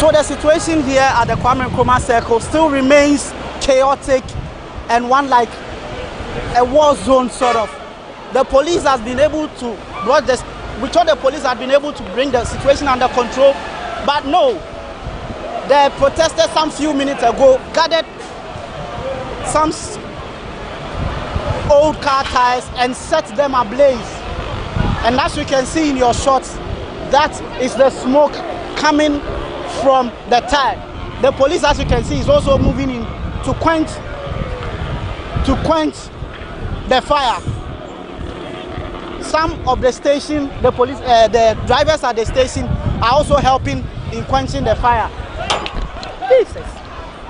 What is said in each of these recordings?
So the situation here at the Kwame Nkrumah Circle still remains chaotic and one like a war zone sort of. The police has been able to we thought the police had been able to bring the situation under control, but no. The protesters some few minutes ago gathered some old car tires and set them ablaze. And as you can see in your shots, that is the smoke coming from the tire. The police, as you can see, is also moving in to quench the fire. Some of the station, the drivers at the station are also helping in quenching the fire.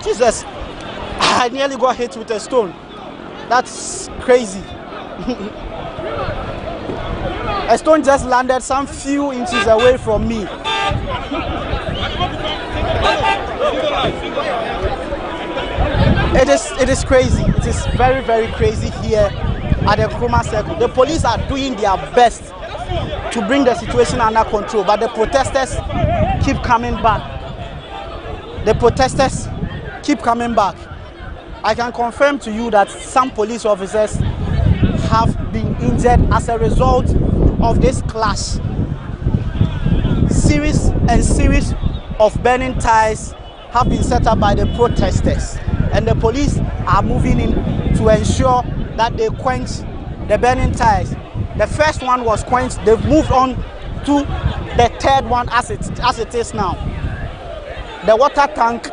Jesus, I nearly got hit with a stone. That's crazy. A stone just landed some few inches away from me. It is crazy. It is very, very crazy here at the Nkrumah Circle. The police are doing their best to bring the situation under control, but the protesters keep coming back. The protesters keep coming back. I can confirm to you that some police officers have been injured as a result of this clash. Series of burning tires have been set up by the protesters, and the police are moving in to ensure that they quench the burning tires. The first one was quenched. They've moved on to the third one as it is now. The water tank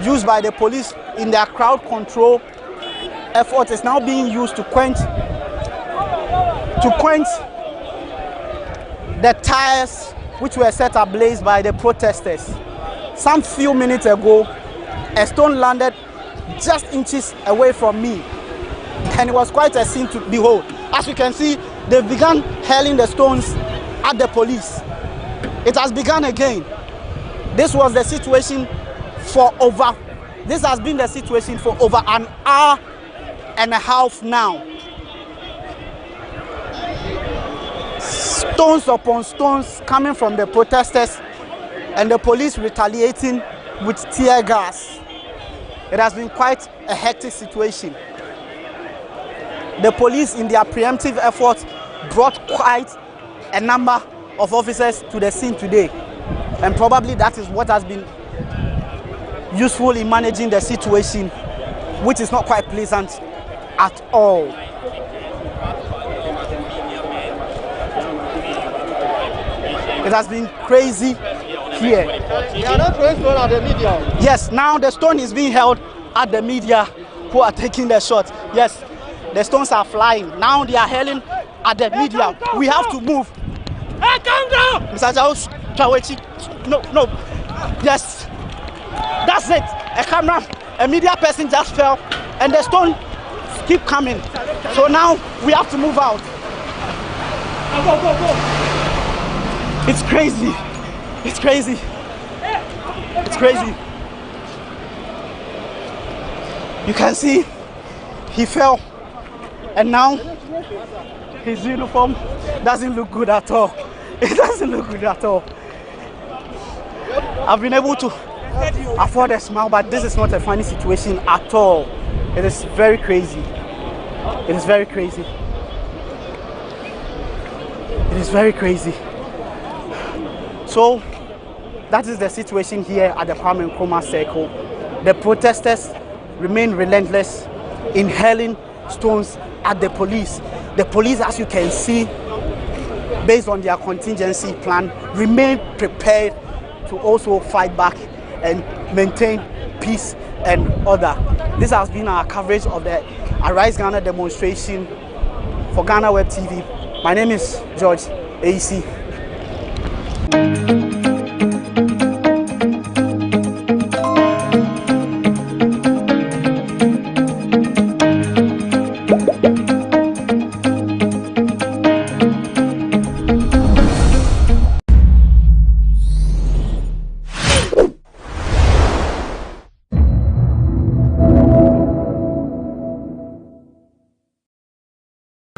used by the police in their crowd control effort is now being used to quench the tires which were set ablaze by the protesters. Some few minutes ago, a stone landed just inches away from me, and it was quite a scene to behold. As you can see, they've begun hurling the stones at the police. It has begun again. This has been the situation for over an hour and a half now. Stones upon stones coming from the protesters and the police retaliating with tear gas. It has been quite a hectic situation. The police, in their preemptive efforts, brought quite a number of officers to the scene today, and probably that is what has been useful in managing the situation, which is not quite pleasant at all. It has been crazy here. They are not throwing stone at the media. Yes, now the stone is being held at the media who are taking the shot. Yes, the stones are flying. Now they are hurling at the media. We have to move. Hey, calm down! Mr. Charles Chawechi. No. Yes, that's it. A media person just fell, and the stones keep coming. So now we have to move out. Go. It's crazy. It's crazy. It's crazy. You can see he fell, and now his uniform doesn't look good at all. It doesn't look good at all. I've been able to afford a smile, but this is not a funny situation at all. It is very crazy. It is very crazy. It is very crazy. So that is the situation here at the Kwame Nkrumah Circle. The protesters remain relentless in hurling stones at the police. The police, as you can see, based on their contingency plan, remain prepared to also fight back and maintain peace and order. This has been our coverage of the Arise Ghana demonstration for GhanaWeb TV. My name is George AC.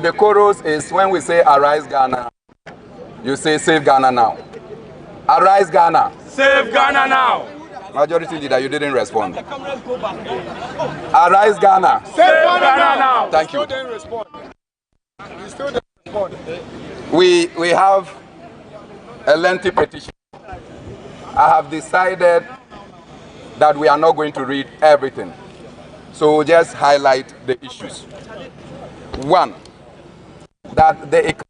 The chorus is when we say arise Ghana, you say save Ghana now. Arise Ghana. Save Ghana now. Majority leader, you didn't respond. Arise Ghana. Save Ghana now. Thank you. You still didn't respond. We have a lengthy petition. I have decided that we are not going to read everything. So we'll just highlight the issues. One, that the economic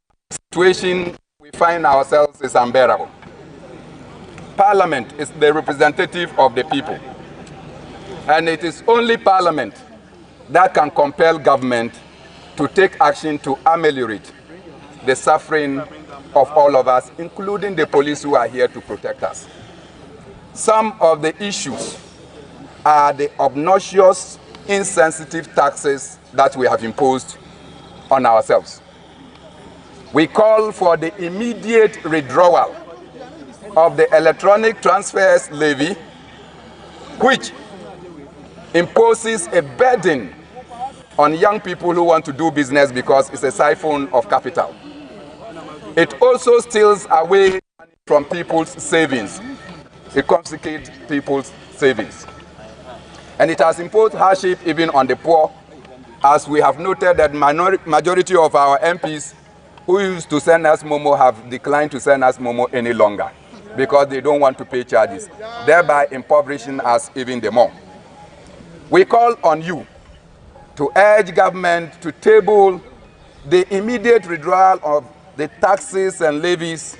situation we find ourselves is unbearable. Parliament is the representative of the people. And it is only Parliament that can compel government to take action to ameliorate the suffering of all of us, including the police who are here to protect us. Some of the issues are the obnoxious, insensitive taxes that we have imposed on ourselves. We call for the immediate withdrawal of the electronic transfers levy, which imposes a burden on young people who want to do business because it's a siphon of capital. It also steals away from people's savings. It confiscates people's savings. And it has imposed hardship even on the poor, as we have noted that majority of our MPs who used to send us Momo have declined to send us Momo any longer because they don't want to pay charges, thereby impoverishing us even the more. We call on you to urge government to table the immediate withdrawal of the taxes and levies,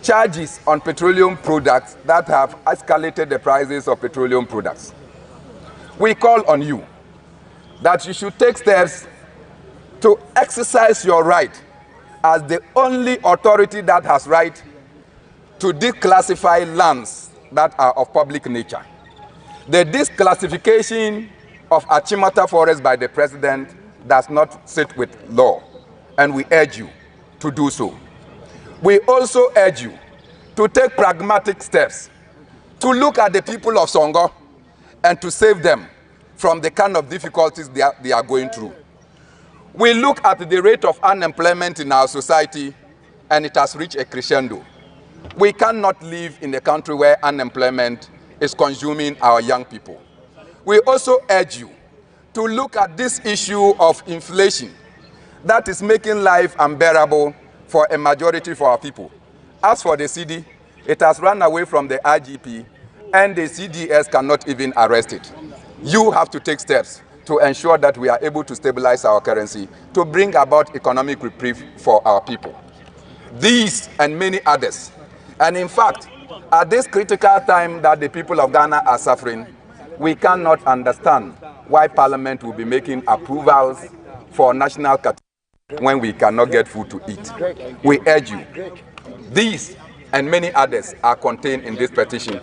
charges on petroleum products that have escalated the prices of petroleum products. We call on you that you should take steps to exercise your right as the only authority that has right to declassify lands that are of public nature. The disclassification of Achimota Forest by the president does not sit with law, and we urge you to do so. We also urge you to take pragmatic steps to look at the people of Songo and to save them from the kind of difficulties they are going through. We look at the rate of unemployment in our society, and it has reached a crescendo. We cannot live in a country where unemployment is consuming our young people. We also urge you to look at this issue of inflation that is making life unbearable for a majority of our people. As for the CD, it has run away from the IGP, and the CDS cannot even arrest it. You have to take steps to ensure that we are able to stabilize our currency, to bring about economic reprieve for our people. These and many others. And in fact, at this critical time that the people of Ghana are suffering, we cannot understand why Parliament will be making approvals for national catastrophe when we cannot get food to eat. We urge you. These and many others are contained in this petition.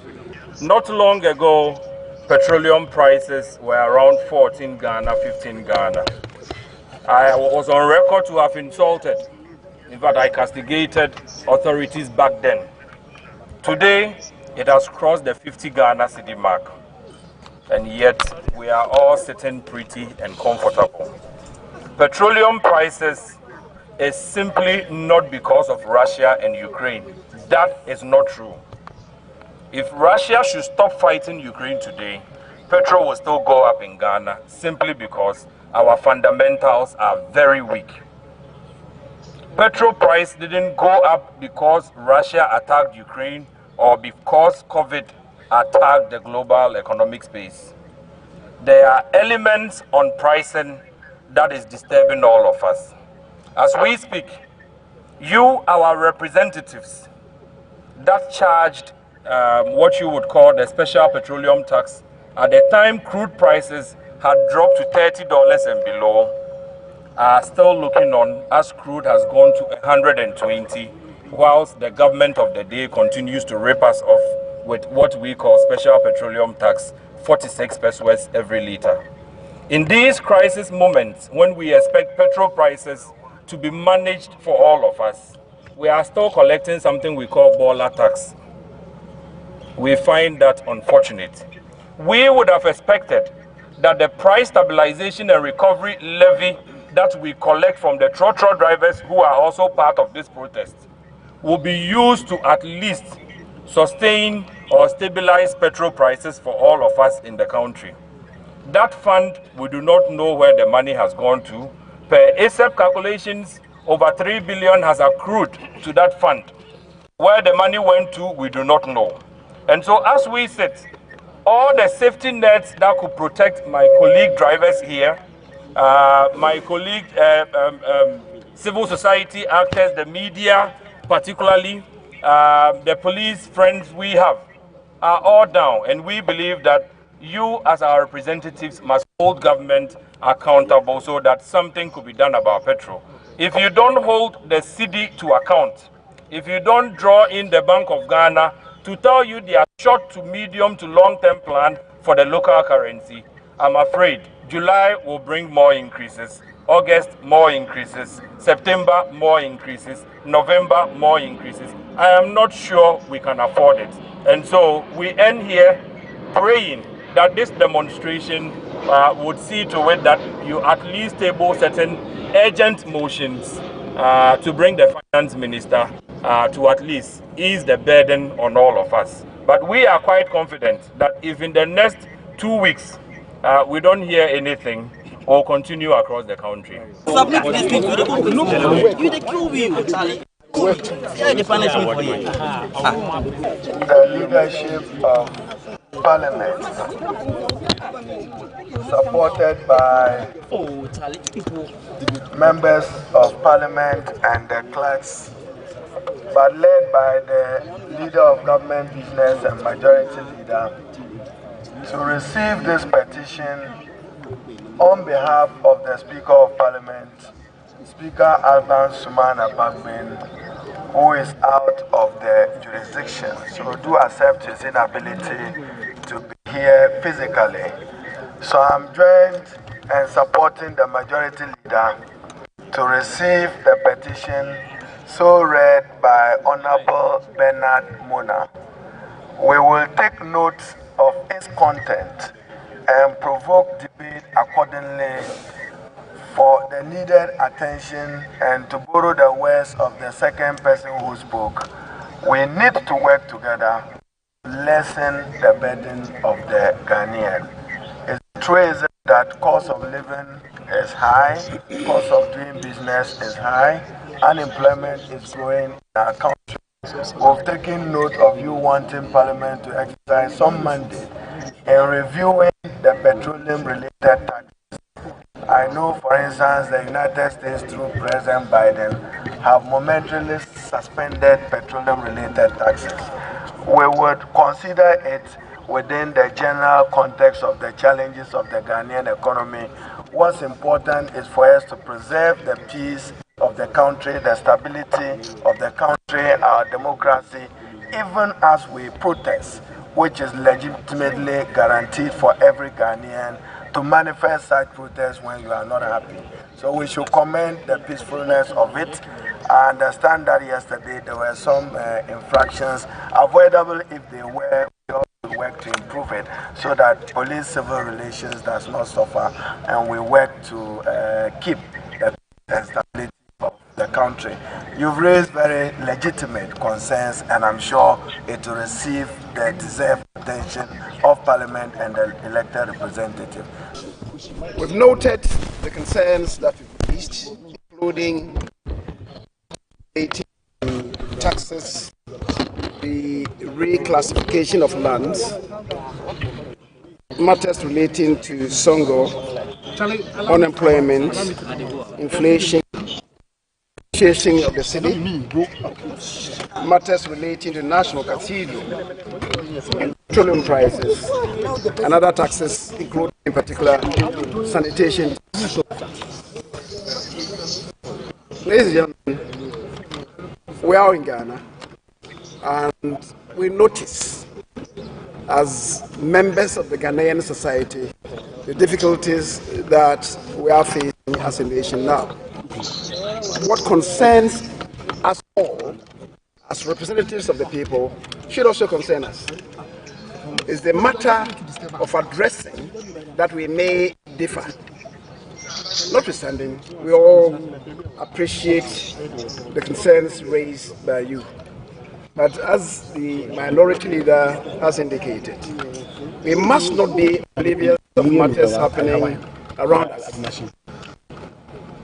Not long ago, petroleum prices were around 14 Ghana, 15 Ghana. I was on record to have insulted. In fact, I castigated authorities back then. Today, it has crossed the 50 Ghana city mark. And yet, we are all sitting pretty and comfortable. Petroleum prices is simply not because of Russia and Ukraine. That is not true. If Russia should stop fighting Ukraine today, petrol will still go up in Ghana simply because our fundamentals are very weak. Petrol price didn't go up because Russia attacked Ukraine or because COVID attacked the global economic space. There are elements on pricing that is disturbing all of us. As we speak, you, our representatives, that charged what you would call the special petroleum tax, at the time crude prices had dropped to $30 and below, are still looking on as crude has gone to 120, whilst the government of the day continues to rip us off with what we call special petroleum tax, 46 pesos every liter. In these crisis moments, when we expect petrol prices to be managed for all of us, we are still collecting something we call baller tax. We find that unfortunate. We would have expected that the price stabilization and recovery levy that we collect from the trotro drivers who are also part of this protest will be used to at least sustain or stabilize petrol prices for all of us in the country. That fund, we do not know where the money has gone to. Per ASEP calculations, over 3 billion has accrued to that fund. Where the money went to, we do not know. And so as we sit, all the safety nets that could protect my colleague drivers here, my colleague civil society actors, the media particularly, the police friends we have, are all down. And we believe that you as our representatives must hold government accountable so that something could be done about petrol. If you don't hold the city to account, if you don't draw in the Bank of Ghana to tell you their short to medium to long-term plan for the local currency, I'm afraid July will bring more increases, August more increases, September more increases, November more increases. I am not sure we can afford it. And so we end here praying that this demonstration would see to it that you at least table certain urgent motions to bring the finance minister to at least ease the burden on all of us. But we are quite confident that if in the next 2 weeks we don't hear anything, we'll continue across the country. Submit this thing to the government. You the kill me, Charlie. The punishment for you. The leadership of Parliament, supported by members of Parliament and the clerks, but led by the leader of government business and majority leader, to receive this petition on behalf of the Speaker of Parliament, Speaker Alban Sumana Bagbin, who is out of the jurisdiction. So do accept his inability to be here physically. So I'm joined and supporting the majority leader to receive the petition so read by Honorable Bernard Mona. We will take note of its content and provoke debate accordingly for the needed attention. And to borrow the words of the second person who spoke, we need to work together to lessen the burden of the Ghanaian. It's true that cost of living is high, cost of doing business is high, unemployment is growing in our country. We've taken note of you wanting Parliament to exercise some mandate in reviewing the petroleum-related taxes. I know, for instance, the United States, through President Biden, have momentarily suspended petroleum-related taxes. We would consider it within the general context of the challenges of the Ghanaian economy. What's important is for us to preserve the peace of the country, the stability of the country, our democracy, even as we protest, which is legitimately guaranteed for every Ghanaian to manifest such protests when you are not happy. So we should commend the peacefulness of it. I understand that yesterday there were some infractions, avoidable if they were. We also work to improve it so that police-civil relations does not suffer, and we work to keep the stability of the country. You've raised very legitimate concerns, and I'm sure it will receive the deserved attention of Parliament and the elected representative. We've noted the concerns that we've raised, including taxes, the reclassification of lands, matters relating to Songo, unemployment, inflation, chasing of the city, matters relating to National Cathedral, and petroleum prices, and other taxes, including in particular sanitation. Ladies and gentlemen, we are in Ghana, and we notice, as members of the Ghanaian society, the difficulties that we are facing as a nation now. What concerns us all, as representatives of the people, should also concern us, is the matter of addressing that we may differ. Notwithstanding, we all appreciate the concerns raised by you. But as the minority leader has indicated, we must not be oblivious of matters happening around us.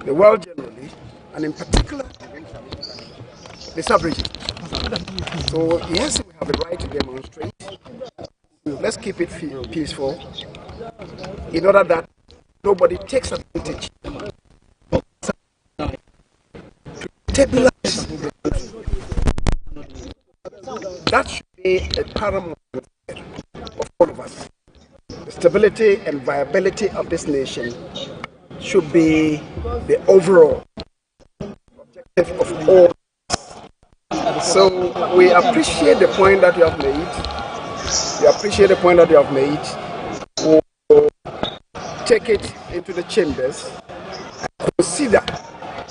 The world generally, and in particular, the sub-region. So yes, we have the right to demonstrate. Let's keep it peaceful in order that nobody takes advantage to stabilize. That should be a paramount of all of us. The stability and viability of this nation should be the overall objective of all. So we appreciate the point that you have made. We appreciate the point that you have made. We'll take it into the chambers and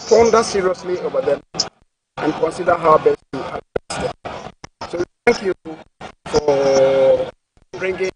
ponder seriously over them, and consider how best to address them. So thank you for bringing.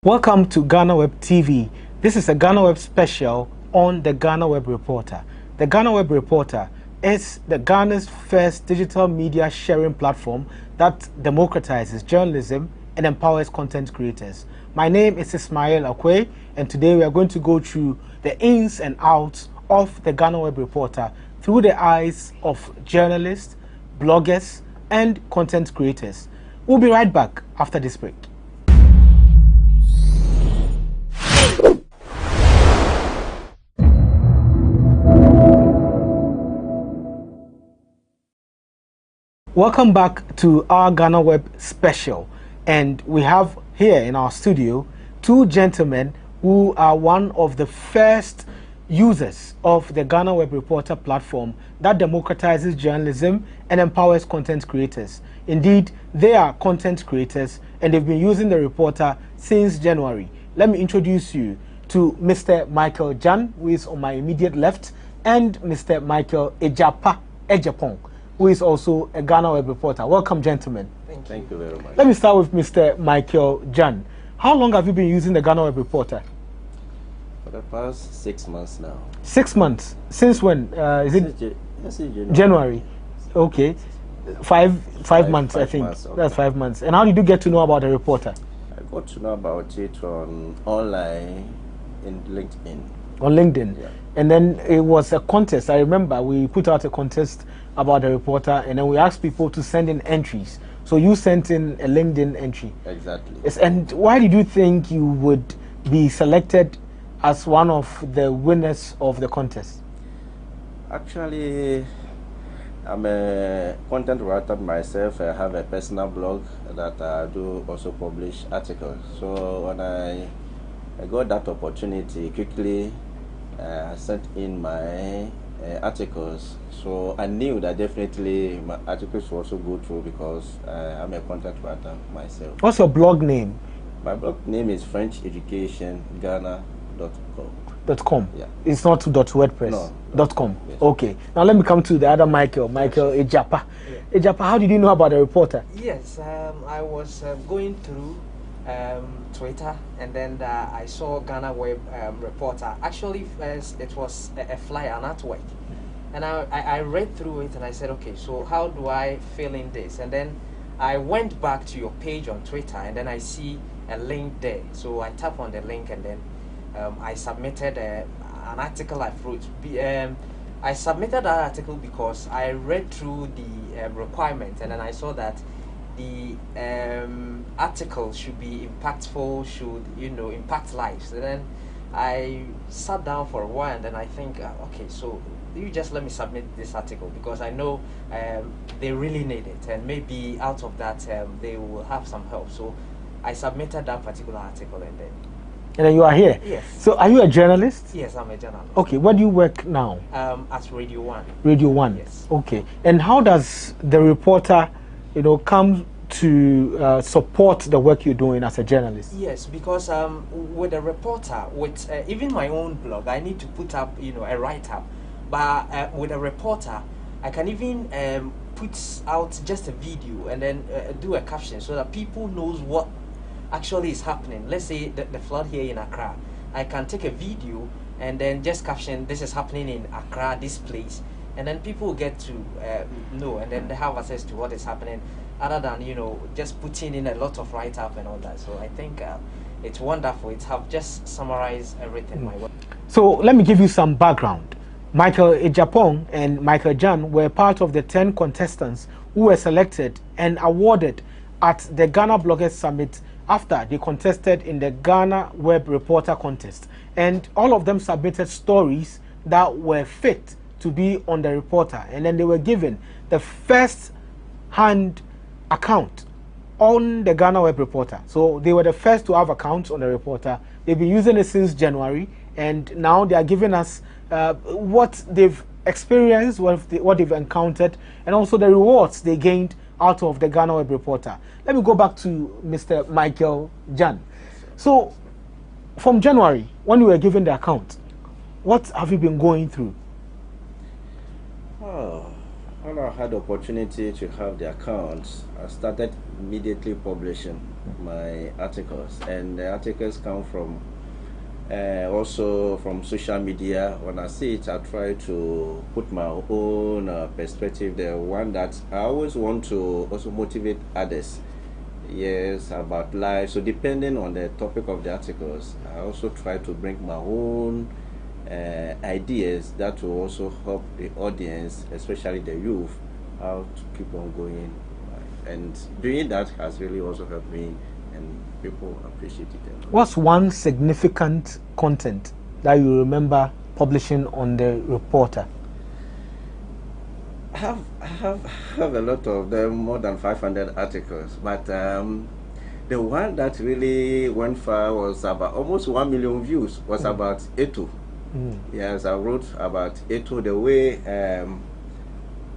Welcome to GhanaWeb TV. This is a GhanaWeb special on the GhanaWeb Reporter. The GhanaWeb Reporter is the Ghana's first digital media sharing platform that democratizes journalism and empowers content creators. My name is Ismail Akwe, and today we are going to go through the ins and outs of the GhanaWeb Reporter through the eyes of journalists, bloggers, and content creators. We'll be right back after this break. Welcome back to our GhanaWeb special, and we have here in our studio two gentlemen who are one of the first users of the GhanaWeb Reporter platform that democratizes journalism and empowers content creators. Indeed, they are content creators and they've been using the Reporter since January. Let me introduce you to Mr. Michael Jan, who is on my immediate left, and Mr. Michael Ejapong, who is also a GhanaWeb Reporter. Welcome, gentlemen. Thank you very much. Let me start with Mr. Michael Jan. How long have you been using the GhanaWeb Reporter? For the past 6 months now. 6 months? Since when? Is it January? Okay. Five months, I think. Okay. That's 5 months. And how did you get to know about the Reporter? I got to know about it online in LinkedIn. On LinkedIn? Yeah. And then it was a contest. I remember we put out a contest about the Reporter, and then we asked people to send in entries. So you sent in a LinkedIn entry. Exactly. Yes. And why did you think you would be selected as one of the winners of the contest? Actually, I'm a content writer myself. I have a personal blog that I do also publish articles. So when I got that opportunity, quickly I sent in my articles. So I knew that definitely my articles will also go through because I'm a content writer myself. What's your blog name? My blog name is FrenchEducationGhana.com. Yeah. It's not .wordpress. No. .com. Yes. Okay. Now let me come to the other Michael Ejapa. Yeah. Ejapa, how did you know about the Reporter? Yes, I was going through Twitter, and then I saw GhanaWeb Reporter. Actually, first it was a flyer, an artwork, and I read through it and I said, okay, so how do I fill in this? And then I went back to your page on Twitter, and then I see a link there. So I tap on the link, and then I submitted an article I wrote. I submitted that article because I read through the requirements, and then I saw that the article should be impactful, should impact lives. And then I sat down for a while, and then I think, okay, so you just let me submit this article, because I know they really need it, and maybe out of that they will have some help. So I submitted that particular article, and then you are here. Yes. So are you a journalist? Yes, I'm a journalist. Okay, where do you work now? At Radio 1. Radio 1. Yes. Okay. And how does the reporter, come to support the work you're doing as a journalist? Yes, because with a reporter, with even my own blog, I need to put up, a write-up. But with a reporter, I can even put out just a video and then do a caption so that people knows what actually is happening. Let's say the flood here in Accra. I can take a video and then just caption, this is happening in Accra, this place, and then people will get to know, and then they have access to what is happening, other than just putting in a lot of write-up and all that. So I think it's wonderful. It have just summarized everything. My work. So let me give you some background. Michael Ejapong and Michael Jan were part of the 10 contestants who were selected and awarded at the Ghana Bloggers Summit after they contested in the Ghana Web Reporter Contest. And all of them submitted stories that were fit to be on the reporter. And then they were given the first-hand account on the Ghana Web Reporter. So they were the first to have accounts on the reporter. They've been using it since January, and now they are giving us what they've experienced, what they've encountered, and also the rewards they gained out of the Ghana Web Reporter. Let me go back to Mr. Michael Jan. So, from January, when you were given the account, what have you been going through? Oh, when I had the opportunity to have the account, I started immediately publishing my articles, and the articles come from also from social media. When I see it, I try to put my own perspective, the one that I always want to also motivate others, yes, about life. So depending on the topic of the articles, I also try to bring my own ideas that will also help the audience, especially the youth, how to keep on going. And doing that has really also helped me, and people appreciate it. What's one significant content that you remember publishing on the reporter? I have a lot of them, more than 500 articles, but the one that really went far was about almost 1 million views, was about Eto'o. Yes, I wrote about Eto'o, the way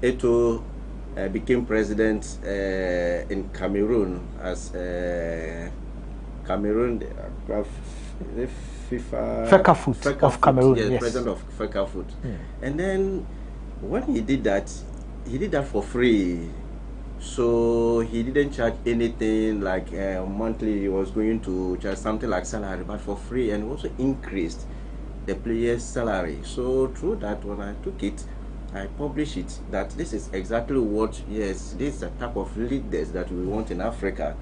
Eto'o became president in Cameroon as Cameroon, the Fecafoot of Cameroon, yes, president of Fecafoot. And then when he did that for free. So he didn't charge anything like monthly. He was going to charge something like salary, but for free, and also increased the player's salary. So through that, when I took it, I published it, that this is exactly what, yes, this is the type of leaders that we want in Africa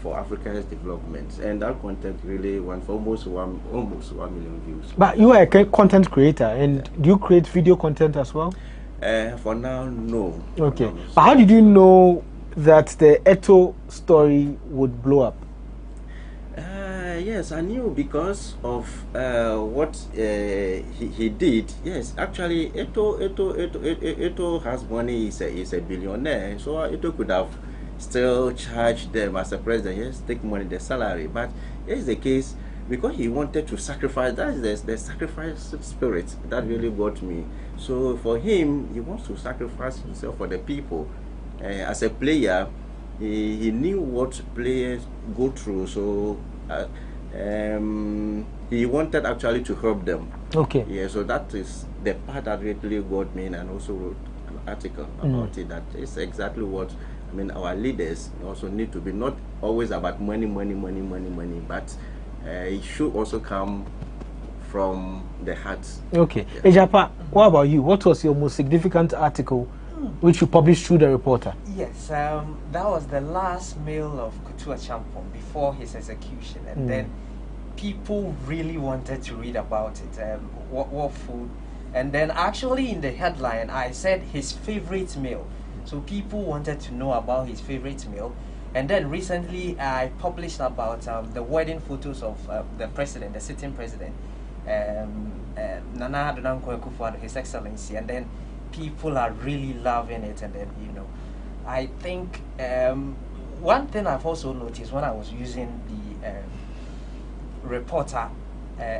for Africa's development. And that content really went for almost 1 million views. But you are a content creator, and do you create video content as well? For now, no. Okay. No. But how did you know that the Eto'o story would blow up? Yes, I knew because of what he did. Yes, actually, Eto'o has money. He's a billionaire. So Eto'o could have still charged them as a president. Yes, take money, the salary. But here's the case, because he wanted to sacrifice. That is the sacrifice spirit that really got me. So for him, he wants to sacrifice himself for the people. As a player, he knew what players go through. So he wanted actually to help them. Okay. Yeah, so that is the part that really got me, and I also wrote an article about it. That is exactly what I mean. Our leaders also need to be not always about money, but it should also come from the heart. Okay. Yeah. Ejapa, what about you? What was your most significant article which you published through the reporter? Yes, that was the last meal of Kutua Champon before his execution, and then people really wanted to read about it. What food? And then actually in the headline I said his favorite meal. So people wanted to know about his favorite meal. And then recently I published about the wedding photos of the president, the sitting president, Nana Addo Dankwa Akufo-Addo, His Excellency. And then people are really loving it. And then, you know, I think one thing I've also noticed when I was using the reporter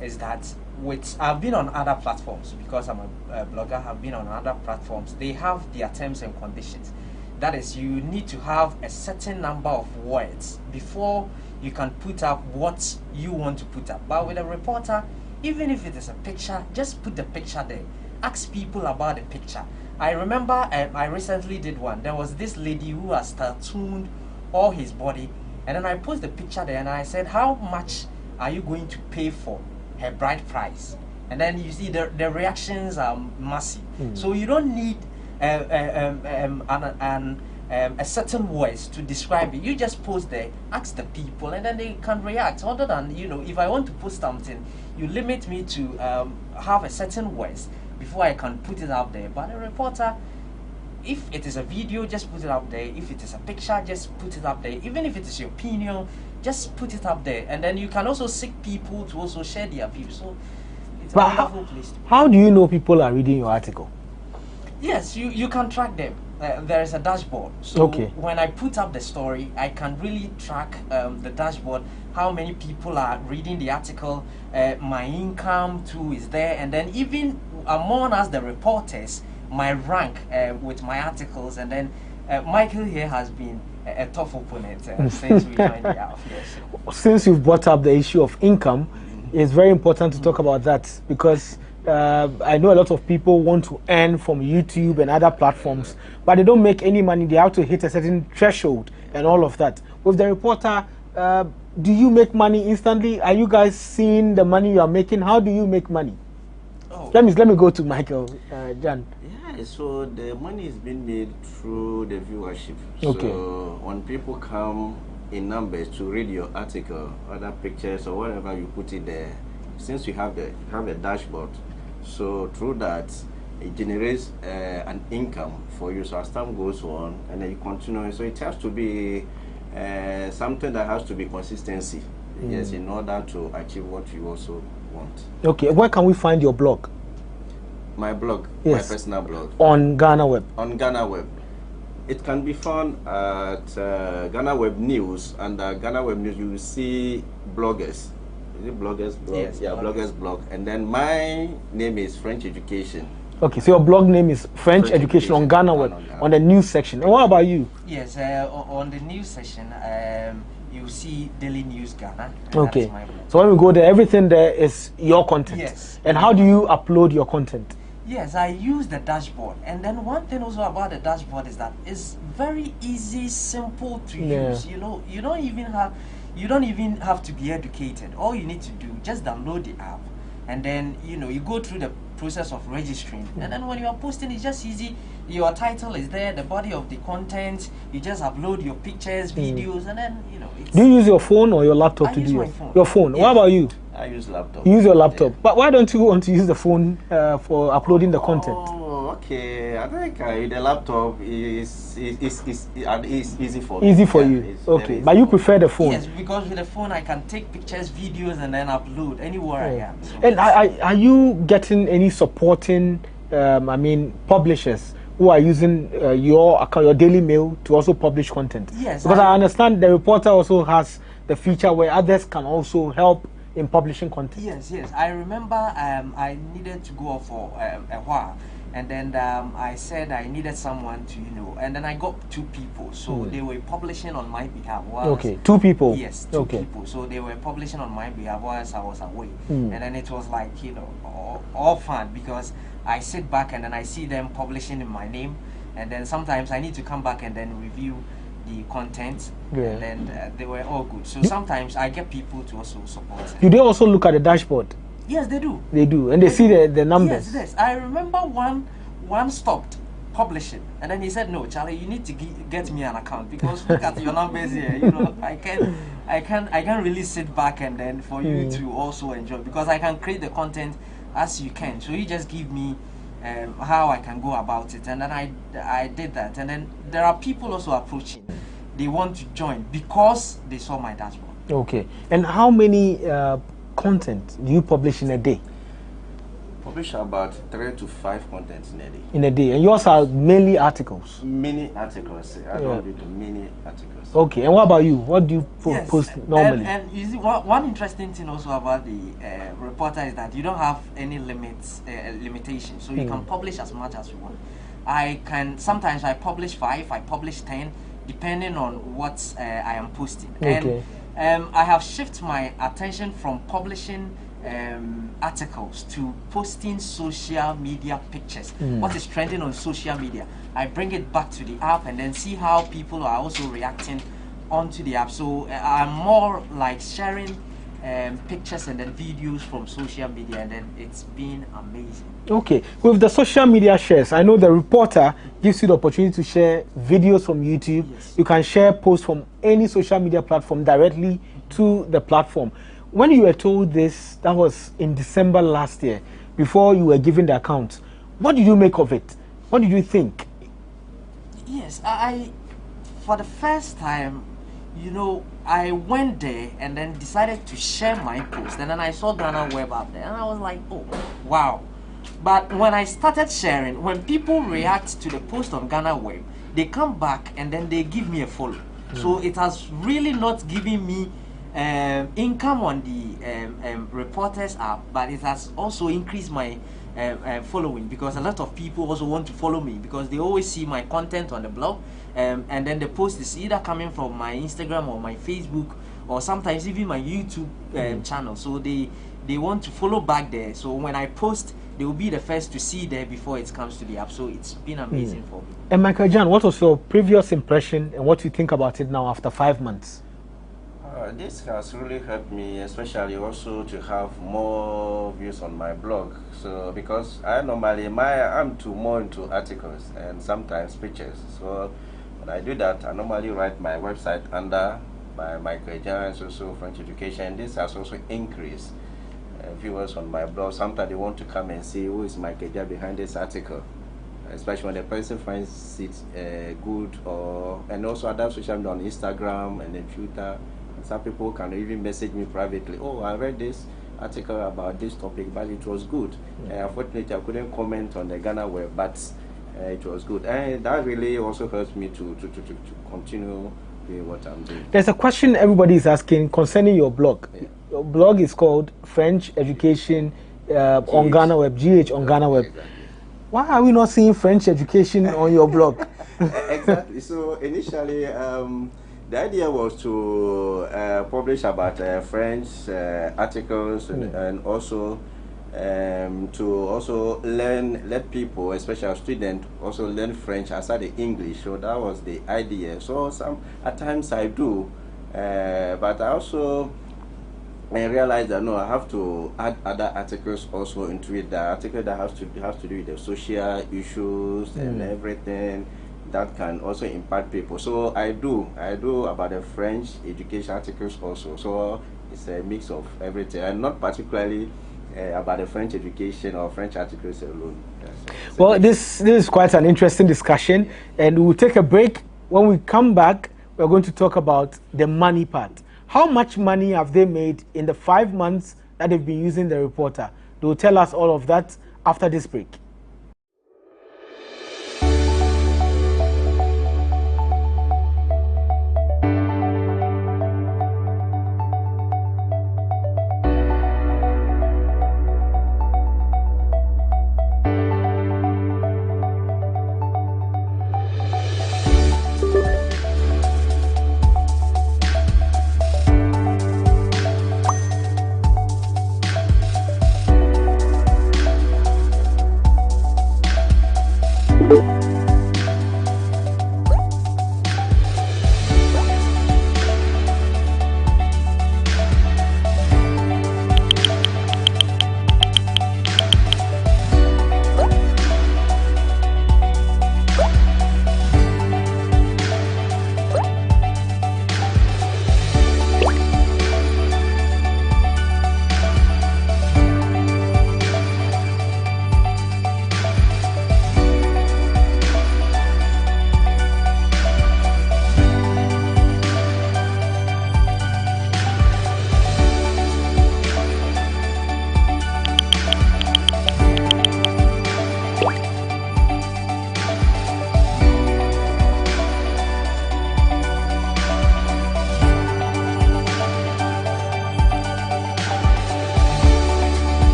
is that I've been on other platforms, because I'm a blogger, have been on other platforms. They have their terms and conditions. That is, you need to have a certain number of words before you can put up what you want to put up. But with a reporter, even if it is a picture, just put the picture there. Ask people about the picture. I remember I recently did one. There was this lady who has tattooed all his body, and then I posted the picture there and I said, how much are you going to pay for her bride price? And then you see the reactions are massive. So you don't need a certain voice to describe it. You just post there, ask the people, and then they can react. Other than, you know, if I want to post something, you limit me to have a certain voice before I can put it out there. But a reporter, if it is a video, just put it up there. If it is a picture, just put it up there. Even if it is your opinion, just put it up there. And then you can also seek people to also share their views. So it's a wonderful place to be. How do you know people are reading your article? Yes, you can track them. There is a dashboard. So okay, when I put up the story, I can really track the dashboard, how many people are reading the article, my income too is there, and then even among us, the reporters, my rank with my articles. And then Michael here has been a tough opponent since we joined the house. Yes. Since you've brought up the issue of income, it's very important to talk about that, because I know a lot of people want to earn from YouTube and other platforms, but they don't make any money. They have to hit a certain threshold and all of that. With the reporter, do you make money instantly? Are you guys seeing the money you are making? How do you make money? Oh. Let me go to Michael, Jan. Yeah, so the money is being made through the viewership. Okay. So when people come in numbers to read your article, other pictures or whatever you put in there, since you have a dashboard, so through that it generates an income for you. So as time goes on, and then you continue. So it has to be something that has to be consistency. Yes, in order to achieve what you also want. Okay, where can we find your blog? My blog, yes, my personal blog. On GhanaWeb. On GhanaWeb. It can be found at GhanaWeb News, and GhanaWeb News you will see bloggers. Is it bloggers blog? Yes, yeah, bloggers blog. And then my name is French Education. Okay, so your blog name is French Education on GhanaWeb, on the news section. And what about you? Yes, on the news section, you see Daily News Ghana. Okay, so when we go there, everything there is your content. Yes. And how do you upload your content? Yes, I use the dashboard. And then one thing also about the dashboard is that it's very easy, simple to use. You know, you don't even have to be educated. All you need to do, just download the app, and then you go through the process of registering, and then when you are posting, it's just easy. Your title is there, the body of the content, you just upload your pictures, videos, and then it's... Do you use your phone or your laptop to do my phone. Your phone? Yes. What about you? I use laptop. You use your laptop, but why don't you want to use the phone for uploading the content? Oh, okay. I think the laptop is easy for me. Easy for you. Okay, but you prefer the phone? Yes, because with the phone I can take pictures, videos, and then upload anywhere I am. So and are you getting any supporting, publishers who are using your account, your Daily Mail, to also publish content? Yes. Because I understand the reporter also has the feature where others can also help in publishing content. Yes. I remember I needed to go off for a while, and then I said I needed someone to, and then I got 2 people, so they were publishing on my behalf. Okay, 2 people. Yes, 2 people. So they were publishing on my behalf whilst I was away, and then it was like all fun, because I sit back and then I see them publishing in my name, and then sometimes I need to come back and then review the content, and then they were all good. So sometimes I get people to also support. Do they also look at the dashboard? Yes, they do. They do, and they see the numbers. Yes. I remember one stopped publishing, and then he said, "No, Charlie, you need to get me an account, because look at your numbers here. I can't really sit back and then for you to also enjoy, because I can create the content as you can. So you just give me how I can go about it, and then I did that, and then there are people also approaching. They want to join because they saw my dashboard. Okay, and how many content do you publish in a day? Publish about 3 to 5 contents in a day. In a day, and yours are mainly articles. Many articles. I don't do many articles. Okay, and what about you? What do you post normally? And you see, one interesting thing also about the reporter is that you don't have any limitations, so you can publish as much as you want. Sometimes I publish 5, I publish 10, depending on what I am posting. Okay. And I have shifted my attention from publishing articles to posting social media pictures. What is trending on social media, I bring it back to the app and then see how people are also reacting onto the app. So I'm more like sharing pictures and then videos from social media, and then it's been amazing. Okay, with the social media shares, I know the reporter gives you the opportunity to share videos from YouTube. Yes. You can share posts from any social media platform directly to the platform. When you were told this, that was in December last year, before you were given the account, what did you make of it? What did you think? Yes, I for the first time, you know, I went there and then decided to share my post, and then I saw GhanaWeb up there, and I was like, oh, wow. But when I started sharing, when people react to the post on GhanaWeb, they come back and then they give me a follow. So it has really not given me income on the reporters app, but it has also increased my following, because a lot of people also want to follow me because they always see my content on the blog, and then the post is either coming from my Instagram or my Facebook, or sometimes even my YouTube channel. So they want to follow back there. So when I post, they will be the first to see there before it comes to the app. So it's been amazing for me. And Michael John, what was your previous impression and what do you think about it now after 5 months? This has really helped me, especially also to have more views on my blog. So because I normally I'm more into articles and sometimes pictures. So when I do that, I normally write my website under by Michael John, also French education. This has also increased viewers on my blog. Sometimes they want to come and see who is Michael John behind this article, especially when the person finds it good, and also other social media on Instagram and then Twitter. Some people can even message me privately, oh, I read this article about this topic, but it was good. Unfortunately, I couldn't comment on the GhanaWeb, but it was good. And that really also helps me to continue doing what I'm doing. There's a question everybody is asking concerning your blog. Yeah. Your blog is called French Education on GhanaWeb, GH on GhanaWeb. Exactly. Why are we not seeing French education on your blog? Exactly. So initially, the idea was to publish about French articles and also to also let people, especially students, also learn French outside the English. So that was the idea. So at times I do, but I also realized that no, I have to add other articles also into it. The article that has to do with the social issues and everything that can also impact people. So I do about the French education articles also. So it's a mix of everything, and not particularly about the French education or French articles alone. Yes. Well, this is quite an interesting discussion, and we'll take a break. When we come back, we're going to talk about the money part. How much money have they made in the 5 months that they've been using the reporter? They will tell us all of that after this break.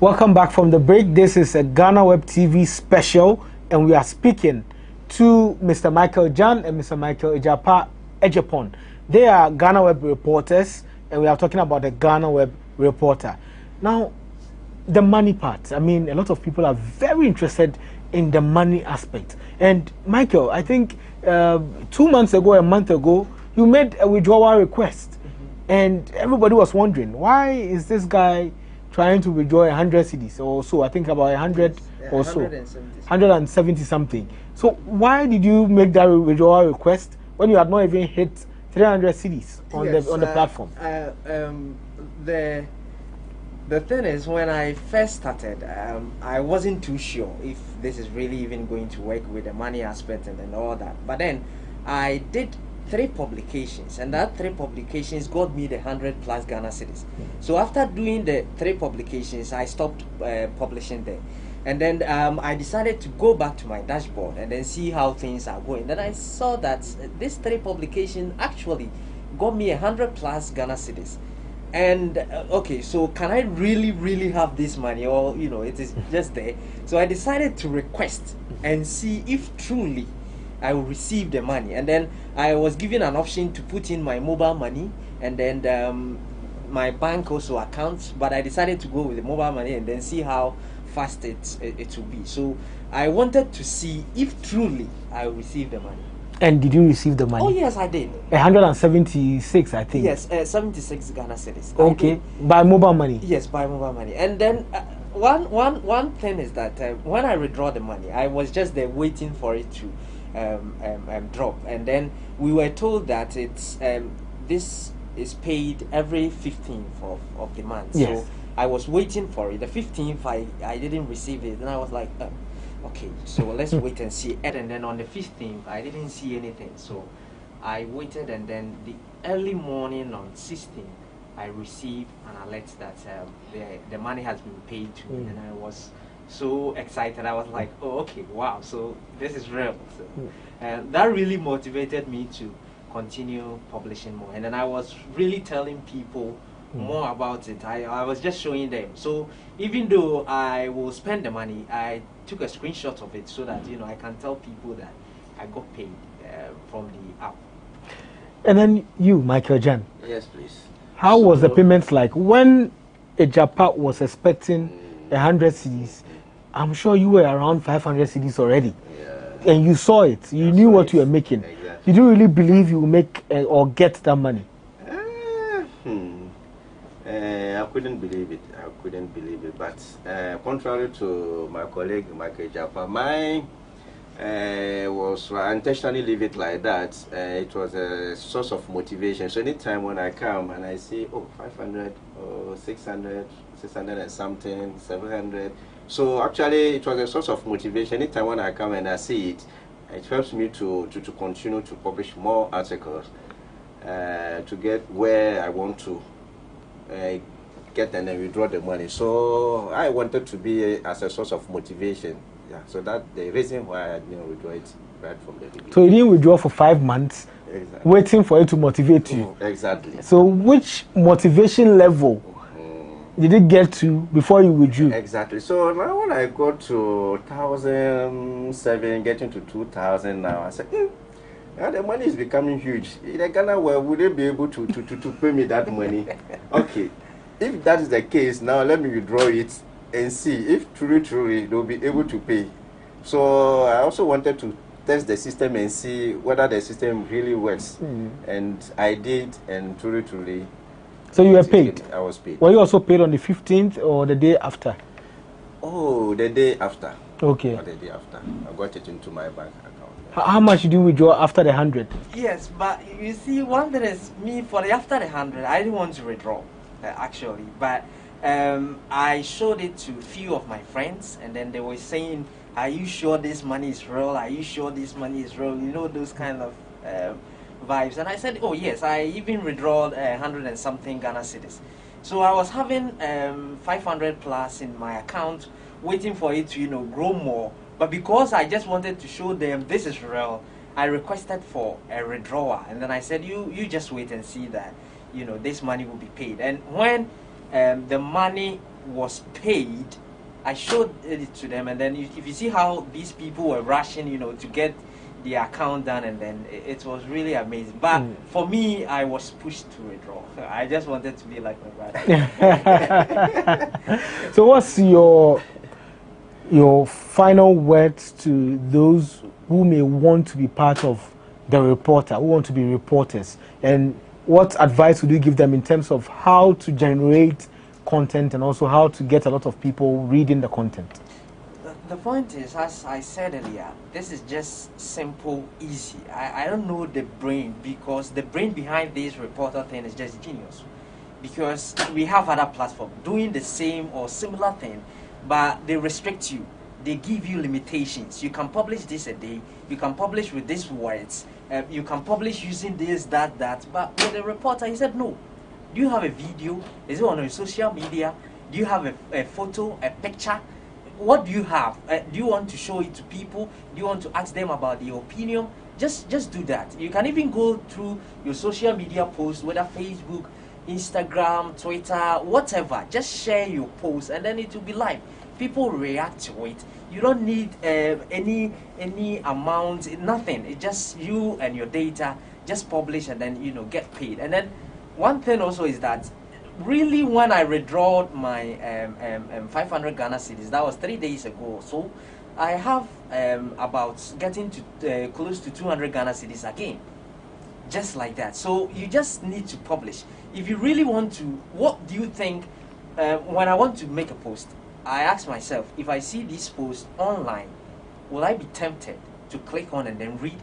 Welcome back from the break. This is a GhanaWeb TV special, and we are speaking to Mr. Michael Jan and Mr. Michael Ejapon. They are GhanaWeb reporters, and we are talking about the GhanaWeb reporter. Now, the money part. I mean, a lot of people are very interested in the money aspect. And Michael, I think 2 months ago, a month ago, you made a withdrawal request, and everybody was wondering, why is this guy trying to withdraw 100 cedis or so? I think about 100 or so, 170 something. So why did you make that withdrawal request when you had not even hit 300 cedis on the platform? The thing is, when I first started, I wasn't too sure if this is really even going to work with the money aspect and all that. But then I did 3 publications, and that 3 publications got me the 100 plus Ghana cedis. So after doing the 3 publications, I stopped publishing them. And then I decided to go back to my dashboard and then see how things are going. Then I saw that this 3 publications actually got me 100 plus Ghana cedis. And okay, so can I really have this money, or it is just there? So I decided to request and see if truly I will receive the money. And then I was given an option to put in my mobile money and then my bank also account, but I decided to go with the mobile money and then see how fast it will be. So I wanted to see if truly I will receive the money. And did you receive the money? Oh yes, I did. 176, I think. Yes, 76 Ghana cedis. Okay, by mobile money. Yes, by mobile money. And then one thing is that when I withdraw the money, I was just there waiting for it to drop, and then we were told that it's this is paid every 15th of the month. Yes. So I was waiting for it. The 15th, I didn't receive it, and I was like, okay, so let's wait and see. And then on the 15th, I didn't see anything, so I waited, and then the early morning on 16th, I received an alert that the money has been paid to me, and I was so excited. I was like, oh, okay, wow, so this is real. So, and that really motivated me to continue publishing more. And then I was really telling people more about it. I was just showing them. So even though I will spend the money, I took a screenshot of it so that I can tell people that I got paid from the app. And then you, Michael Jan. Yes, please. How was the payments like when Ejapa was expecting 100 cedis? I'm sure you were around 500 cedis already, and you saw it. You knew what you were making. Exactly. Did you really believe you would make or get that money? I couldn't believe it. But contrary to my colleague Michael Ejapa, mine was, I intentionally leave it like that. It was a source of motivation. So anytime when I come and I see 500 or 600 and something, 700. So actually it was a source of motivation. Anytime when I come and I see it, it helps me to continue to publish more articles, to get where I want to get and then withdraw the money. So I wanted to be as a source of motivation. Yeah, so that's the reason why I didn't withdraw it right from the beginning. So you didn't withdraw for 5 months, waiting for it to motivate you. Exactly. So which motivation level did it get to before you withdrew? Exactly. So now when I got to 1,007, getting to 2,000 now, I said, now the money is becoming huge. In Ghana, where would they be able to pay me that money? Okay, if that is the case, now let me withdraw it and see if truly they'll be able to pay. So I also wanted to test the system and see whether the system really works. And I did, and truly. So you were paid? I was paid. Were you also paid on the 15th or the day after? Oh, the day after. Okay. Or the day after. I got it into my bank account. How much did you withdraw after the 100? Yes, but you see, one thing is, me, for the after the 100, I didn't want to withdraw, actually. But I showed it to a few of my friends, and then they were saying, are you sure this money is real? Are you sure this money is real? You know, those kind of vibes. And I said, oh yes, I even withdrew 100 and something Ghana cedis. So I was having 500 plus in my account, waiting for it to grow more. But because I just wanted to show them this is real, I requested for a withdrawal, and then I said, you just wait and see that this money will be paid. And when the money was paid, I showed it to them, and then if you see how these people were rushing, you know, to get the account done, and then it was really amazing. But for me, I was pushed to withdraw. I just wanted to be like my brother. So what's your final words to those who may want to be part of the reporter, who want to be reporters, and what advice would you give them in terms of how to generate content and also how to get a lot of people reading the content? The point is, as I said earlier, this is just simple, easy. I don't know the brain, because the brain behind this reporter thing is just genius. Because we have other platforms doing the same or similar thing, but they restrict you. They give you limitations. You can publish this a day, you can publish with these words, you can publish using this, that. But with the reporter, he said, no. Do you have a video? Is it on your social media? Do you have a photo, a picture? What do you have? Do you want to show it to people? Do you want to ask them about the opinion? Just do that. You can even go through your social media posts, whether Facebook, Instagram, Twitter, whatever. Just share your post, and then it will be live. People react to it. You don't need any amount, nothing. It's just you and your data. Just publish, and then, you know, get paid. And then one thing also is that, really, when I withdrew my 500 Ghana cedis, that was 3 days ago. So I have about getting to close to 200 Ghana cedis again, just like that. So you just need to publish. If you really want to, what do you think? When I want to make a post, I ask myself, if I see this post online, will I be tempted to click on and then read?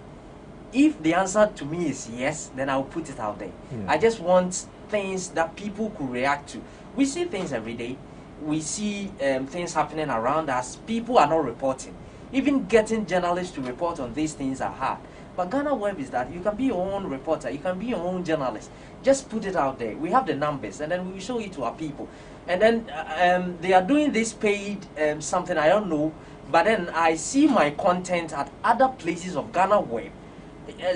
If the answer to me is yes, then I'll put it out there. I just want things that people could react to. We see things every day. We see things happening around us. People are not reporting. Even getting journalists to report on these things are hard. But GhanaWeb is that you can be your own reporter. You can be your own journalist. Just put it out there. We have the numbers, and then we will show it to our people. And then they are doing this paid something, I don't know. But then I see my content at other places of GhanaWeb.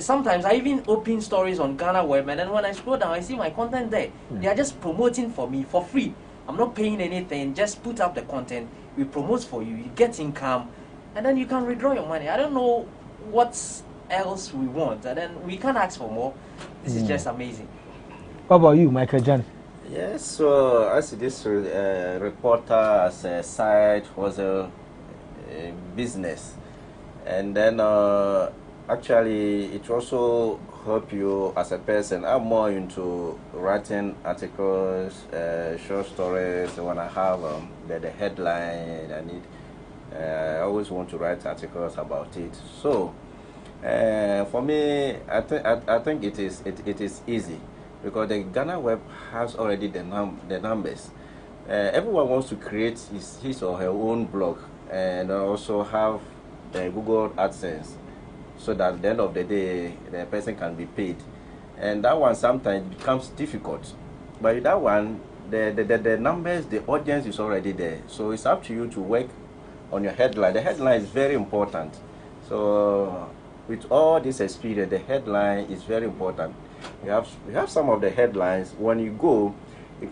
Sometimes I even open stories on GhanaWeb, and then when I scroll down, I see my content there. They are just promoting for me for free. I'm not paying anything. Just put up the content. We promote for you. You get income, and then you can withdraw your money. I don't know what else we want, and then we can't ask for more. This is just amazing. What about you, Michael John? Yes, so I see this reporter as a side hustle business, and then actually it also help you as a person. I'm more into writing articles, short stories. When I have the headline, I always want to write articles about it. So for me, I think it is easy, because the GhanaWeb has already the numbers. Everyone wants to create his or her own blog, and also have the Google AdSense, so that at the end of the day, the person can be paid. And that one sometimes becomes difficult. But with that one, the numbers, the audience is already there. So it's up to you to work on your headline. The headline is very important. So with all this experience, the headline is very important. We have some of the headlines. When you go, you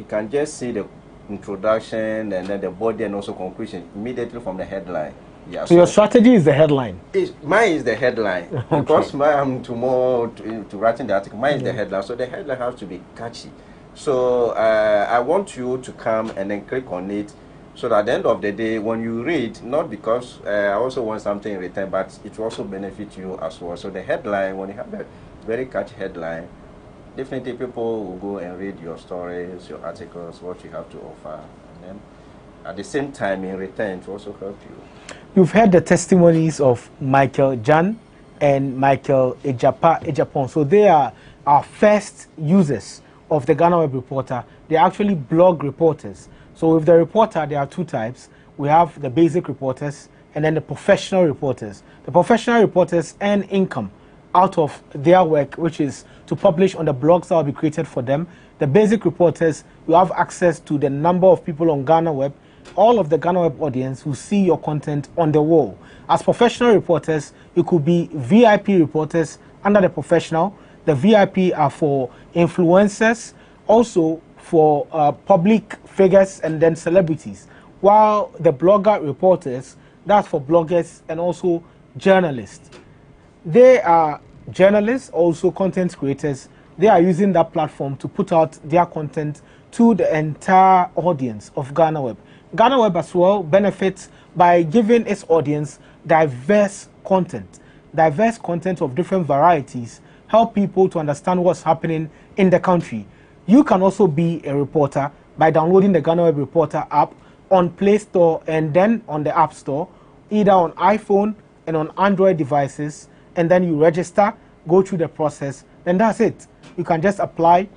can just see the introduction, and then the body, and also conclusion immediately from the headline. Yeah, so your strategy is the headline? Mine is the headline. Okay. Because I'm to writing the article, mine is the headline. So the headline has to be catchy. So I want you to come and then click on it, so that at the end of the day, when you read, not because I also want something in return, but it will also benefit you as well. So the headline, when you have a very catchy headline, definitely people will go and read your stories, your articles, what you have to offer. And then at the same time, in return, to also help you. You've heard the testimonies of Michael Jan and Michael Ejapon. So they are our first users of the GhanaWeb Reporter. They're actually blog reporters. So with the reporter, there are two types. We have the basic reporters and then the professional reporters. The professional reporters earn income out of their work, which is to publish on the blogs that will be created for them. The basic reporters, you have access to the number of people on GhanaWeb, all of the GhanaWeb audience who see your content on the wall. As professional reporters, you could be VIP reporters under the professional. The VIP are for influencers, also for public figures and then celebrities, while the blogger reporters, that's for bloggers and also journalists. They are journalists, also content creators. They are using that platform to put out their content to the entire audience of GhanaWeb. GhanaWeb as well benefits by giving its audience diverse content of different varieties, help people to understand what's happening in the country. You can also be a reporter by downloading the GhanaWeb Reporter app on Play Store and then on the App Store, either on iPhone and on Android devices, and then you register, go through the process, then that's it. You can just apply,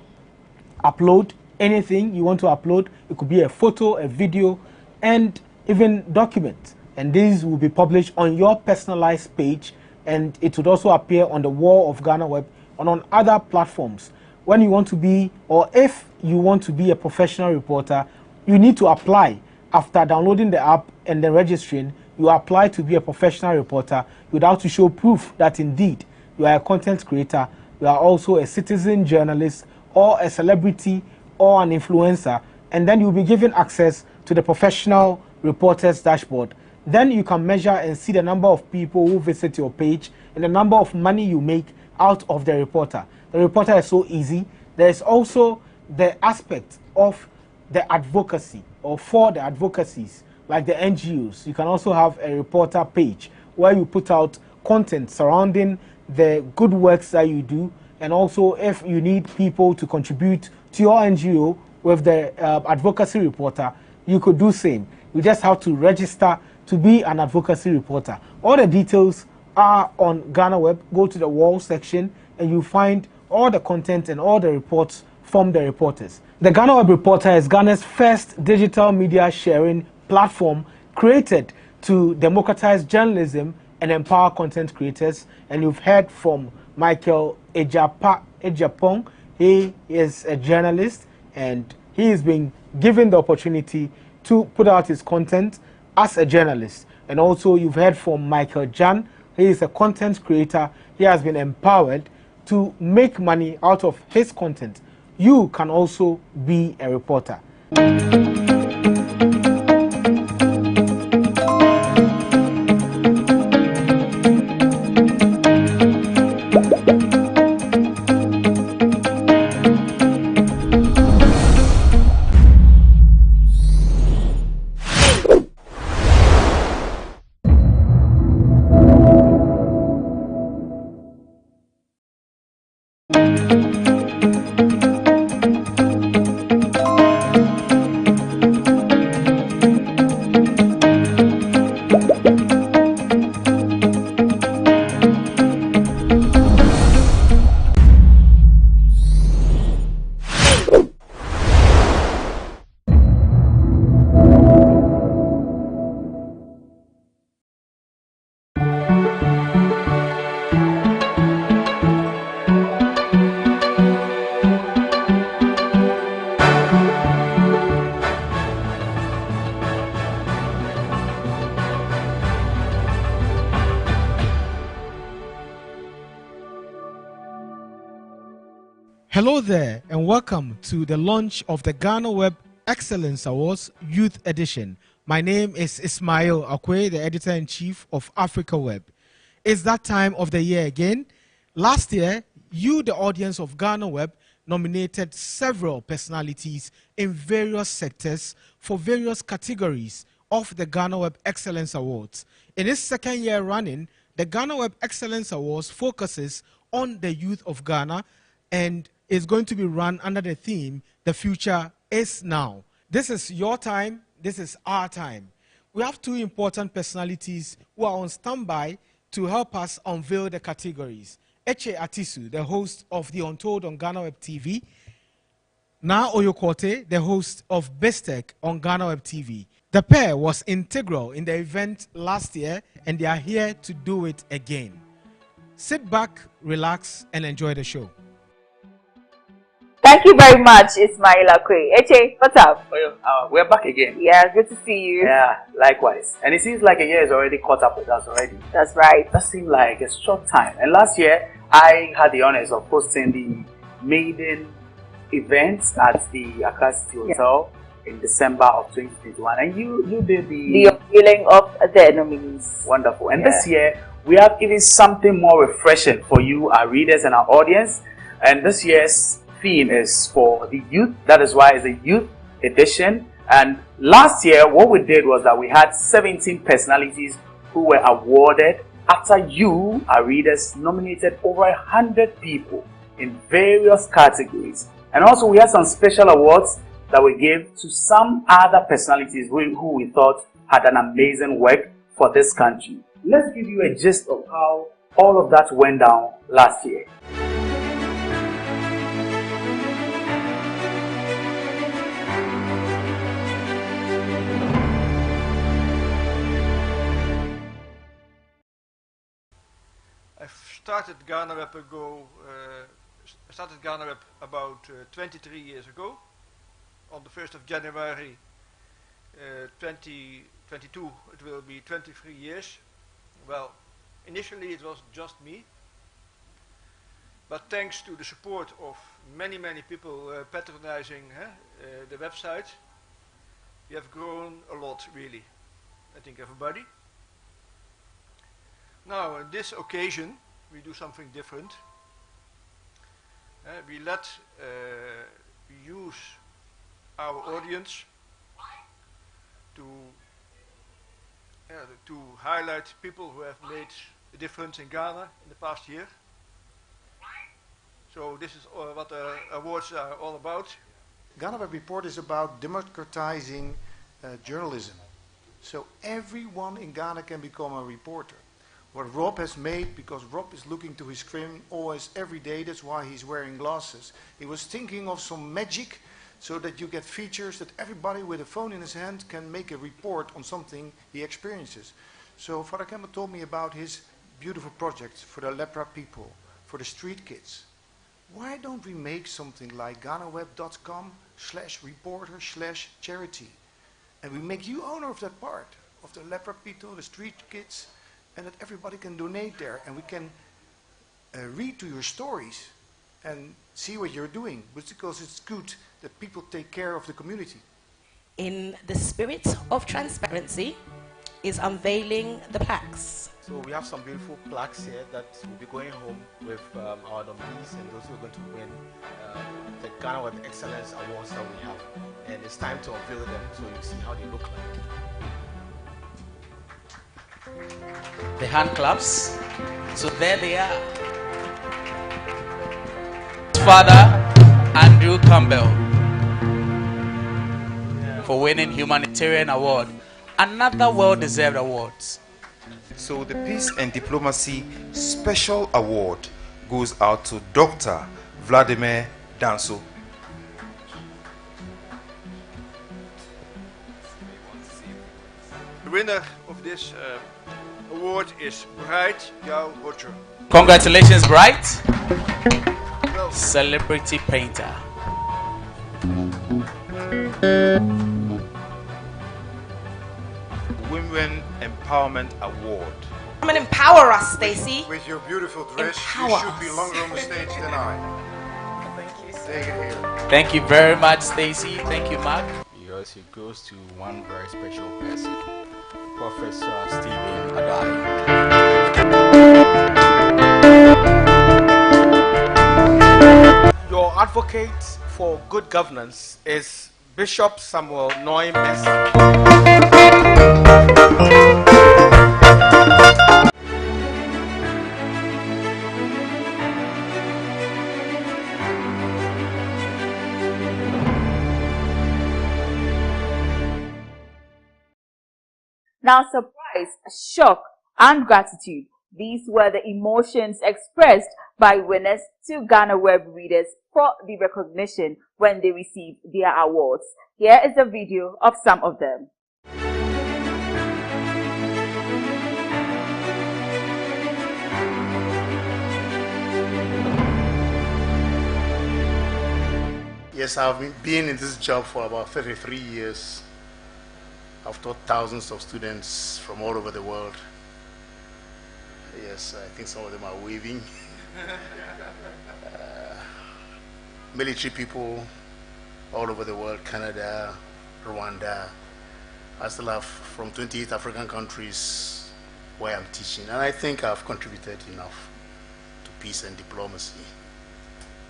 upload anything you want to upload. It could be a photo, a video, and even documents. And these will be published on your personalized page, and it would also appear on the wall of GhanaWeb and on other platforms. When you want to be, or if you want to be a professional reporter, you need to apply. After downloading the app and then registering, you apply to be a professional reporter. You have to show proof that indeed you are a content creator, you are also a citizen journalist or a celebrity or an influencer, and then you'll be given access to the professional reporters dashboard. Then you can measure and see the number of people who visit your page and the number of money you make out of the reporter. The reporter is so easy. There is also the aspect of the advocacy, or for the advocacies, like the NGOs. You can also have a reporter page where you put out content surrounding the good works that you do, and also if you need people to contribute to your NGO with the advocacy reporter, you could do same. You just have to register to be an advocacy reporter. All the details are on GhanaWeb. Go to the wall section and you find all the content and all the reports from the reporters. The GhanaWeb Reporter is Ghana's first digital media sharing platform created to democratize journalism and empower content creators. And you've heard from Michael Ejapong. He is a journalist and he has been given the opportunity to put out his content as a journalist. And also you've heard from Michael Jan. He is a content creator. He has been empowered to make money out of his content. You can also be a reporter. Hello there and welcome to the launch of the GhanaWeb Excellence Awards Youth Edition. My name is Ismail Akwe, the Editor-in-Chief of Africa Web. It's that time of the year again. Last year, you, the audience of GhanaWeb, nominated several personalities in various sectors for various categories of the GhanaWeb Excellence Awards. In its second year running, the GhanaWeb Excellence Awards focuses on the youth of Ghana and is going to be run under the theme, The Future is Now. This is your time, this is our time. We have two important personalities who are on standby to help us unveil the categories. Eche Atisu, the host of The Untold on GhanaWeb TV. Na Oyokote, the host of Bestech on GhanaWeb TV. The pair was integral in the event last year and they are here to do it again. Sit back, relax, and enjoy the show. Thank you very much, Ismail Akwe. Eche, what's up? We're back again. Yeah, good to see you. Yeah, likewise. And it seems like a year is already caught up with us already. That's right. That seemed like a short time. And last year, I had the honors of hosting the maiden events at the Accra City Hotel in December of 2021, and you did the unveiling of the nominees. Wonderful. And this year we have even something more refreshing for you, our readers and our audience. And this year's theme is for the youth. That is why it's a youth edition. And last year, what we did was that we had 17 personalities who were awarded after you, our readers, nominated over 100 people in various categories. And also we had some special awards that we gave to some other personalities who we thought had an amazing work for this country. Let's give you a gist of how all of that went down last year. I started GhanaWeb about 23 years ago. On the 1st of January 2022 it will be 23 years. Well, initially it was just me, but thanks to the support of many people patronizing the website, we have grown a lot, really. I think everybody. Now, on this occasion, we do something different. We use our audience to highlight people who have made a difference in Ghana in the past year. So this is what the awards are all about. GhanaWeb Report is about democratizing journalism. So everyone in Ghana can become a reporter. What Rob has made, because Rob is looking to his screen always every day, that's why he's wearing glasses. He was thinking of some magic so that you get features that everybody with a phone in his hand can make a report on something he experiences. So Father Campbell told me about his beautiful project for the lepra people, for the street kids. Why don't we make something like GhanaWeb.com/reporter/charity, and we make you owner of that part, of the lepra people, the street kids, and that everybody can donate there, and we can read to your stories and see what you're doing, because it's good that people take care of the community. In the spirit of transparency, is unveiling the plaques. So we have some beautiful plaques here that will be going home with our nominees and those who are going to win the GhanaWeb Excellence Awards that we have. And it's time to unveil them so you see how they look like. The hand claps. So there they are. Father Andrew Campbell for winning Humanitarian Award. Another well-deserved award. So the Peace and Diplomacy Special Award goes out to Dr. Vladimir Danso. The winner of this award is Bright Yao Roger. Congratulations, Bright. Celebrity painter. Women Empowerment Award. Come and empower us, Stacy. With your beautiful dress, Empower you should be us. longer on the stage than I. Thank you. Take it here. Thank you very much, Stacy. Thank you, Mark. Because it goes to one very special person, Professor Stephen Adai. Your advocate for good governance is Bishop Samuel Noy Mensah. Now, surprise, shock, and gratitude. These were the emotions expressed by winners to GhanaWeb readers for the recognition when they received their awards. Here is a video of some of them. Yes, I've been in this job for about 33 years. I've taught thousands of students from all over the world. Yes, I think some of them are waving. military people all over the world, Canada, Rwanda. I still have from 28 African countries where I'm teaching, and I think I've contributed enough to peace and diplomacy.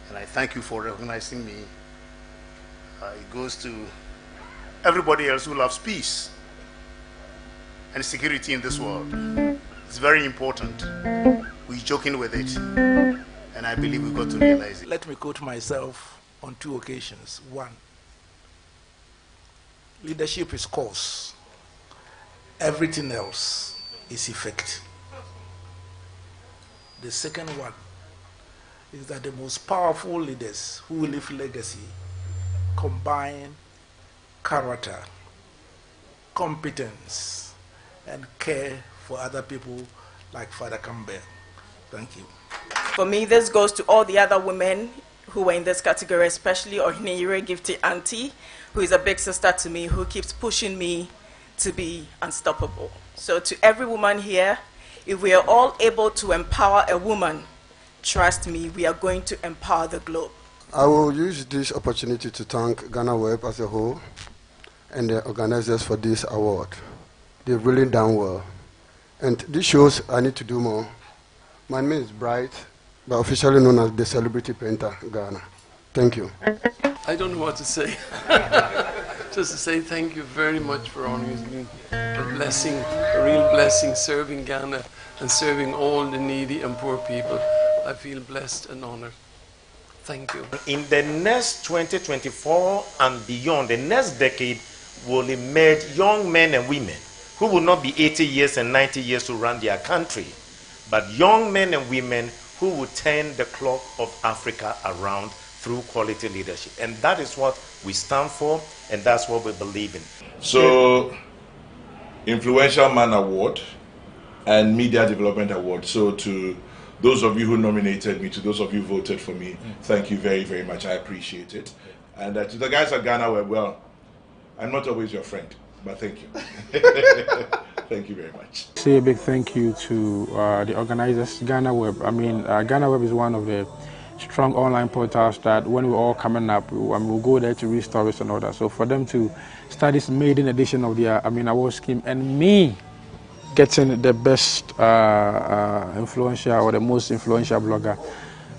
And I thank you for recognizing me. It goes to everybody else who loves peace and security in this world. It's very important. We're joking with it, and I believe we've got to realize it. Let me quote myself on 2 occasions. 1, leadership is cause. Everything else is effect. The second one is that the most powerful leaders who leave legacy combine character, competence, and care for other people like Father Campbell. Thank you. For me, this goes to all the other women who were in this category, especially Ohineyire Gifty Auntie, who is a big sister to me, who keeps pushing me to be unstoppable. So to every woman here, if we are all able to empower a woman, trust me, we are going to empower the globe. I will use this opportunity to thank GhanaWeb as a whole and the organizers for this award. They've really done well. And this shows I need to do more. My name is Bright, but officially known as the Celebrity Painter Ghana. Thank you. I don't know what to say. Just to say thank you very much for honoring me. A blessing, a real blessing, serving Ghana and serving all the needy and poor people. I feel blessed and honored. Thank you. In the next 2024 and beyond, the next decade will emerge young men and women who will not be 80 years and 90 years to run their country, but young men and women who will turn the clock of Africa around through quality leadership. And that is what we stand for, and that's what we believe in. So, Influential Man Award and Media Development Award. So to those of you who nominated me, to those of you who voted for me, thank you very, very much. I appreciate it. And to the guys at GhanaWeb, well, I'm not always your friend, but thank you. Thank you very much. Say a big thank you to the organizers, GhanaWeb. I mean, GhanaWeb is one of the strong online portals that when we're all coming up, we'll go there to read stories and all that. So for them to start this maiden edition of the award scheme, and me getting the best influential or the most influential blogger,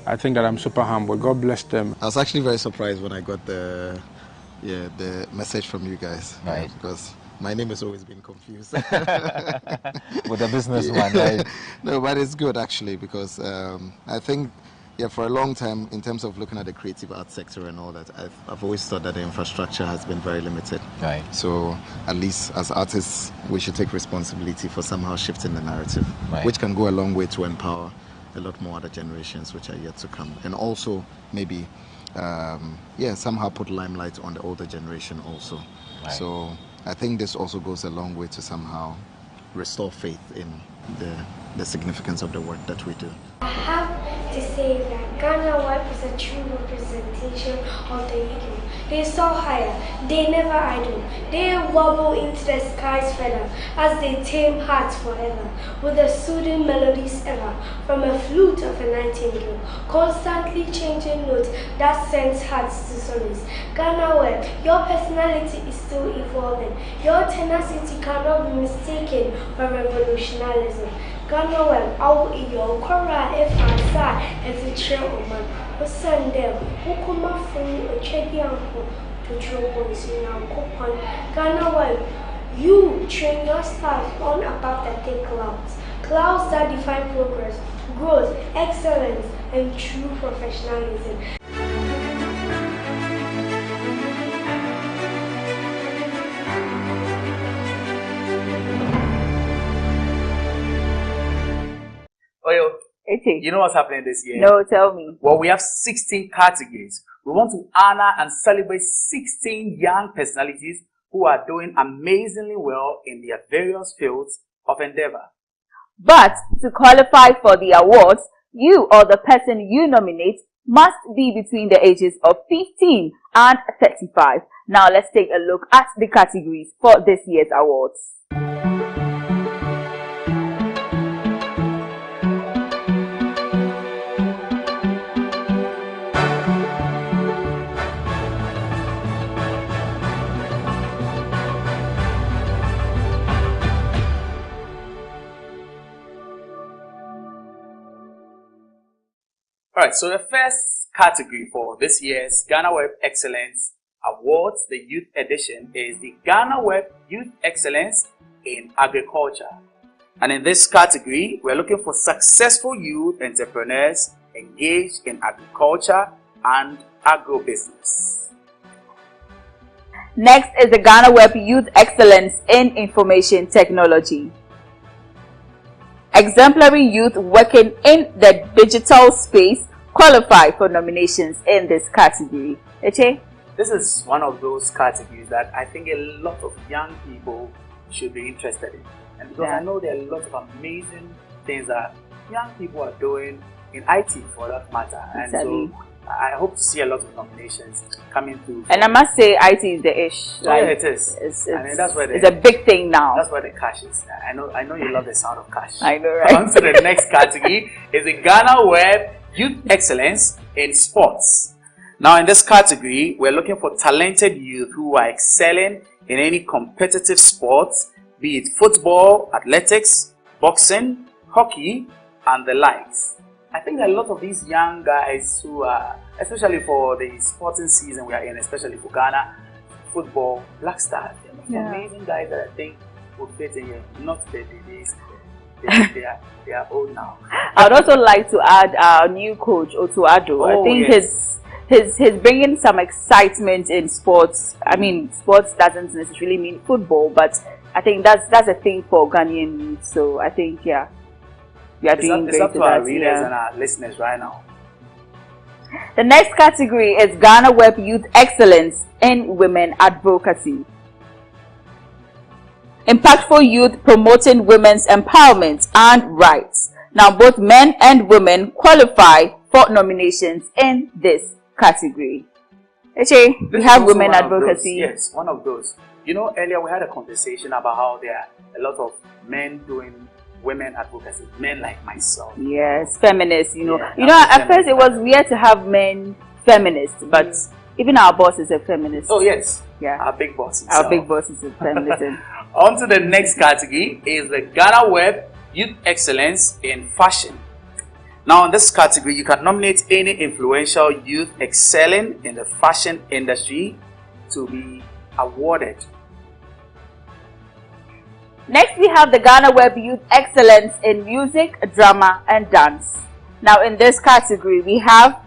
I think that I'm super humble. God bless them. I was actually very surprised when I got the message from you guys. Right. Because my name has always been confused. With the business one, right? No, but it's good actually, because I think, for a long time, in terms of looking at the creative arts sector and all that, I've always thought that the infrastructure has been very limited. Right. So at least as artists, we should take responsibility for somehow shifting the narrative, right, which can go a long way to empower a lot more other generations which are yet to come. And also maybe, somehow put limelight on the older generation also. Right. So I think this also goes a long way to somehow restore faith in the significance of the work that we do. I have to say that GhanaWeb is a true representation of the youth. They soar higher, they never idle. They wobble into the skies further as they tame hearts forever with the soothing melodies ever from a flute of a nightingale, constantly changing notes that sends hearts to solace. GhanaWeb, your personality is still evolving. Your tenacity cannot be mistaken for revolutionarism. GhanaWeb, awo iyo kora efasa efitre oman. Osandem, ukuma funi ochedi anko to trouble in coupon. GhanaWeb, you train your staff on above the thick clouds. Clouds that define progress, growth, excellence, and true professionalism. Oyo, you know what's happening this year? No, tell me. Well, we have 16 categories. We want to honor and celebrate 16 young personalities who are doing amazingly well in their various fields of endeavor. But to qualify for the awards, you or the person you nominate must be between the ages of 15 and 35. Now let's take a look at the categories for this year's awards. Alright, so the first category for this year's GhanaWeb Excellence Awards, the Youth Edition, is the GhanaWeb Youth Excellence in Agriculture. And in this category, we're looking for successful youth entrepreneurs engaged in agriculture and agro-business. Next is the GhanaWeb Youth Excellence in Information Technology. Exemplary youth working in the digital space qualify for nominations in this category. Eche? This is one of those categories that I think a lot of young people should be interested in. And because I know there are lots of amazing things that young people are doing in IT for that matter. And so I hope to see a lot of nominations coming through. And I must say, IT is the ish. Like, yeah, it is. I mean, that's where it's a big thing now. That's where the cash is. I know you love the sound of cash. I know, right? On to the next category is the GhanaWeb Youth Excellence in Sports. Now, in this category, we're looking for talented youth who are excelling in any competitive sports, be it football, athletics, boxing, hockey, and the likes. I think a lot of these young guys who are, especially for the sporting season we are in, especially for Ghana, football, Black Stars, amazing guys that I think will fit in here. Not the days. They are old now. I'd also like to add our new coach, Otuado. I think he's bringing some excitement in sports. I mean, sports doesn't necessarily mean football, but I think that's a thing for Ghanaian youth. So I think, we are doing great. It's up to our readers and our listeners right now. The next category is GhanaWeb Youth Excellence in Women Advocacy. Impactful youth promoting women's empowerment and rights. Now, both men and women qualify for nominations in this category. Eche, we have women advocacy. Yes, one of those. You know, earlier we had a conversation about how there are a lot of men doing women advocacy, men like myself. Yes, feminists, at first it was weird to have men feminists, but even our boss is a feminist. Oh, yes. Yeah. Our big boss himself. Our big boss is a feminist. On to the next category is the GhanaWeb Youth Excellence in Fashion. Now, in this category, you can nominate any influential youth excelling in the fashion industry to be awarded. Next, we have the GhanaWeb Youth Excellence in Music, Drama, and Dance. Now, in this category, we have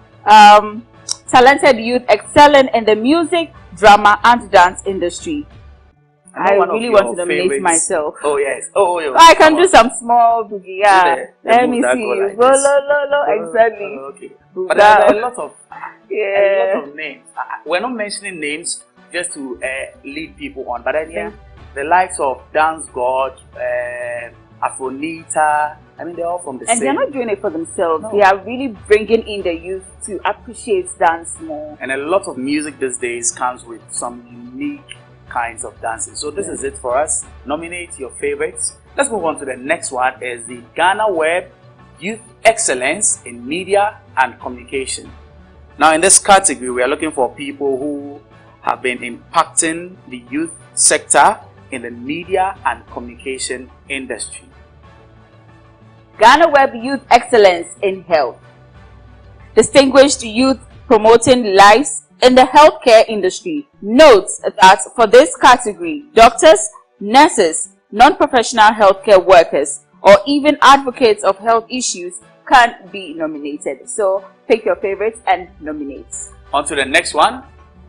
talented youth excelling in the music, drama, and dance industry. I really want to nominate myself. Oh, yes. I can do some small boogie. Yeah. Let me see. Exactly. Okay. But there are a lot of names. We're not mentioning names just to lead people on, but I think the likes of Dance God, Afronita, I mean, they're all from the same. And they're not doing it for themselves. No. They are really bringing in the youth to appreciate dance more. And a lot of music these days comes with some unique kinds of dancing. So this is it for us. Nominate your favorites. Let's move on to the next one. Is the GhanaWeb Youth Excellence in Media and Communication. Now, in this category, we are looking for people who have been impacting the youth sector in the media and communication industry. GhanaWeb Youth Excellence in Health. Distinguished youth promoting lives in the healthcare industry. Notes that for this category, doctors, nurses, non-professional healthcare workers, or even advocates of health issues can be nominated. So pick your favorites and nominate. On to the next one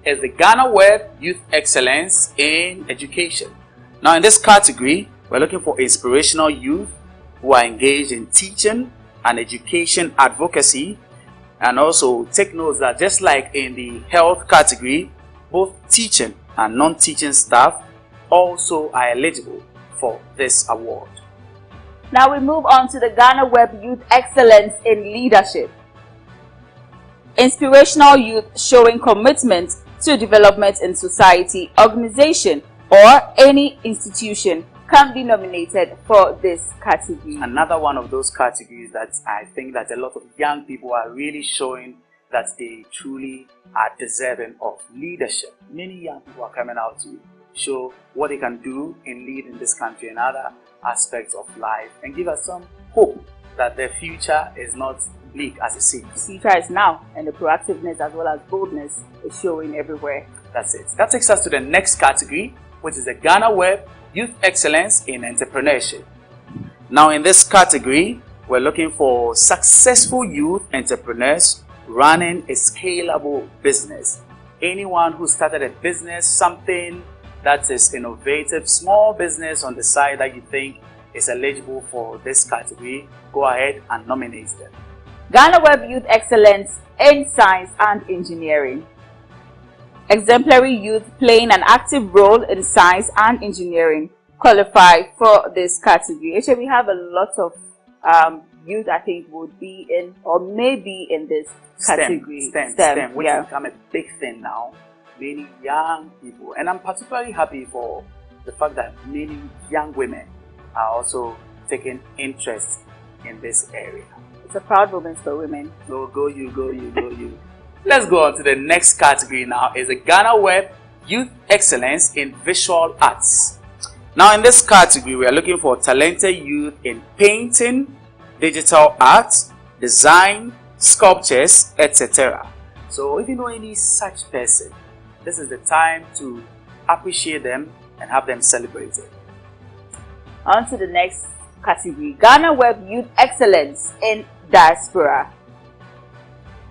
is the GhanaWeb Youth Excellence in Education. Now, in this category, we're looking for inspirational youth who are engaged in teaching and education advocacy. And also take note that just like in the health category, both teaching and non-teaching staff also are eligible for this award. Now we move on to the GhanaWeb Youth Excellence in Leadership. Inspirational youth showing commitment to development in society, organization, or any institution can be nominated for this category. Another one of those categories that I think that a lot of young people are really showing that they truly are deserving of leadership. Many young people are coming out to show what they can do in leading this country and other aspects of life and give us some hope that their future is not bleak as it seems. The future is now, and the proactiveness as well as boldness is showing everywhere. That's it. That takes us to the next category, which is the GhanaWeb Youth Excellence in Entrepreneurship. Now, in this category, we're looking for successful youth entrepreneurs running a scalable business. Anyone who started a business, something that is innovative, small business on the side that you think is eligible for this category, go ahead and nominate them. GhanaWeb Youth Excellence in Science and Engineering. Exemplary youth playing an active role in science and engineering qualify for this category. Actually, we have a lot of youth I think would be in or may be in this category. STEM, which has become a big thing now. Many young people, and I'm particularly happy for the fact that many young women are also taking interest in this area. It's a proud moment for women. So go you, go you, go you. Let's go on to the next category now. Is the GhanaWeb Youth Excellence in Visual Arts. Now in this category, we are looking for talented youth in painting, digital art, design, sculptures, etc. So if you know any such person, this is the time to appreciate them and have them celebrated. On to the next category, GhanaWeb Youth Excellence in Diaspora.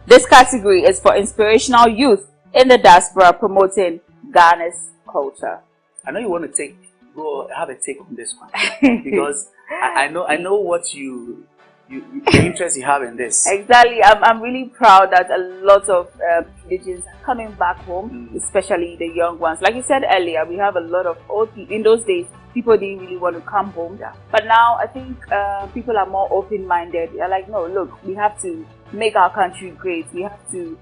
This category is for inspirational youth in the diaspora promoting Ghana's culture. I know you want to go have a take on this one because I know what the interest you have in this. Exactly. I'm really proud that a lot of indigenous are coming back home, especially the young ones. Like you said earlier, we have a lot of old people. In those days, people didn't really want to come home. Yeah. But now I think people are more open-minded. They're like, no, look, we have to make our country great. We have to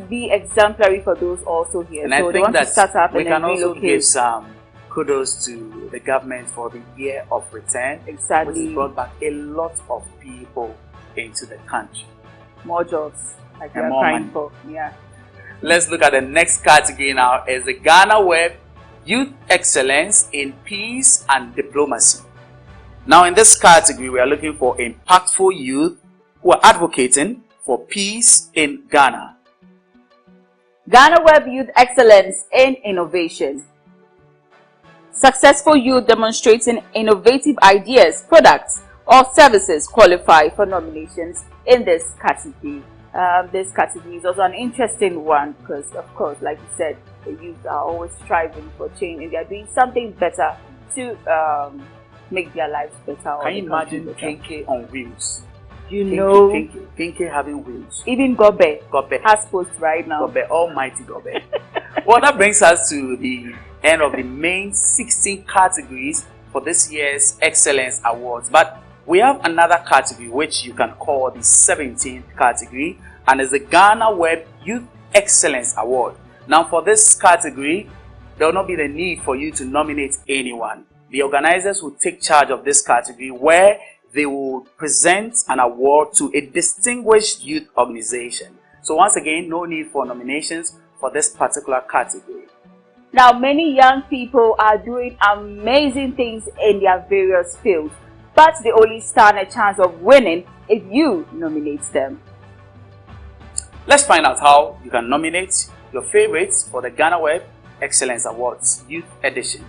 be exemplary for those also here. And so I they want think to start up we and can also relocate. give some kudos to the government for the year of return. Exactly. Which has brought back a lot of people into the country. More jobs, like and we're more crying money. for. Yeah. Let's look at the next category now. Is the GhanaWeb Youth Excellence in Peace and Diplomacy. Now in this category, we are looking for impactful youth who are advocating for peace in Ghana. GhanaWeb Youth Excellence in Innovation. Successful youth demonstrating innovative ideas, products, or services qualify for nominations in this category. This category is also an interesting one because, of course, like you said, the youth are always striving for change and they are doing something better to make their lives better. Can you imagine Kenke on wheels? You know, Kenke having wheels. Even Gobe has posts right now. Gobe, almighty Gobe. Well, that brings us to the end of the main 16 categories for this year's Excellence Awards. But we have another category which you can call the 17th category, and is the GhanaWeb Youth Excellence Award. Now for this category, there will not be the need for you to nominate anyone. The organizers will take charge of this category where they will present an award to a distinguished youth organization. So once again, no need for nominations for this particular category. Now, many young people are doing amazing things in their various fields, but they only stand a chance of winning if you nominate them. Let's find out how you can nominate your favorites for the GhanaWeb Excellence Awards Youth Edition.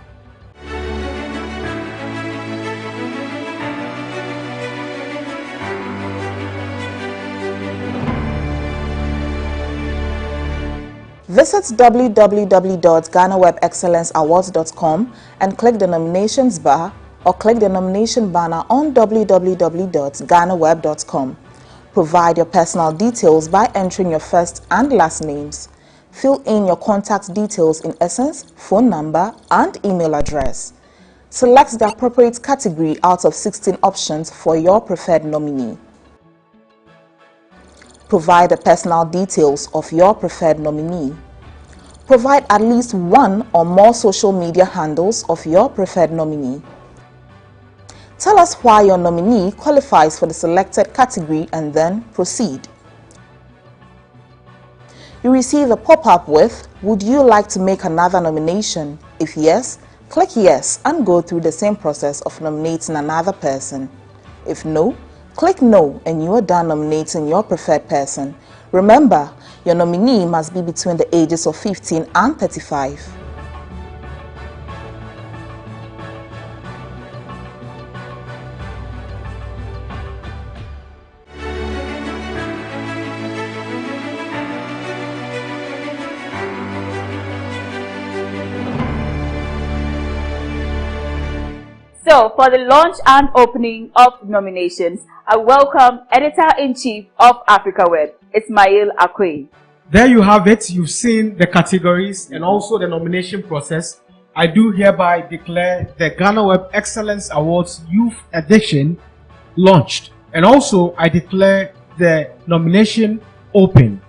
Visit www.GhanaWebExcellenceAwards.com and click the nominations bar or click the nomination banner on www.GhanaWeb.com. Provide your personal details by entering your first and last names. Fill in your contact details in essence, phone number, and email address. Select the appropriate category out of 16 options for your preferred nominee. Provide the personal details of your preferred nominee. Provide at least one or more social media handles of your preferred nominee. Tell us why your nominee qualifies for the selected category and then proceed. You receive a pop-up with, "Would you like to make another nomination?" If yes, click yes and go through the same process of nominating another person. If no, Click No and you are done nominating your preferred person. Remember, your nominee must be between the ages of 15 and 35. So, for the launch and opening of nominations, I welcome Editor-in-Chief of AfricaWeb, Ismail Akwe. There you have it. You've seen the categories and also the nomination process. I do hereby declare the GhanaWeb Excellence Awards Youth Edition launched. And also, I declare the nomination open.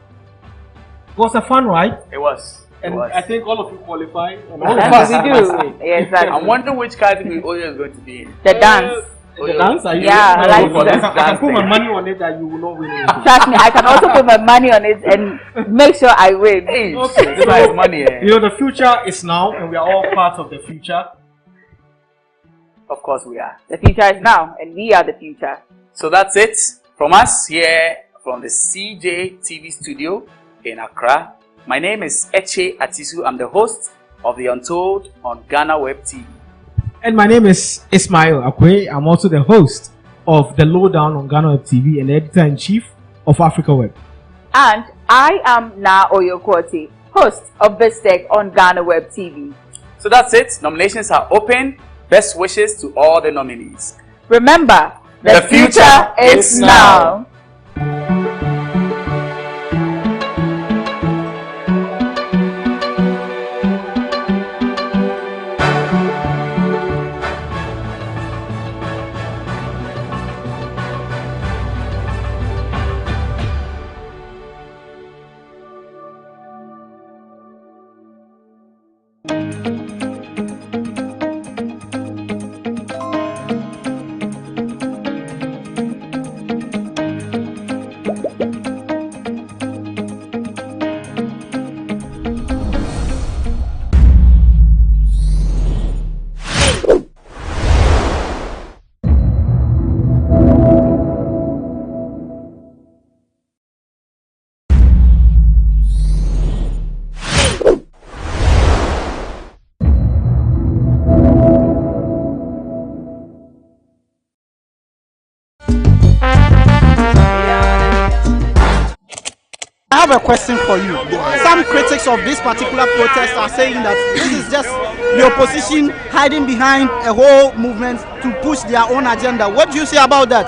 It was a fun ride. It was. And I think all of you qualify. And all of us we do. Yes, exactly. I'm wondering which category Oyo is going to be in. The dance. The dance? Yeah, I like that. I can put my money on it that you will not win anything. Trust me, I can also put my money on it and make sure I win. Okay. So, money, eh? You know, the future is now and we are all part of the future. Of course we are. The future is now and we are the future. So that's it from us here from the CJ TV studio in Accra. My name is Eche Atisu. I'm the host of The Untold on GhanaWeb TV. And my name is Ismail Akwe. I'm also the host of The Lowdown on GhanaWeb TV and Editor-in-Chief of AfricaWeb. And I am Na Oyokwoti, host of Bistec on GhanaWeb TV. So that's it. Nominations are open. Best wishes to all the nominees. Remember, the future is now. I have a question for you. Some critics of this particular protest are saying that this is just the opposition hiding behind a whole movement to push their own agenda. What do you say about that?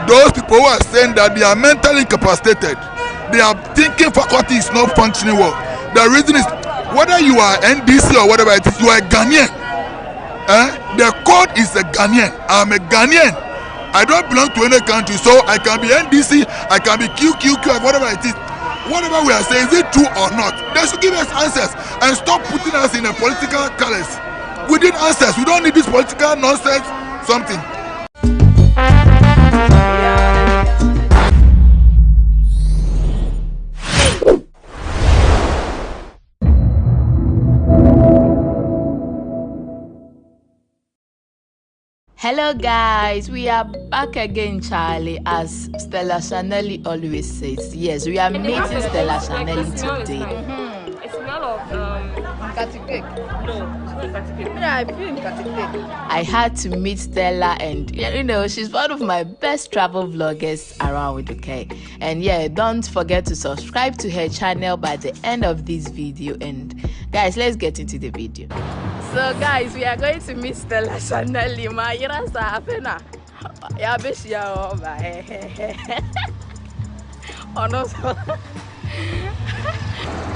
Those people who are saying that they are mentally incapacitated, their thinking faculty is not functioning well. The reason is whether you are NDC or whatever it is, you are a Ghanaian. The code is a Ghanaian. I'm a Ghanaian. I don't belong to any country, so I can be NDC, I can be QQQ, whatever it is. Whatever we are saying, is it true or not? They should give us answers and stop putting us in a political colors. We need answers. We don't need this political nonsense. Something. Hello guys, we are back again, Charlie, as Stella Chanelli always says. Yes, we are meeting Stella Chanelli today. It's smell of caticake. No, it's not caticake. Yeah, I feel caticake. I had to meet Stella, and you know, she's one of my best travel vloggers around with, okay? And yeah, don't forget to subscribe to her channel by the end of this video. And guys, let's get into the video. So guys, we are going to meet Stella Chanelli. My yirasa apena. Ya beshia oba. Oh no.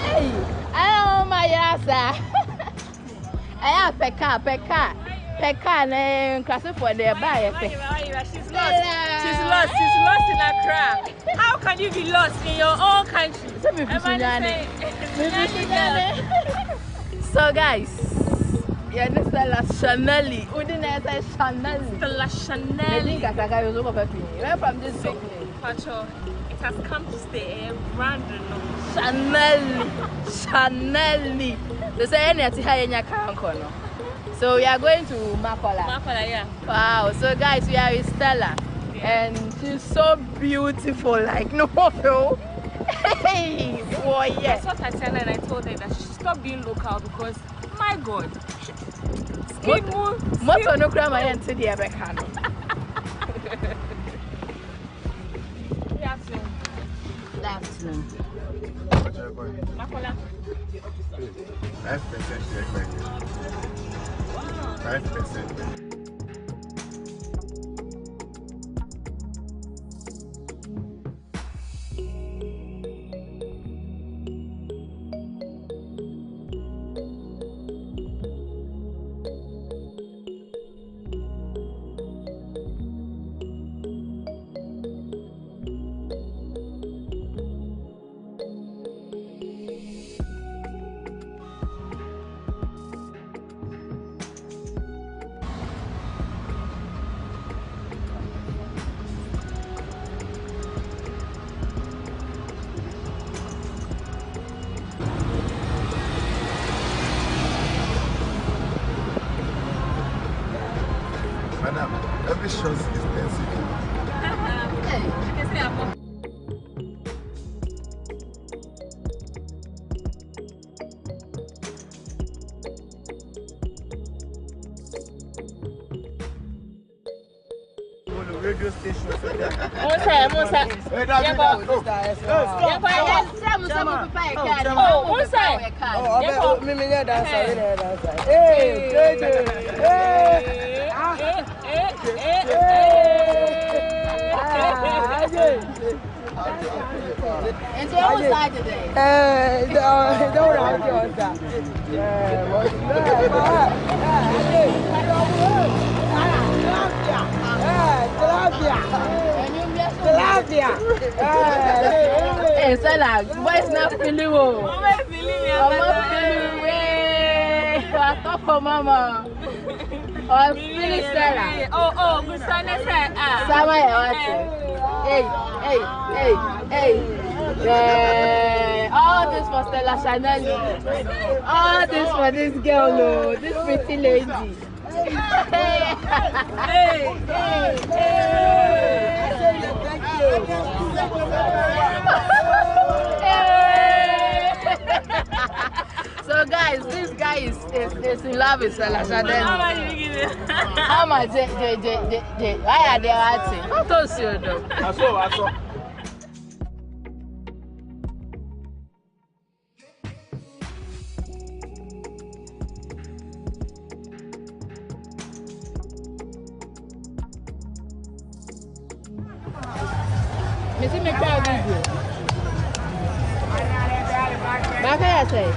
Hey, oh my yirasa. Aya peka ne class for the buy. She's lost. She's lost in Accra. How can you be lost in your own country? So guys, yeah, this is Stella Chanelli. Who didn't say Chanelli? Stella Chanelli. Where from this big name? Pacho, it has come to stay. Random. Chanelli. They say anything high in your count. So we are going to Makola. Makola, yeah. Wow. So guys, we are with Stella. and she's so beautiful, like no. Hey, boy, yes. That's what I tell her, and I told her that she should stop being local because, my God, skin moon. Most of no grandma and to the Abekano. Good afternoon. Good afternoon. 5%. Madam, every shot is expensive. Hey, you can say I'm Radio station. And so who's side today? Don't round your side. Tilapia. Hey, Sala, boys not feeling well. Mama feeling well. Stop for Mama. Oh, feeling Sala. Oh, good son, Sama ya watu. Hey. Yeah. All this for Stella Chanel. All this for this girl, no. This pretty lady. So guys, this guy is in love with Stella Chanel. How much you give it? How much? Why are they acting? How to see you though? I saw. Missy me try video. Back here say.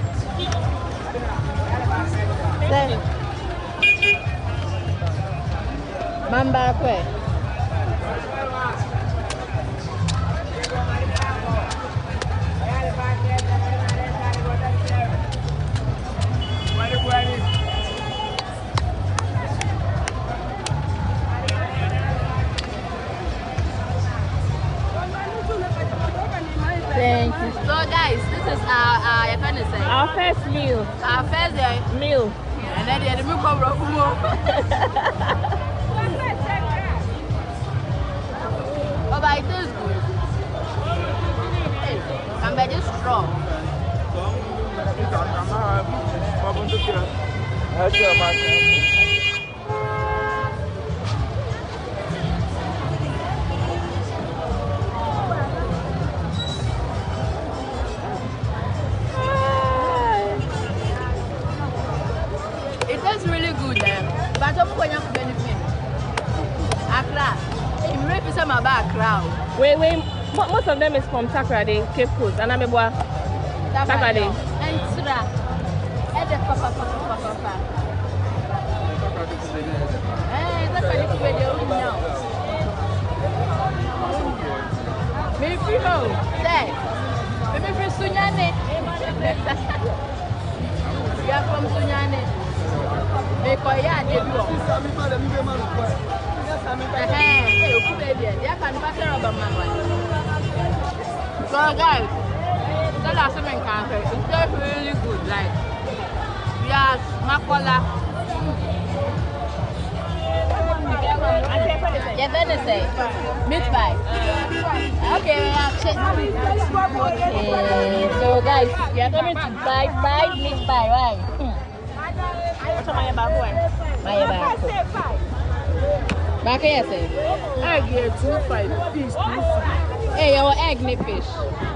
Mamba kwe. Thank you. So guys, this is our first meal. Our first meal. And then the milk of Rokumo. Oh, but it is good. I'm very strong. It tastes really good, but I'm going to benefit. Accra. You really say my back crowd. Wait. Most of them is from Takrady, Cape Coast, and I'm a boy. Takrady. And Sura. And the papa. That's what you video now. Me people, say, me from Sunyane. You are from Sunyane. Me koya debu. So guys, tell us something cancer. It's just really good. Like, yes, makola. Yeah, say? Meat pie. Okay, so guys, we are coming to buy 5 meat pie, right? What's my back? Back here, say. Egg here 2.5, fish 2.5. Hey, your egg me fish.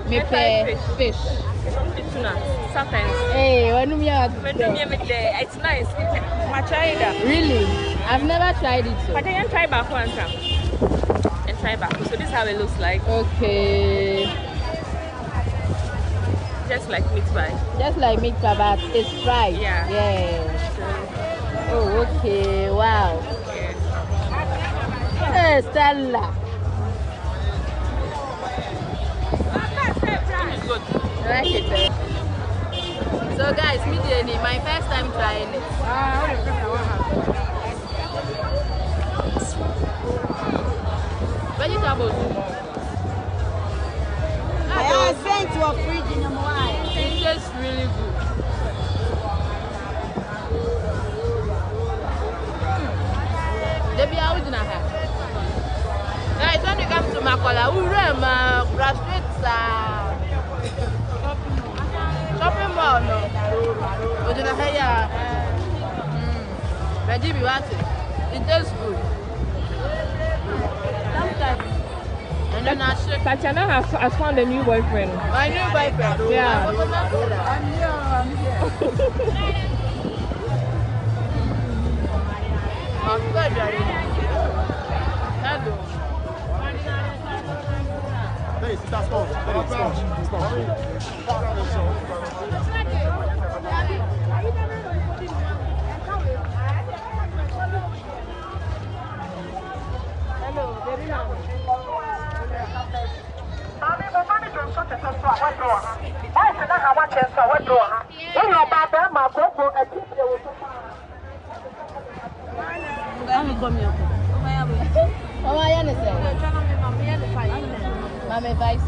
Me pay fish. It's not. Sometimes. Hey, when you it's nice. I tried that. Really? I've never tried it. So. But I can try back one time. And try back. So this is how it looks like. Okay. Just like meat pie. Just like meat pie, but it's fried. Yeah. Yeah. Oh, okay. Wow. Yeah. Hey, Stella. It's good. I like it. So guys, my first time trying it. Vegetables. I sent to a fridge in the morning. It tastes really good. Guys, when you come to Makola, we run frustrates shopping mall, no? But you know, Reggie, we want it. It tastes good. Sometimes. And then I should. Tatiana has found a new boyfriend. My new boyfriend? Yeah. I'm here. Hello. Mama Vice.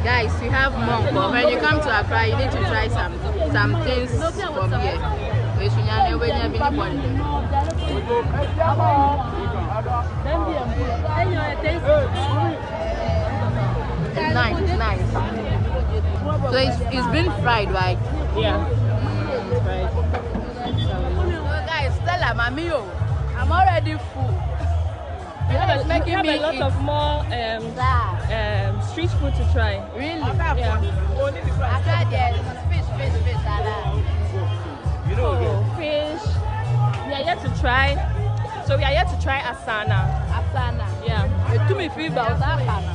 Guys, you have monk, but when you come to Accra, you need to try some things from here. It's nice, it's nice. So it's been fried, right? Yeah. So guys, Stella, Mamio, I'm already full. We have a lot of more street food to try. Really? Yeah. I tried fish. Fish. We are yet to try. So we are yet to try asana. Asana. Yeah. It took me feel about asana.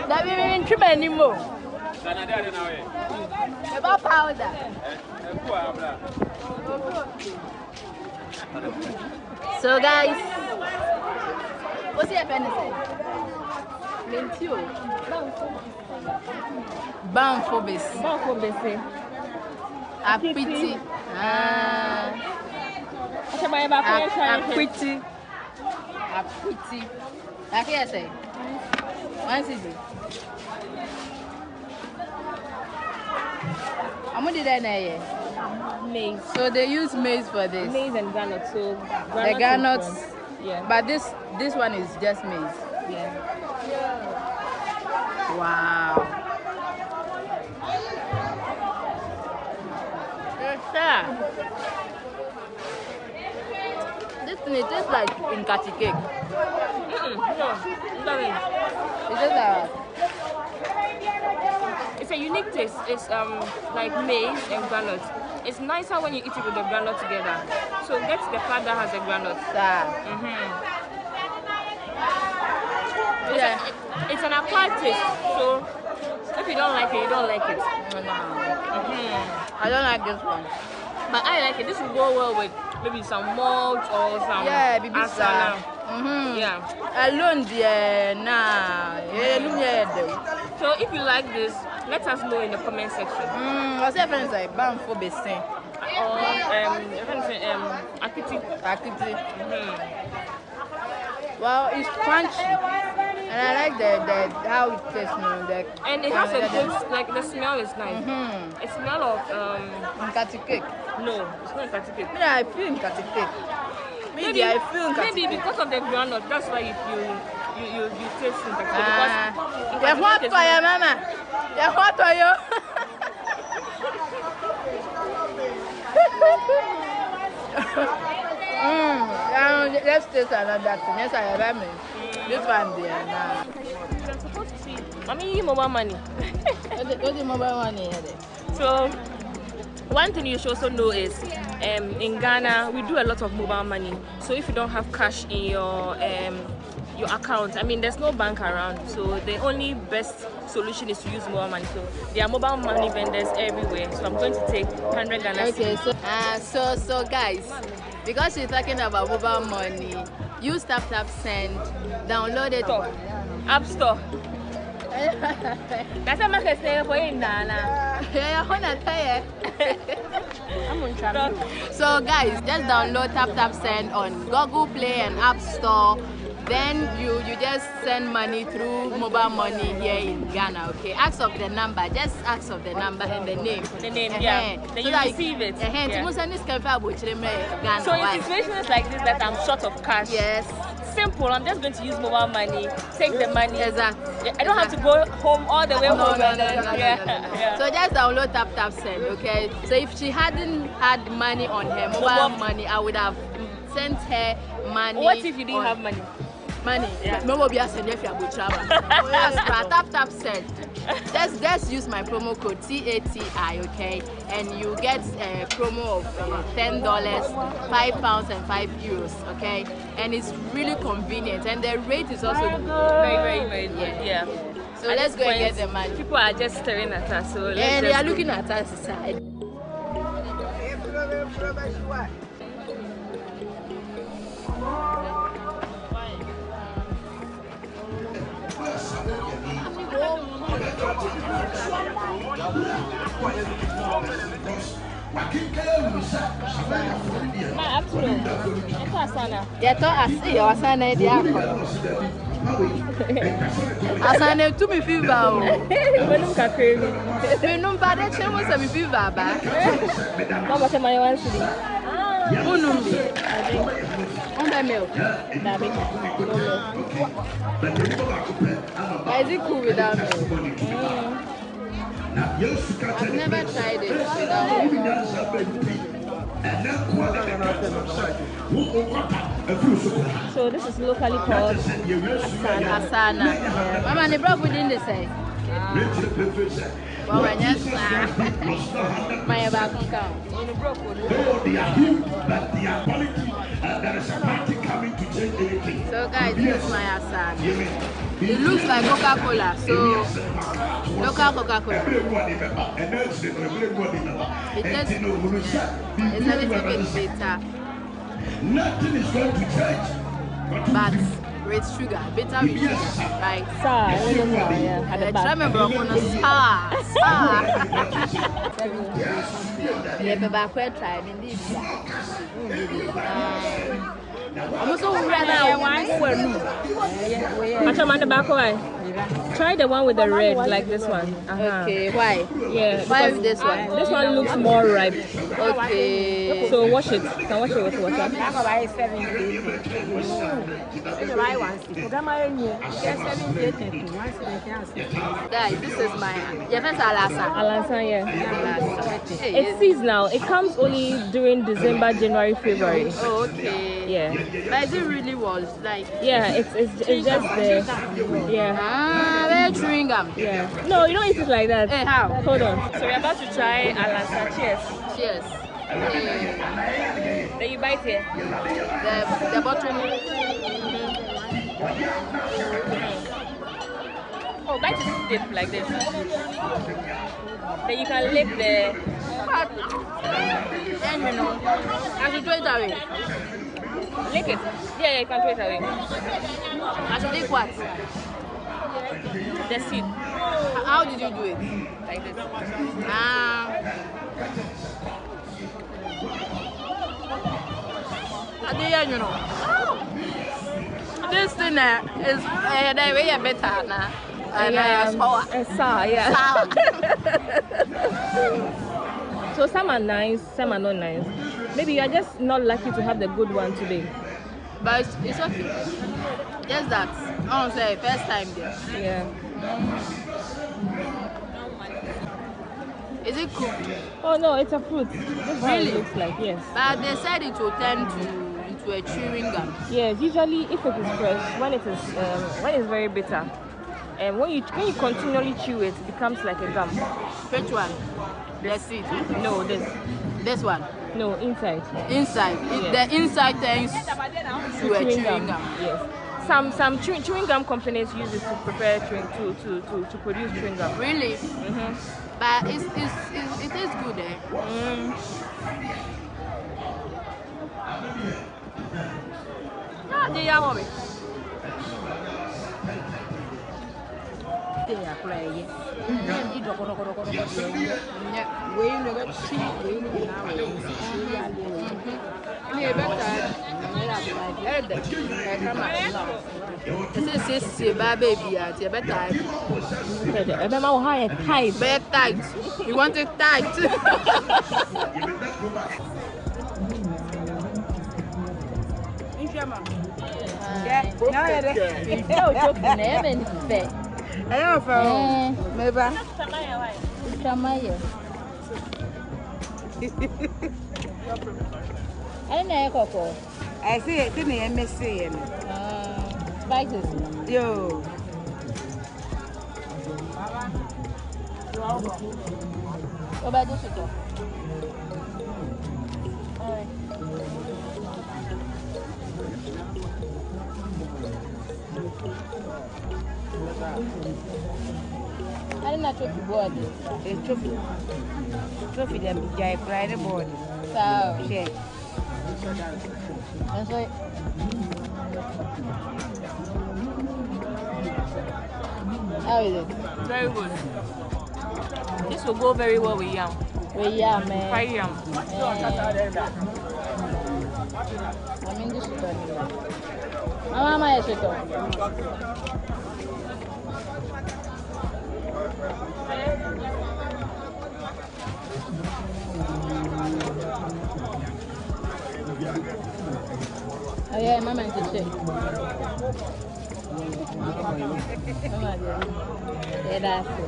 That we didn't trim anymore. About powder. So guys, what's your appendix? Mentio. Banfobis. Apiti. Apiti. Like I say. One city. I'm going to do that now. Maize. So they use maize for this. Maize and granite. So the granules. Yeah. But this one is just maize. Yeah. Wow. This thing, it tastes like in kati cake. No, it doesn't. It's a unique taste. It's like maize and granite. It's nicer when you eat it with the granite together. So get the part that has the granite. Yeah. It's an acquired taste. So if you don't like it, you don't like it. I don't like this one. But I like it. This will go well with maybe some malt or some asana. Yeah. Alone there now. So if you like this, let us know in the comment section. What's your friends like? Bam for besting. or akiti. Akiti. Well, it's crunchy, and I like the how it tastes. And it has a good, like the smell is nice. It smell of nkati cake. No, it's not nkati cake. Yeah, I feel nkati cake. Maybe I feel nkati maybe cake. because of the groundnut, that's why you taste nkati cake. You want to your mama? You want to you? Let's taste another thing. Yes, I have me. This one there now. You're supposed to see. Mommy, you mobile money. What's the mobile money? So, one thing you should also know is, in Ghana, we do a lot of mobile money. So if you don't have cash in your account, I mean, there's no bank around. So the only best solution is to use mobile money. So there are mobile money vendors everywhere. So I'm going to take 100 Ghana. Okay, so guys, because we're talking about mobile money, use tap send, download it. App Store. That's a market stay for you, Nana. So guys, just download tap send on Google Play and App Store. Then you just send money through mobile money here in Ghana, okay? Ask of the number, just ask of the number and the name. The name, yeah. Then you receive it. Yeah. So in situations like this that I'm short of cash, yes, simple. I'm just going to use mobile money, take the money. Exactly. I don't have to go home all the way home. No. So just download tap send, okay? So if she hadn't had money on her mobile money, I would have sent her money. What if you didn't have money? Money, yeah. No more be a send if you are tap send. Just use my promo code TATI, okay, and you get a promo of $10, £5 and €5, okay, and it's really convenient, and the rate is also very good. Yeah. So let's go and get the money. People are just staring at us, so and they are looking at us side. Asana tu mi fi ba o. Belum kakek. Belum pada cemo sa mi fi ba ba. Mama macam mana wan sini? Unum bi. Onda milk. Dabi. Is it cool without milk? I've never tried it without milk. So this is locally called Asana. Mama, the broth within the say. Well, when you my back count. So guys, this is my Asana. It looks like Coca-Cola, so local Coca-Cola. It's a little bit bitter. Nothing is going to change. But with sugar, bitter with sugar, right? Sour, yeah, but back when tried indeed. I'm also try the one with the red, like this one. Okay, why? Yeah. Why with this one? This one looks more ripe. Okay. So wash it. You can wash it with water. Guys, this is my Alasa, yeah. It's seasonal. It comes only during December, January, February. Oh, okay. Yeah. But is it really was like? Yeah, it's just the very chewing gum. Yeah. No, you don't eat it like that. Hey, how? Hold on. So we're about to try Alasa. Cheers. Cheers. Then you bite here. The bottom. Oh, bite it dip like this. Then you can lick the. And you know, I should throw it away. Lick it. Yeah, you can throw it away. I should lick what? The seed. How did you do it? Like this. You know. This thing is way better now. So some are nice, some are not nice. Maybe you are just not lucky to have the good one today. But it's okay. Just that. I don't say first time there. Yeah. Is it cooked? Oh no, it's a fruit. That's what it looks like, yes. But they said it will turn into a chewing gum. Yes, usually if it is fresh, when it's very bitter, and when you continually chew it, it becomes like a gum. Which one? The seed? No, this one? No, inside. Inside. Yes. The inside turns to a chewing gum. Yes. Some chewing gum companies use it to prepare to produce chewing gum. Really? But it is good, eh? They are mommy. They are playing. Tight. You want it tight. I see it in the MSC. Spices. Yo. What about this? I didn't know trophy board. A trophy them jai pride board. So share. That's right. How is it? Very good. This will go very well with yam. With yam, man. Fried yam. I mean, this is done. Mama, yes, it oh yeah, Mama is the yeah, that's it.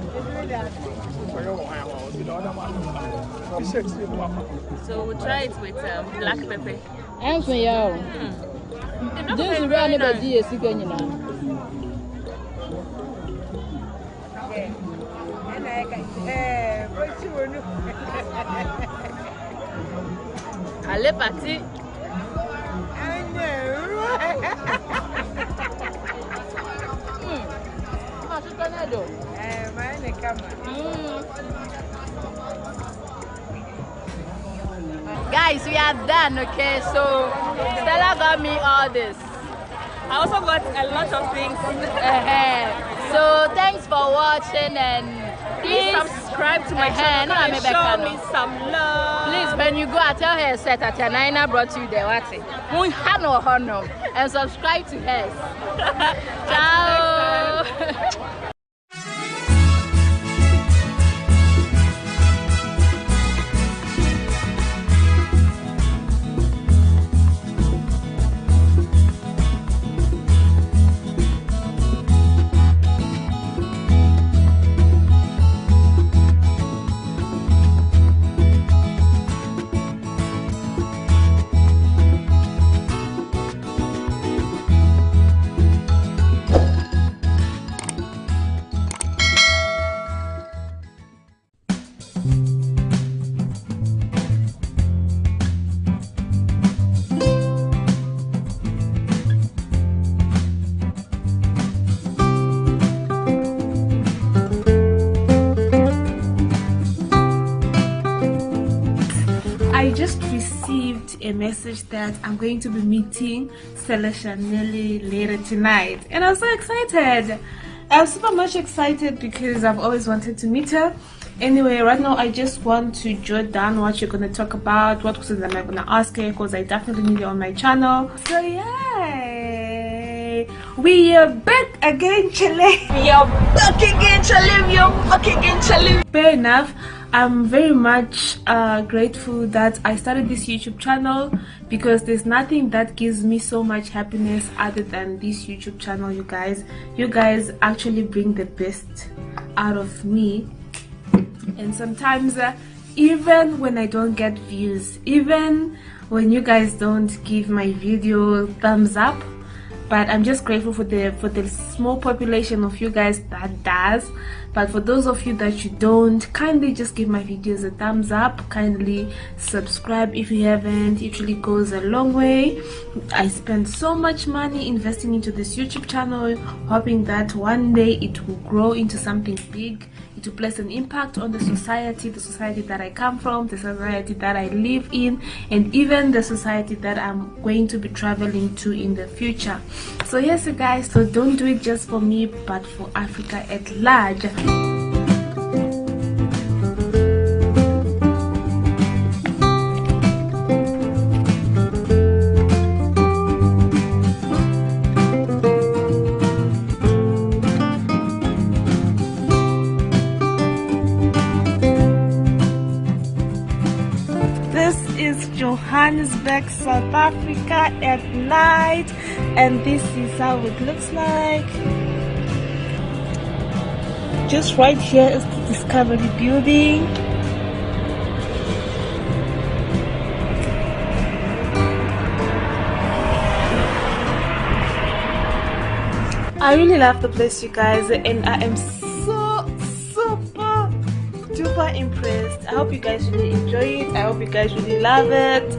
So we'll try it with black pepper. And for you. This is really bad. Yes, you can Allez, parti. Guys, we are done, okay? So Stella got me all this. I also got a lot of things. So thanks for watching, and please subscribe to my channel and show me some love. Please, when you go, I tell her set at Nina brought you there. What's it? And subscribe to her. Ciao. I just received a message that I'm going to be meeting Stella Chanelli later tonight, and I'm so excited. I'm super much excited because I've always wanted to meet her, Anyway, right now I just want to jot down what you're gonna talk about, what questions am I gonna ask you, because I definitely need it on my channel. So yeah, we are back again, Chile. We are back again, Chile. We are back again, Chile. Fair enough. I'm very much grateful that I started this YouTube channel, because there's nothing that gives me so much happiness other than this YouTube channel. You guys actually bring the best out of me. And sometimes even when I don't get views, even when you guys don't give my video thumbs up, but I'm just grateful for the small population of you guys that does. But for those of you that you don't, kindly just give my videos a thumbs up, kindly subscribe if you haven't. It really goes a long way. I spent so much money investing into this YouTube channel, hoping that one day it will grow into something big, to place an impact on the society that I come from, the society that I live in, and even the society that I'm going to be traveling to in the future. So yes, you guys, so don't do it just for me, but for Africa at large. Johannesburg, South Africa at night, and this is how it looks like. Just right here is the Discovery Building. I really love the place, you guys, and I am so super duper impressed. I hope you guys really enjoy it. I hope you guys really love it.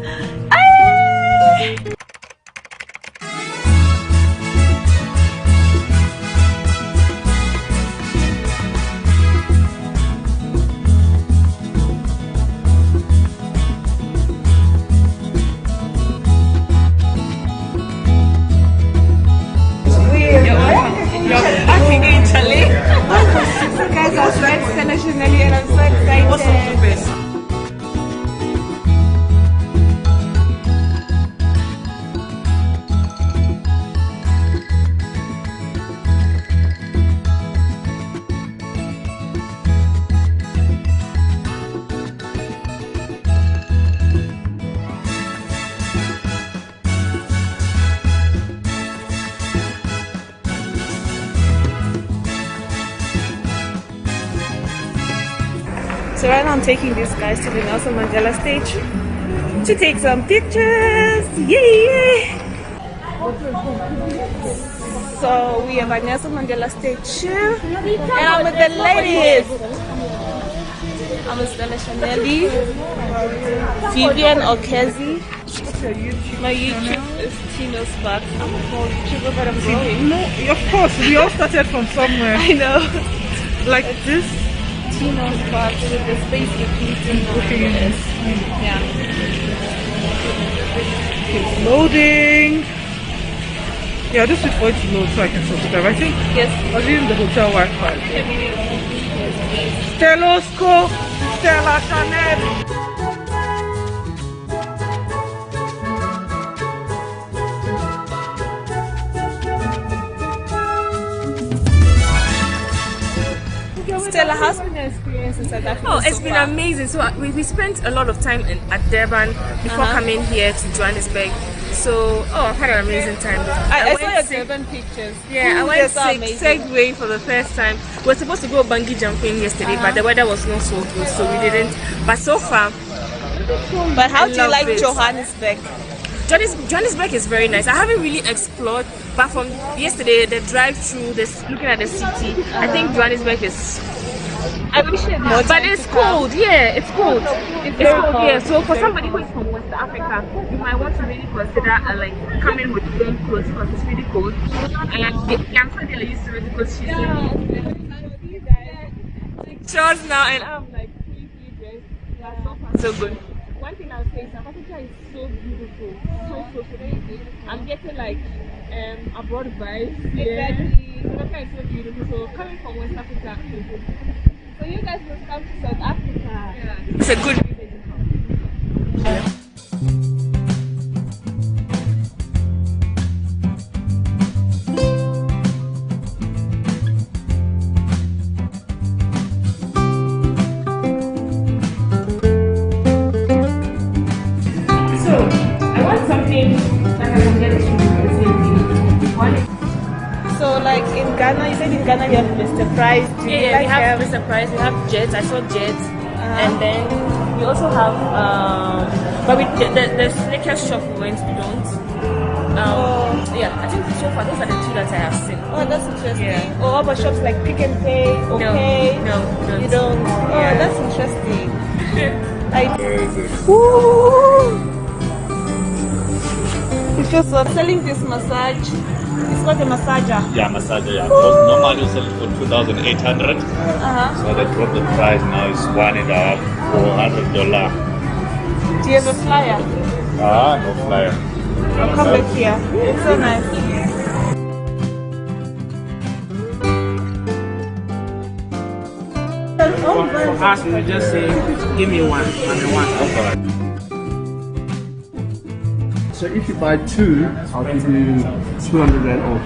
Internationally, and I'm so excited. What's the best? So right now I'm taking these guys to the Nelson Mandela stage to take some pictures. Yay! So we have a Nelson Mandela stage and I'm with the ladies. I'm with Stella Chanelli, Vivian Okezi. My YouTube is Tino Sparks. I'm a small YouTuber, but I'm growing. No, of course, we all started from somewhere. I know. Like this. Tino Sparks with the space between. Okay. Yeah. It's loading. Yeah, just wait for it to load so I can subscribe. I think. Yes. I was using the hotel Wi-Fi. Yes, please. Stellosco, Stella Chanel. Stella, how's been your experience in South Africa? Oh, it's been amazing. So we spent a lot of time at Durban before coming here to Johannesburg. So, I've had an amazing time. I saw your Durban pictures. Yeah, I went Segway for the first time. We were supposed to go bungee jumping yesterday, but the weather was not so good, so we didn't. But so far, but how do you like Johannesburg? Johannesburg is very nice. I haven't really explored, but from yesterday, the drive through, looking at the city, I think Johannesburg is. I wish it more. But it's cold. Yeah, it's cold. It's cold. Yeah. So for somebody who is from West Africa, you might want to really consider like coming with warm clothes because it's really cold. And I'm sure they are used to it because she's shorts now, and I'm like fully dressed. Yeah, so far so good. One thing I'll say, South Africa is so beautiful, so beautiful. I'm getting like abroad vibes. Yeah, South Africa is so beautiful. So coming from West Africa, So you guys must come to South Africa. Yeah. It's a good reason to come. Yeah. So like in Ghana, you said in Ghana you have Mr. Price. Yeah, we have Mr. Price, we have Jets, I saw Jets. And then we also have, but the sneakers shop we went, we don't. Yeah, I think so far those are the two that I have seen. Oh, that's interesting. Yeah. Or other shops like Pick and Pay, Okay? No, you don't. Oh, Yeah. that's interesting. Woo! It feels so. Selling this massage. It's called a massager. Yeah, massager. Yeah. Because normally you sell it for 2,800. So they dropped the price now. It's $1.5, $400. Do you have a flyer? No flyer. I'll come back here. It's so nice. For us, we just say, give me one, and one. So if you buy two, I'll give you 200 Rand off.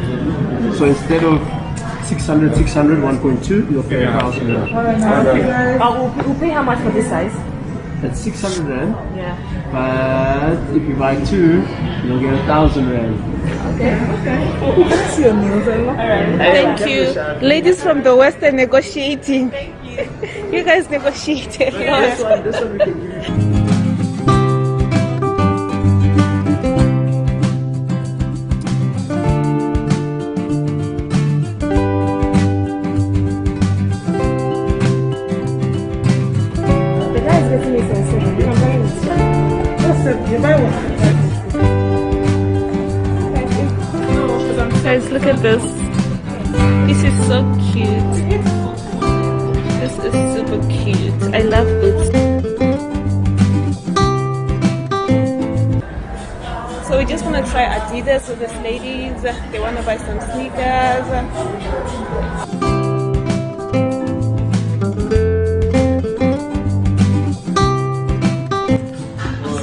So instead of 600, 1.2, you'll pay 1,000 Rand. We'll pay how much for this size? That's 600 Rand. Yeah. But if you buy two, you'll get 1,000 Rand. Okay. That's your news, Alright. Thank you. Ladies from the West are negotiating. Thank you. You guys negotiated. This one we can give you. Guys, look at this. This is so cute. This is super cute. I love boots. So we just want to try Adidas with these ladies. They want to buy some sneakers. I'm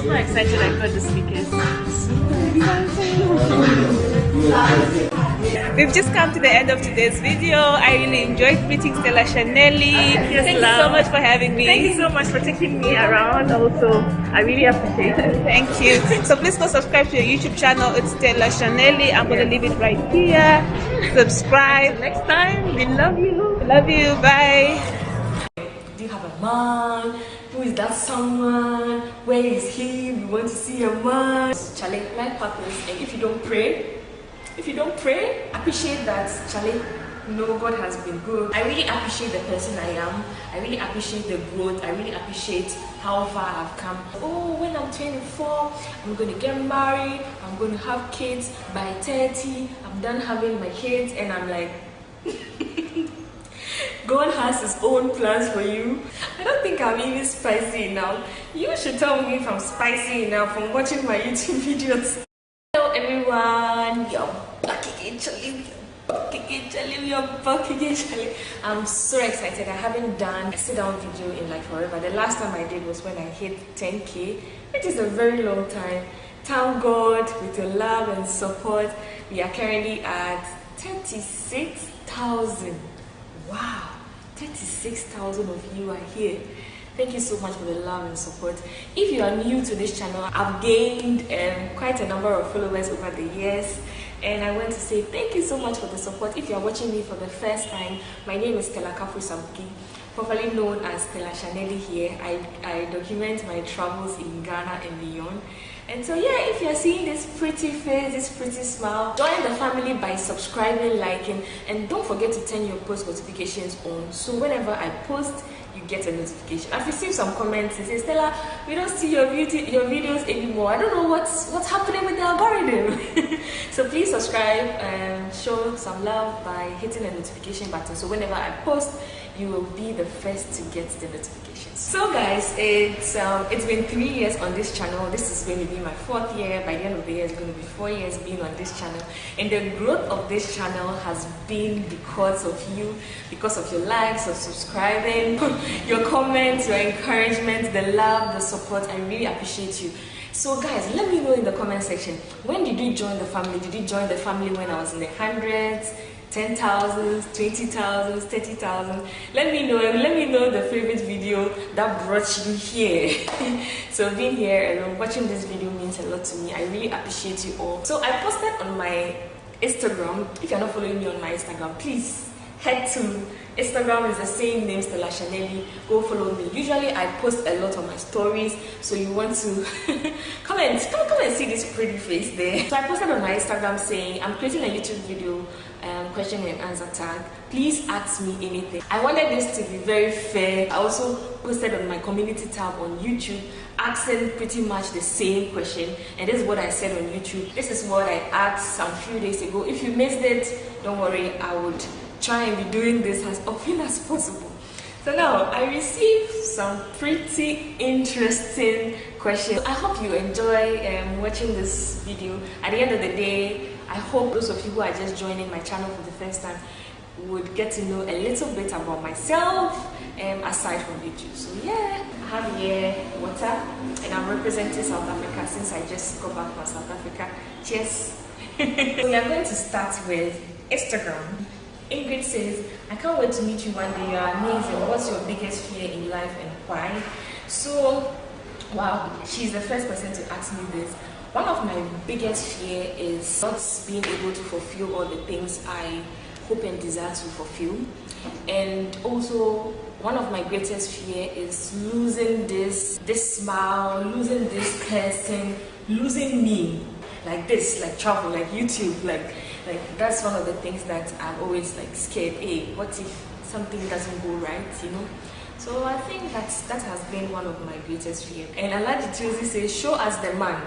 so excited I got the sneakers. We've just come to the end of today's video. I really enjoyed meeting Stella Shanelli. Thank you so much for having me. Thank you so much for taking me around also. I really appreciate it. Thank you. So please go subscribe to your YouTube channel. It's Stella Shanelli. I'm going to leave it right here. Subscribe. Next time, we love you. We love you. Bye. Do you have a man? Who is that someone? Where is he? We want to see a man. Charlie, life happens, and if you don't pray, appreciate that, Charlie. No, God has been good. I really appreciate the person I am. I really appreciate the growth. I really appreciate how far I've come. Oh, when I'm 24, I'm going to get married. I'm going to have kids by 30. I'm done having my kids, and I'm like, God has his own plans for you. I don't think I'm even spicy enough. You should tell me if I'm spicy enough from watching my YouTube videos. Hello everyone, you're back again, Charlie. I'm so excited. I haven't done a sit-down video in like forever. The last time I did was when I hit 10K, which is a very long time. Thank God, with your love and support, we are currently at 36,000. Wow, 36,000 of you are here. Thank you so much for the love and support. If you are new to this channel, I've gained quite a number of followers over the years, and I want to say thank you so much for the support. If you are watching me for the first time, my name is Stella Kafu-Samki, popularly known as Stella Shanelli here. I document my travels in Ghana and beyond. And so yeah, if you're seeing this pretty face, this pretty smile, join the family by subscribing, liking, and don't forget to turn your post notifications on, so whenever I post, you get a notification. I've received some comments and say, Stella, we don't see your videos anymore. I don't know what's happening with the algorithm. So please subscribe and show some love by hitting the notification button, so whenever I post, you will be the first to get the notifications. So guys, it's been 3 years on this channel. This is going to be my 4th year. By the end of the year, it's going to be 4 years being on this channel. And the growth of this channel has been because of you, because of your likes, of subscribing, your comments, your encouragement, the love, the support. I really appreciate you. So guys, let me know in the comment section, when did you join the family? Did you join the family when I was in the hundreds, 10,000, 20,000, 30,000? Let me know, and let me know the favorite video that brought you here. So being here and watching this video means a lot to me. I really appreciate you all. So I posted on my Instagram. If you're not following me on my Instagram, please head to Instagram. Is the same name, Stella Chanelli. Go follow me. Usually I post a lot on my stories, so you want to come and see this pretty face there. So I posted on my Instagram saying I'm creating a YouTube video, question and answer tag. Please ask me anything. I wanted this to be very fair. I also posted on my community tab on YouTube asking pretty much the same question, and this is what I said on YouTube. This is what I asked some few days ago. If you missed it, don't worry, I would try and be doing this as often as possible. So now I received some pretty interesting questions. I hope you enjoy watching this video. At the end of the day, I hope those of you who are just joining my channel for the first time would get to know a little bit about myself aside from YouTube. So yeah, I have here water, and I'm representing South Africa since I just got back from South Africa. Cheers. So we are going to start with Instagram. Ingrid says, I can't wait to meet you one day. You are amazing. What's your biggest fear in life and why? So, wow, she's the first person to ask me this. One of my biggest fear is not being able to fulfill all the things I hope and desire to fulfill. And also, one of my greatest fear is losing this smile, losing this person, losing me. Like this, like travel, like YouTube, like that's one of the things that I'm always like scared. Hey, what if something doesn't go right, you know? So I think that has been one of my greatest fears. And Alaji Tuesday says, show us the man.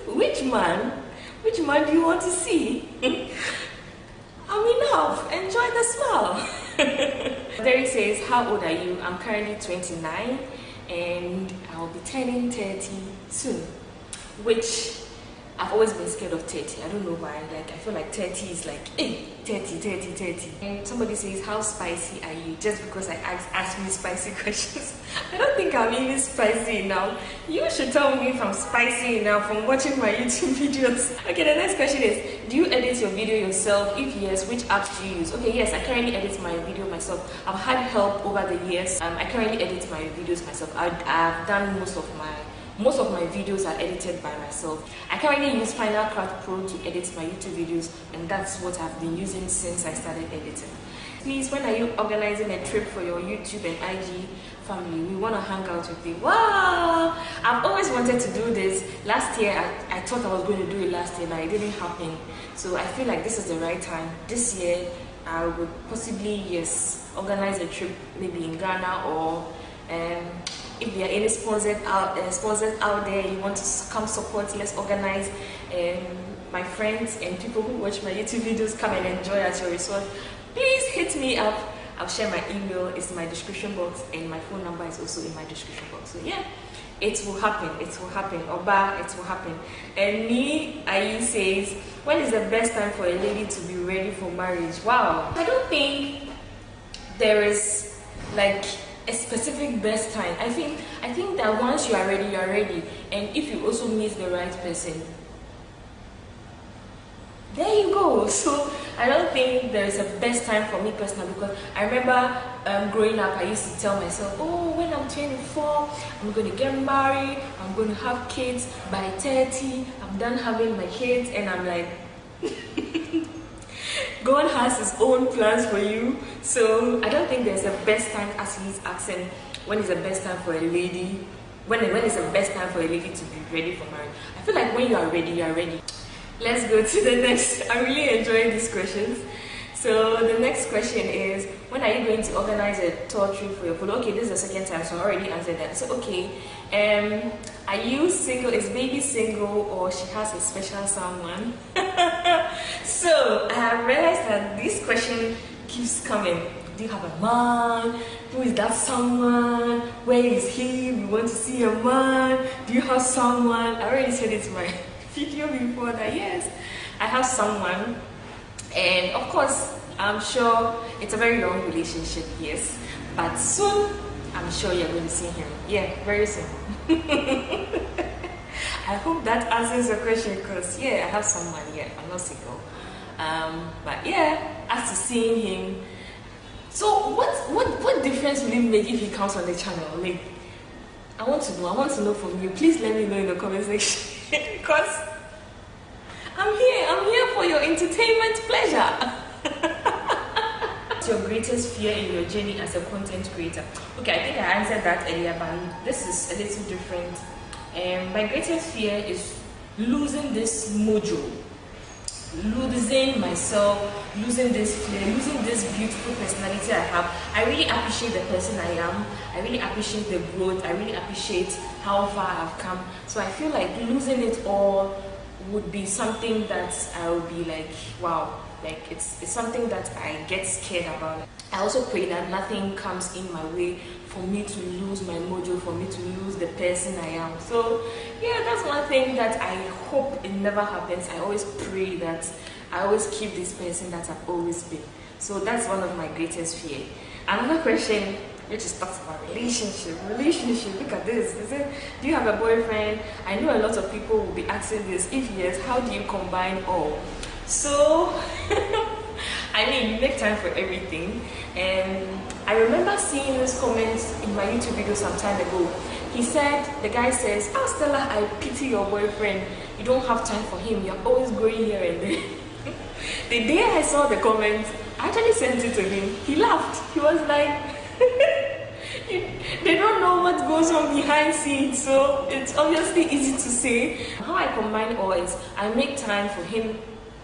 Which man? Which man do you want to see? I'm enough. Enjoy the smile. Derek says, how old are you? I'm currently 29 and I'll be turning 30 soon, which I've always been scared of 30. I don't know why. Like, I feel like 30 is like, hey, 30. And somebody says, how spicy are you? Just because I asked me spicy questions. I don't think I'm even spicy enough. You should tell me if I'm spicy enough from watching my YouTube videos. Okay, the next question is, do you edit your video yourself? If yes, which apps do you use? Okay, yes, I currently edit my video myself. I've had help over the years. I currently edit my videos myself. I've done most of my videos are edited by myself. I currently use Final Cut Pro to edit my YouTube videos, and that's what I've been using since I started editing. Please, when are you organizing a trip for your YouTube and IG family? We want to hang out with you. Wow! I've always wanted to do this. Last year, I thought I was going to do it last year, but it didn't happen. So I feel like this is the right time. This year, I would possibly, yes, organize a trip maybe in Ghana, or if there are any sponsors out there you want to come support, let's organize. My friends and people who watch my YouTube videos, come and enjoy at your resort. Please hit me up. I'll share my email. It's in my description box, and my phone number is also in my description box. So yeah, it will happen. It will happen. Oba, it will happen. And me, Ayi says, when is the best time for a lady to be ready for marriage? Wow. I don't think there is like a specific best time. I think that once you are ready, you are ready. And if you also meet the right person, there you go. So I don't think there is a best time for me personally, because I remember growing up, I used to tell myself, oh, when I'm 24, I'm going to get married, I'm going to have kids. By 30, I'm done having my kids. And I'm like, God has his own plans for you. So I don't think there's a best time, as he's asking, when is the best time for a lady, when is the best time for a lady to be ready for marriage. I feel like when you are ready, you are ready. Let's go to the next. I really enjoy these questions. So the next question is, when are you going to organize a tour trip for your polo? Okay, this is the second time, so I already answered that. So okay, are you single? Is baby single, or she has a special someone? So I have realized that this question keeps coming. Do you have a man? Who is that someone? Where is he? We want to see a man. Do you have someone? I already said it in my video before that yes, I have someone. And of course, I'm sure it's a very long relationship, yes. But soon, I'm sure you're going to see him. Yeah, very soon. I hope that answers your question because, yeah, I have someone. Yeah, I'm not single. But yeah, as to seeing him, so what difference will it make if he comes on the channel? Like, I want to know from you. Please let me know in the comment section because I'm here for your entertainment pleasure. What's your greatest fear in your journey as a content creator? Okay, I think I answered that earlier, but this is a little different. My greatest fear is losing this mojo, losing myself, losing this fear, losing this beautiful personality I have. I really appreciate the person I am. I really appreciate the growth. I really appreciate how far I've come. So I feel like losing it all would be something that I would be like, wow, like it's something that I get scared about. I also pray that nothing comes in my way for me to lose my mojo, for me to lose the person I am. So yeah, that's one thing that I hope it never happens. I always pray that I always keep this person that I've always been. So that's one of my greatest fear. Another question which is talks about relationship. Look at this. Is it, do you have a boyfriend? I know a lot of people will be asking this. If yes, how do you combine all? So I mean, you make time for everything. And I remember seeing this comment in my YouTube video some time ago. He said, the guy says, "Oh Stella, I pity your boyfriend. You don't have time for him. You're always going here and there." The day I saw the comment, I actually sent it to him. He laughed. He was like, they don't know what goes on behind scenes, so it's obviously easy to say. How I combine all is I make time for him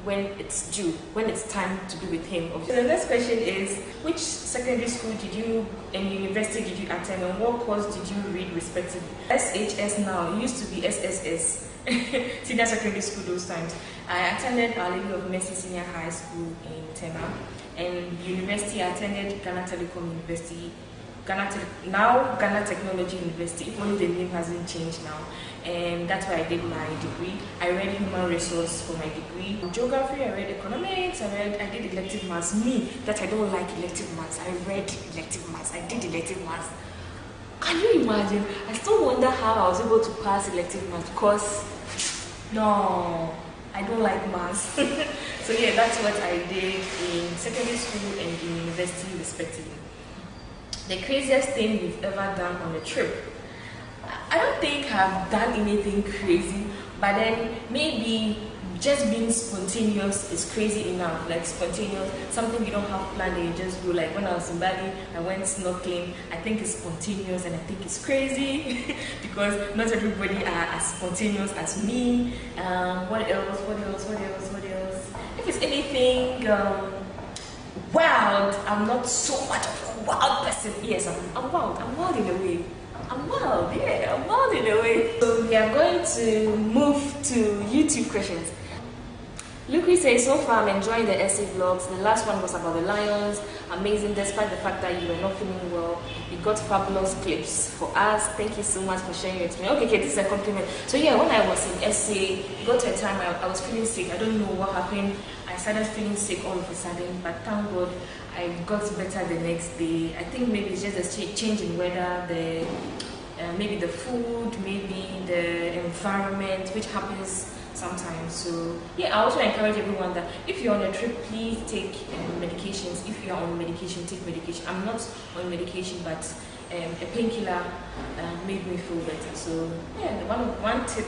when it's due, when it's time to be with him. So the next question is, which secondary school did you and university did you attend, and what course did you read respectively? SHS now, it used to be SSS, senior secondary school those times. I attended Our Lady of Mercy Senior High School in Tema, and university I attended Ghana Telecom University, Ghana Technology University, if only the name hasn't changed now. And that's where I did my degree. I read human resource for my degree. Geography, I read economics, I did elective maths. Me, that I don't like elective maths, I read elective maths, I did elective maths. Can you imagine? I still wonder how I was able to pass elective maths because, no, I don't like maths. So yeah, that's what I did in secondary school and in university respectively. The craziest thing you've ever done on a trip? I don't think I've done anything crazy, but then maybe just being spontaneous is crazy enough. Like spontaneous, something you don't have planned and you just do. Like when I was in Bali, I went snorkeling. I think it's spontaneous and I think it's crazy because not everybody are as spontaneous as me. What else? If it's anything wild, I'm not so much of a wild person. Yes, I'm wild. I'm wild in a way. I'm wild, yeah, I'm wild in a way. So we are going to move to YouTube questions. Luke says, so far I'm enjoying the essay vlogs. The last one was about the lions. Amazing, despite the fact that you were not feeling well. You got fabulous clips for us. Thank you so much for sharing it with me. Okay, this is a compliment. So yeah, when I was in essay, got to a time I was feeling sick. I don't know what happened. I started feeling sick all of a sudden, but thank God I got better the next day. I think maybe it's just a change in weather, maybe the food, maybe the environment, which happens sometimes. So yeah, I also encourage everyone that if you're on a trip, please take medications. If you're on medication, take medication. I'm not on medication, but a painkiller made me feel better. So yeah, one tip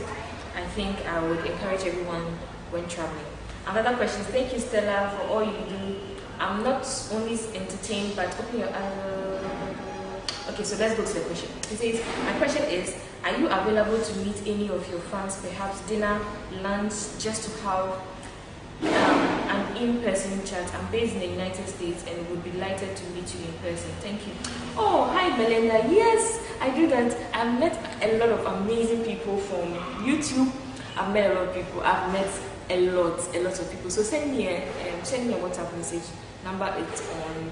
I think I would encourage everyone when traveling. Another question, thank you Stella for all you do. I'm not only entertained, but open your eyes. Okay, so let's go to the question. It says, my question is, are you available to meet any of your fans, perhaps dinner, lunch, just to have an in-person chat? I'm based in the United States and would be delighted to meet you in person. Thank you. Oh, hi Melinda. Yes, I do that. I've met a lot of amazing people from YouTube. I've met a lot of people. I've met a lot of people. So send me a WhatsApp message. Number it's on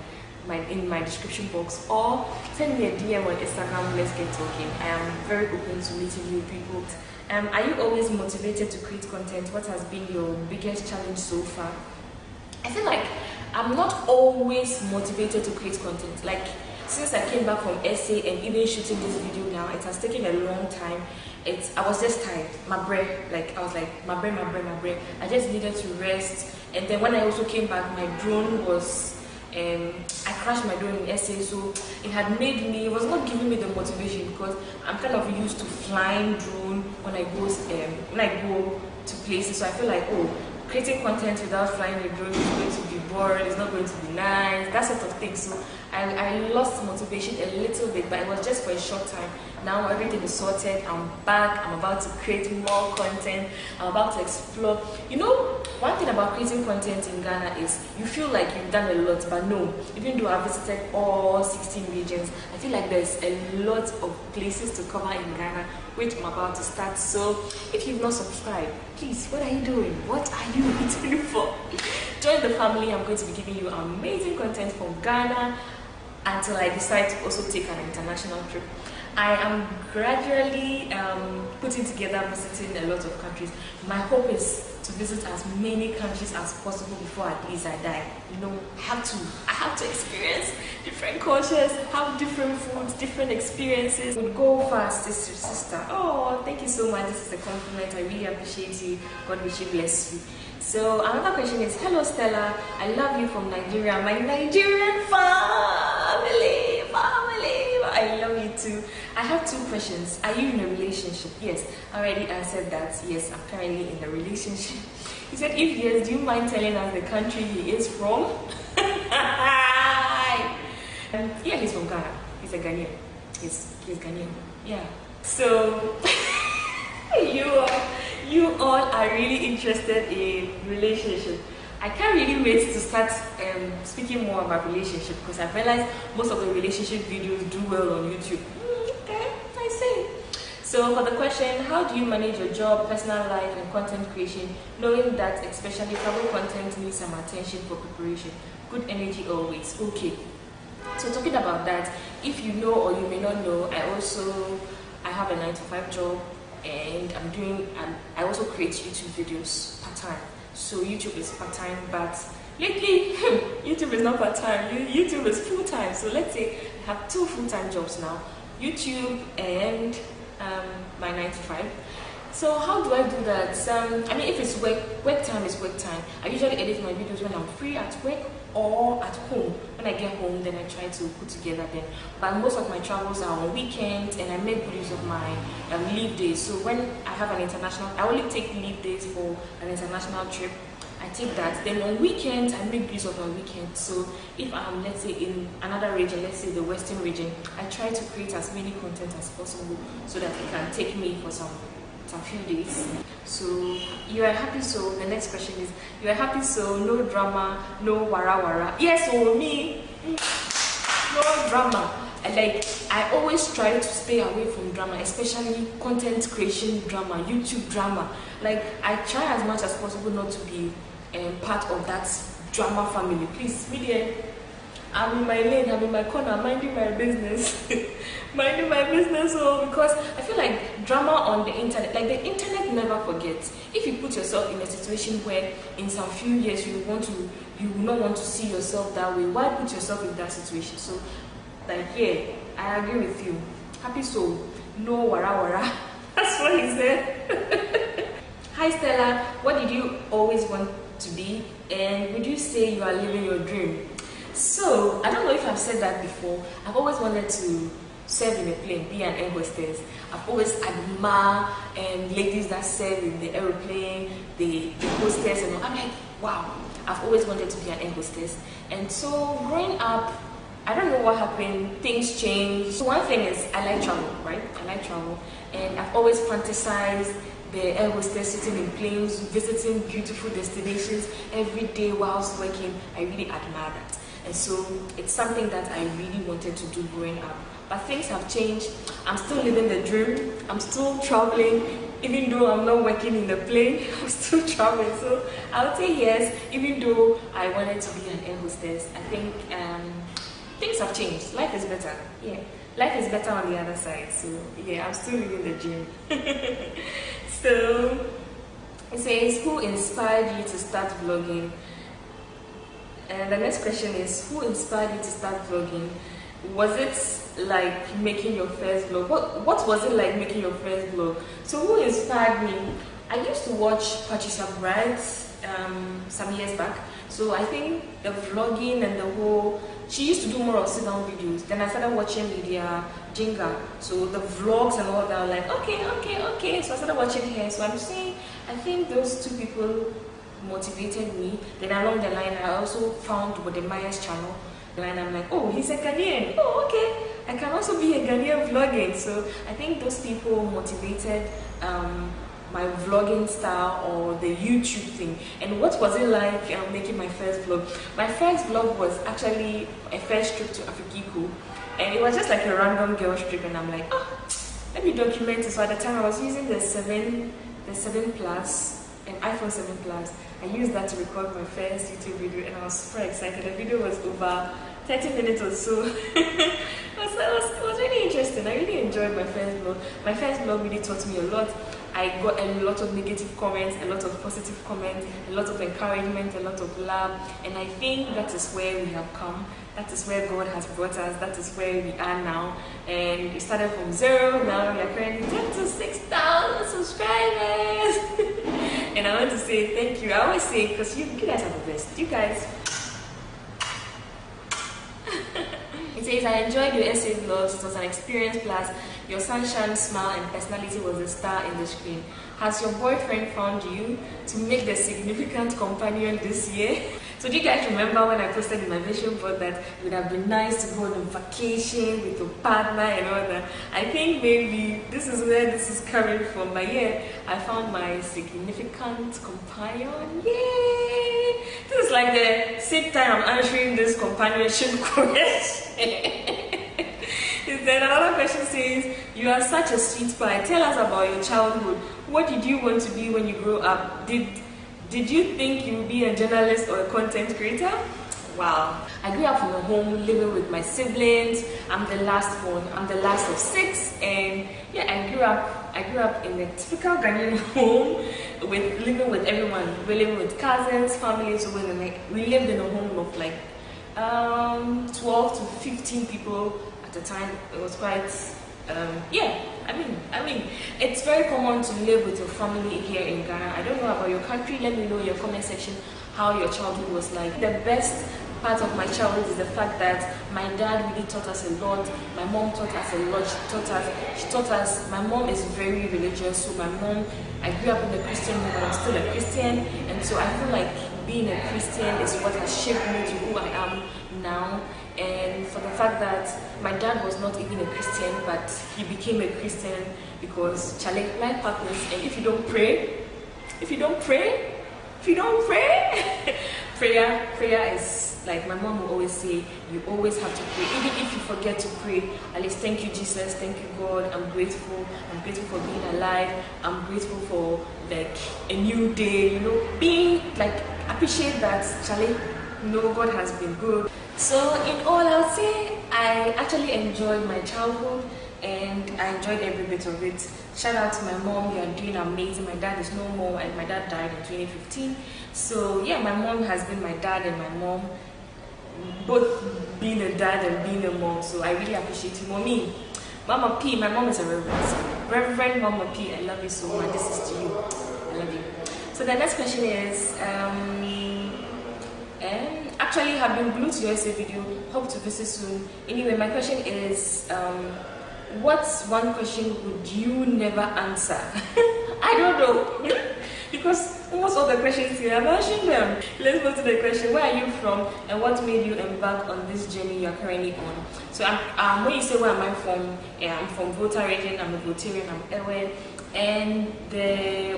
in my description box, or send me a DM on Instagram. Let's get talking. I am very open to meeting new people. Are you always motivated to create content? What has been your biggest challenge so far? I feel like I'm not always motivated to create content. Like, since I came back from SA and even shooting this video now, it has taken a long time. I was just tired. My brain, I was like, my brain. I just needed to rest. And then when I also came back, my drone was, I crashed my drone in SA, so it had made me, it was not giving me the motivation, because I'm kind of used to flying drone when I go to places. So I feel like, oh, creating content without flying a drone is going to be boring, it's not going to be nice, that sort of thing. So I lost motivation a little bit, but it was just for a short time. Now everything is sorted, I'm back, I'm about to create more content, I'm about to explore. You know, one thing about creating content in Ghana is you feel like you've done a lot, but no, even though I've visited all 16 regions, I feel like there's a lot of places to cover in Ghana, which I'm about to start. So if you've not subscribed, please, what are you doing? What are you waiting for? Join the family. I'm going to be giving you amazing content from Ghana until I decide to also take an international trip. I am gradually putting together visiting a lot of countries. My hope is to visit as many countries as possible before at least I die. You know, I have to experience different cultures, have different foods, different experiences. We'll go fast, sister. Oh, thank you so much. This is a compliment. I really appreciate you. God will bless you. So another question is, hello Stella, I love you from Nigeria, my Nigerian family. I love you too. I have two questions. Are you in a relationship? Yes, I already answered that. Yes, I'm currently in a relationship. He said, if yes, do you mind telling us the country he is from? Yeah, he's from Ghana. He's a Ghanaian. He's Ghanaian. Yeah. So you all are really interested in relationship. I can't really wait to start speaking more about relationship, because I've realized most of the relationship videos do well on YouTube. Okay, I see. So for the question, how do you manage your job, personal life, and content creation, knowing that especially travel content needs some attention for preparation? Good energy always. Okay. So talking about that, if you know or you may not know, I have a 9-to-5 job, and I also create YouTube videos part-time. So YouTube is part-time, but lately YouTube is not part-time, YouTube is full-time. So let's say I have 2 full-time jobs now, YouTube and my 9-to-5. So how do I do that? I mean, if it's work time is work time. I usually edit my videos when I'm free at work or at home. When I get home, then I try to put together them. But most of my travels are on weekends, and I make use of my leave days. So when I have an international, I only take leave days for an international trip. I take that. Then on weekends, I make use of my weekends. So if I'm, let's say, in another region, let's say the Western region, I try to create as many content as possible so that it can take me for some few days. So you are happy, so the next question is, you are happy, so no drama, no wara. Yes, or me, no drama. I always try to stay away from drama, especially content creation drama, YouTube drama. Like, I try as much as possible not to be part of that drama family. Please, media, I'm in my lane, I'm in my corner, minding my business. Minding my business, because I feel like drama on the internet, like the internet never forgets. If you put yourself in a situation where in some few years you will not want to see yourself that way, why put yourself in that situation? So, yeah, I agree with you. Happy soul, no wara. That's what he said. Hi Stella, what did you always want to be, and would you say you are living your dream? So, I don't know if I've said that before. I've always wanted to serve in a plane, be an air hostess. I've always admired ladies that serve in the aeroplane, the hostess, and all. I'm like, wow, I've always wanted to be an air hostess. And so growing up, I don't know what happened, things changed. So one thing is, I like travel, right? I like travel, and I've always fantasized the air hostess sitting in planes, visiting beautiful destinations every day whilst working. I really admire that. And so it's something that I really wanted to do growing up. But things have changed. I'm still living the dream. I'm still traveling. Even though I'm not working in the plane, I'm still traveling. So I would say yes, even though I wanted to be an air hostess. I think things have changed. Life is better. Yeah, life is better on the other side. So yeah, I'm still living the dream. So it says, who inspired you to start vlogging? And the next question is, who inspired you to start vlogging? Was it like making your first vlog? What was it like making your first vlog? So who inspired me? I used to watch Patricia Bright some years back. So I think the vlogging and the whole, she used to do more of sit-down videos. Then I started watching Lydia Jinga. So the vlogs and all that, I'm like, okay. So I started watching her. So I'm saying, I think those two people motivated me. Then along the line, I also found Bodemaya's channel. And I'm like, oh, he's a Ghanaian. Oh, okay. I can also be a Ghanaian vlogging. So I think those people motivated my vlogging style or the YouTube thing. And what was it like making my first vlog? My first vlog was actually a first trip to Afrikiku, and it was just like a random girl trip. And I'm like, oh, let me document it. So at the time I was using the 7 Plus, an iPhone 7 Plus. I used that to record my first YouTube video, and I was super excited. The video was over 30 minutes or so. it was really interesting. I really enjoyed my first vlog. My first vlog really taught me a lot. I got a lot of negative comments, a lot of positive comments, a lot of encouragement, a lot of love, and I think that is where we have come. That is where God has brought us. That is where we are now. And we started from 0, now we are currently 10 to 6,000 subscribers. And I want to say thank you. I always say, because you guys are the best. You guys. It says, I enjoyed your essay vlogs. It was an experience, plus your sunshine smile and personality was a star in the screen. Has your boyfriend found you to make the significant companion this year? So do you guys remember when I posted in my vision board that it would have been nice to go on a vacation with your partner and all that? I think maybe this is where this is coming from. But yeah, I found my significant companion. Yay! This is like the 6th time I'm answering this companionship question. Then another question says, you are such a sweet pie. Tell us about your childhood. What did you want to be when you grew up? Did you think you would be a journalist or a content creator? Wow. I grew up in a home living with my siblings. I'm the last born. I'm the last of 6, and yeah, I grew up in a typical Ghanaian home living with everyone. We lived with cousins, families. So we lived in a home of like 12 to 15 people. At the time, it was quite, yeah, I mean, it's very common to live with your family here in Ghana. I don't know about your country. Let me know in your comment section how your childhood was like. The best part of my childhood is the fact that my dad really taught us a lot. My mom taught us a lot. She taught us, my mom is very religious. So my mom, I grew up in a Christian home, but I'm still a Christian. And so I feel like being a Christian is what has shaped me to who I am now. And for the fact that my dad was not even a Christian, but he became a Christian because life happens, and if you don't pray, prayer is like my mom will always say, you always have to pray. Even if you forget to pray, at least thank you Jesus, thank you God, I'm grateful for being alive, I'm grateful for like a new day, you know, being like, appreciate that, God has been good. So in all, I'll say I actually enjoyed my childhood and I enjoyed every bit of it. Shout out to my mom, you are doing amazing. My dad is no more, and my dad died in 2015. So yeah, my mom has been my dad and my mom, both being a dad and being a mom. So I really appreciate you, mommy. Mama P, my mom is a Reverend Mama P. I love you so much. This is to you. I love you. So the next question is, actually have been glued to your essay video, hope to visit soon. Anyway, my question is, what's one question would you never answer? I don't know, because almost all the questions here, I'm answering them. Let's go to the question, where are you from and what made you embark on this journey you are currently on? So when you say where am I from, I'm from Volta region, I'm a Voltarian, I'm Ewe. And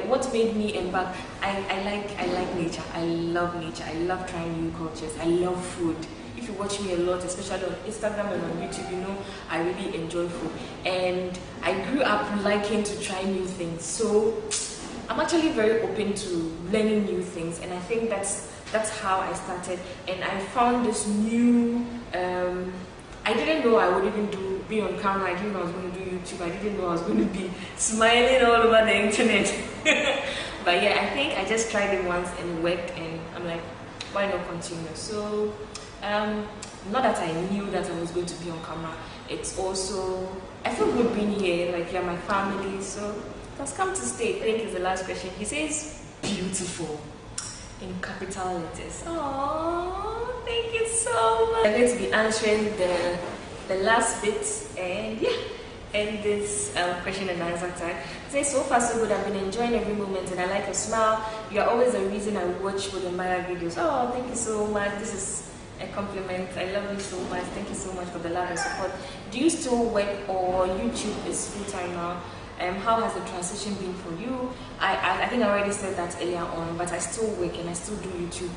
what made me embark, I like nature. I love nature. I love trying new cultures. I love food. If you watch me a lot, especially on Instagram and on YouTube, you know I really enjoy food. And I grew up liking to try new things. So I'm actually very open to learning new things, and I think that's that's how I started, and I found this new. I didn't know I would even be on camera. I didn't know I was going to do YouTube. I didn't know I was going to be smiling all over the internet. But yeah, I think I just tried it once and it worked, and I'm like, why not continue? So not that I knew that I was going to be on camera. It's also, I feel good being here, like you're my family, so it has come to stay. I think is the last question. He says, beautiful, in capital letters. Oh, thank you so much. I'm going to be answering the last bit, and yeah, end this question and answer tag. It says, so far so good, I've been enjoying every moment and I like your smile. You are always the reason I watch with the Maya videos. Oh, thank you so much. This is a compliment. I love you so much. Thank you so much for the love and support. Do you still work, or YouTube is full time now? How has the transition been for you? I think I already said that earlier on, but I still work and I still do YouTube.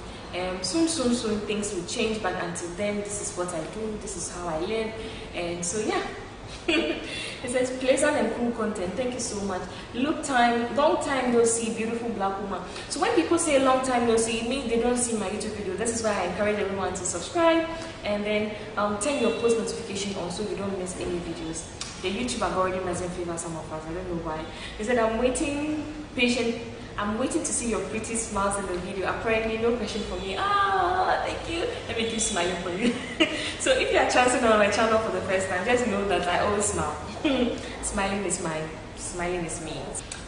Soon things will change, but until then, this is what I do, this is how I live, and so yeah. It says pleasant and cool content. Thank you so much. Long time no see, beautiful black woman. So when people say long time no see, it means they don't see my YouTube video. This is why I encourage everyone to subscribe, and then turn your post notification on so you don't miss any videos. The YouTube algorithm doesn't favor some of us. I don't know why. They said I'm waiting to see your pretty smiles in the video. Apparently no question for me. Ah, thank you. Let me keep smiling for you. So if you are chancing on my channel for the first time, just know that I always smile. Smiling is mine. Smiling is me.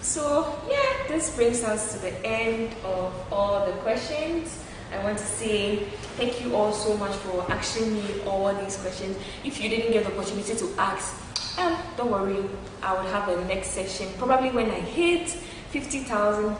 So yeah, this brings us to the end of all the questions. I want to say thank you all so much for asking me all these questions. If you didn't get the opportunity to ask, don't worry, I will have a next session probably when I hit 50,000.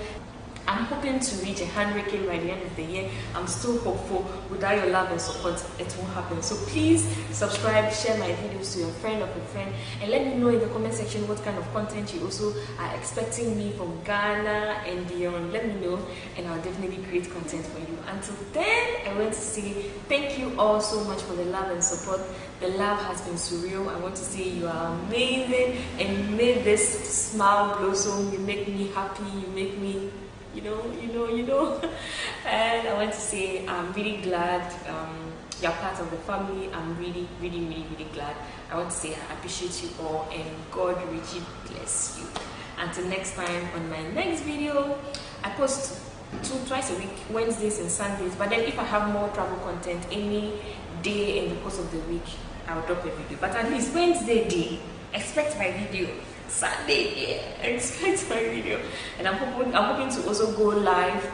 I'm hoping to reach 100K by the end of the year. I'm still hopeful. Without your love and support, it won't happen. So please subscribe, share my videos to your friend or a friend, and let me know in the comment section what kind of content you also are expecting me from Ghana and beyond. Let me know, and I'll definitely create content for you. Until then, I want to say thank you all so much for the love and support. The love has been surreal. I want to say you are amazing, and you made this smile blossom. You make me happy. You make me you know. And I want to say I'm really glad you're part of the family. I'm really glad. I want to say I appreciate you all, and God richly bless you. Until next time, on my next video, I post twice a week, Wednesdays and Sundays, but then if I have more travel content any day in the course of the week, I'll drop a video. But at least Wednesday day, expect my video. Sunday, yeah, expect my video. And I'm hoping to also go live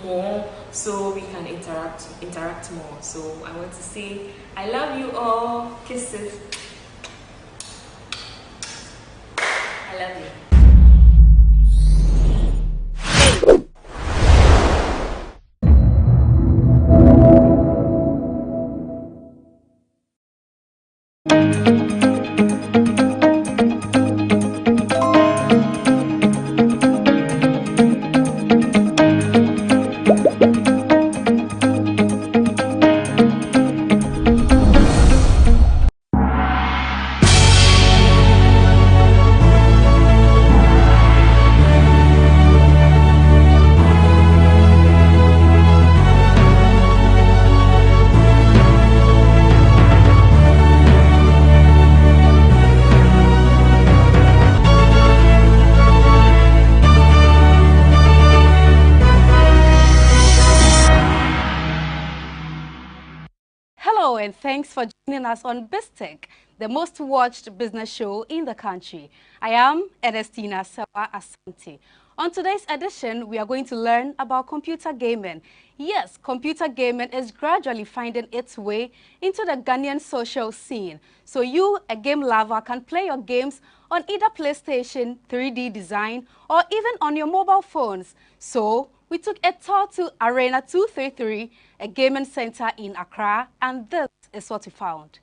more so we can interact more. So I want to say I love you all. Kisses. I love you. And thanks for joining us on BizTech, the most watched business show in the country. I am Ernestina Sewa Asante. On today's edition, we are going to learn about computer gaming. Yes, computer gaming is gradually finding its way into the Ghanaian social scene. So you, a game lover, can play your games on either PlayStation, 3D design, or even on your mobile phones. So we took a tour to Arena 233, a gaming center in Accra, and this is what we found.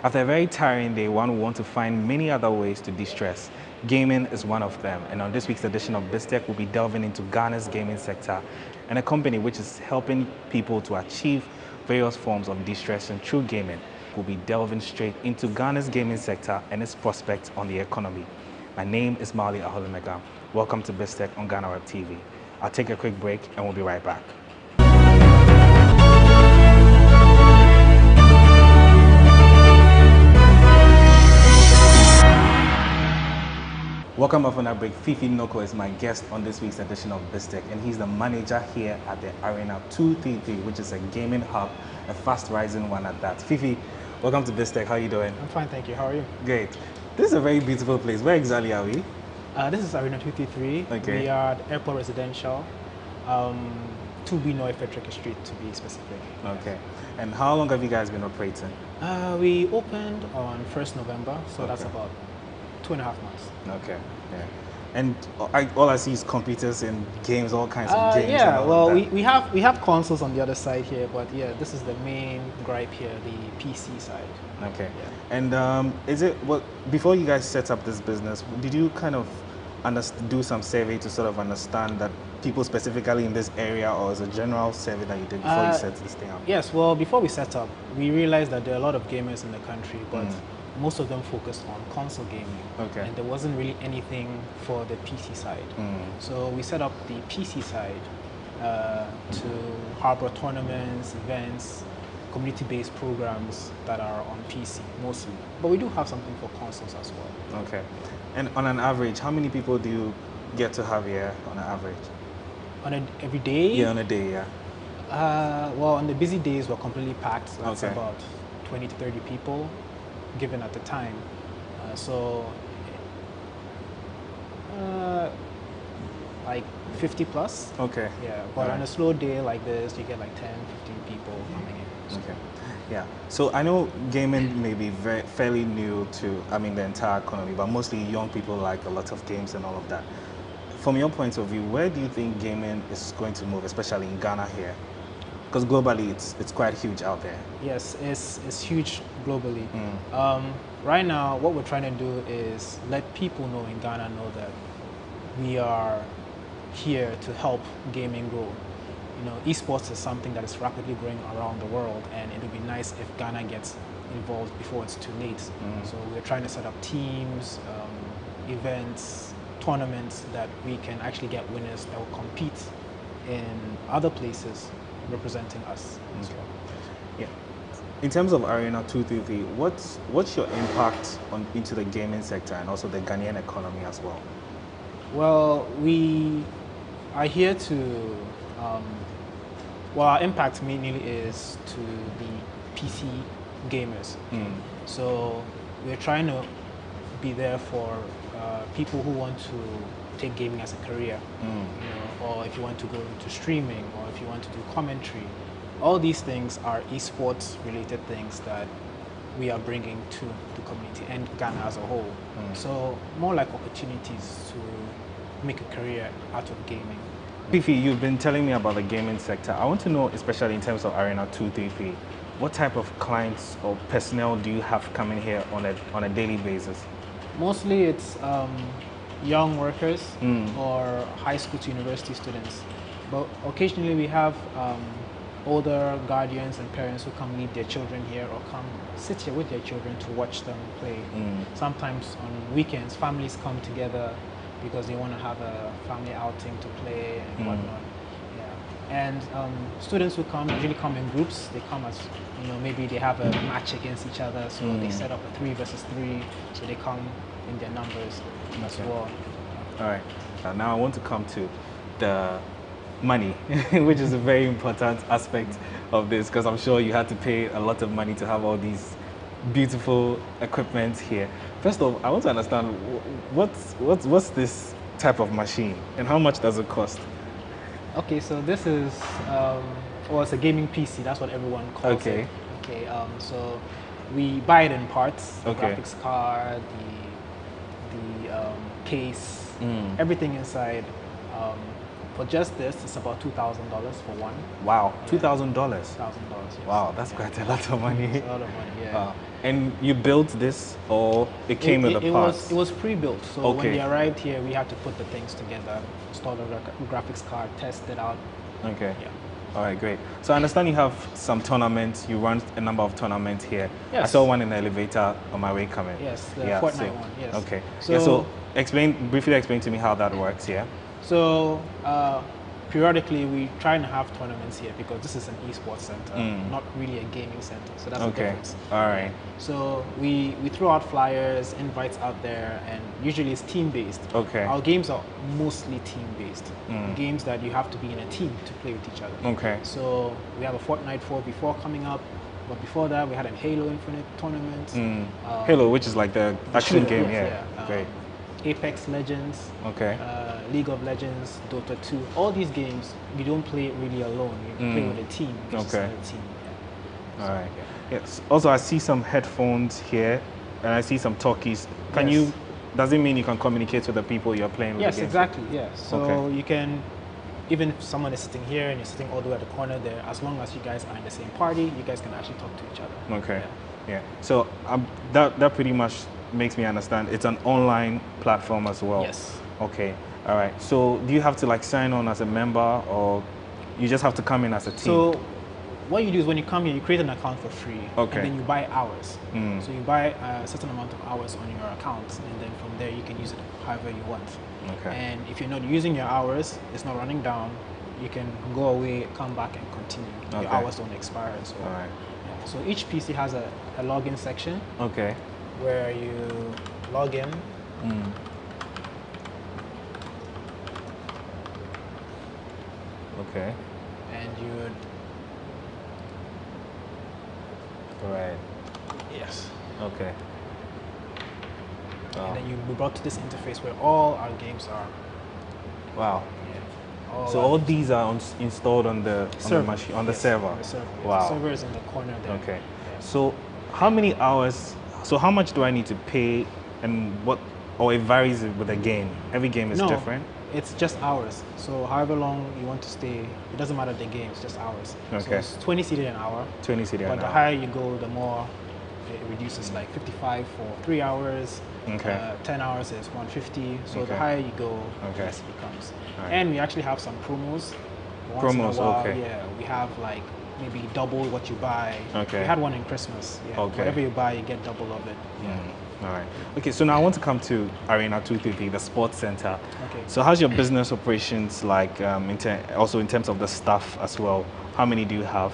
After a very tiring day, one will want to find many other ways to de-stress. Gaming is one of them, and on this week's edition of BizTech, we'll be delving into Ghana's gaming sector and a company which is helping people to achieve various forms of de-stress through gaming. We'll be delving straight into Ghana's gaming sector and its prospects on the economy. My name is Mali Aholimega. Welcome to BizTech on GhanaWeb TV. I'll take a quick break and we'll be right back. Welcome back from that break. Fifi Noko is my guest on this week's edition of BizTech, and he's the manager here at the Arena 233, which is a gaming hub, a fast rising one at that. Fifi, welcome to BizTech. How are you doing? I'm fine, thank you. How are you? Great. This is a very beautiful place. Where exactly are we? This is Arena 233. Okay. We are at Airport Residential, 2B North Frederick Street to be specific. Okay. And how long have you guys been operating? We opened on 1st November, so that's about 2.5 months. Okay, yeah. And all I see is computers and games, all kinds of games. Yeah, well, we have consoles on the other side here, but yeah, this is the main gripe here, the PC side. Okay. Yeah. And before you guys set up this business, did you kind of do some survey to sort of understand that people specifically in this area, or is a general survey that you did before you set this thing up? Yes, well, before we set up, we realized that there are a lot of gamers in the country, but most of them focused on console gaming. Okay. And there wasn't really anything for the PC side. So we set up the PC side to harbor tournaments, events, community-based programs that are on PC mostly. But we do have something for consoles as well. Okay. And on an average, how many people do you get to have here on an average? On every day? Yeah, on a day, yeah. Well, on the busy days, we're completely packed. So that's Okay. about 20 to 30 people given at the time. Like 50 plus. Okay. Yeah, but on a slow day like this, you get like 10, 15 people coming in. So. Okay. Yeah. So I know gaming may be fairly new to, the entire economy, but mostly young people like a lot of games and all of that. From your point of view, where do you think gaming is going to move, especially in Ghana here? Because globally, it's quite huge out there. Yes, it's huge globally. Right now, what we're trying to do is let people know in Ghana know that we are here to help gaming grow. You know, esports is something that is rapidly growing around the world, and it would be nice if Ghana gets involved before it's too late. So we're trying to set up teams, events, tournaments that we can actually get winners that will compete in other places representing us. Okay. Yeah. In terms of Arena 233, what's your impact into the gaming sector and also the Ghanaian economy as well? Well, we are here to, our impact mainly is to the PC gamers. So we're trying to be there for people who want to take gaming as a career, you know, or if you want to go into streaming, or if you want to do commentary. All these things are esports related things that we are bringing to the community and Ghana as a whole. So more like opportunities to make a career out of gaming. Fifi, you've been telling me about the gaming sector. I want to know, especially in terms of Arena 233, what type of clients or personnel do you have coming here on a daily basis? Mostly it's young workers or high school to university students. But occasionally we have older guardians and parents who come meet their children here or come sit here with their children to watch them play. Sometimes on weekends, families come together because they want to have a family outing to play and whatnot. Yeah. And students who come usually come in groups. They come as, you know, maybe they have a match against each other, so they set up a 3 versus 3, so they come in their numbers as well. All right. Now I want to come to the money, which is a very important aspect of this, because I'm sure you had to pay a lot of money to have all these beautiful equipment here. First of all, I want to understand what's this type of machine and how much does it cost? Okay, so this is it's a gaming PC. That's what everyone calls it. Okay. So we buy it in parts. The graphics card, the case, everything inside. For just this, it's about $2,000 for one. Wow, Yeah. $2,000. $2,000. Yes. Wow, that's quite a lot of money. It's a lot of money. Yeah. Wow. And you built this, or it came with the parts? It was pre-built. So Okay. when they arrived here, we had to put the things together, install the graphics card, test it out. Okay. Yeah. All right, great. So I understand you have some tournaments. You run a number of tournaments here. Yes. I saw one in the elevator on my way coming. Yes, the Fortnite one. Yes. Okay. So, So briefly explain to me how that works. Yeah. So periodically we try and have tournaments here because this is an esports center, not really a gaming center. So that's the difference. All right. So we throw out flyers, invites out there, and usually it's team based. Okay. Our games are mostly team based. Games that you have to be in a team to play with each other. Okay. So we have a Fortnite 4v4 coming up. But before that, we had a Halo Infinite tournament. Halo, which is like the action game, yes, yeah. Great. Apex Legends, Okay. League of Legends, Dota 2. All these games, you don't play it really alone. You play with a team. Okay. A team. Yeah. All right. Yes. Also, I see some headphones here, and I see some talkies. Can Yes. you? Does it mean you can communicate with the people you're playing with? Yes, the games exactly. with? Yeah. So Okay. you can, even if someone is sitting here and you're sitting all the way at the corner there, as long as you guys are in the same party, you guys can actually talk to each other. Okay. Yeah. So that pretty much makes me understand it's an online platform as well. Yes. Okay. All right. So do you have to like sign on as a member, or you just have to come in as a team? So what you do is when you come here, you create an account for free. Okay. And then you buy hours. So you buy a certain amount of hours on your account, and then from there you can use it however you want. Okay. And if you're not using your hours, it's not running down, you can go away, come back and continue. Your Okay. hours don't expire as well. All right. Yeah. So each PC has a login section Okay. where you log in. Okay. And you would. Right. Yes. Okay. And then you'll be brought to this interface where all our games are. Wow. Yeah. So all these are installed on the machine, on the server. On the server. Yes. Wow. The server is in the corner there. Okay. So how many hours? So how much do I need to pay, and what? Or it varies with the game. Every game is No, different. It's just hours. So however long you want to stay, it doesn't matter the game. It's just hours. So Okay. it's 20 CD an hour. 20 CD But an the hour. higher you go, the more it reduces. Like 55 for 3 hours. Okay. 10 hours is 150. So Okay. the higher you go, Okay. the less it becomes. All right. And we actually have some promos. Once in a Promos, while, okay. Yeah, we have like maybe double what you buy. Okay. We had one in Christmas. Yeah. Okay. Whatever you buy, you get double of it. Yeah. All right. Okay, so now I want to come to Arena 233, the sports center. Okay. So how's your business operations like, also in terms of the staff as well? How many do you have?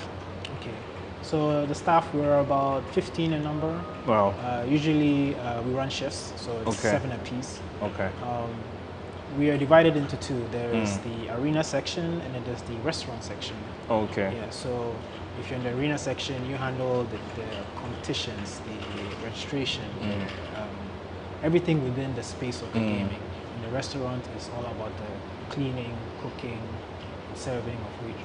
Okay. So the staff, we're about 15 in number. Wow. Usually we run shifts, so it's Okay. 7 apiece. Okay. We are divided into two. There is the arena section and then there's the restaurant section. Okay. Yeah, so if you're in the arena section, you handle the competitions, the registration, everything within the space of the gaming. In the restaurant, it's all about the cleaning, cooking, serving of which.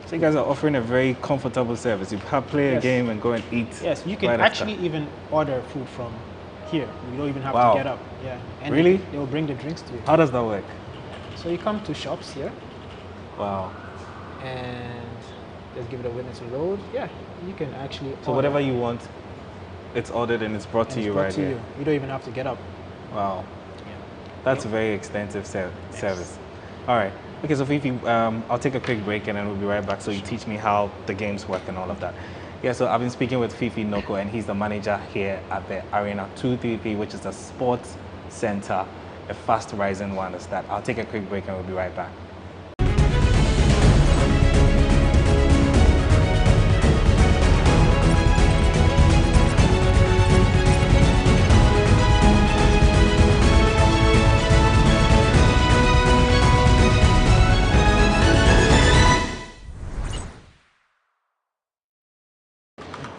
So you guys are offering a very comfortable service. You play a Yes. game and go and eat. Yes, you can right after. actually even order food from here. You don't even have Wow. to get up. Yeah. And Really? They will bring the drinks to you. How does that work? So you come to shops here Wow. and just give it a witness to load. Yeah, you can actually. So order. whatever you want, it's ordered and it's brought And to it's you brought right to here. you. You don't even have to get up. Wow. Yeah. That's a very extensive service. All right. Okay, so Fifi, I'll take a quick break and then we'll be right back so you teach me how the games work and all of that. Yeah, so I've been speaking with Fifi Noko and he's the manager here at the Arena 233, which is the sports center, a fast rising one is that. I'll take a quick break and we'll be right back.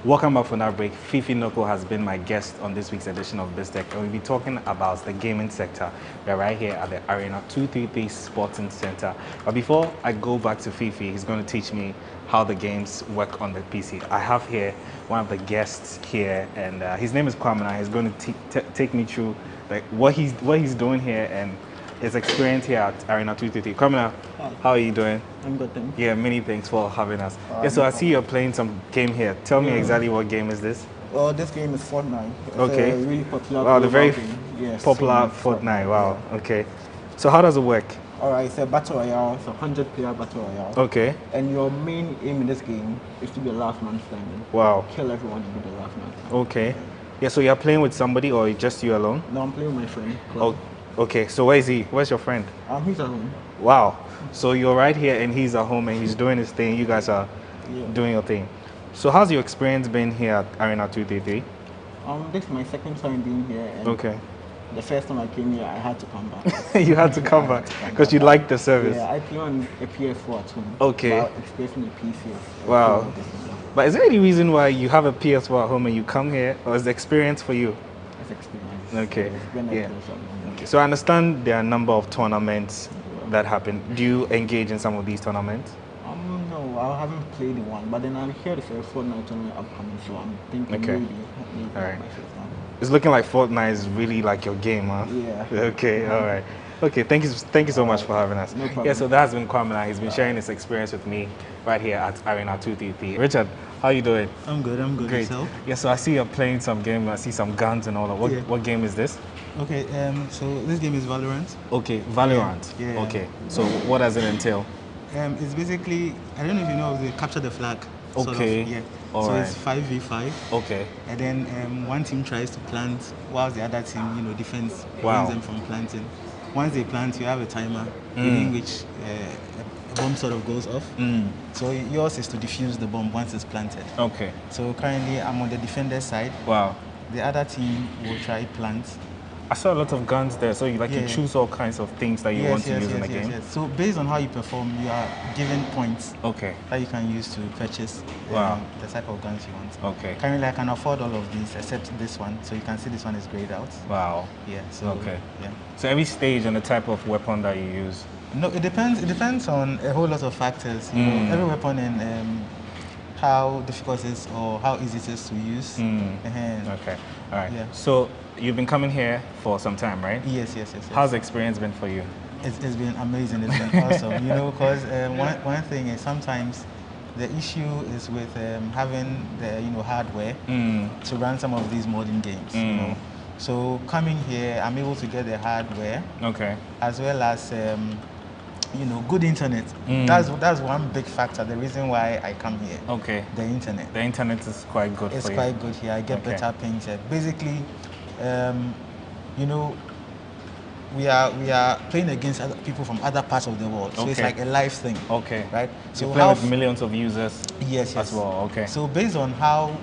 Welcome back from that break. Fifi Noko has been my guest on this week's edition of BizTech, and we'll be talking about the gaming sector. We're right here at the Arena 233 Sporting Center. But before I go back to Fifi, he's going to teach me how the games work on the PC. I have here one of the guests here, and his name is Kwamina. He's going to take me through like what he's doing here and his experience here at Arena 233. Kwamina, how are you doing? I'm good, thanks. Yeah, many thanks for having us. Yeah, so I see you're playing some game here. Tell me exactly what game is this? Well, this game is Fortnite. It's okay. a really popular wow, the very game. Yes, popular Fortnite. Wow. Yeah. Okay. So how does it work? Alright, it's a battle royale. It's a 100-player battle royale. Okay. And your main aim in this game is to be the last man standing. Wow. Kill everyone and be the last man standing. Okay. Yeah, so you're playing with somebody or just you alone? No, I'm playing with my friend. Oh, okay. So where is he? Where's your friend? He's at home. Wow. So you're right here and he's at home and he's doing his thing. You guys are doing your thing. So how's your experience been here at Arena 233? This is my second time being here. And okay. The first time I came here, I had to come back. You had to come back because you liked the service. Yeah, I play on a PS4 at home. Okay. While experiencing a PC. Wow. But is there any reason why you have a PS4 at home and you come here, or is the experience for you? It's experience. Okay. Yeah. Okay. So I understand there are a number of tournaments that happen. Do you engage in some of these tournaments? No, I haven't played in one, but then I'm here to say Fortnite tournament upcoming, so I'm thinking maybe all right. It's looking like Fortnite is really like your game, huh? Yeah. Okay, all right. Okay, thank you so much for having us. No problem. Yeah, so that has been Kwamina. He's been sharing his experience with me right here at Arena 233. Richard, how are you doing? I'm good, Great. Yourself? Yeah, so I see you're playing some game. I see some guns and all that. What game is this? Okay, so this game is Valorant. Okay, Valorant. Yeah. Okay, so what does it entail? It's basically, I don't know if you know, they capture the flag. Okay. Yeah. All so right. it's 5v5. Okay. And then one team tries to plant whilst the other team, defends them from planting. Once they plant, you have a timer within which a bomb sort of goes off. So yours is to defuse the bomb once it's planted. Okay. So currently I'm on the defender's side. Wow. The other team will try plant. I saw a lot of guns there, so you choose all kinds of things that you want to use in the game. So based on how you perform, you are given points that you can use to purchase the type of guns you want. Okay. Currently, I can afford all of these except this one. So you can see this one is grayed out. Wow. Yeah. So yeah. So every stage and the type of weapon that you use. No, it depends. It depends on a whole lot of factors. You know, every weapon and how difficult it is or how easy it is to use. Okay. All right. Yeah. So you've been coming here for some time, right? Yes. How's the experience been for you? It's been amazing. It's been awesome. Because one thing is sometimes the issue is with having the hardware to run some of these modern games. You know? So coming here, I'm able to get the hardware. Okay. As well as good internet. That's one big factor. The reason why I come here. Okay. The internet. The internet is quite good. It's quite good here. I get better pings here. Basically, we are playing against other people from other parts of the world. So it's like a live thing. Okay. Right. So you play with millions of users. Yes. As well. Okay. So based on how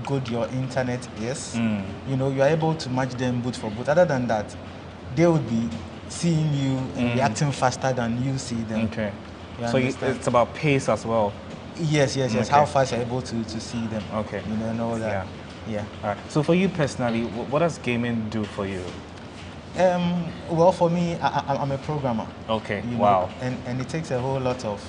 good your internet is, you are able to match them boot for boot. Other than that, they would be seeing you and reacting faster than you see them. Okay. So it's about pace as well. Yes. How fast you're able to see them. Okay. And all that. Yeah. All right. So for you personally, what does gaming do for you? Well, for me, I'm a programmer. Okay. Wow. And it takes a whole lot of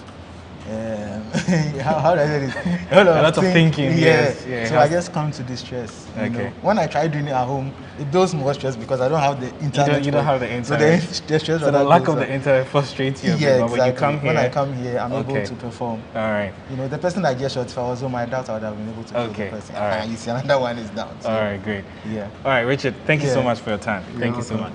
how do I say this? A lot of thinking. Yes. So I just come to distress. Okay. When I try doing it at home, it builds more stress because I don't have the internet. You don't have the internet. So the stress. So the lack of the internet frustrates you. Yeah, exactly. When you come here, when I come here, I'm able to perform. All right. The person I just shot, if I was on my doubt, I would have been able to kill the person. All right. You see, another one is down. So. All right, great. Yeah. All right, Richard. Thank you so much for your time. Thank you so much.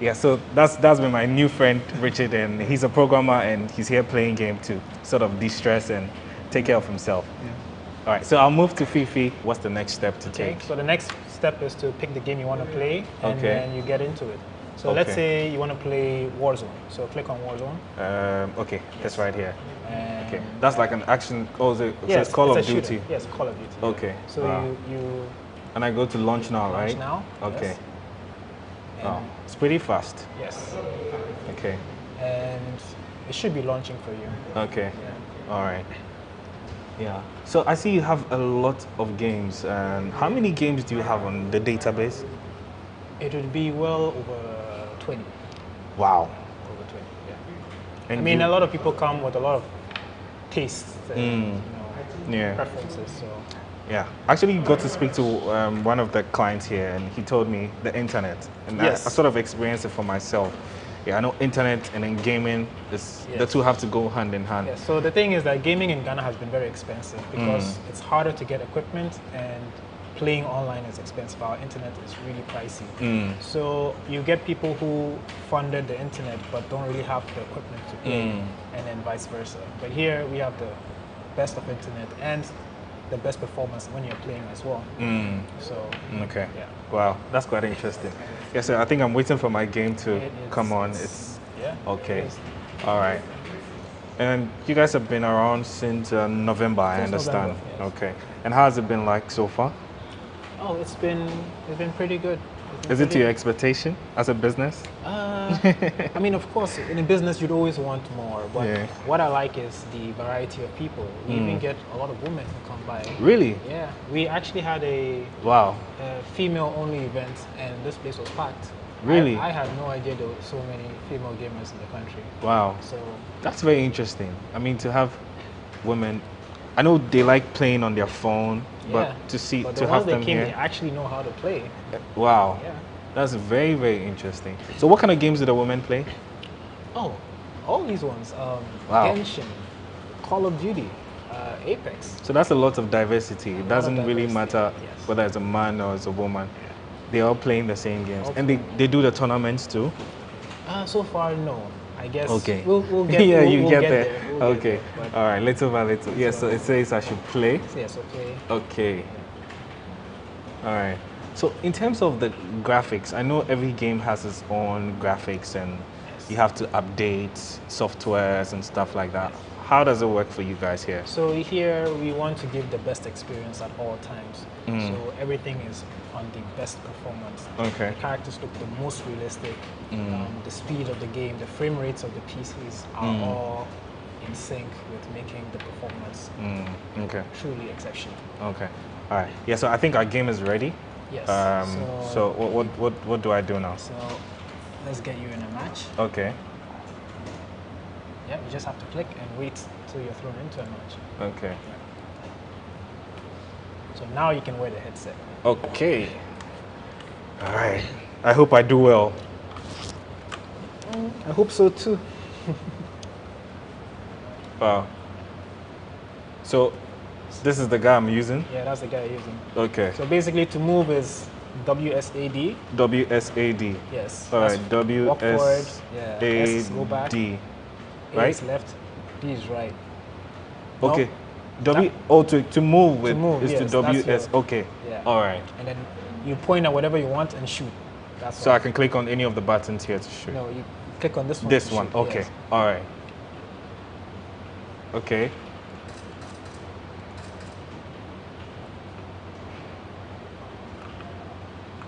Yeah. So that's been my new friend Richard, and he's a programmer, and he's here playing game to sort of de-stress and take care of himself. Yeah. All right. So I'll move to Fifi. What's the next step to take? So the next step is to pick the game you want to play, and then you get into it. So let's say you want to play Warzone. So click on Warzone. Okay, that's right here. Okay, that's like an action. Oh, so yes, it's Call of Duty. Duty. Yes, Call of Duty. Okay. So you. And I go to launch now, right? Launch now. Okay. Yes. Oh, it's pretty fast. Yes. Okay. And it should be launching for you. Okay. Yeah. All right. Yeah. So I see you have a lot of games. And how many games do you have on the database? It would be well over 20. Wow. Over 20. Yeah. And I mean, a lot of people come with a lot of tastes and preferences. So. Yeah, actually got to speak to one of the clients here, and he told me the internet, and I sort of experienced it for myself. Yeah, I know internet and then gaming, the two have to go hand in hand. Yeah, so the thing is that gaming in Ghana has been very expensive because it's harder to get equipment and playing online is expensive. Our internet is really pricey. So you get people who funded the internet but don't really have the equipment to play, and then vice versa. But here we have the best of internet and the best performance when you're playing as well. So okay, yeah. Wow, that's quite interesting. Yes, sir. I think I'm waiting for my game to come on. Yeah. Okay. All right. And you guys have been around since November, I understand. November, yes. Okay. And how has it been like so far? Oh, it's been pretty good. Is it to your expectation as a business? I mean, of course, in a business you'd always want more, but what I like is the variety of people. We even get a lot of women who come by. Really? Yeah. We actually had a female-only event, and this place was packed. Really? I had no idea there were so many female gamers in the country. Wow. So that's very interesting. I mean, to have women, I know they like playing on their phone, but to have them here, they actually know how to play. Wow. Yeah. That's very, very interesting. So what kind of games do the women play? Oh, all these ones. Wow. Genshin, Call of Duty, Apex. So that's a lot of diversity. It doesn't really matter whether it's a man or it's a woman. They're all playing the same games. And they do the tournaments too? So far, no. I guess we'll get yeah, we'll get get there. We'll okay. Get all right, little by little. Yes, so it says I should play. Yes, okay. Okay. All right. So in terms of the graphics, I know every game has its own graphics and you have to update softwares and stuff like that. How does it work for you guys here? So here we want to give the best experience at all times. So everything is on the best performance. Okay. The characters look the most realistic. The speed of the game, the frame rates of the PCs are all in sync with making the performance truly exceptional. Okay. All right. Yeah. So I think our game is ready. Yes. So what do I do now? So let's get you in a match. Okay. Yeah, you just have to click and wait till you're thrown into a match. Okay. So now you can wear the headset. Okay. All right. I hope I do well. I hope so too. Wow. So this is the guy I'm using? Yeah, that's the guy I'm using. Okay. So basically to move is WSAD. WSAD. Yes. All right. WSAD. S is go back. D. A Right? is left. D is right. Okay. No? To move with is yes, to WS. your, Okay. Yeah. All right. And then you point at whatever you want and shoot. That's So I can click on any of the buttons here to shoot. No, you click on this one. This to one. shoot, Okay. yes. All right. Okay.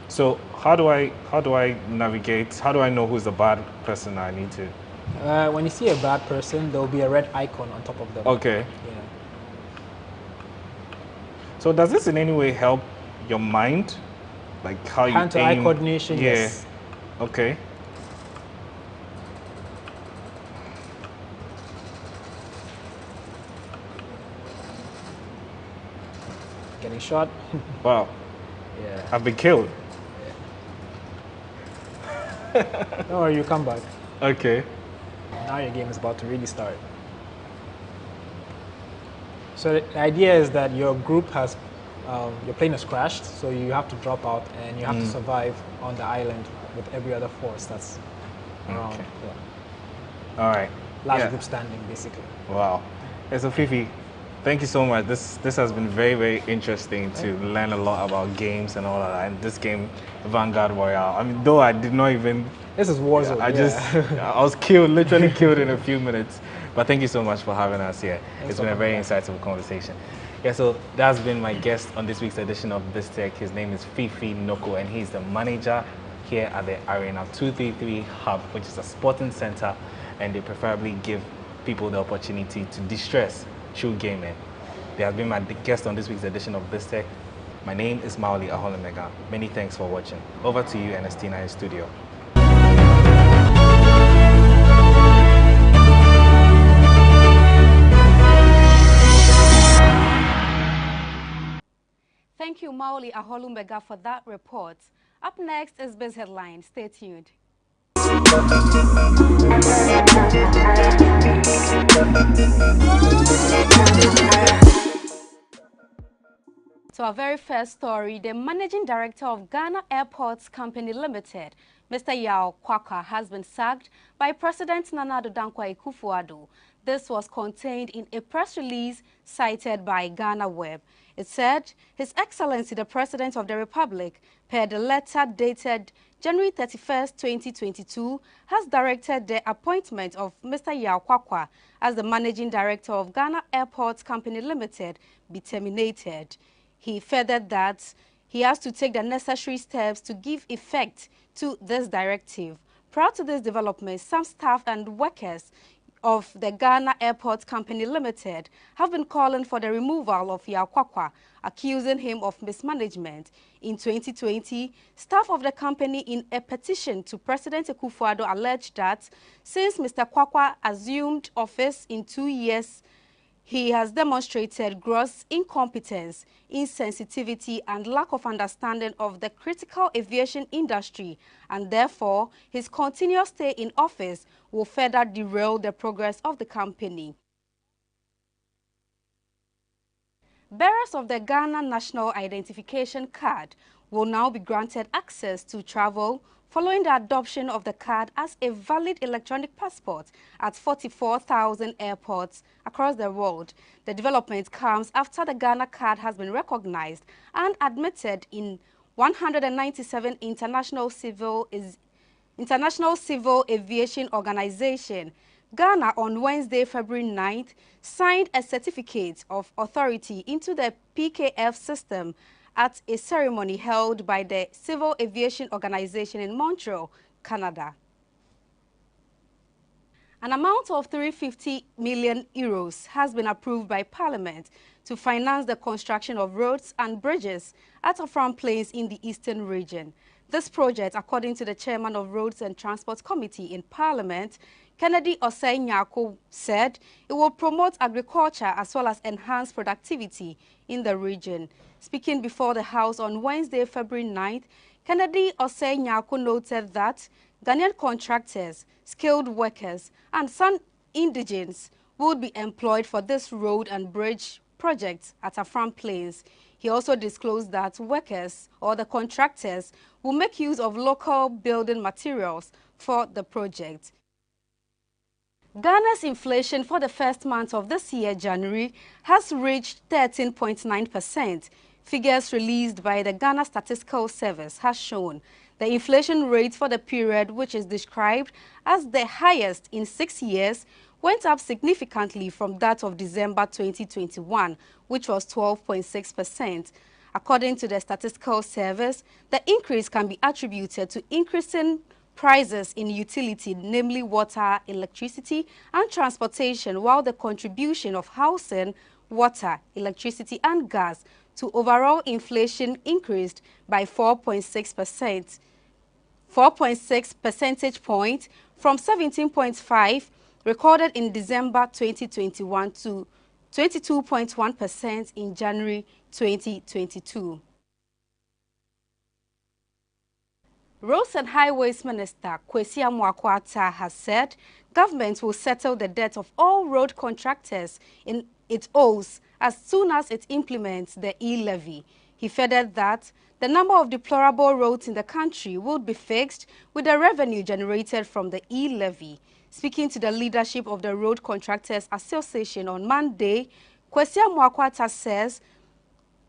So how do I navigate? How do I know who's the bad person I need to? When you see a bad person, there will be a red icon on top of them. Okay. Yeah. So does this in any way help your mind? Like how you aim? Hand-to-eye coordination, Yeah. yes. Okay. Getting shot. Wow. Yeah. I've been killed. Don't worry, you come back. Okay. Now your game is about to really start. So the idea is that your group has, your plane has crashed, so you have to drop out and you have to survive on the island with every other force that's around. Okay. Yeah. All right. Last group standing, basically. Wow. Hey, so Fifi, thank you so much. This has been very, very interesting to learn a lot about games and all of that. And this game, Vanguard Royale. I mean, though I did not even. This is Warzone. I was killed, literally killed in a few minutes. But thank you so much for having us here. It's been a very insightful conversation. Yeah, so that's been my guest on this week's edition of BizTech. His name is Fifi Noko, and he's the manager here at the Arena 233 Hub, which is a sporting center, and they preferably give people the opportunity to de-stress through gaming. They have been my guest on this week's edition of BizTech. My name is Maoli Aholemega. Many thanks for watching. Over to you, Ernestina, in studio. Thank you, Maoli Aholemega, for that report. Up next is Biz Headlines. Stay tuned. To our very first story, the managing director of Ghana Airports Company Limited, Mr. Yao Kwakwa, has been sacked by President Nana Addo Dankwa Akufo-Addo. This was contained in a press release cited by GhanaWeb. It said, His Excellency the President of the Republic, per the letter dated January 31st, 2022, has directed the appointment of Mr. Yao Kwakwa as the managing director of Ghana Airports Company Limited be terminated. He furthered that he has to take the necessary steps to give effect to this directive. Prior to this development, some staff and workers of the Ghana Airports Company Limited have been calling for the removal of Yao Kwakwa, accusing him of mismanagement. In 2020, staff of the company in a petition to President Akufo-Addo alleged that since Mr. Kwakwa assumed office in 2 years, he has demonstrated gross incompetence, insensitivity, and lack of understanding of the critical aviation industry, and therefore his continuous stay in office will further derail the progress of the company. Bearers of the Ghana National Identification Card will now be granted access to travel following the adoption of the card as a valid electronic passport at 44,000 airports across the world. The development comes after the Ghana card has been recognized and admitted in 197 international civil aviation organizations. Ghana on Wednesday, February 9th, signed a certificate of authority into the PKF system at a ceremony held by the Civil Aviation Organization in Montreal, Canada. An amount of 350 million euros has been approved by Parliament to finance the construction of roads and bridges at Afram Plains in the eastern region. This project, according to the chairman of Roads and Transport Committee in Parliament, Kennedy Osei-Nyako, said it will promote agriculture as well as enhance productivity in the region. Speaking before the House on Wednesday, February 9th, Kennedy Osei-Nyako noted that Ghanaian contractors, skilled workers, and some indigents would be employed for this road and bridge project at Afram Plains. He also disclosed that workers or the contractors will make use of local building materials for the project. Ghana's inflation for the first month of this year, January, has reached 13.9%. Figures released by the Ghana Statistical Service has shown the inflation rate for the period, which is described as the highest in 6 years, went up significantly from that of December 2021, which was 12.6%. According to the Statistical Service, the increase can be attributed to increasing prices in utility, namely water, electricity, and transportation, while the contribution of housing, water, electricity, and gas to overall inflation increased by 4.6%, 4.6 percentage points from 17.5 recorded in December 2021 to 22.1% in January 2022. Roads and Highways Minister Kwesi Amoako-Attah has said government will settle the debt of all road contractors in it owes as soon as it implements the e-levy. He furthered that the number of deplorable roads in the country will be fixed with the revenue generated from the e-levy. Speaking to the leadership of the Road Contractors Association on Monday, Kwesi Amoako-Attah says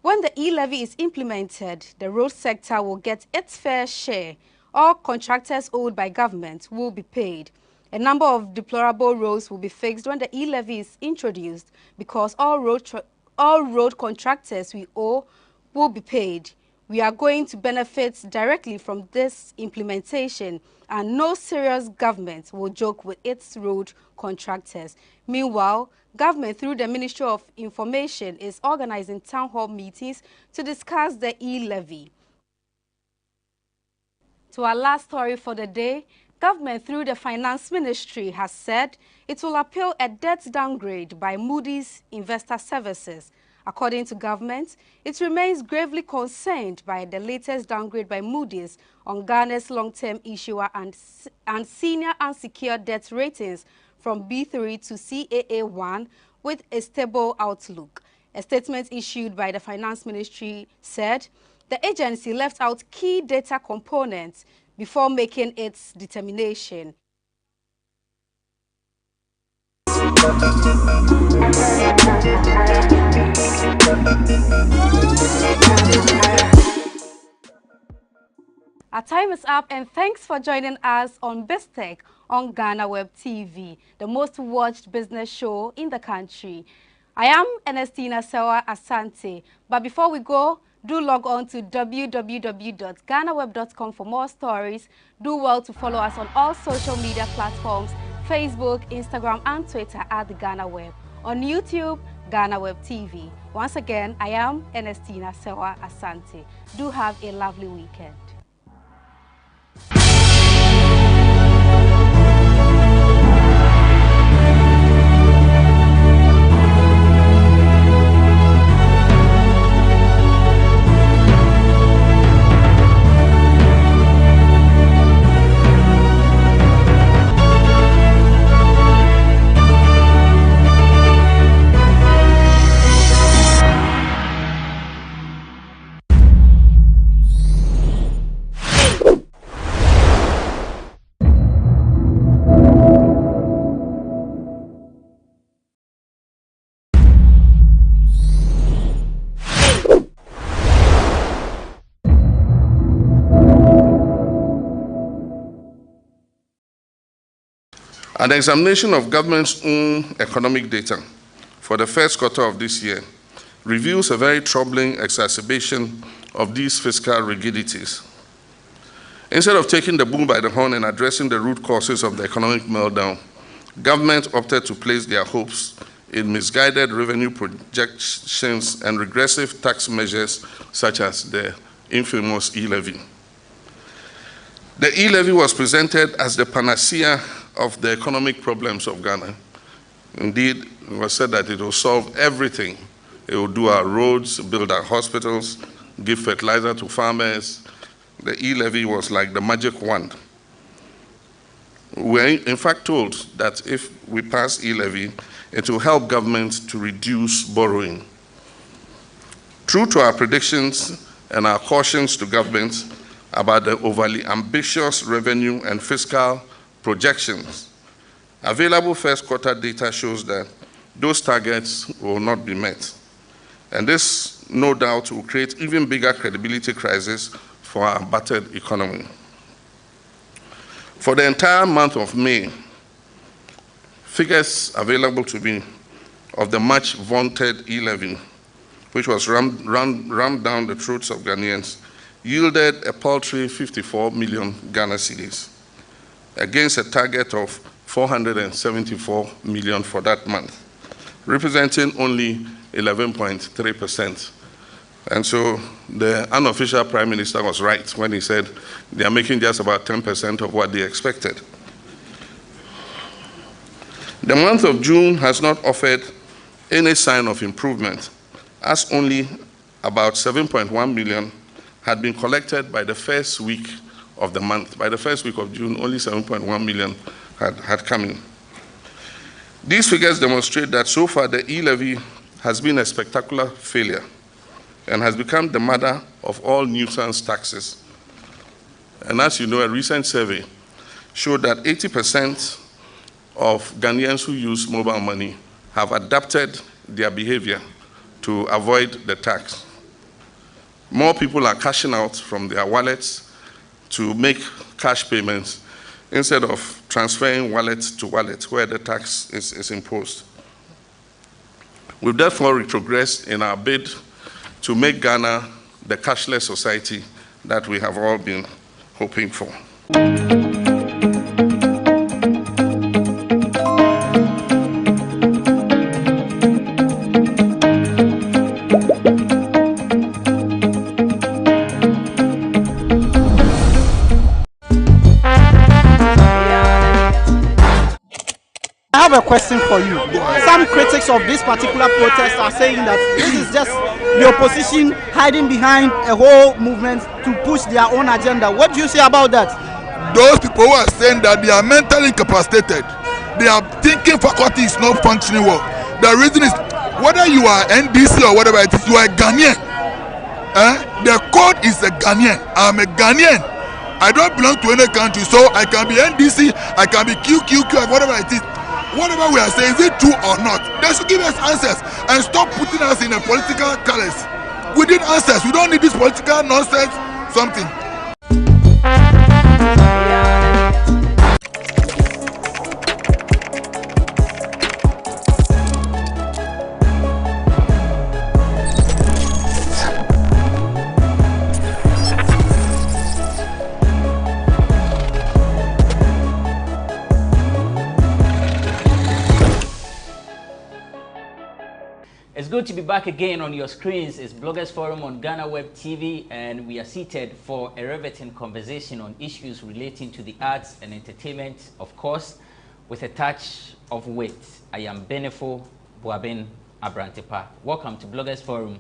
when the e-levy is implemented, the road sector will get its fair share. All contractors owed by government will be paid. A number of deplorable roads will be fixed when the e-levy is introduced because all road contractors we owe will be paid. We are going to benefit directly from this implementation, and no serious government will joke with its road contractors. Meanwhile, government through the Ministry of Information is organizing town hall meetings to discuss the e-levy. To our last story for the day, government through the Finance Ministry has said it will appeal a debt downgrade by Moody's Investor Services. According to government, it remains gravely concerned by the latest downgrade by Moody's on Ghana's long-term issuer and senior unsecured debt ratings from B3 to CAA1 with a stable outlook. A statement issued by the Finance Ministry said the agency left out key data components before making its determination. Our time is up, and thanks for joining us on BizTech on GhanaWeb TV, the most watched business show in the country. I am Ernestina Sewa Asante, but before we go, do log on to www.ghanaweb.com for more stories. Do well to follow us on all social media platforms, Facebook, Instagram, and Twitter at the GhanaWeb. On YouTube, GhanaWeb TV. Once again, I am Ernestina Sewa Asante. Do have a lovely weekend. An examination of government's own economic data for the first quarter of this year reveals a very troubling exacerbation of these fiscal rigidities. Instead of taking the bull by the horn and addressing the root causes of the economic meltdown, government opted to place their hopes in misguided revenue projections and regressive tax measures such as the infamous e-levy. The e-levy was presented as the panacea of the economic problems of Ghana. Indeed, it was said that it will solve everything. It will do our roads, build our hospitals, give fertilizer to farmers. The e-levy was like the magic wand. We're in fact told that if we pass e-levy, it will help government to reduce borrowing. True to our predictions and our cautions to government about the overly ambitious revenue and fiscal projections, available first quarter data shows that those targets will not be met. And this, no doubt, will create even bigger credibility crisis for our battered economy. For the entire month of May, figures available to me of the much vaunted e-levy, which was rammed down the throats of Ghanaians, yielded a paltry 54 million Ghana cedis, against a target of 474 million for that month, representing only 11.3%. And so the unofficial Prime Minister was right when he said they are making just about 10% of what they expected. The month of June has not offered any sign of improvement, as only about 7.1 million had been collected by the first week of the month. By the first week of June, only 7.1 million had come in. These figures demonstrate that so far the e-levy has been a spectacular failure and has become the mother of all nuisance taxes. And as you know, a recent survey showed that 80% of Ghanaians who use mobile money have adapted their behavior to avoid the tax. More people are cashing out from their wallets to make cash payments instead of transferring wallet to wallet where the tax is imposed. We've therefore retrogressed in our bid to make Ghana the cashless society that we have all been hoping for. I have a question for you. Some critics of this particular protest are saying that this is just the opposition hiding behind a whole movement to push their own agenda. What do you say about that? Those people who are saying that they are mentally incapacitated, their thinking faculty is not functioning well. The reason is, whether you are NDC or whatever it is, you are a Ghanaian. The code is a Ghanaian. I'm a Ghanaian. I don't belong to any country, so I can be NDC, I can be QQQ, whatever it is. Whatever we are saying, is it true or not? They should give us answers and stop putting us in a political colors. We need answers. We don't need this political nonsense something. It's good to be back again on your screens. It's Bloggers Forum on GhanaWeb TV, and we are seated for a riveting conversation on issues relating to the arts and entertainment, of course, with a touch of wit. I am Benefo Boabin Abrantepa. Welcome to Bloggers Forum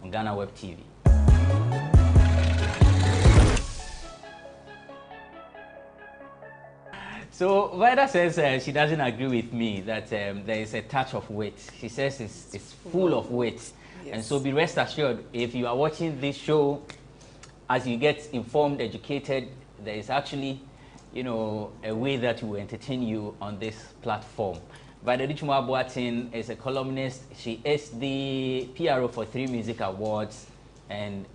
on GhanaWeb TV. So Vida says she doesn't agree with me that there is a touch of wit. She says it's full of wit. Yes. And so be rest assured, if you are watching this show, as you get informed, educated, there is actually, you know, a way that will entertain you on this platform. Vida Boatin is a columnist. She is the PRO for 3 music awards. And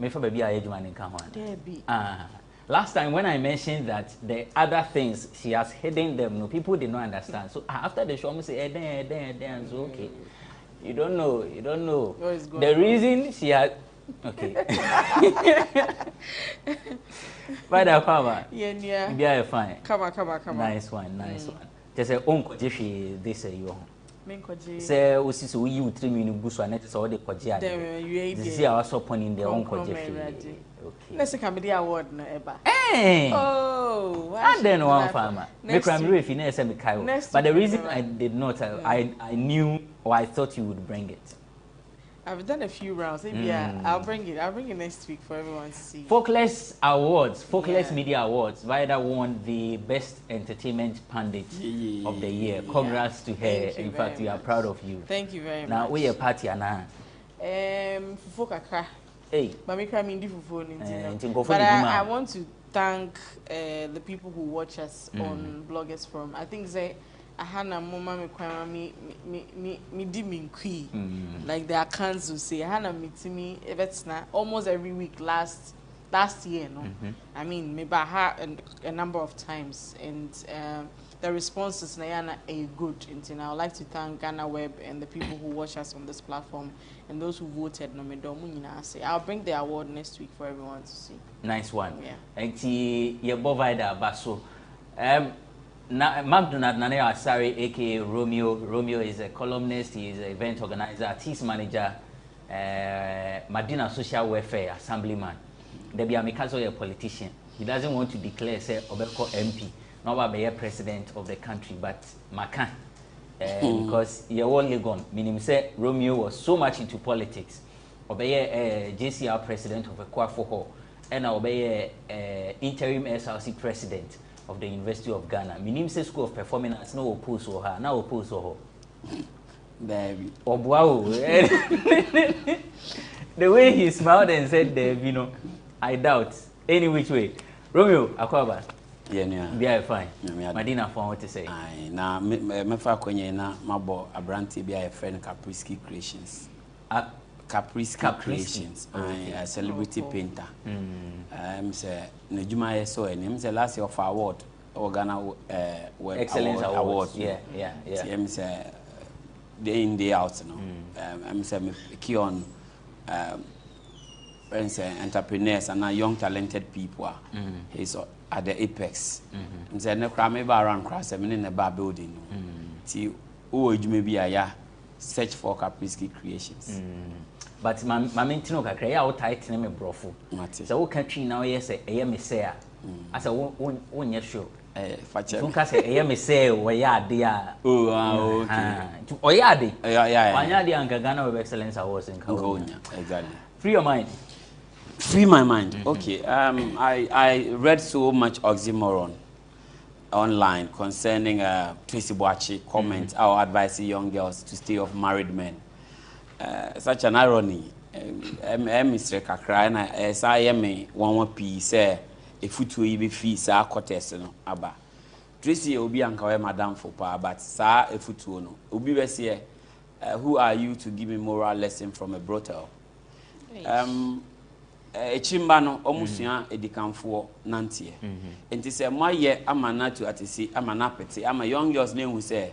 last time when I mentioned that the other things she has hidden them, no, people did not understand. So after the show, I'm say, so okay. You don't know. The reason she had, okay. By the power, yeah, fine. Come on. Nice one. Just say, Uncle Jeffy, this is your. Say, we see so you 3 minutes bush and it's all the Kojia. This is our support in the Uncle Jeffy. Okay. Let's come the award no eba. Hey. Oh, and then one farmer. Make I'm really finesse me Kyle. But the reason I did not, I knew or I thought you would bring it. I've done a few rounds. Maybe I'll bring it. I'll bring it next week for everyone to see. Folkless Awards, Folkless Media Awards. Vida won the Best Entertainment Pundit of the year. Congrats to her. In fact, we are proud of you. Thank you very much. Now, we are party now. Fufokakra. Hey. But I want to thank the people who watch us on Bloggers Forum. I think they Ahana Moma me Dimin like the accounts will say Hana me almost every week last year, no? I mean maybe I had a number of times, and the responses are good. And I would like to thank GhanaWeb and the people who watch us on this platform and those who voted. I'll bring the award next week for everyone to see. Nice one. Yeah. And your Bovida Basso. McDonald Nane Asari, aka Romeo. Romeo is a columnist, he is an event organizer, artist manager, Madina Social Welfare Assemblyman. There be a Mikazo, a politician. He doesn't want to declare, say, Obeko MP. Not be a president of the country, but Macan. Because you're only gone. Meaning, say, Romeo was so much into politics. Obey a JCR president of a Kwafoho, and obey a interim SRC president of the University of Ghana. Meaning, say, School of Performing Arts, no oppose or her, now oppose or her. Baby. Oh, wow. The way he smiled and said, you know, I doubt. Any which way. Romeo, Akwaba. Yeah, be fine. Madina found what to say. Now, me fa kwenye na mabo abranti be a friend Capriski Creations. Capriski Creations. A celebrity painter. Say Nejuma so and say last year of award or Ghana Excellence Award. Yeah. Say day in day out no. Say me key on entrepreneurs and young talented people. He's at the apex. Nse ne kra me ba around cross me in the bar building. Ti o ejuma bi aya search for Capriski Creations. But my mentino kakra ya o tight na me brofo. So wo country now yes e me say a asa won ye show Funka say e me say we ya ade a. Oh, okay. Oya ade. Yeah. Wanya de anka GhanaWeb Excellence Awards in Kawonya. Exactly. Free your mind. Free my mind. Okay. I read so much oxymoron online concerning Tracy Boachi comment our advising young girls to stay off married men. Such an irony. Mr. Kakra na me one piece say if you be fee sa contest no aba. Tracy obi anka we madam for pa but sa efutuo no obi be say who are you to give me moral lesson from a brothel? Echimba no omusua edikanfo nantie. Enti se moye amana to atisi amana pete ama young girls na hu say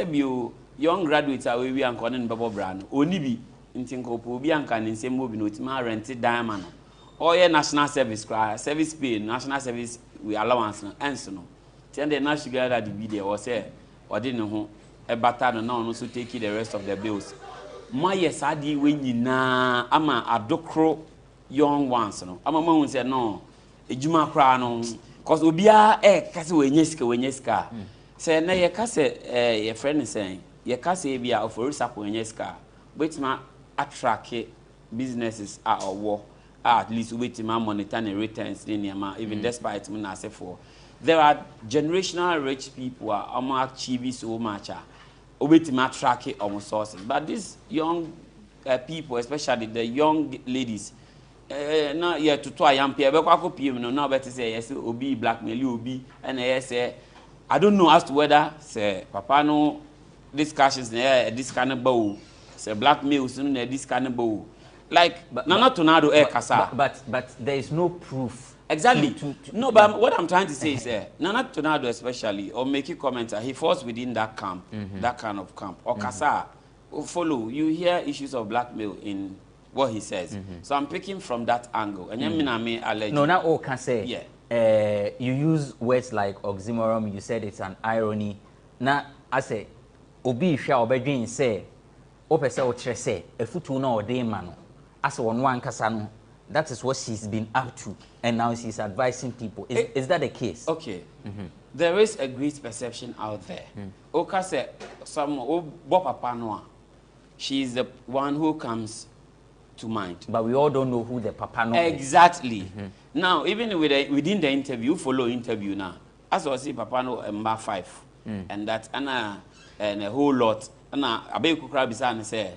bio young graduates are we anka ne babo bra no oni bi nti nkopo obi anka ne nsem obi no otima rent diamond no oye national service cry service pay national service we allowance no enso no tian the national gather the video was say odi ne ho e bata no na ono so take the rest of the bills moye sadi we nyina ama adokro young ones no ama ma hu say no ejuma kra no cause obia kase we nyesika say na ye kase ye friend say ye kase bia oforisa ko nyesika betima attract businesses are or at least wetima monitor and returns even despite na say for there are generational rich people are achieve so much wetima track on sources but these young people especially the young ladies na ye to ayam pia be kwako piem no na bet say yes obi blackmail obi and yes I don't know as to whether say papa no discussions this kind of bow say blackmail so no this kind of bow like Nana Tornado kasa but there is no proof exactly no but what I'm trying to say is Nana Tornado especially or make a comment he falls within that camp that kind of camp or kasa follow you hear issues of blackmail in what he says so I'm picking from that angle and no now all can say you use words like oxymoron you said it's an irony now I say obi hwa obedwin say opese o kire say efutu na ode ma no ase wono ankasa no that is what she's been up to and now she's advising people is that the case? Okay. There is a great perception out there oka say some bo papa no she is the one who comes to mind but we all don't know who the papa no exactly now even within the interview follow interview now as I see papa no number 5 and that and a whole lot na abeku kra bisa ne say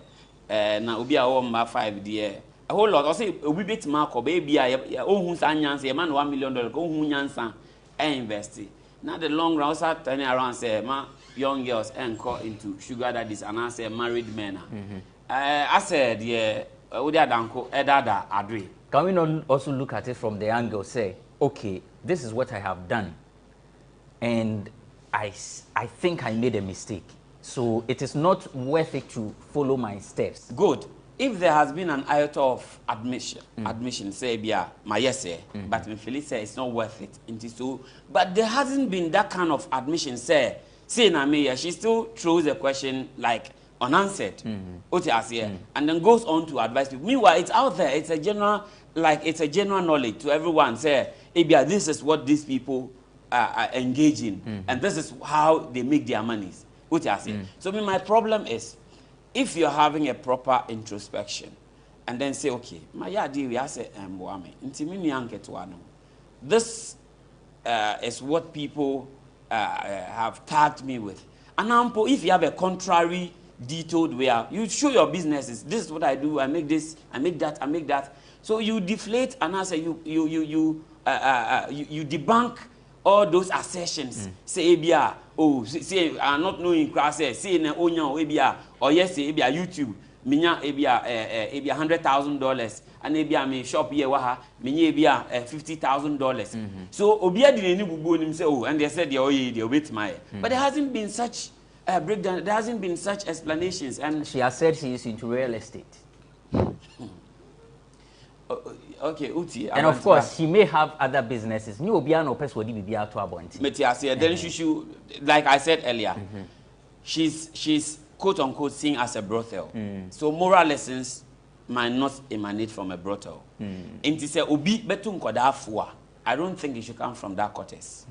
na obi a wo number 5 there a whole lot I say obi betima ko baby a ohun san nyansa e ma no $1 million ko ohun nyansa invest now the long run also turning around say ma young girls go into sugar daddies and I say married men I said can we not also look at it from the angle say okay this is what I have done and I think I made a mistake so it is not worth it to follow my steps. Good. If there has been an iota of admission say my yes but me feel say it's not worth it so but there hasn't been that kind of admission say na me she still throws a question like unanswered and then goes on to advise people. Meanwhile it's out there, it's a general knowledge to everyone say this is what these people are engaging and this is how they make their monies. So my problem is if you're having a proper introspection and then say okay my idea we say this is what people have tagged me with and if you have a contrary detailed way you show your businesses this is what I do I make this I make that so you deflate and I say you debunk all those assertions say say are not knowing class say na onya ebia or yes ebia YouTube minya ebia $100,000 and ebia me shop here waha minya ebia $50,000 so obia di ni bubu nim say and they said they wait my but there hasn't been such breakdown, there hasn't been such explanations and she has said she is into real estate. Okay, Uti. And of course, she may have other businesses. New Obiano Pes would be out to Abonti. Then she should, like I said earlier, she's quote unquote seen as a brothel. So moral lessons might not emanate from a brothel. And she said, Obi betum koda afwa. I don't think it should come from that quarters.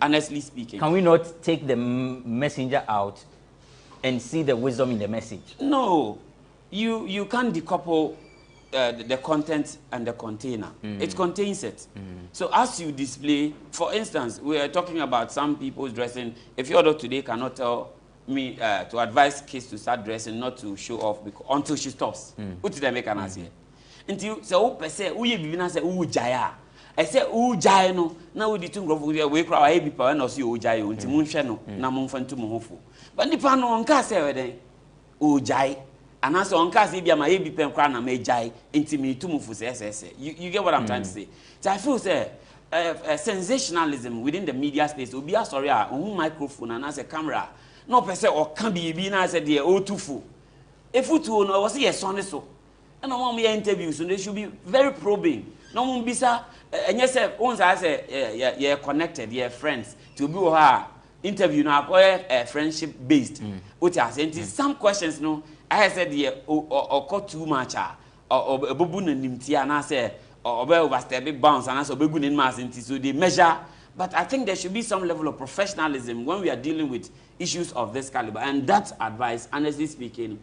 Honestly speaking. Can we not take the messenger out and see the wisdom in the message? No. You can't decouple the content and the container. It contains it. So as you display, for instance, we are talking about some people's dressing. If your daughter today cannot tell me to advise kids to start dressing, not to show off until she stops. What did I make an answer? Until so per se, we be say jaya. I say jaya no. Now we do we cry heavy power no see jaya until moon no na moon fantu mohofu. But the pan on car say then jaya. And as on case if you are heavy pen crown and may jai intimate to move for you get what I'm trying to say. So I feel say sensationalism within the media space will be a story on microphone and as a camera. No per se or can be as a dear or too full. If you two know was yes on so. And no one interviews so they should be very probing. No one be sir and yes once I say you're connected, you're friends to be her interview now friendship based. Which I said some questions no. I said, yeah, or cut too much, or a baboon and nimtia, and I said, or overstep big bounce, and I saw baboon in mass, so they measure. But I think there should be some level of professionalism when we are dealing with issues of this caliber. And that advice, honestly speaking,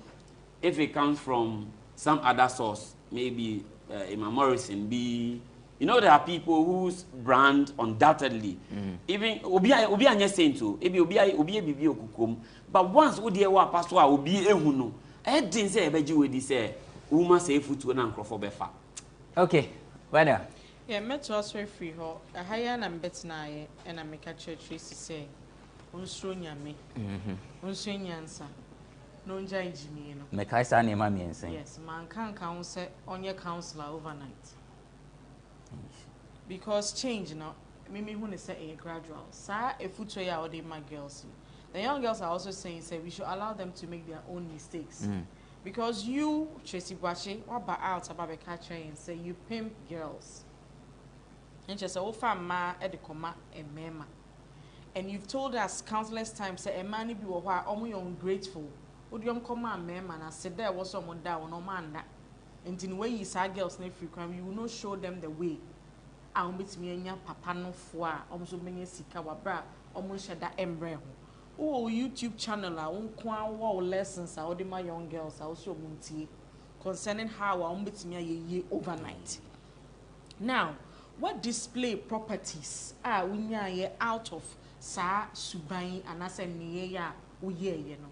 if it comes from some other source, maybe Emma Morrison, you know, there are people whose brand undoubtedly, even Obi Anya saying to, Obi but once Obi Pastor Obi Ehuno. I didn't say about you with this woman say food to an uncle for Befa. Okay, whether yeah, met to us free ho a higher and better and I make a church to say, Unstrunya me, Unstryansa, no judge me. Make I say, mammy and say, yes, man can't counsel on your counselor overnight. Because change now, Mimi who is a gradual, sir, a foot to ya or my girls. The young girls are also saying, say, we should allow them to make their own mistakes. Because you, Tracy Bache, what about out about a catcher and say, you pimp girls. And just say, oh, ma, edikoma, and mema. And you've told us countless times, say, a man be why only ungrateful. Would you come and mema? And I said, there was someone down, no man that. And in the way you say girls, if you come, you will not show them the way. I'll meet me and your papa no for almost many sika wabra, almost share that embryo. Oh, YouTube channel, I won't lessons, I order my young girls, I also munti concerning how I meet me overnight. Now, what display properties are we out of sa subai and as a near uye, you know?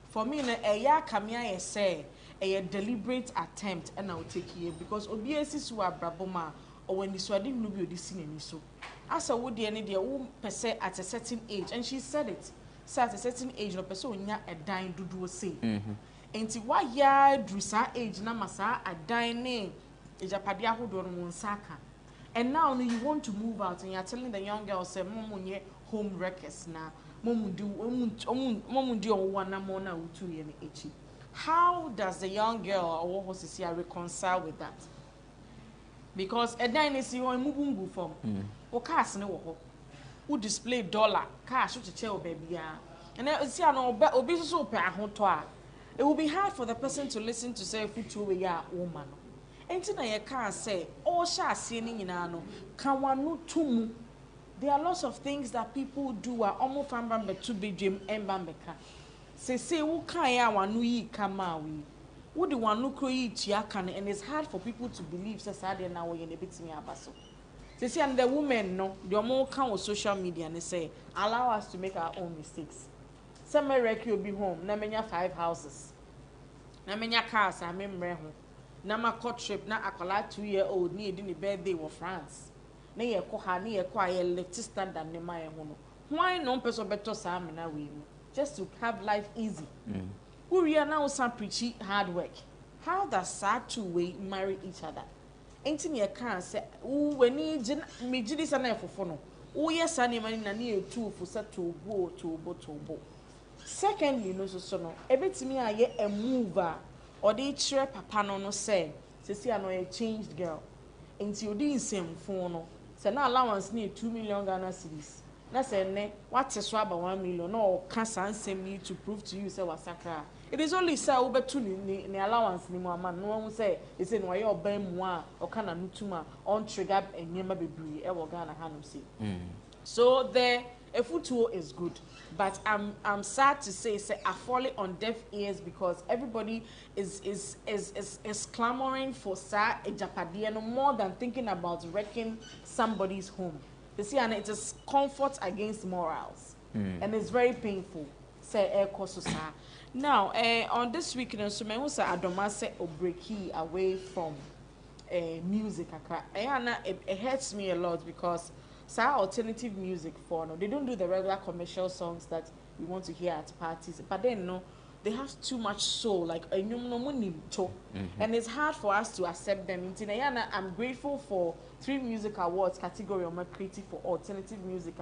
For me, a ya kamia say a deliberate attempt, and I'll take here because OBS who are braboma or when this one didn't know this scene so. As a would the any dear per se at a certain age, and she said it. So at a certain age, no person nya a dine do say. And why ya drusa age na masa a dine ejapadia who don't want saka. And now you want to move out and you're telling the young girl say mom ye home wreckers na mom do one mona utu yen echi. How does the young girl or what was here reconcile with that? Because a dine is you moving from or cast no who display dollar cash to tell baby and then see obi so pe ahoto a it will be hard for the person to listen to say futu we ya woman enti na ye can say all sha ase ni nyina no kan wanu tumu. There are lots of things that people do are almost famba be to be dream emba meka say wo kan ya wanu yi kama we wo the wanu kro yi tia kan and it's hard for people to believe say sad na we ye na betimi abaso. See, and the women, no, the more count on social media and they say, allow us to make our own mistakes. Some may wreck you be home, na menya 5 houses. Na menya cars, I remember home. Na ma court trip, na akola 2-year-old, ni edini birthday of France. Na ye koha, ni ye kwa ye lefty standard ne ma ye hono. Why no person better sa na we just to have life easy. We are now some preachy hard work. How does that two way marry each other? Ain't me a can say, oh, when me jidis and efofono. Oh, yes, I never near 2 for set to bo. Secondly, no so no, a bit to me I get a mover or they trap a pano no say, see, I know a changed girl. Ain't you didn't same phone. So now allowance near 2 million Ghana cedis. That's a ne, what's a swab 1 million or can't send me to prove to you, say, was sacra. It is only say obetu ni allowance ni mo ama no one say e say no aye oban mu a o kana nutuma on trigger enyema bebree e wo Ghana hanom say. So the Efutuo is good, but I'm sad to say I falling on deaf ears because everybody is clamoring for a Japadian more than thinking about wrecking somebody's home. You see, and it is comfort against morals, and it's very painful. Say now on this weekend, so me say Adoma say breaki away from music. It hurts me a lot because alternative music for no, they don't do the regular commercial songs that we want to hear at parties, but then no, they have too much soul, like and it's hard for us to accept them. I'm grateful for 3 music awards category on my creative for alternative music.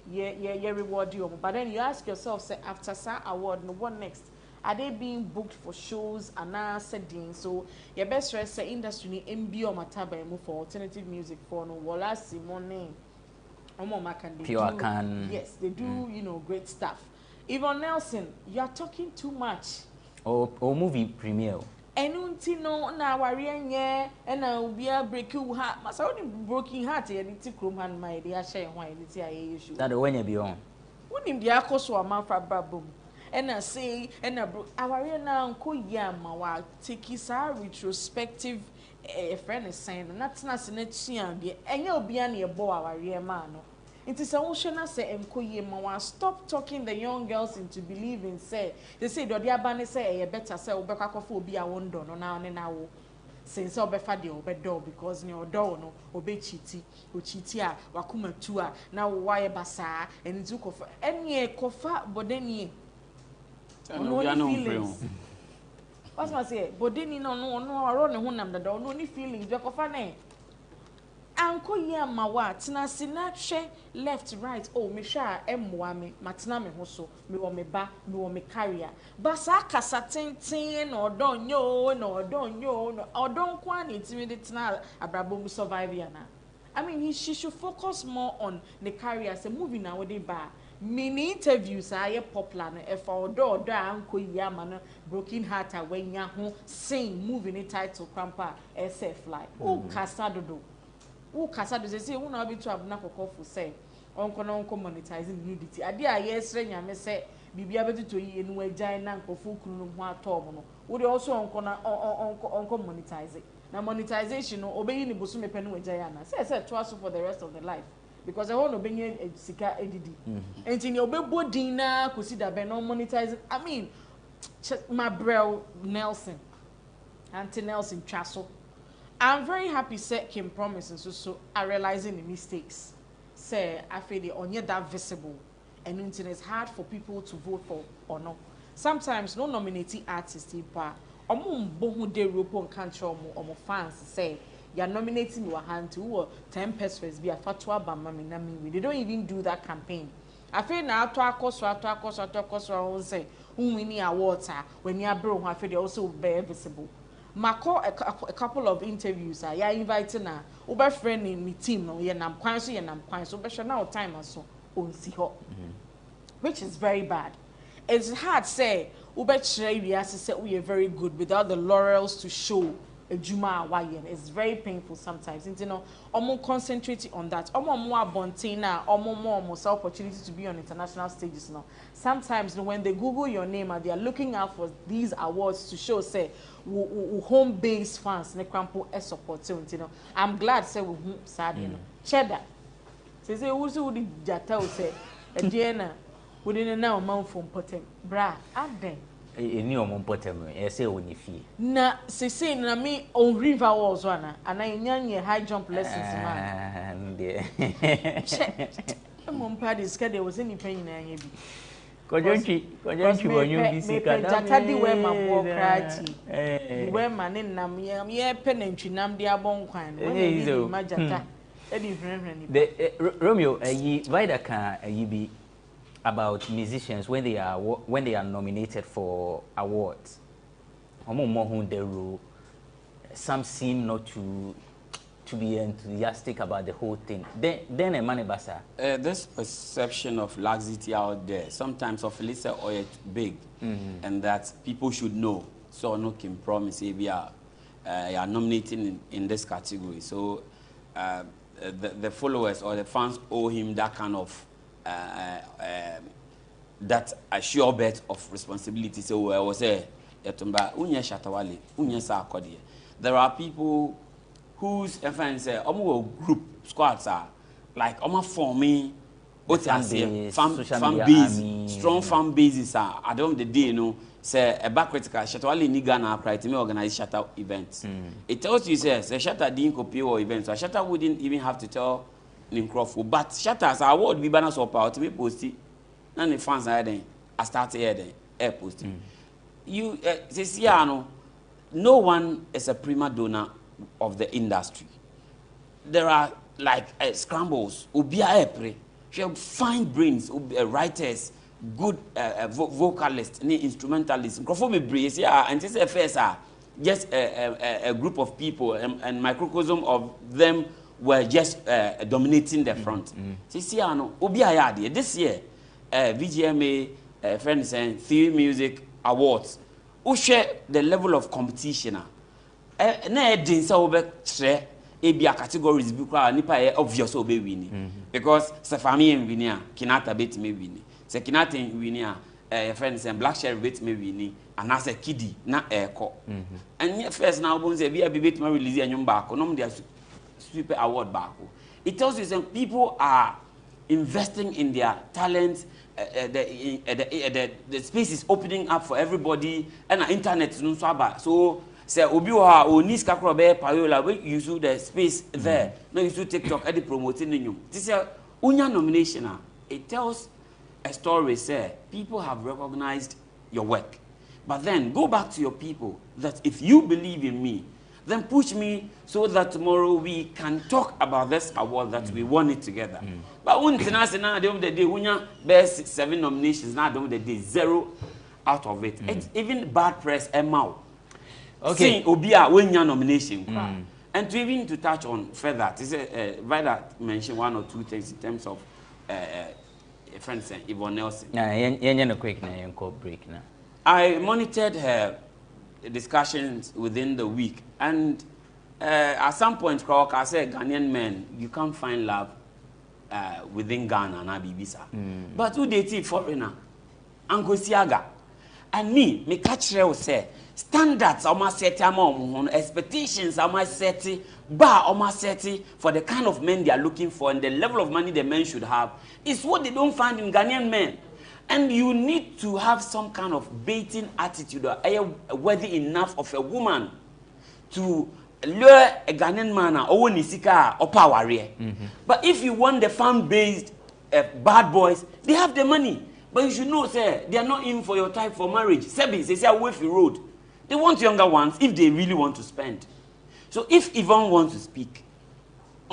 Yeah, reward you. But then you ask yourself, say after that award, no, what next? Are they being booked for shows and now setting? So your best rest say industry ni MB or mataba for alternative music for no wala simone. Yes, they do, you know, great stuff. Yvonne Nelson, you are talking too much. Or movie premiere. Enunti no na warienye na obi a break you heart. Masa only broken heart e nti krom han mai dey share ho e nti aye issue. That when you be on. Wonim dey akoso amafra babom. And say and aware na nko yama wa take sa retrospective friend is saying not na se na tua de enye obi a na e bo aware ma no. It is a ocean say enko stop talking the young girls into believing say they say do dia ba say e better say obekwa kofo obi a wondo no na one na wo since obefa de obedo because ne odo no obe chiti o chiti a wakuma tu a na wo wa ye basa enizu kofa enie kofa bodeni no feelings. What's my say bodeni no oro ne honam dada no ni feelings be kofa ne anko ye mawa tina sinatwe left right oh me sha emwa me matina me ho so me wo me ba me wo me carrier basa kasa tenten na odonyo na odon kwa na timi de tina abrabo mu survive ya na. I mean she should focus more on the career say movie na we dey ba mini interviews are popular no e for odo anko ye ama no broken heart awanya ho sing movie ni title krampa SF like oh kasa dodo who kasa do say who na be to abuna kokofo say onko monetizing nudity ade a yesre nyame say bibia betuto yi enu agyan na nkofo kunu no ho atom no wo de also onko monetize na monetization no obeyi ni bosu mepe no agyan na say to us for the rest of the life because the whole no benye sika edidi enti ni obebo din na consider be no monetize. I mean Mabrel Nelson Auntie Nelson Chaso, I'm very happy say Kim Promise and so are realizing the mistakes. Say I feel they only that visible and it's hard for people to vote for or not. Sometimes no nominating artists but bohu de ropo country or fans say you're nominating your hand to 10 pesos be a fatwa bamami na me. They don't even do that campaign. I feel now to akoswa say who winning awards when you are bro I feel they also very visible. Mako a couple of interviews ya inviting na oba friend in me team no ye nam kwan so be sure now time so on si ho which is very bad. It's hard say oba chere we as say we are very good without the laurels to show a juma awayen. It's very painful sometimes. You know, omo concentrating on that. Omo more bontina, omo more opportunity to be on international stages now. Sometimes when they Google your name and they are looking out for these awards to show say home based fans ne crampo e support you know. I'm glad say we sad you know. Cheddar. Say who the jata say Diana we didn't know man from potem. Bra, aden. Any of them, I say when you feel. Na say na me on river walls one and I nyanye high jump lessons man. Mom party scared there was any pain na yebi. Kojonchi when you be sick and jata di we ma bo krati. We ma ne nam ye penentwi nam dia bon kwan. When you ma jata. E di friend. Romeo, Vida can be about musicians when they are nominated for awards. Some seem not to to be enthusiastic about the whole thing. Then a money basa. This perception of laxity out there, sometimes of Lisa or big, and that people should know. So no can promise if you are nominating in this category. So the followers or the fans owe him that kind of that a sure bet of responsibility. So I was there. There are people whose friends group squads are like forming fan base, strong fan bases are at the end of the day, you know, say a back critical Shatawali ni Ghana pride to organize shatter events. It tells you say shatter didn't copy or events, so shatter wouldn't even have to tell Nincroft, but shatters are what we banners or power to be posted. None of the fans are there. I started here then air posting. You say no one is a prima donna of the industry. There are like scrambles, fine brains, writers, good vocalists, instrumentalists. And this affairs are just a group of people, and microcosm of them were just dominating the front. This year, VGMA, friends and Theory Music Awards, who share the level of competition. Categories obvious because Safami and Vinia, Kinata bet me winning. Sekinata and Vinia, friends and Black Sheriff bet me winning, and as a kiddie, not air co. And yet, first now, bones a bit more release and young back, their super award back. It tells you some people are investing in their talents. The space is opening up for everybody, and the internet is not so. Say Obiwa or Niska Krobe Payola, we use the space there. No, you should TikTok at promoting you. This is Unya nomination. It tells a story. Say people have recognized your work, but then go back to your people that if you believe in me, then push me so that tomorrow we can talk about this award that we won it together. But when at the day, Unya best 7 nominations. Now at the day 0 out of it. It's even bad press and mouth. Okay. Obia when your nomination. And to even to touch on further, this Vida mentioned 1 or 2 things in terms of friends and Yvonne Nelson. Quick break now. I monitored her discussions within the week, and at some point, I said, Ghanaian men, you can't find love within Ghana and Abibisa. But who dated foreigner? Uncle Siaga. And me catch her say. Standards are my set, expectations are my set, bar are my set for the kind of men they are looking for and the level of money the men should have is what they don't find in Ghanaian men. And you need to have some kind of baiting attitude or worthy enough of a woman to lure a Ghanaian man or Nisika or power. But if you want the fan-based bad boys, they have the money. But you should know, sir, they are not in for your type for marriage. Sebi, they say away from road. They want younger ones if they really want to spend. So if Yvonne wants to speak,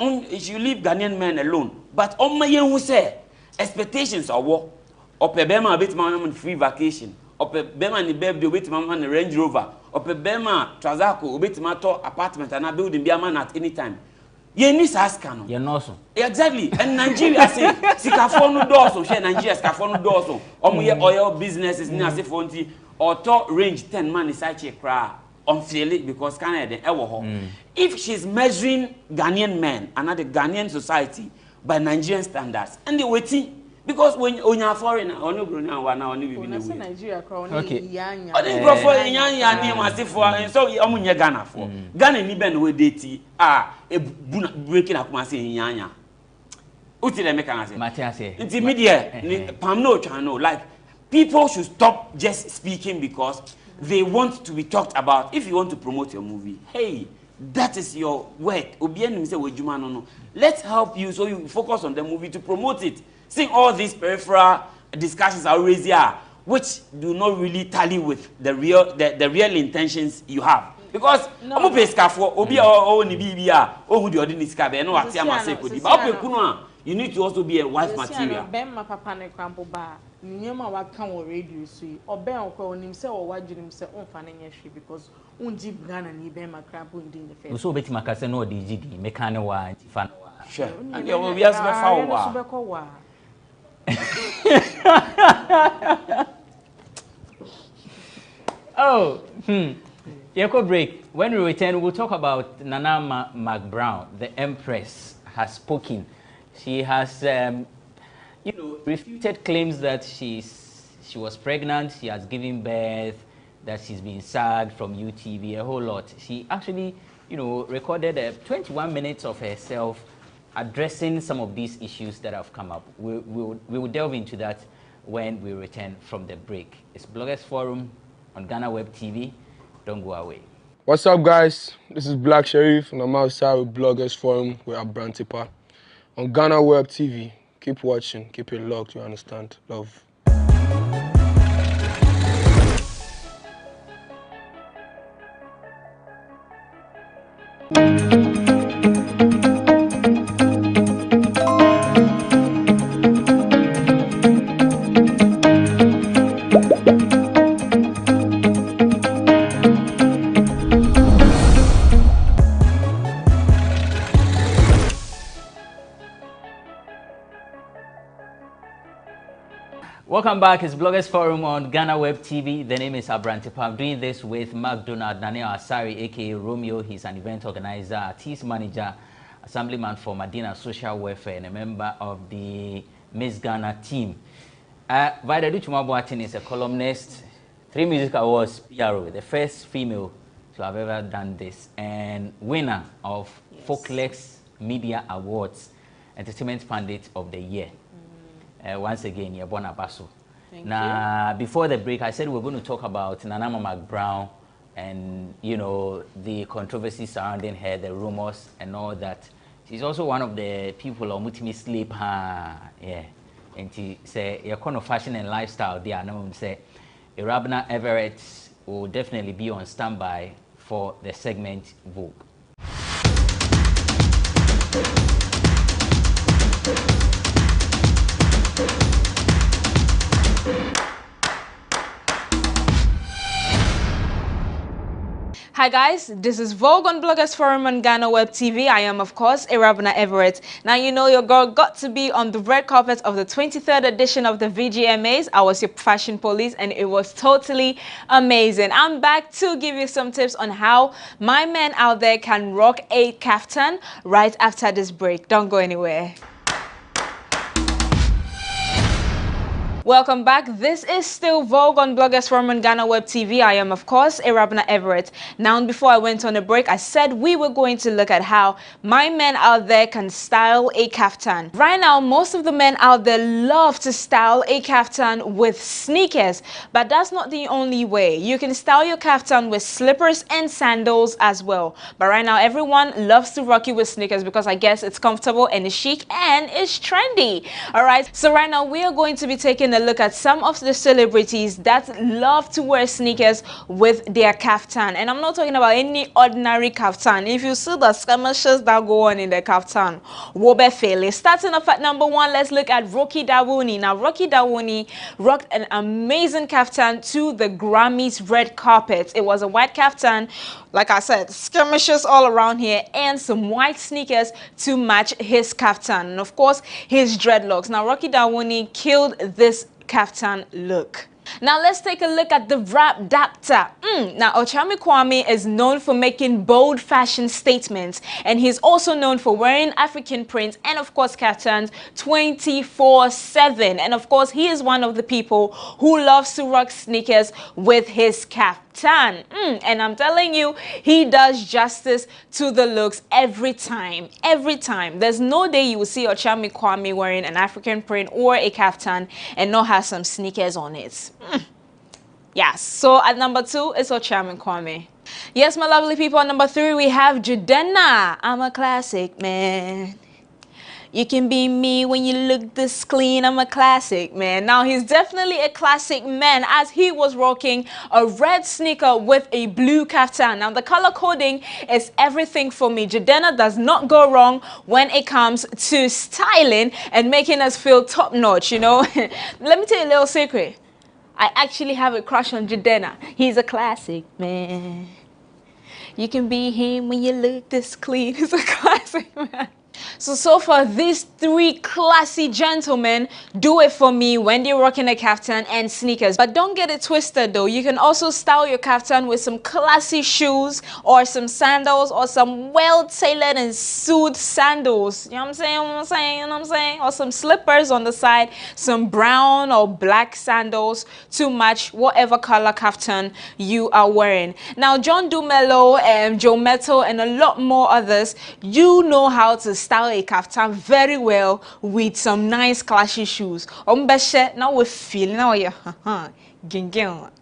you leave Ghanaian men alone. But on my who say expectations are war. Or Bema bit man free vacation. Or Bema ni baby bit man Range Rover. Or Bema Trazako bit mato apartment and a building be a man at any time. You need to ask no. You know so. Exactly. And Nigeria say Sikafonu doors share Nigeria Sikafonu doors oil businesses ni ase fonti. Or top range 10 man is actually cry unfairly because Canada if she's measuring Ghanaian men and not the Ghanaian society by Nigerian standards and they waiting because when you're foreigner or no grown one now only be Nigeria okay so Ghana for Ghana ni ben we date breaking up ma say yanya uti dem can say Matia say inti media pam no channel like people should stop just speaking because they want to be talked about. If you want to promote your movie, hey, that is your work. Let's help you so you focus on the movie to promote it. Seeing all these peripheral discussions are always here, which do not really tally with the real intentions you have. Because you need to also be a wife material. Nyema wa kan wo radio so yi oben okwa onim se wo wadwunim se onfa na nyehwe because unji Ghana ni ben makra bo ndi the first so beti makase no de gidi meka ne wa fa no wa sure and you will be as be fa wa oh Yeko break. When we return, we'll talk about Nana McBrown. The Empress has spoken. She has, refuted claims that she was pregnant, she has given birth, that she's been sacked from UTV, a whole lot. She actually, recorded 21 minutes of herself addressing some of these issues that have come up. We will delve into that when we return from the break. It's Bloggers Forum on GhanaWeb TV. Don't go away. What's up, guys? This is Black Sheriff, and I'm outside with Bloggers Forum with Abrantipa on GhanaWeb TV. Keep watching, keep it locked, you understand? Love. Welcome back. It's Bloggers Forum on GhanaWeb TV. The name is Abrantipa. I'm doing this with McDonald Daniel Asari, aka Romeo. He's an event organizer, artist manager, assemblyman for Madina Social Welfare, and a member of the Miss Ghana team. Vida Duchumabuatin is a columnist, 3 music awards PRO, the first female to have ever done this, and winner of Folklex Media Awards, Entertainment Pundit of the Year. Once again, you're born Abaso. Now, before the break, I said we're going to talk about Nanama McBrown and, the controversy surrounding her, the rumors and all that. She's also one of the people who mutimi sleep. Yeah. And she say, your kind of fashion and lifestyle, they are known. Say, Irabna Everett will definitely be on standby for the segment Vogue. Hi guys, this is Vogue on Bloggers Forum on GhanaWeb TV. I am, of course, Irabna Everett. Now you know your girl got to be on the red carpet of the 23rd edition of the VGMAs. I was your fashion police and it was totally amazing. I'm back to give you some tips on how my men out there can rock a kaftan right after this break. Don't go anywhere. Welcome back. This is still Vogue on Bloggers Forum on GhanaWeb TV. I am, of course, Irabna Everett. Now, before I went on a break, I said we were going to look at how my men out there can style a kaftan. Right now, most of the men out there love to style a kaftan with sneakers, but that's not the only way. You can style your kaftan with slippers and sandals as well. But right now, everyone loves to rock you with sneakers because I guess it's comfortable and it's chic and it's trendy. All right. So right now, we are going to be taking a look at some of the celebrities that love to wear sneakers with their kaftan. And I'm not talking about any ordinary kaftan. If you see the skirmishes that go on in the kaftan, wobe fele. Starting off at number 1, let's look at Rocky Dawuni. Now, Rocky Dawuni rocked an amazing kaftan to the Grammys red carpet. It was a white kaftan, like I said, skirmishes all around here, and some white sneakers to match his kaftan. And of course, his dreadlocks. Now, Rocky Dawuni killed this kaftan look. Now let's take a look at the rap doctor. Now Ochami Kwame is known for making bold fashion statements, and he's also known for wearing African prints and of course kaftans 24/7. And of course he is one of the people who loves to rock sneakers with his kaftan. And I'm telling you, he does justice to the looks every time. Every time. There's no day you will see Ochami Kwame wearing an African print or a kaftan and not have some sneakers on it. Yes, so at number 2 is Ochami Kwame. Yes, my lovely people, at number 3 we have Judena. I'm a classic man. You can be me when you look this clean. I'm a classic, man. Now, he's definitely a classic man as he was rocking a red sneaker with a blue kaftan. Now, the color coding is everything for me. Jadena does not go wrong when it comes to styling and making us feel top-notch, you know. Let me tell you a little secret. I actually have a crush on Jadena. He's a classic, man. You can be him when you look this clean. He's a classic, man. So far, these three classy gentlemen do it for me when they're rocking a kaftan and sneakers. But don't get it twisted though. You can also style your kaftan with some classy shoes or some sandals or some well-tailored and sued sandals. You know what I'm saying? You know what I'm saying? Or some slippers on the side, some brown or black sandals to match whatever color kaftan you are wearing. Now, John Dumelo, Joe Metal, and a lot more others, you know how to style a kaftan very well with some nice classy shoes. Now we're feeling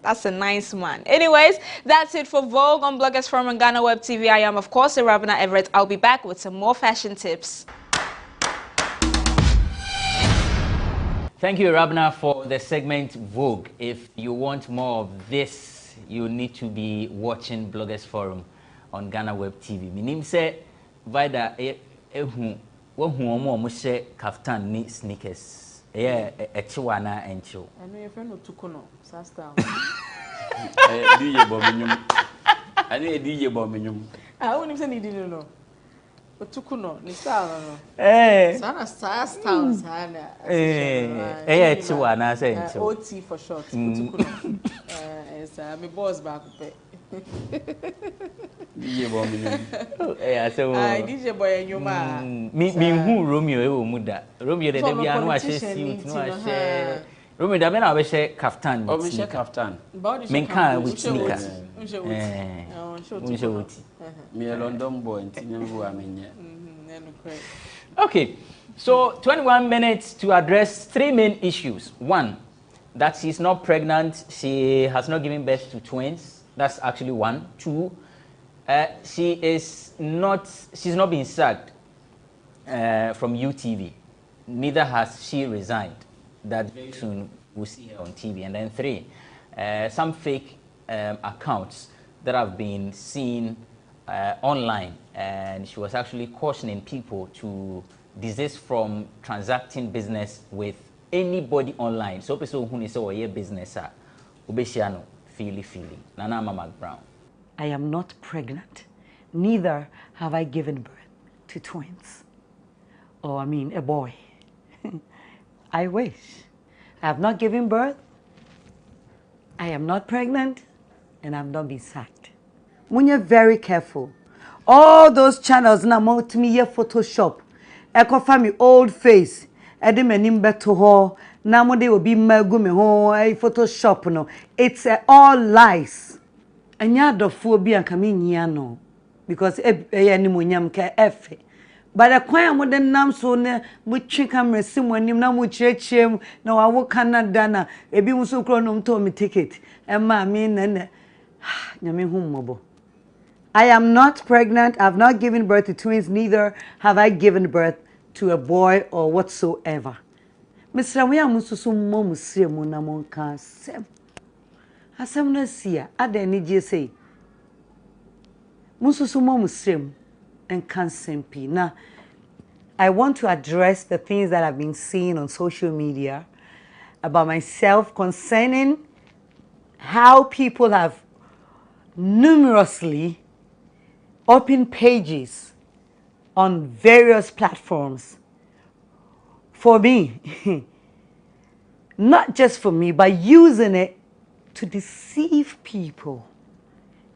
that's a nice man. Anyways, that's it for Vogue on Bloggers Forum and GhanaWeb TV. I am, of course, Rabina Everett. I'll be back with some more fashion tips. Thank you, Rabna, for the segment Vogue. If you want more of this, you need to be watching Bloggers Forum on GhanaWeb TV. My name is Vida. Who share kaftan ni sneakers. Yeah, echiwana encho. I know your friend Otukono, Sasta. DJ Bominyum. I know a DJ Bominyum. I wouldn't say you didn't know. Otukono, ni style no. Sana style sana. Echiwana encho. OT for short. Otukono. Yes, my boss back up. DJ Bominyum. So DJ boy and your man. Me who Romeo muda. Romeo the baby I know I share suit, no I share. Romeo the man I share kaftan. Oh, we share kaftan. Men can with sneakers. Me a London boy and who I mean. Okay, so 21 minutes to address three main issues. One, that she's not pregnant, she has not given birth to twins. That's actually one. Two, she's not been sacked from UTV. Neither has she resigned. That very soon we'll see her on TV. And then three, some fake accounts that have been seen online, and she was actually cautioning people to desist from transacting business with anybody online. So people who say your business ubeshiano feely. Nana Mama Brown. I am not pregnant. Neither have I given birth to twins. Or I mean a boy. I wish. I have not given birth. I am not pregnant, and I'm not being sacked. When you're very careful, all those channels now more to me here Photoshop. Echo family old face. Ede menim beto ho. Now mo dey obi magu me ho Photoshop no. It's all lies. Anya dofo bi anka me nyia no because ni mo nyam ka efe. But the kwan mo den nam so ne mo twi camera sim anim na mo chirechirem na wa wo Canada na ebi mo so kro no mto me ticket. E ma me ne nyame hu mmobo. I am not pregnant. I have not given birth to twins. Neither have I given birth to a boy or whatsoever. Mr. We are mususu mom sremu na monka sem. Asem na sia ada ni je say. Mususu mom sremu and can sempi. Now I want to address the things that I've been seeing on social media about myself concerning how people have numerously open pages on various platforms for me, not just for me, but using it to deceive people.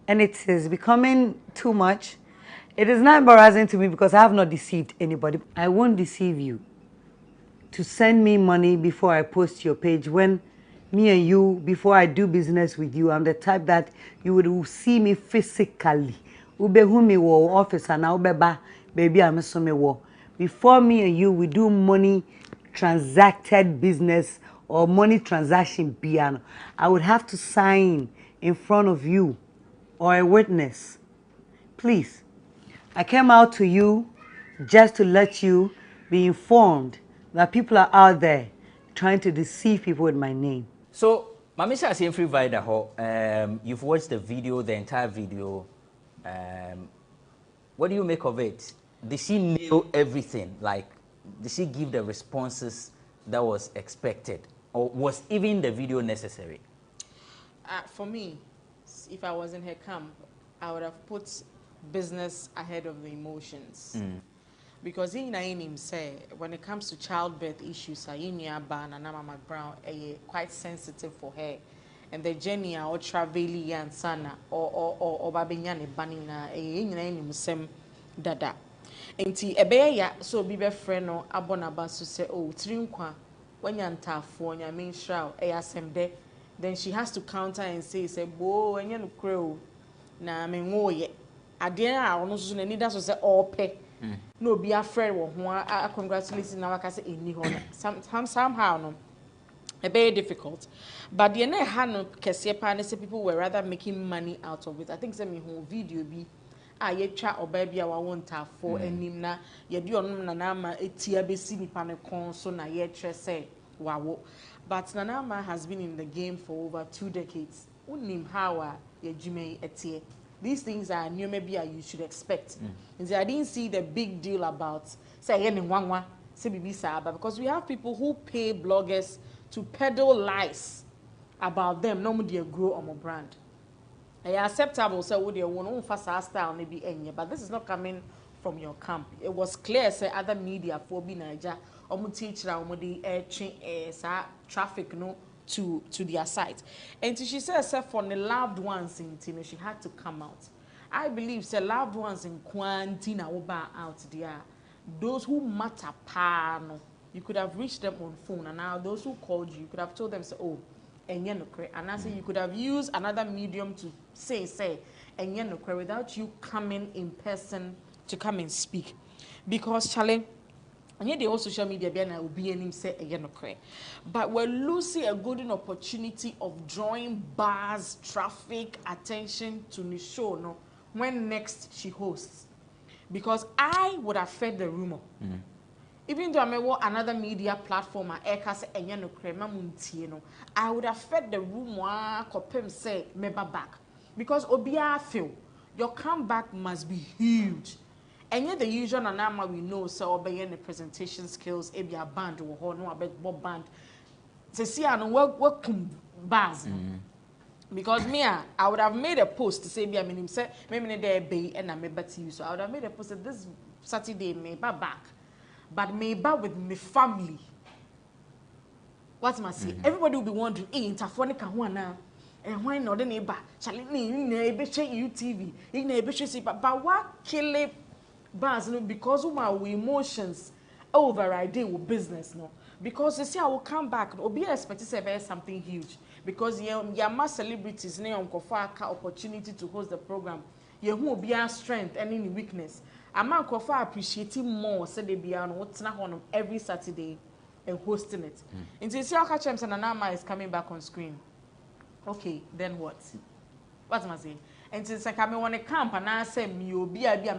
And it is becoming too much. It is not embarrassing to me because I have not deceived anybody. I won't deceive you to send me money before I post your page. When me and you, before I do business with you, I'm the type that you would see me physically. Ube me wo office and ube ba baby I'm so me wo. Before me and you, we do money transacted business or money transaction piano. I would have to sign in front of you or a witness. Please, I came out to you just to let you be informed that people are out there trying to deceive people with my name. So, Mamisha is free Vida. You've watched the video, the entire video. What do you make of it? Did she nail everything? Like, did she give the responses that was expected? Or was even the video necessary? For me, if I was in her camp, I would have put business ahead of the emotions. Because when it comes to childbirth issues, Mama Brown quite sensitive for her. And the journey or traveling and sana or babinyane banina sem dada. Enti ebeya so bibe friend no abonaba so say oh trinkwa when yantafo nya main shroud semde, then she has to counter and say bo enye no kro na me ngoye ade a ono so na ni da so say ope no be a friend wo ho congratulations na waka say eni ho somehow no very difficult, but the end hand people were rather making money out of it. I think some whole video be ye chat or baby I want to for enimna ye do on nanama etia be see me panekon so na ye say wow. But Nanama has been in the game for over 2 decades. Unim how ye jime etie. These things are new maybe you should expect. And I didn't see the big deal about say yen wangwa say bibi saba because we have people who pay bloggers to peddle lies about them. No more grow on my brand. It's acceptable, so would you want to style maybe any, but this is not coming from your camp. It was clear, say other media for be Niger, teacher, traffic no to their site. And she says, for the loved ones in Tino, she had to come out. I believe, say loved ones in Quantina Oba out there, those who matter no. You could have reached them on phone, and now those who called you could have told them, say, oh, and I say you could have used another medium to say, and without you coming in person to come and speak. Because, Charlie, and yet the whole social media will be in him say, but we're losing a golden opportunity of drawing bars, traffic, attention to the show, no, when next she hosts. Because I would have fed the rumor. Even though I may want another media platform, I would have fed the rumor, say, meba back. Because Obia feel your comeback must be huge. And yet the usual Nanama we know, so obey the presentation skills, a band or no about band. To see I know what bars. Because me, I would have made a post to say, maybe there be and I'm able to you. So I would have made a post that this Saturday may back. But maybe with my family. What must say? Everybody will be wondering, hey, Interphonic Kawana, and why not the neighbor? Shall it need a UTV? In a bit, but what kill it bars because of my emotions override with business, no? Because you see, I will come back, or be expected to say something huge. Because you're more celebrities, you have opportunity to host the program. You won't be our strength and any weakness. I'm appreciating more, said they be on every Saturday and hosting it. Until you see how Kachem and Anama is coming back on screen. Okay, then what? What am I saying? And since I come on a camp and I say, me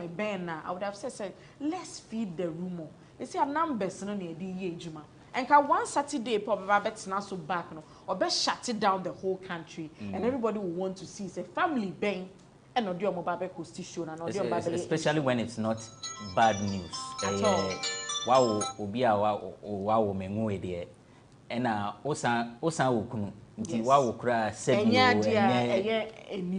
ben I would have said, let's feed the rumor. You see, our numbers no near the Juma. And one Saturday, probably not so back, no, or best shut it down the whole country, and everybody will want to see say family bang. Especially when it's not bad news. At all. Wow, wow, mengu there. And osa ukunu. Nti wow kura sebi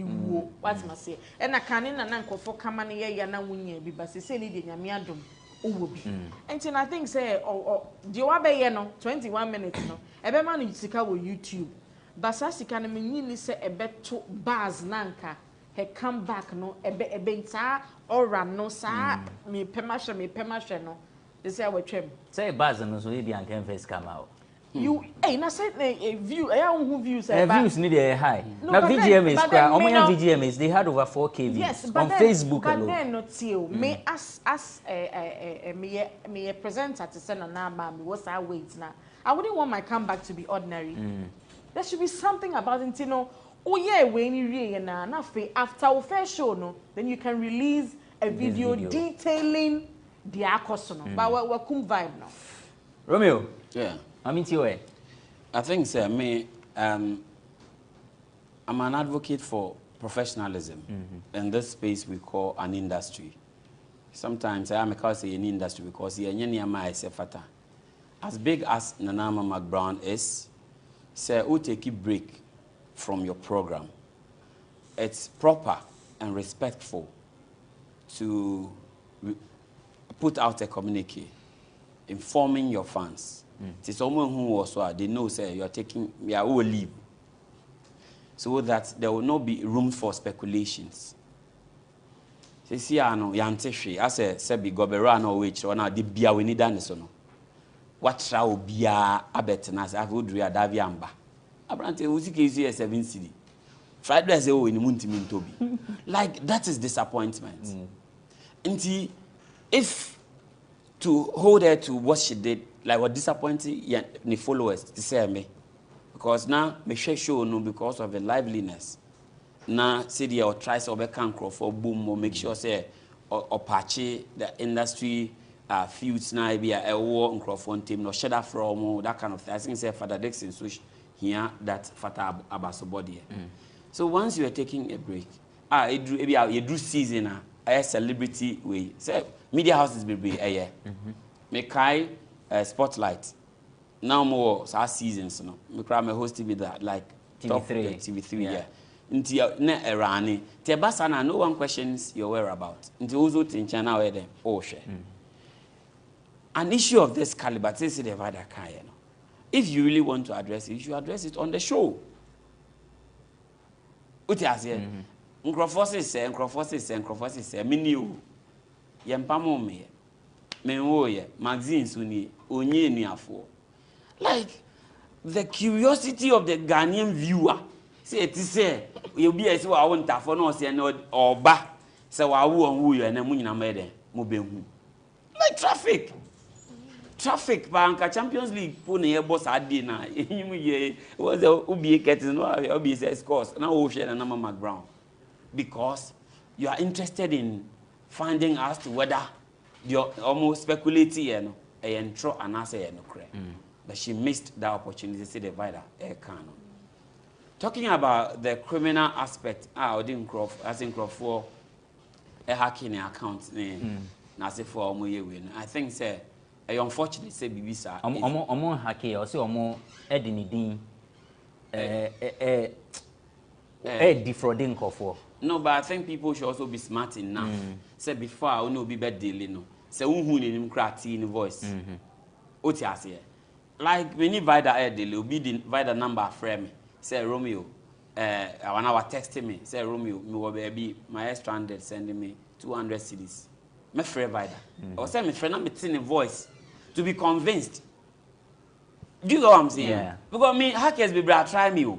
wo. What must say? And I can't na nkofo kama na ye na wunye bi ba se ni de nyame adom owo bi. And I think say the wa be ye no 21 minutes no. Ebe ma no sika wo YouTube. Basa sika na menyi ni se ebeto bars nanka. He come back no ebe sa ora no sa me pemashe no they say we twem say bars no so e bi anken first come out you na say a view who views views need a high na VGM is VGM is they had over 4K views yes, on Facebook but alone. Then not till me as me presenter to send on now me what's I wait now I wouldn't want my comeback to be ordinary. There should be something about it, you know. Oh yeah, when you read after our first show, no, then you can release a video detailing the akosono. But we come vibe now. Romeo. Yeah. I mean, you I think, sir, I'm an advocate for professionalism in this space we call an industry. Sometimes I am a say an industry because as big as Nanama McBrown is, sir, who take a break from your program. It's proper and respectful to put out a communique informing your fans. It's someone who also they know say you are all leave, so that there will not be room for speculations. See, I know Yanteshi, as a Sebi Goberano, which one are the Bia we need Anderson. What shall be a abetenas? I would read Daviamba. Abrante Uzi 7 city. Friday as in Muntimintobi. Like that is disappointment. And if to hold her to what she did, like what disappointing the followers to say me, because now me show no because of the liveliness. Now say the or tries or can for boom or make sure say or patch the industry feuds now be a war on Crawford team no shut from that kind of thing. I think say Father Dixon switch here that Father Abaso body. So once you are taking a break, you do season a celebrity way. Say media houses be a year. Make spotlight. Now more seasons no. Me cry me host TV that like TV3. TV3 yeah. Until ne erani. Te basana no one questions your whereabouts. Until also tincha na we dem. Oh share. An issue of this caliber, say the Vada Kaya. If you really want to address it, you should address it on the show. Uti asie. Nkrofo say, me new. Yempamo me. Me woye, magazines uni, onye ni afo. Like, the curiosity of the Ghanaian viewer. Say, it is say, you'll be as well, I want to no say, no, or ba. So, I woo you and a moon made them. Like traffic. Traffic, Banka Champions League, pony a boss at dinner. Was a Ubi getting no Ubi scores. Now, Ocean and Nama McBrown. Because you are interested in finding as to whether you're almost speculating and throw an answer and no. But she missed that opportunity to see the wider air canon. Talking about the criminal aspect, I didn't for a hacking account. I think, say, unfortunately, say, Bibisa. Omo hacking, or say, Omo Edinidin, defrauding for. No, but I think people should also be smart enough. Say, before I will be bad dealing, no. Say, who in him voice. Otiasia. Like, we need Vida air deal, be the Vida number frame. Say, Romeo, I want to text me. Say, Romeo, me will be my stranded sending me 200 CDs. My friend Vida. Or say, my friend, I'm in a voice to be convinced. Do you know what I'm saying? Yeah. Because me, hackers be try me.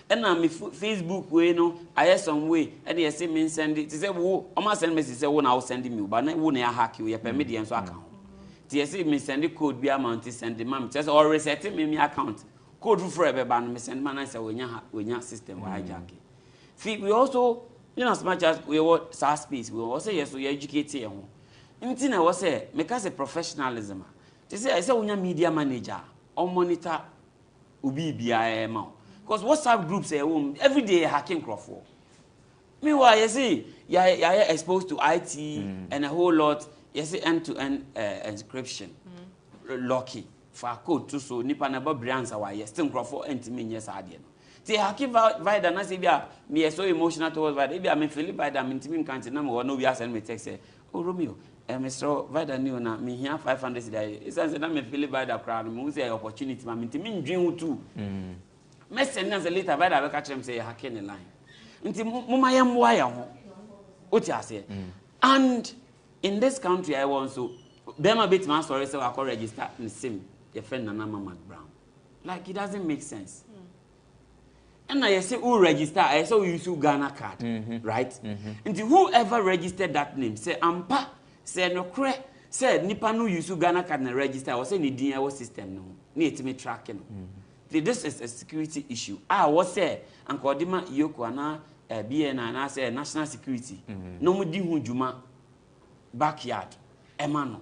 And now me Facebook way, no, I have some way, and they say me send it. They say, "Who?" Almost send message say, "Who now sending me?" But now who now hack you? You permit the answer account. They say me send the code be amount to send the man. Just or reset me account. Code for everybody. Me send man I say we nya system we hijack. See, we also, you know, as much as we want SaaS space, we also yes we educate here. Anything I was say, make us a professionalism. They say I say we nya media manager or monitor ubi BIM. Because WhatsApp groups every day hacking Crawford. Meanwhile, you see, you're exposed to IT and a whole lot. You see, end-to-end encryption, lucky for a code too. So, nipa never brands our yes, still Crawford intimate yes idea. See, hacking Vida na say me so emotional towards Vida. Maybe I'm feeling Vida. I'm intimate can't number no we are send me text say, oh Romeo, Mr. Vida new na me here 500 today. It's answer that me feeling Vida crowd. Me say opportunity. I'm intimate dream too. Message as a later by the catch them say hacking the line. And in this country, I want to them a bit man sorry so I can register in the same your friend Nanama McBrown. Like it doesn't make sense. And I say who register, I saw you use Ghana card, right? And whoever registered that name, say Ampa, say no cre, say nipa no use Ghana card and register, or say ni DNA system no, need to me tracking. This is a security issue. I was say, and Kodima Yoko and BN and I say national security. No more di juma backyard. Emano.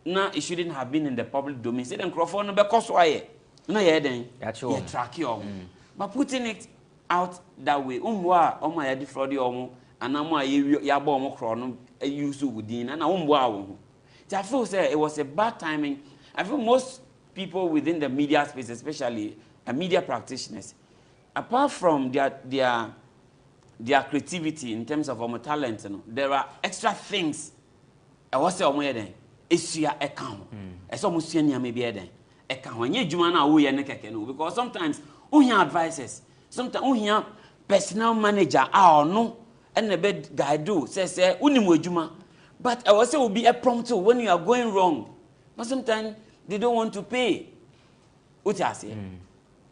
Now it shouldn't have been in the public domain. Say the microphone because why? No, yeah, then you track you. But putting it out that way, my defraud you, and I'm ya bomb chrono use within, and I feel say it was a bad timing. I feel most people within the media space, especially media practitioners, apart from their creativity in terms of talent, there are extra things. I was saying, it's your account. It's almost maybe account. When you do because sometimes we have advisors, sometimes we have personal manager. No, and the bed guy do says but I was say will be a prompt when you are going wrong. But sometimes they don't want to pay. What I say?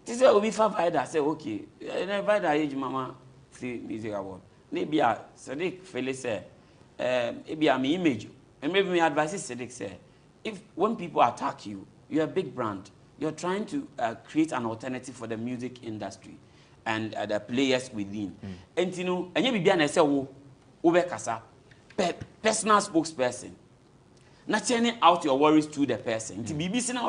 This will be far I say okay. Invite age mama free music award. Maybe a Sadiq Fele say, maybe I'm image. And maybe my advice is Sadiq say, if when people attack you, you're a big brand. You're trying to create an alternative for the music industry and the players within. And you know, and you be an say, kasa, personal spokesperson. Not sending out your worries to the person. To be busy now,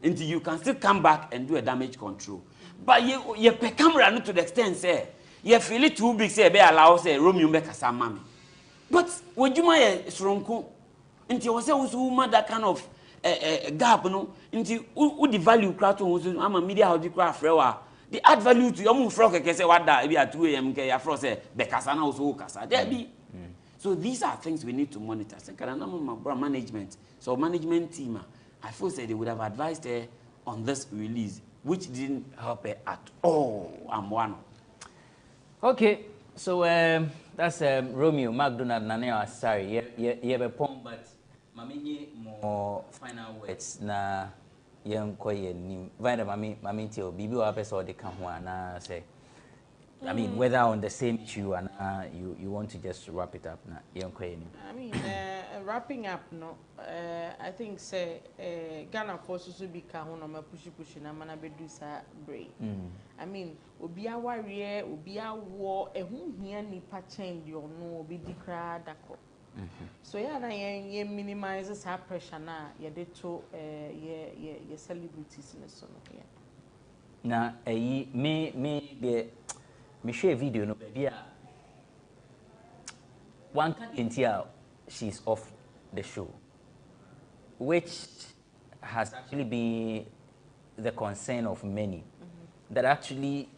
until you can still come back and do a damage control. But you pay camera not to the extent say you feel it too big say be allow say Romeo make kasa mami. But when you my strong until was also that kind of gap no until who the value crowd to I'm a media how the crowd frewa the add value to your frog can say what that be at 2 a.m. ke ya fro say be kasa na also kasa there be. So these are things we need to monitor. Management. So management team, I feel say they would have advised her on this release, which didn't help her at all. I'm one. Okay, so that's Romeo McDonald Nanea. Sorry, you have a poem, but mami more final words na young koye ni. Vanda mami tell bibi wa pesa ode kamwa na say. I mean, whether on the same issue and you want to just wrap it up now. I mean, wrapping up, no. I think say Ghana forces will be kahuna pushy na mana bedu sa break. I mean, obia warrior, obia war, here ni pachen your no be decra dako. So yeah, na ye minimizes her pressure na ye de to ye celebrities in the son here. Na me the. Me share a video no baby. One can tell she's off the show, which has actually been the concern of many. That actually,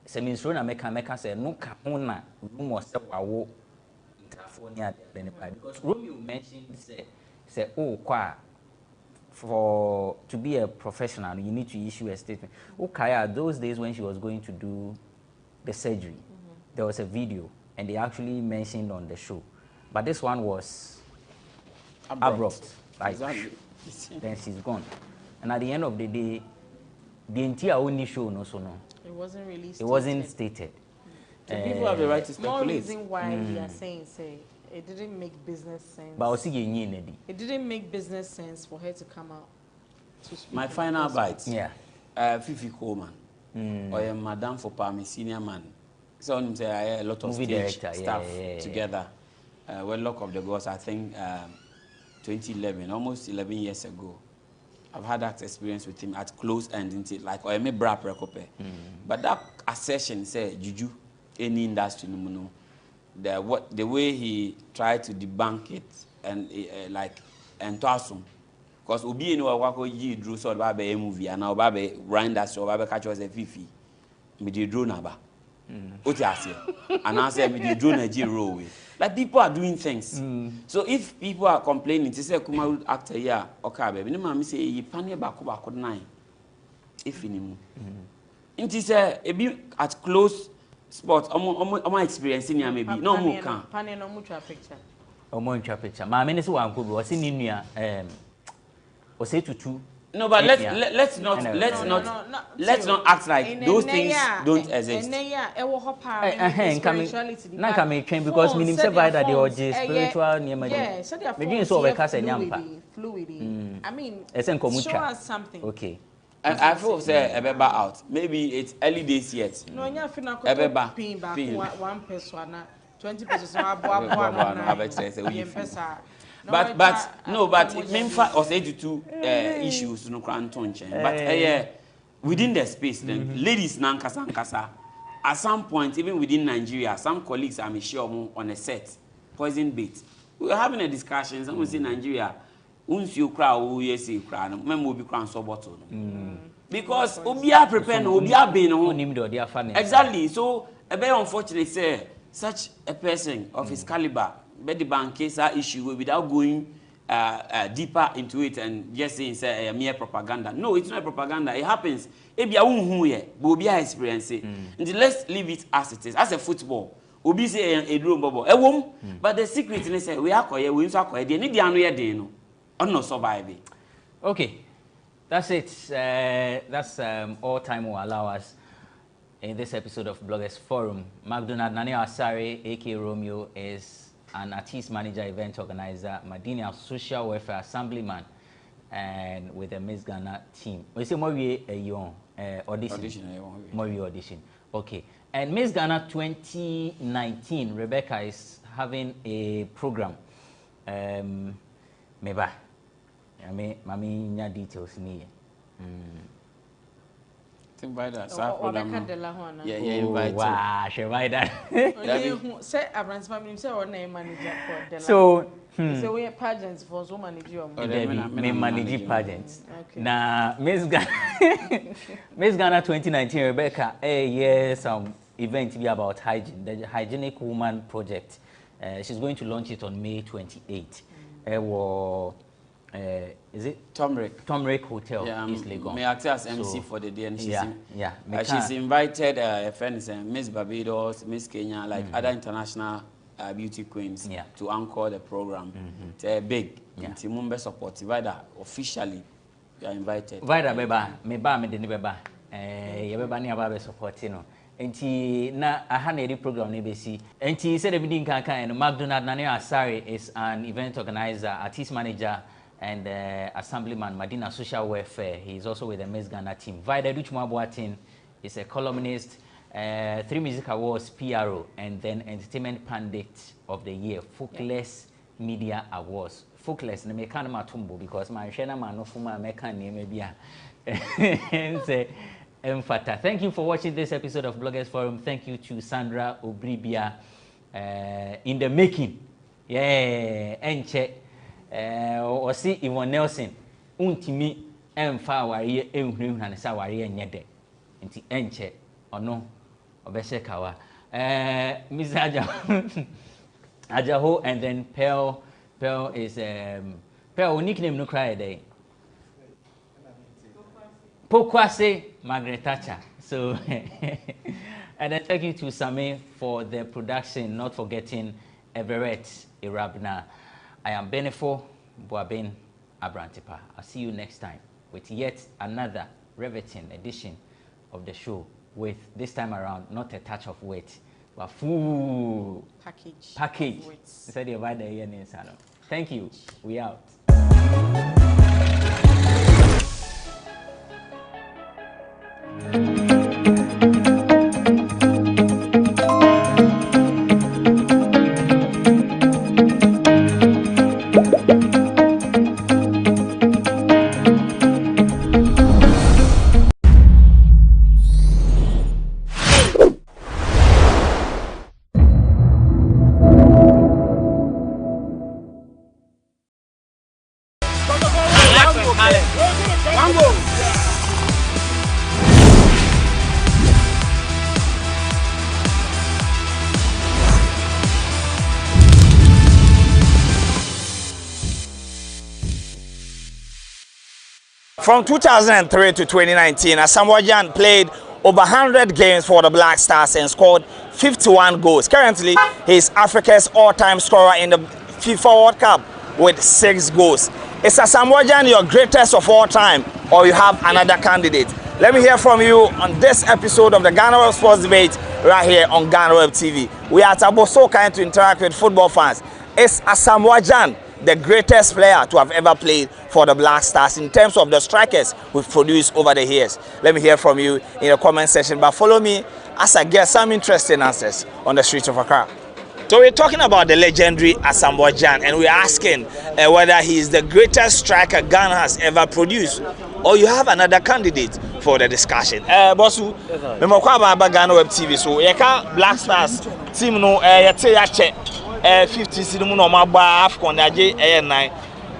se minsrona meka say no kahuna rumor say wawo in California because Romeo mentioned say oh kwa to be a professional you need to issue a statement. Okay, those days when she was going to do the surgery, there was a video and they actually mentioned on the show, but this one was abrupt. Like, then she's gone, and at the end of the day, the entire only show no. It wasn't really. It wasn't stated. People have the right to speculate. More reason why we are saying it didn't make business sense. But also it didn't make business sense for her to come out to speak. My final bite. Yeah. Fifi Coleman. Or Madame for Palmy, senior man. So a lot of stage stuff together. Well, Lock of the Gods, I think 2011, almost 11 years ago. I've had that experience with him at close end, like or me bra precope. But that assertion say Juju, any industry, no, the way he tried to debunk it and and toss him. Because Obi no wako yi drew so ba be movie and now ba be grind that so ba be catch us a fifi. Me dey draw na ba. Oti ase. And I say me dey draw na ji roll way. Like people are doing things. So if people are complaining, they say Kuma actor here okay baby. No me say yi pane ba ko 9. If inimu. Inti say e be at close spot omo experiencing ya maybe no mo kan. Pane no mu twa picture. Omo twa picture. Ma me ne so wan ko bi o se ni nua or say to no, but let's not act like those things don't exist. Na come train because meaning say by that the spiritual near my. Me so we cast fluid. I mean, show us something. Okay. And I feel say Ebeba out. Maybe it's early days yet. No, nya feel na ko pin back one person 20 pesos no abo but no, but Memphis was 82 issues no krantonche. But within the space, then ladies nankasa. At some point, even within Nigeria, some colleagues are sure on a set, poison bait. We were having a discussion. Someone say Nigeria, once you cry, yes, you cry. Men will be crying so bottle. Because Obia prepare, Obia being exactly. So a very unfortunate say such a person of his caliber, but the bank case issue without going deeper into it and just saying say mere propaganda. No, it's not propaganda. It happens. Ebia unhu ye, but Obia experience it. And let's leave it as it is. As a football, Obi say a drum bubble. But the secret is say we are koye, we are koye. They need the anu ye dey no. On no survive. Okay, that's it. That's all time will allow us in this episode of Bloggers Forum. McDonald Nani Asare, aka Romeo, is an artist manager, event organizer, Madina social welfare assemblyman, and with the Miss Ghana team. We say more audition. More audition. Okay. And Miss Ghana 2019, Rebecca is having a program. Meba. Mami nya details ni. Think by that. Yeah, invite. Wow, she by that. Say Abrams family say or name manager for the. So, so we have pageants for so manager. Me manage pageants. Na Miss Ghana 2019 Rebecca, some event be about hygiene, the hygienic woman project. She's going to launch it on May 28th. Is it Tomrick Hotel, East Legon? May act as MC for the day, and she's invited friends Miss Barbados, Miss Kenya, like other international beauty queens to anchor the program. It's big. Timumbe support Vida officially. You are invited. Vida beba, me deni beba. Beba ni ababe support no. Enti na ahana program ni besi. Enti said the meeting kanka and McDonald Nani Asare is an event organizer, artist manager, and assemblyman, Madina Social Welfare. He is also with the Miss Ghana team. Vida Duchmabuatin is a columnist, 3 music awards, PRO, and then entertainment pundit of the year, Folkless Media Awards. Folkless, ne meka na matumbo because my shena man no fuma meka ne mebia. Emfata. Thank you for watching this episode of Bloggers Forum. Thank you to Sandra Obribia in the making. Yeah, enche. Osi Yvonne Nelson untimi emfa wari ehunu na sa wari enyede nti enche ono obese kawa Miss Ajaho and then Pearl is Pearl nickname no cry day Pokwase Margaret Thatcher. So and then thank you to Sami for the production, not forgetting Everett Irabna. I am Benefo Boabin Abrantipa. I'll see you next time with yet another riveting edition of the show with, this time around, not a touch of weight, but full package. Thank you. We out. From 2003 to 2019, Asamoah Gyan played over 100 games for the Black Stars and scored 51 goals. Currently, he is Africa's all-time scorer in the FIFA World Cup with 6 goals. Is Asamoah Gyan your greatest of all time, or you have another candidate? Let me hear from you on this episode of the GhanaWeb Sports Debate right here on GhanaWeb TV. We are so kind to interact with football fans. Is Asamoah Gyan the greatest player to have ever played for the Black Stars in terms of the strikers we've produced over the years? Let me hear from you in the comment section, but follow me as I get some interesting answers on the streets of Accra. So we're talking about the legendary Asamoah Gyan, and we're asking whether he is the greatest striker Ghana has ever produced, or you have another candidate for the discussion. Bosu, remember about GhanaWeb TV. So you can Black Stars team no you say ya check 50 sinumu no maba AFCON aje 9.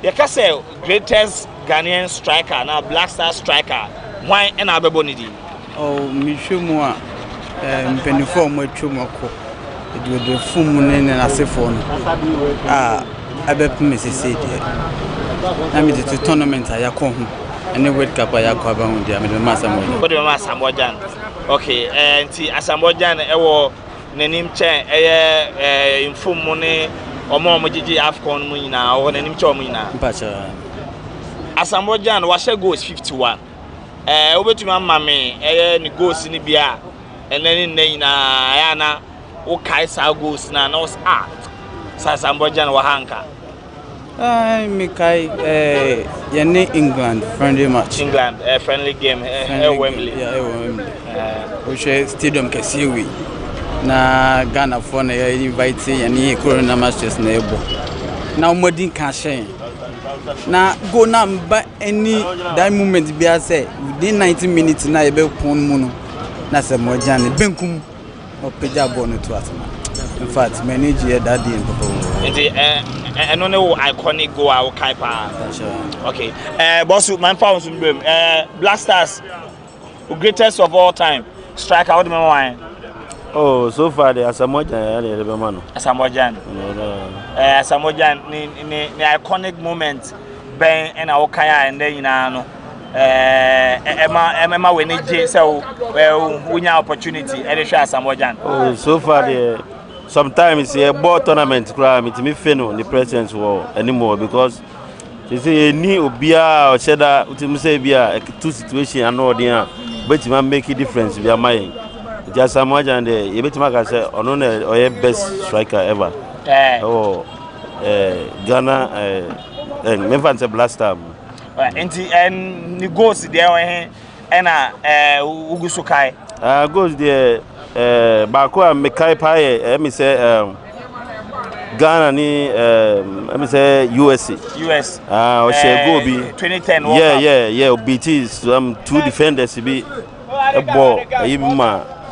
You can say greatest Ghanaian striker now Black Stars striker. Why and abebonidi? Oh, Michumwa, Peniform with Chumako. It would be full moon and a sephone. I bet Mississippi. I mean, it's a tournament. I come and the World Cup. I have on the Masamoah. What do you Asamoah Gyan? Okay, and Asamoah Gyan, Nenim Chen, in full money or more Mojiji AFCON Munina or Nenim Chomina. Asamoah Gyan, was her goes 51. Over to my mammy, any goes in the beer, and then in Ayana. Okay, so goes now. Nos art. Asamoah Gyan wahanka. Mikai, Yanni England friendly match. England, friendly game. Wembley. Yeah, Wembley. Which stadium Kesiwi. Na Ghana for invite Yanni Corona matches neighbor. Now modern cash. Na go number any that moment be say within 90 minutes na ebe pon muno. Na Asamoah Gyan benkum. In fact, manage that day. And on the iconic go out Kaipa. Okay. Boss, man, found some Black Stars, greatest of all time. Striker out of my wine. Oh, so far the Asamoah Gyan, Asamoah Gyan. Asamoah Gyan, the iconic moment, Ben and Okaya, and then you know. Emma when it so we have opportunity and share Asamoah Gyan. Oh, so far the sometimes a ball tournament crime it me feno the presence war anymore because you see ni obia or cheddar say bia two situation and all there but you make a difference be my just Asamoah Gyan there you bet make say on or best striker ever. Oh Ghana and never say blast time. And the goals there and Ugusukai. Goes there Bakwa Mekai Pai, me say Ghana ni me say USA. US. Or go be 2010. Yeah. BT two defenders be a ball. Even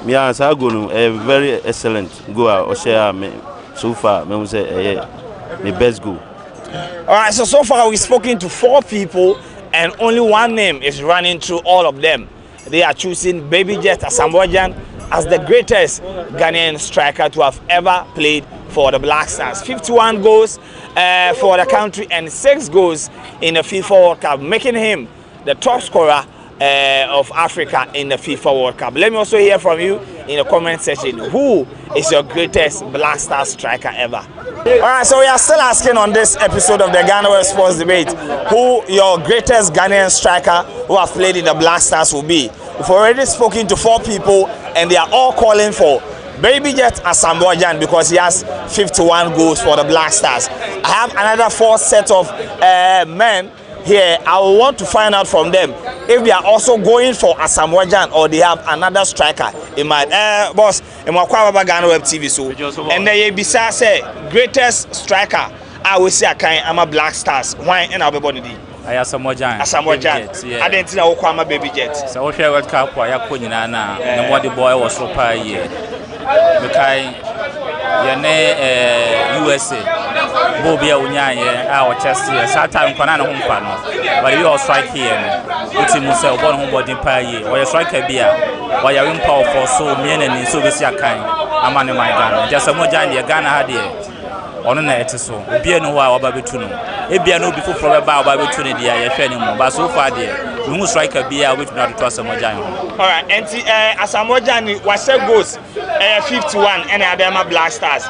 me answer go a very excellent goal or share me so far. Me say the best goal. All right, so far we've spoken to 4 people and only one name is running through all of them. They are choosing Baby Jet Asamoah Gyan as the greatest Ghanaian striker to have ever played for the Black Stars. 51 goals for the country and 6 goals in the FIFA World Cup, making him the top scorer of Africa in the FIFA World Cup. Let me also hear from you in the comment section. Who is your greatest Black Star striker ever? Alright, so we are still asking on this episode of the GhanaWeb Sports Debate who your greatest Ghanaian striker who have played in the Black Stars will be. We've already spoken to 4 people and they are all calling for Baby Jet Asamoah Gyan because he has 51 goals for the Black Stars. I have another 4 set of men here. I want to find out from them if they are also going for Asamoah Gyan or they have another striker in mind. Boss, I'm GhanaWeb TV so. And then Bisa say greatest striker I will say I'm a Black Stars. Why and I'll be born I Asamoah Gyan. Asamoah Gyan. I didn't know I'm a Baby Jet. So we share World Cup where you put in na. The what the boy was so far here. Because USA. Bobia Unyanye, our chest here. Saturn Konana Humpano. But you all strike here. Put him himself one home body per year. Or you strike a beer. Or you win power for so many and so this year kind. I'm on my Ghana. Just a more Ghana had here. On a net so. Be no while about Tuno. It be no before for about Tuni, dear, but so far, dear. We must strike a beer with not to Asamoah Gyan. Alright, and Asamoah Gyan was a goals 51 and Adama Black Stars.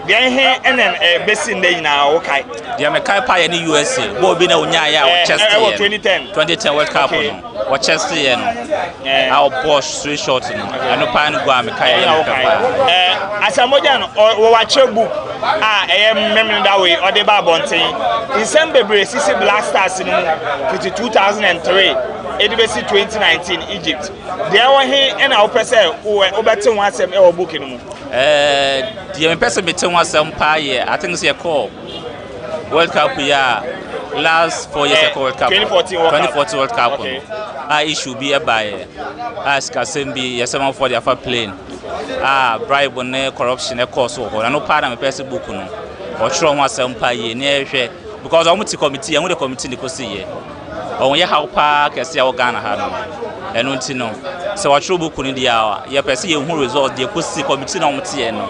Then here and then basin day now, okay. The American Pie in the USA, Bobina Unyaya, or Chester 2010 World Cup, or Chester, our Bosch 3 shots, and no Pan Guam, Asamoah Gyan or watch your book. I am memory that way, or the Babonte. In December, CC Black Stars in 2003, Edibesi 2019, Egypt. They are here and our person who are over 1 book in The person between was some year. I think it's a call. World Cup last 4 years ago World Cup. 2014 World Cup. Okay. I issue be a buyer. Ask Kasembi, yes, someone for the upper plane. Bribe on corruption, a course or no part of a person book or strong was some pie near because I'm with the committee and with the committee in the Cosia. Or when you have park as your Ghana had and don't know. So a true book in the hour. You perceive who result the Pussy committee on Tiano.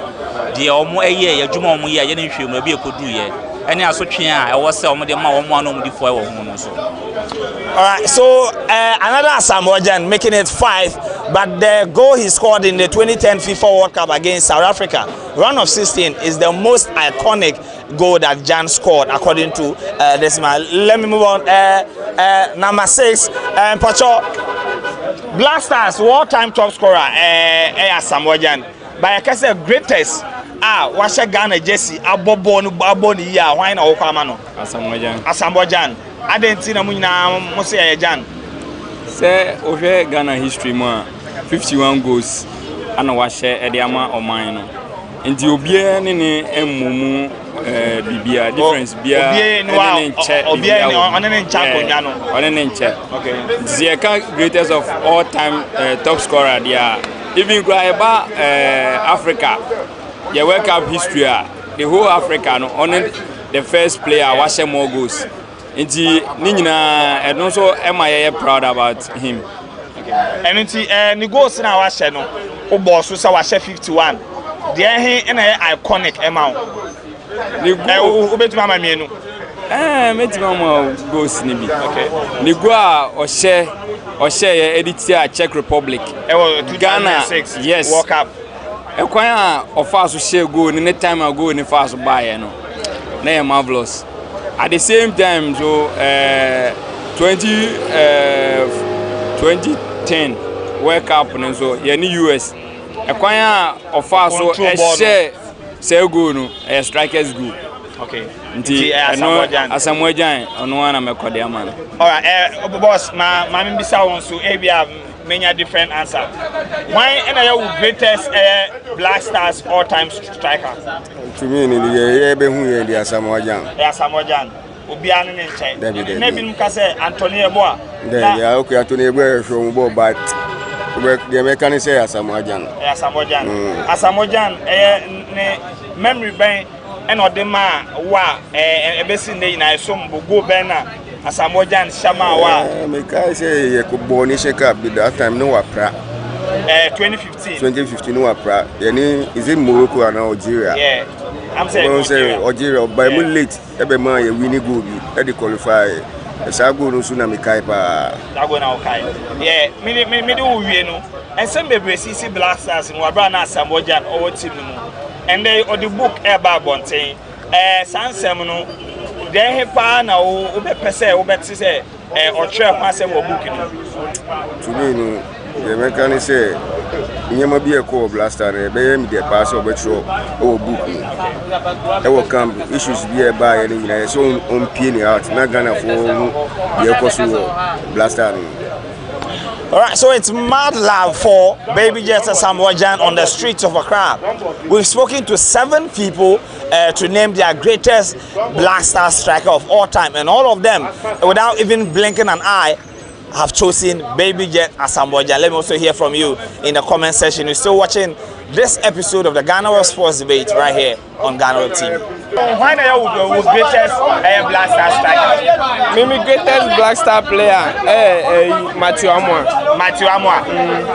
The almost a year, Jumo, you maybe could do ye. Any association, I was some of the one before. Alright, so another Samoan making it 5, but the goal he scored in the 2010 FIFA World Cup against South Africa, round of 16, is the most iconic goal that Jan scored according to this man. Let me move on. Number 6, Pacho, Black Stars wartime top scorer, Samoan, by a case of greatest. Washa Ghana Jesse aboni ya why na okama no Asambojan adentina munyina mo se Jan say ohwe Ghana history mu 51 goals ana washe ediama oman no nti obie ne emumu bibia difference bia obie onene ncha konya no onene ncha okay the greatest of all time top scorer there even Graiba Africa. The World Cup history, the whole Africa, only the first player was more goals. Nina, and also am I proud about him. And the goals in our channel, boss was 51. The iconic amount. Met mama goes nibi. Okay. Nigua or share editor Czech Republic. Ghana, yes. World Cup. A choir of fast share go in the time ago in the fast buy no. They marvelous. At the same time, so 2010 World Cup and so in the US. A choir of fast so share go no strikers go. Okay. Asamoah on one I'm a cordial man. Alright, boss, my bisa wants to many different answer. Why are you greatest Black Stars all-time striker? To me, the Asamoah Jan. Asamoah Obiano Nenche. Nebi Mkase Anthony Eboa. Yeah, okay, Anthony Eboa from Bo, but the American say Asamoah Jan. Asamoah Jan, memory bank and Odema wa ebesin de na som go bena. Asamoah Jan Shama wa. Me kai say you could born shake up that time no wapra. 2015. 2015 no wapra. Yani is it Morocco and Algeria? Yeah. I'm saying Algeria by late ebe man you win go bi e dey qualify. Esa go no so na me kai pa. Da go na kai. Yeah, me do wie no. And some bebre see Black Stars in wabra na Asamoah Jan our team no. And they or the book about Bontain. Sansem no then he pa na o be pese o bet say or try pass em book no. To me no the mechanic say nyama bi e call blaster e be me the pass o betro o book no. E wo camp issues bi e ba ye ni so on pie ni out na Ghana for the course blaster no. Alright, so it's mad love for Baby Jet Asamoah Jan on the streets of Accra. We've spoken to 7 people to name their greatest Black Star striker of all time, and all of them, without even blinking an eye, have chosen Baby Jet Asamoah Jan. Let me also hear from you in the comment section. You're still watching this episode of the GhanaWeb Sports Debate right here on GhanaWeb TV. Why are you greatest Black Star striker? Maybe greatest Black Star player, Matthew Amoah. Matthew Amoah.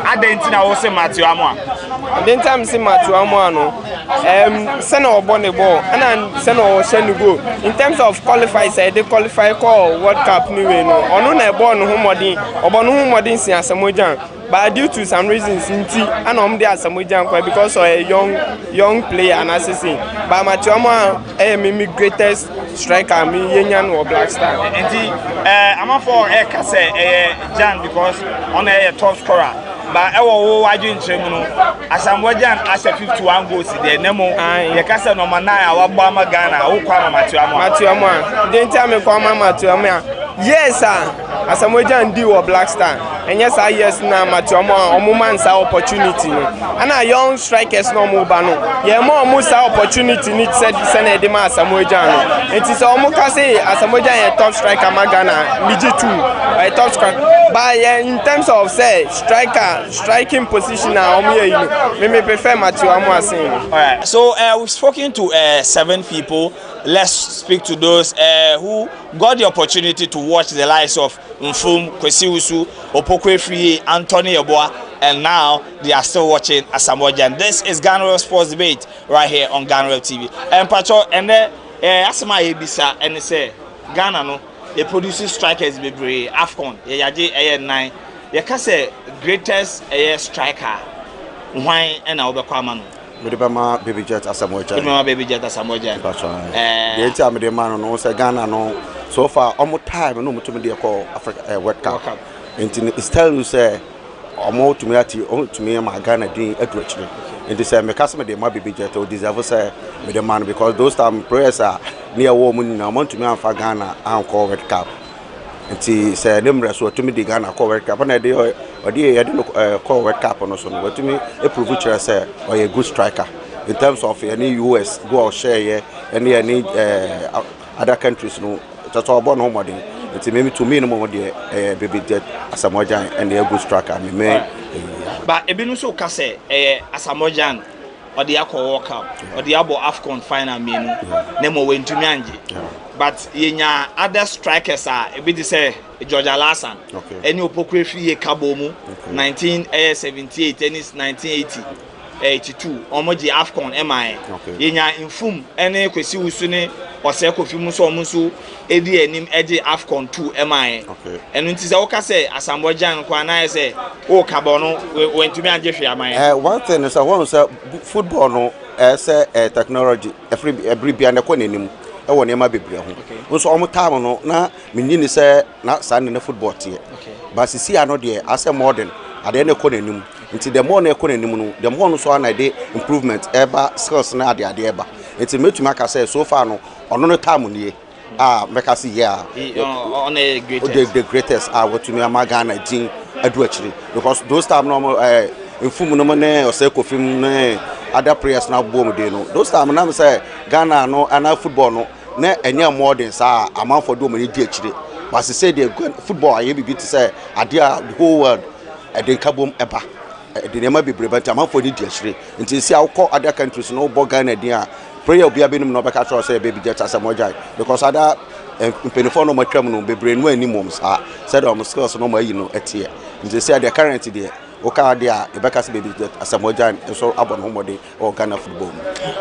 I didn't know also Matthew Amoah. I didn't see Matthew Amoah no. Send or born the ball, and then send or send go. In terms of qualify, say they qualify call World Cup no. Ono na born no modern, obo no modern si Asamoah Jan. But due to some reasons, and I'm there Asamoah Jan because of a young player and assassin. But Matthew Amoah my greatest striker, me Yenyan or Black Star. I'm for Kase Jan because on a top scorer. But I was watching Asamoah Jan as a 51 goals there. Nemo, the Kase no manaya, Wabama Ghana, Okwama Matthew Amoah. Didn't tell me Kwama Matthew Amoah. Yes, sir. Asamoah Jan do or Black Star. and yes I yes na matuamo omuman sa opportunity no ana young strikers no mo ba no ye mo sa opportunity ni said sene de ma Asamoah Gyan no enti so omo ka say Asamoah Gyan a top striker magana miji too a top striker but in terms of say striking position na omo ye you me prefer matuamo asin. All right, so we've spoken to 7 people. Let's speak to those who got the opportunity to watch the lives of Mfum, Kwesi Usu, Opokwe Free, Anthony Yeboah, and now they are still watching Asamoah Gyan. This is GhanaWeb Sports Debate right here on GhanaWeb TV. And Pacho, and then Asama Ebisa, and they say Ghana no, they produce strikers be AFCON, Yaji 9. They can say greatest striker. Why and now Bekwamano. Medebama Baby Jet Asamoah Gyan. Medebama Baby Jet Asamoah Gyan. The entire Medemano no say Ghana no. So far, almost time no much me call Africa World Cup. And it's tell you say almost to me to me my Ghana doing actually. And this me customer de my Baby Jet or deserve say Medemano because those time players are near woman now want to me and for Ghana and call World Cup. And she said them so to me the Ghana call World Cup and I didn't call World Cup on us, but to me, a prove say or a good striker in terms of any US go out share any other countries. No, that's all about nobody. It's maybe to me no more the Baby Jet Asamoah Gyan and a good striker. But Ebinuso Kase Asamoah Gyan or the Aqua World Cup or the Abo AFCON final mean Nemo went to Manji. But yenya other strikers are a bit say George Alasan. Any Opokwe Free Kabomu 1978 and it's 1980 82 Omoji AFCON MI. Yenya Mfum any Kwesi Usune or Seko Fimuso Musu Edi Enim Eji AFCON 2 MI. And it is okay say Asamoah Gyan Kwana say oh Kabono went to me and Jeffrey Amai. One thing is I want to say football no as technology every behind the corner. I want to be brave. So almost time no na minini say na sand in the football team. But see I know there as a modern at the end of the until the more the more so na dey improvement eba skills na dey eba. It's me to make say so far no on no time nie. Make us yeah. On the greatest what to me Ghana din adu actually because those time no Mfum no money or say Kofim no other players now boom dey no. Those time na say Ghana no and football no na enya more than sa amount for do money dey actually. But say the football I be to say adia the whole world dey kabom eba. The name be brave but amount for dey actually. Until see how call other countries no bo Ghana dey prayer obi abinum no be catch say Baby Jet Asamoah Gyan because other penifo no matwam no bebre no animum sa said am skills no ma yi no etie. Until say the current dey okay, there, the Becca's Baby Jet Asamoah Gyan, so about homody or Ghana football.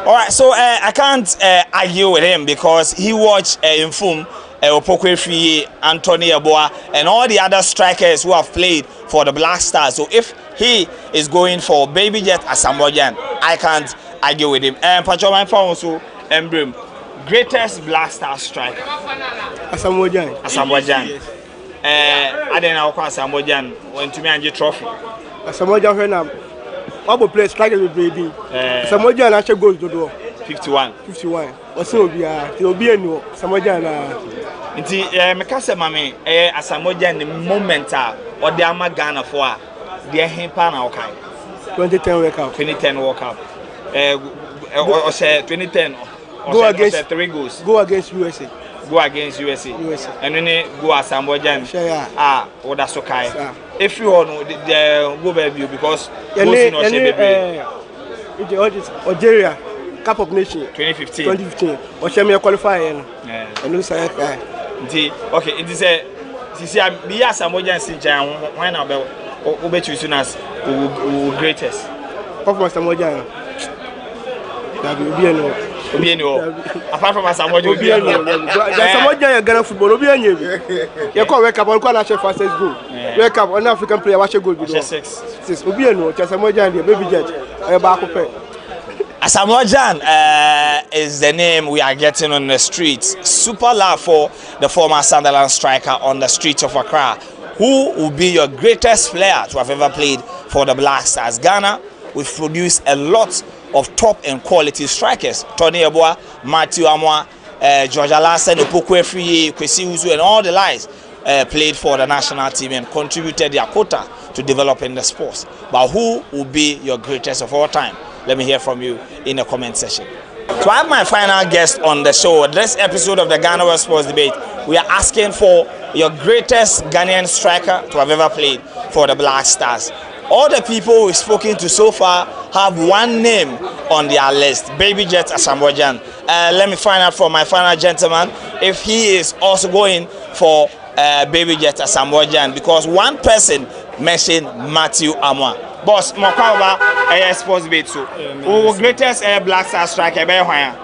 All right, so I can't argue with him because he watched Mfum, Opokwe Free, Anthony Yeboah, and all the other strikers who have played for the Black Stars. So if he is going for Baby Jet Asamoah Gyan, I can't argue with him. And Pachoman also emblem greatest Black Star striker. Asamoah Gyan. Asamoah Gyan. I didn't know Asamoah Gyan went to me and get trophy. Asamoah Gyan when I'm play striker with baby. Asamoah Gyan actually goes to do 51. What's so be a new Asamoah Gyan. Nti me ka se mame Asamoah Gyan the moment or the ama Ghana for the hempa na okay 2010 World Cup. 2010 World Cup. Or say 2010 go against 3 goals. Go against USA. Go against USA. And then go Asamoah Gyan. What that's okay. If you want the go baby because goals no share baby. Algeria Cup of Nations 2015. Or share me qualify and no say okay, it is a see be Asamoah Gyan Sinjan why now be choose as greatest. Of Asamoah Gyan. That will be no. Apart from Asamoah Gyan, Asamoah Gyan Ghana football. Obi anyi. You call wake up on call actually fastest goal. Wake up on African player watch goal. 6. Obi no. Asamoah Gyan Baby Jet. Asamoah Gyan is the name we are getting on the streets. Super love for the former Sunderland striker on the streets of Accra. Who will be your greatest player to have ever played for the Black Stars? Ghana, we've produced a lot of top and quality strikers. Tony Yeboah, Matthew Amwa, George Alasan, Opokwe Free, Kwesi Usu, and all the likes. played for the national team and contributed their quota to developing the sports. But who will be your greatest of all time? Let me hear from you in the comment section. So I have my final guest on the show. This episode of the GhanaWeb Sports Debate, we are asking for your greatest Ghanaian striker to have ever played for the Black Stars. All the people we've spoken to so far have one name on their list, Baby Jet Asamoah. Let me find out from my final gentleman if he is also going for Baby Jet Asamoah, because one person mentioned Matthew Amoah. Boss, Mokaba, sports debate. So, who greatest Black Star striker? Samoah.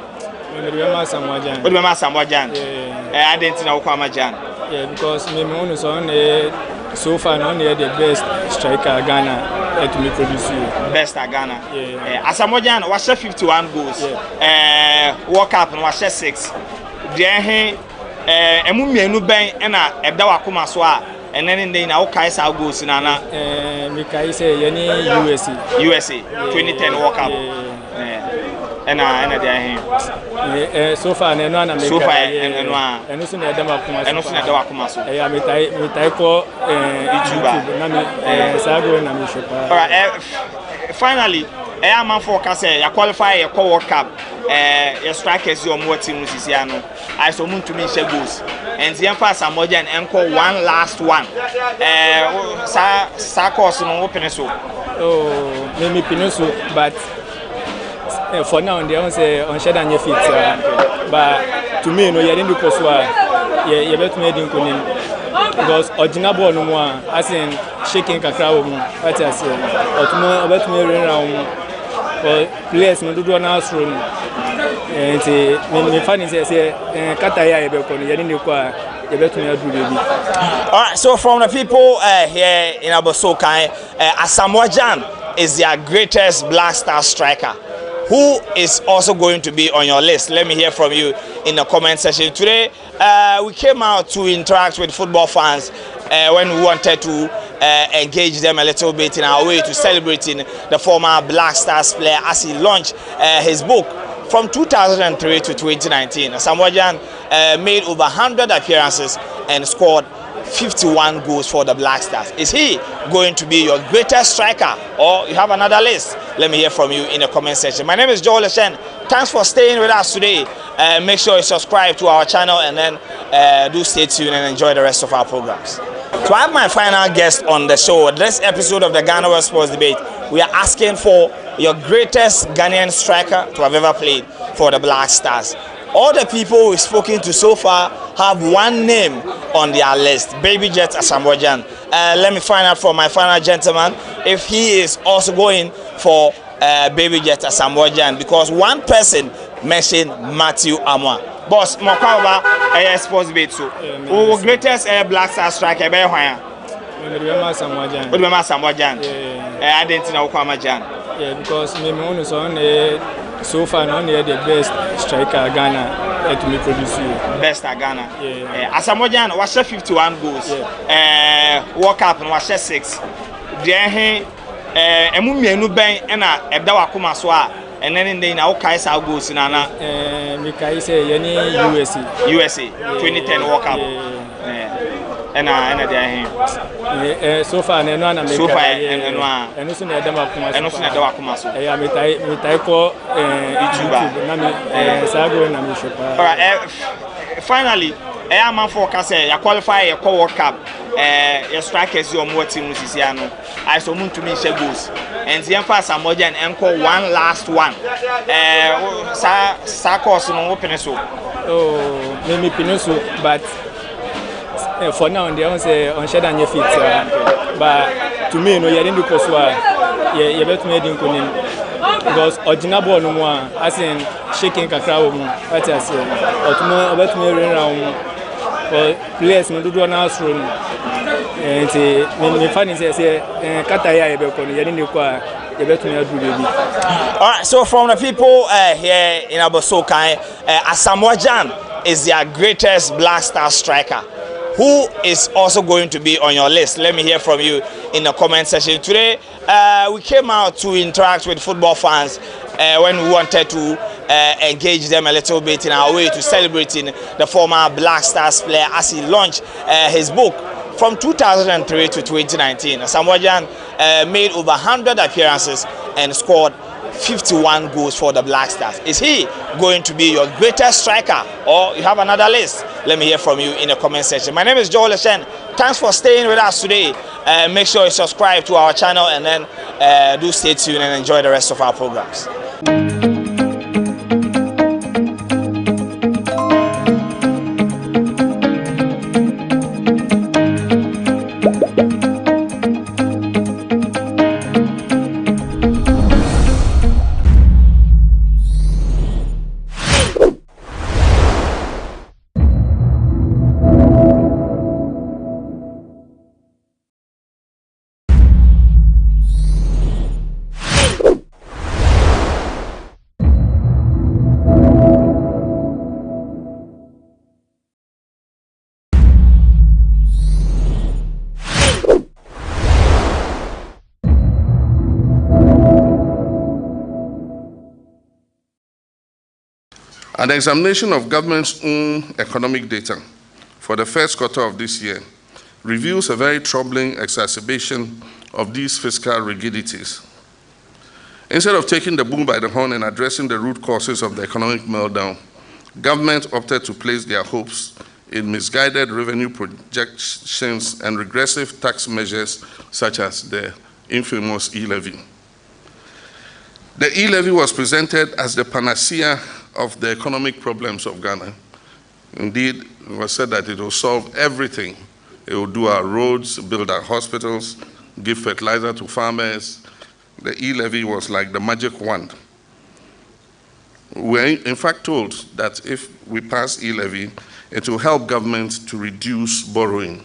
I didn't know Kwamajan. Yeah, because me so far no the best striker Ghana to me produce you. Best at Ghana. Yeah. Asamoah was 51 goals. Yeah. World Cup no was 6. Then emu mienu ben na ebda wakoma so a ene ne na wo kai sa goals na na me kai say yeni USA 2010 World Cup. Ena there so far no na me so far eno a eno so na edam akoma so eno so na edam akoma so me tai ko YouTube na me sago na me shopa. All right, finally man for ka say ya qualify ya World Cup your strikers your more team sisi ano I so mun to me share goals and the pass Asamoah and encore one last one sa course no open so me pinoso but for now they don't say on share than your feet but to me no you didn't do so you better me din kunin because original ball no more as in shaking kakra wo mu what I say otumo better me run around for players no do na asro no and me fan say kata ya ebe ko no you didn't kwa you better me do baby. All right, so from the people here in Abosokan, Asamoah is their greatest Black Star striker. Who is also going to be on your list? Let me hear from you in the comment section. Today, we came out to interact with football fans when we wanted to engage them a little bit in our way to celebrating the former Black Stars player as he launched his book from 2003 to 2019. Asamoah made over 100 appearances and scored 51 goals for the Black Stars. Is he going to be your greatest striker, or you have another list? Let me hear from you in the comment section. My name is Joel Eshen. Thanks for staying with us today. Make sure you subscribe to our channel and then do stay tuned and enjoy the rest of our programs. So I have my final guest on the show. This episode of the GhanaWeb Sports Debate, we are asking for your greatest Ghanaian striker to have ever played for the Black Stars. All the people we've spoken to so far have one name on their list, Baby Jet Asamoah. Let me find out from my final gentleman if he is also going for Baby Jet Asamoah, because one person mentioned Matthew Amoah. Boss, Mokaba, sports debate. So, who greatest Black Star striker? Samoah. I didn't know Kwamajan. Yeah, because me so far no the best striker Ghana to me produce you. Best at Ghana. Yeah. Asamoah was 51 goals. Yeah. World Cup was 6. Then emu mienu ben na ebda wakoma so a ene ne na wo kai sa goals na na me kai say yeni USA 2010 World Cup. There so far no na me so far eno so na edam akoma so me tai ko YouTube na me sago na me shopa. All right, finally man for ka say ya qualify ya World Cup your strikers your more team sisi ano I so mun to me share goals and the pass Asamoah and encore one last one sa course no open so me pinoso but for now they don't say on share than your feet but to me no you didn't do so you better me din kunin because original ball no more as in shaking kakra wo mu what I say otumo better me run around for players no do na asro no and me fan say kata ya ebe ko no you didn't kwa you better me do baby. All right, so from the people here in Abosokan, Asamoah is their greatest Black Star striker. Who is also going to be on your list? Let me hear from you in the comment section. Today, we came out to interact with football fans when we wanted to engage them a little bit in our way to celebrating the former Black Stars player as he launched his book from 2003 to 2019. Asamoah Gyan made over 100 appearances and scored 51 goals for the Black Stars. Is he going to be your greatest striker, or you have another list? Let me hear from you in the comment section. My name is Joel Leshen. Thanks for staying with us today. Make sure you subscribe to our channel and then do stay tuned and enjoy the rest of our programs. An examination of government's own economic data for the first quarter of this year reveals a very troubling exacerbation of these fiscal rigidities. Instead of taking the bull by the horn and addressing the root causes of the economic meltdown, government opted to place their hopes in misguided revenue projections and regressive tax measures such as the infamous e-levy. The e-levy was presented as the panacea of the economic problems of Ghana. Indeed, it was said that it will solve everything. It will do our roads, build our hospitals, give fertilizer to farmers. The e-levy was like the magic wand. We're in fact told that if we pass e-levy, it will help government to reduce borrowing.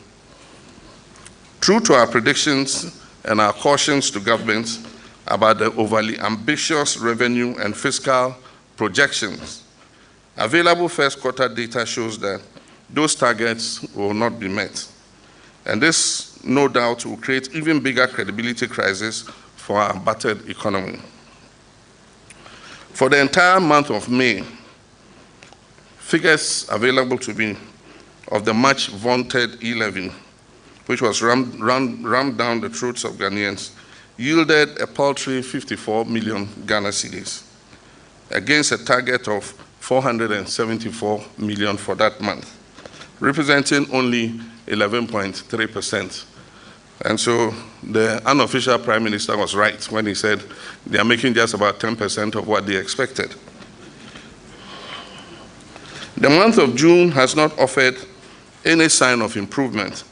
True to our predictions and our cautions to government about the overly ambitious revenue and fiscal projections, available first quarter data shows that those targets will not be met. And this, no doubt, will create even bigger credibility crisis for our battered economy. For the entire month of May, figures available to me of the much vaunted e-levy, which was rammed down the throats of Ghanaians, yielded a paltry 54 million Ghana cedis, against a target of 474 million for that month, representing only 11.3%. And so the unofficial Prime Minister was right when he said they are making just about 10% of what they expected. The month of June has not offered any sign of improvement,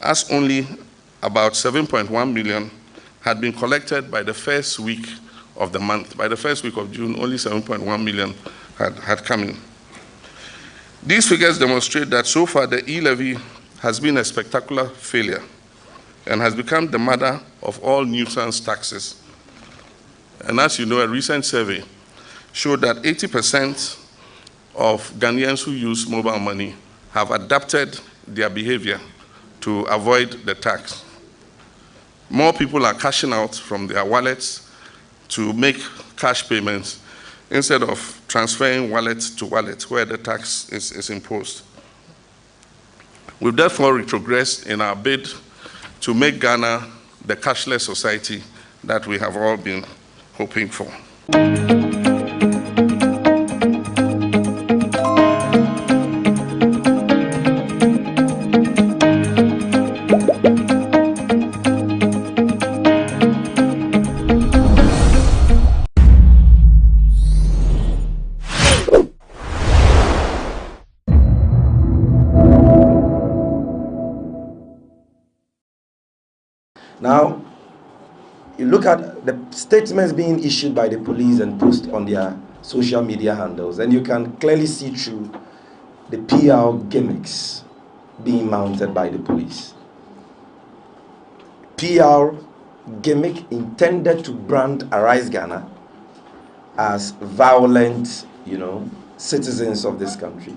as only about 7.1 million had been collected by the first week of the month. By the first week of June, only 7.1 million had come in. These figures demonstrate that so far the e-levy has been a spectacular failure and has become the mother of all nuisance taxes. And as you know, a recent survey showed that 80% of Ghanaians who use mobile money have adapted their behavior to avoid the tax. More people are cashing out from their wallets to make cash payments instead of transferring wallet to wallet where the tax is imposed. We've therefore retrogressed in our bid to make Ghana the cashless society that we have all been hoping for. Now, you look at the statements being issued by the police and posted on their social media handles, and you can clearly see through the PR gimmicks being mounted by the police. PR gimmick intended to brand Arise Ghana as violent, citizens of this country.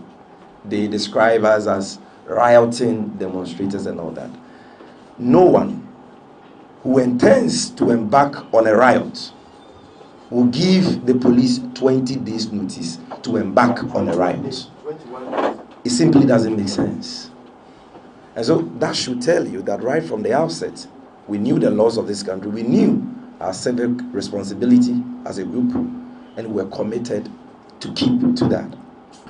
They describe us as rioting demonstrators and all that. No one who intends to embark on a riot will give the police 20 days notice to embark on a riot. It simply doesn't make sense. And so that should tell you that right from the outset, we knew the laws of this country, we knew our civic responsibility as a group, and we were committed to keep to that.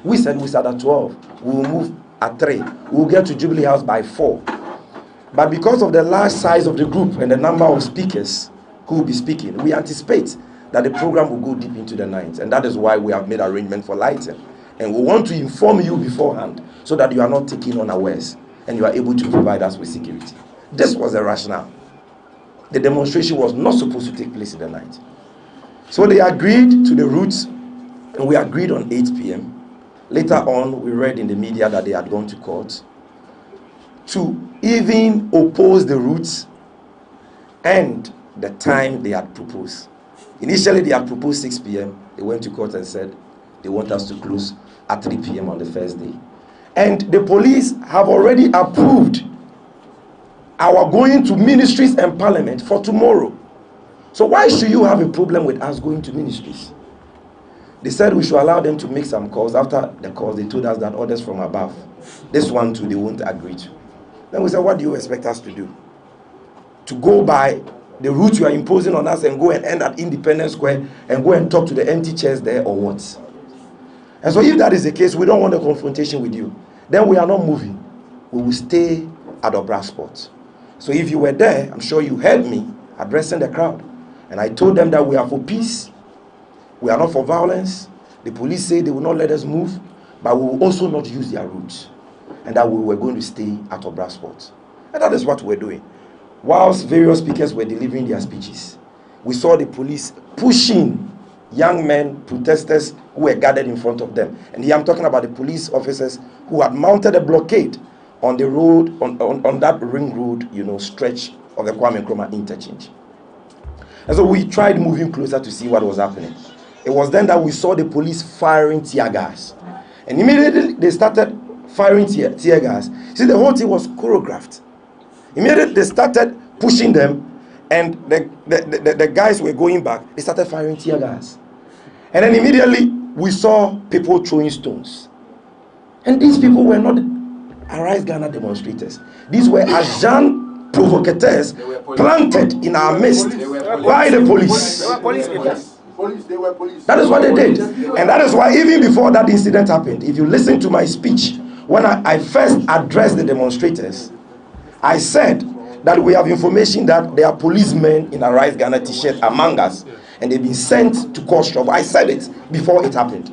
We said we start at 12, we will move at 3, we will get to Jubilee House by 4. But because of the large size of the group and the number of speakers who will be speaking, we anticipate that the program will go deep into the night, and that is why we have made arrangement for lighting. And we want to inform you beforehand so that you are not taken unawares and you are able to provide us with security. This was the rationale. The demonstration was not supposed to take place in the night. So they agreed to the routes, and we agreed on 8 p.m. Later on, we read in the media that they had gone to court to even oppose the routes and the time they had proposed. Initially, they had proposed 6 p.m. They went to court and said they want us to close at 3 p.m. on the first day. And the police have already approved our going to ministries and parliament for tomorrow. So why should you have a problem with us going to ministries? They said we should allow them to make some calls. After the calls, they told us that orders from above, this one too, they won't agree to. Then we said, what do you expect us to do? To go by the route you are imposing on us and go and end at Independence Square and go and talk to the empty chairs there, or what? And so if that is the case, we don't want a confrontation with you. Then we are not moving. We will stay at Obra Spot. So if you were there, I'm sure you heard me addressing the crowd. And I told them that we are for peace. We are not for violence. The police say they will not let us move, but we will also not use their routes. And that we were going to stay at Obra Spot. And that is what we're doing. Whilst various speakers were delivering their speeches, we saw the police pushing young men, protesters who were gathered in front of them. And here I'm talking about the police officers who had mounted a blockade on the road, on that ring road, stretch of the Kwame Nkrumah interchange. And so we tried moving closer to see what was happening. It was then that we saw the police firing tear gas. And immediately they started firing tear gas. See, the whole thing was choreographed. Immediately they started pushing them, and the guys were going back. They started firing tear gas. And then immediately we saw people throwing stones. And these people were not Arise Ghana demonstrators. These were agents provocateurs planted in our midst by the police. That is what they did. And that is why even before that incident happened, if you listen to my speech, when I first addressed the demonstrators, I said that we have information that there are policemen in Arise Ghana t-shirt among us, and they've been sent to cause trouble. I said it before it happened.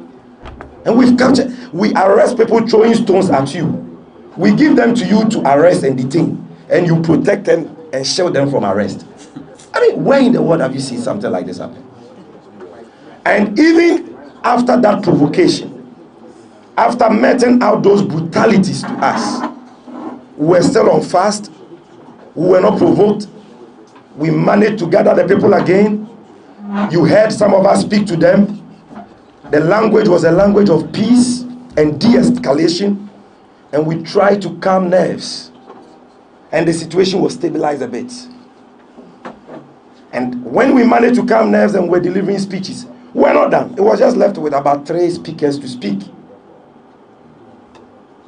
And we arrest people throwing stones at you. We give them to you to arrest and detain, and you protect them and shield them from arrest. I mean, where in the world have you seen something like this happen? And even after that provocation, after meting out those brutalities to us, we were still on fast. We were not provoked. We managed to gather the people again. You heard some of us speak to them. The language was a language of peace and de-escalation, and we tried to calm nerves, and the situation was stabilized a bit. And when we managed to calm nerves and were delivering speeches, we were not done. It was just left with about 3 speakers to speak.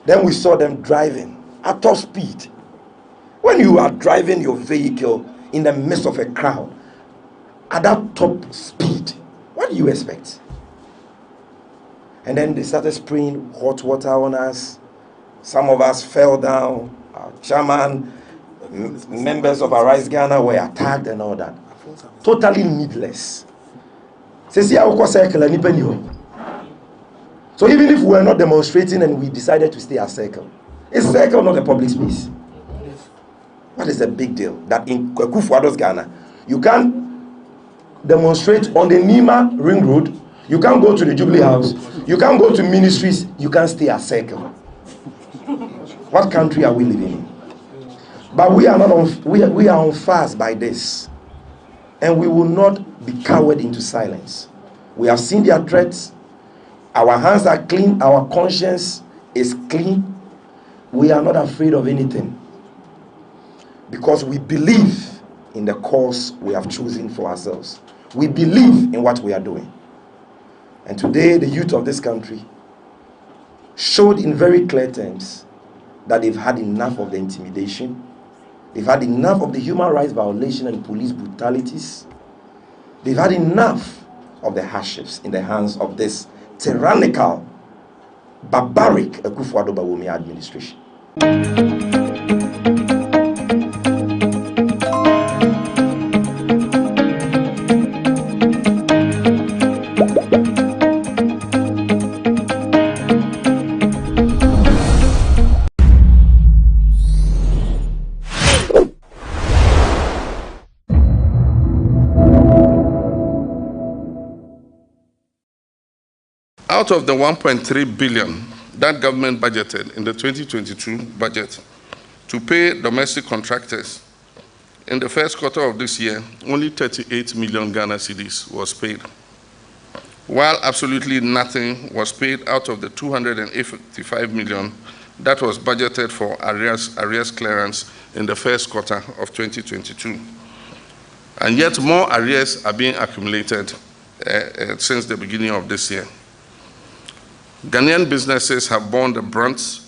Then we saw them driving at top speed. When you are driving your vehicle in the midst of a crowd at that top speed, what do you expect? And then they started spraying hot water on us. Some of us fell down. Our chairman, members of Arise Ghana were attacked and all that. Totally needless. So even if we were not demonstrating and we decided to stay at Circle, it's Circle, not a public space. What is the big deal? That in Kufuor's Ghana, you can't demonstrate on the Nima Ring Road, you can't go to the Jubilee House, you can't go to ministries, you can't stay at Circle. What country are we living in? But we are not on, we are on fast by this. And we will not be cowered into silence. We have seen their threats. Our hands are clean. Our conscience is clean. We are not afraid of anything. Because we believe in the course we have chosen for ourselves. We believe in what we are doing. And today, the youth of this country showed in very clear terms that they've had enough of the intimidation. They've had enough of the human rights violation and police brutalities. They've had enough of the hardships in the hands of this tyrannical, barbaric Akufo-Addo Bawumia administration. Out of the 1.3 billion that government budgeted in the 2022 budget to pay domestic contractors, in the first quarter of this year, only 38 million Ghana cedis was paid, while absolutely nothing was paid out of the 285 million that was budgeted for arrears clearance in the first quarter of 2022. And yet more arrears are being accumulated since the beginning of this year. Ghanaian businesses have borne the brunt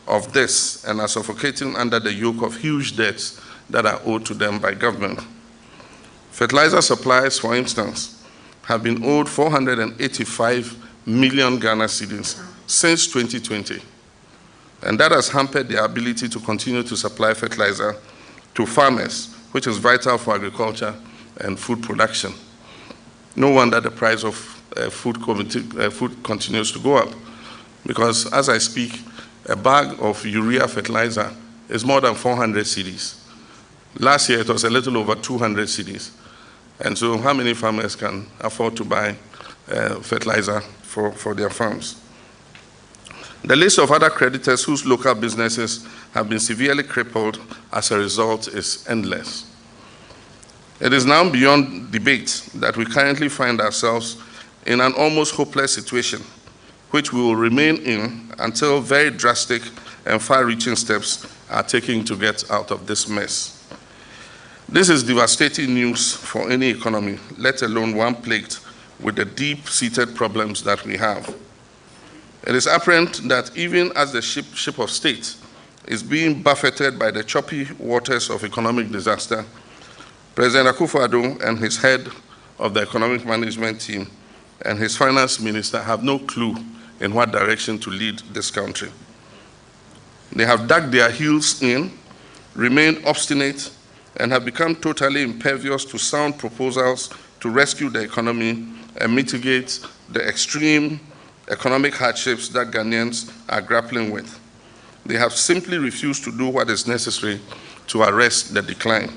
of this and are suffocating under the yoke of huge debts that are owed to them by government. Fertilizer supplies, for instance, have been owed 485 million Ghana cedis since 2020. And that has hampered their ability to continue to supply fertilizer to farmers, which is vital for agriculture and food production. No wonder the price of food continues to go up, because as I speak, a bag of urea fertilizer is more than 400 cedis. Last year, it was a little over 200 cedis. And so how many farmers can afford to buy fertilizer for their farms? The list of other creditors whose local businesses have been severely crippled as a result is endless. It is now beyond debate that we currently find ourselves in an almost hopeless situation, which we will remain in until very drastic and far-reaching steps are taken to get out of this mess. This is devastating news for any economy, let alone one plagued with the deep-seated problems that we have. It is apparent that even as the ship of state is being buffeted by the choppy waters of economic disaster, President Akufo-Addo and his head of the economic management team and his finance minister have no clue in what direction to lead this country. They have dug their heels in, remained obstinate, and have become totally impervious to sound proposals to rescue the economy and mitigate the extreme economic hardships that Ghanaians are grappling with. They have simply refused to do what is necessary to arrest the decline.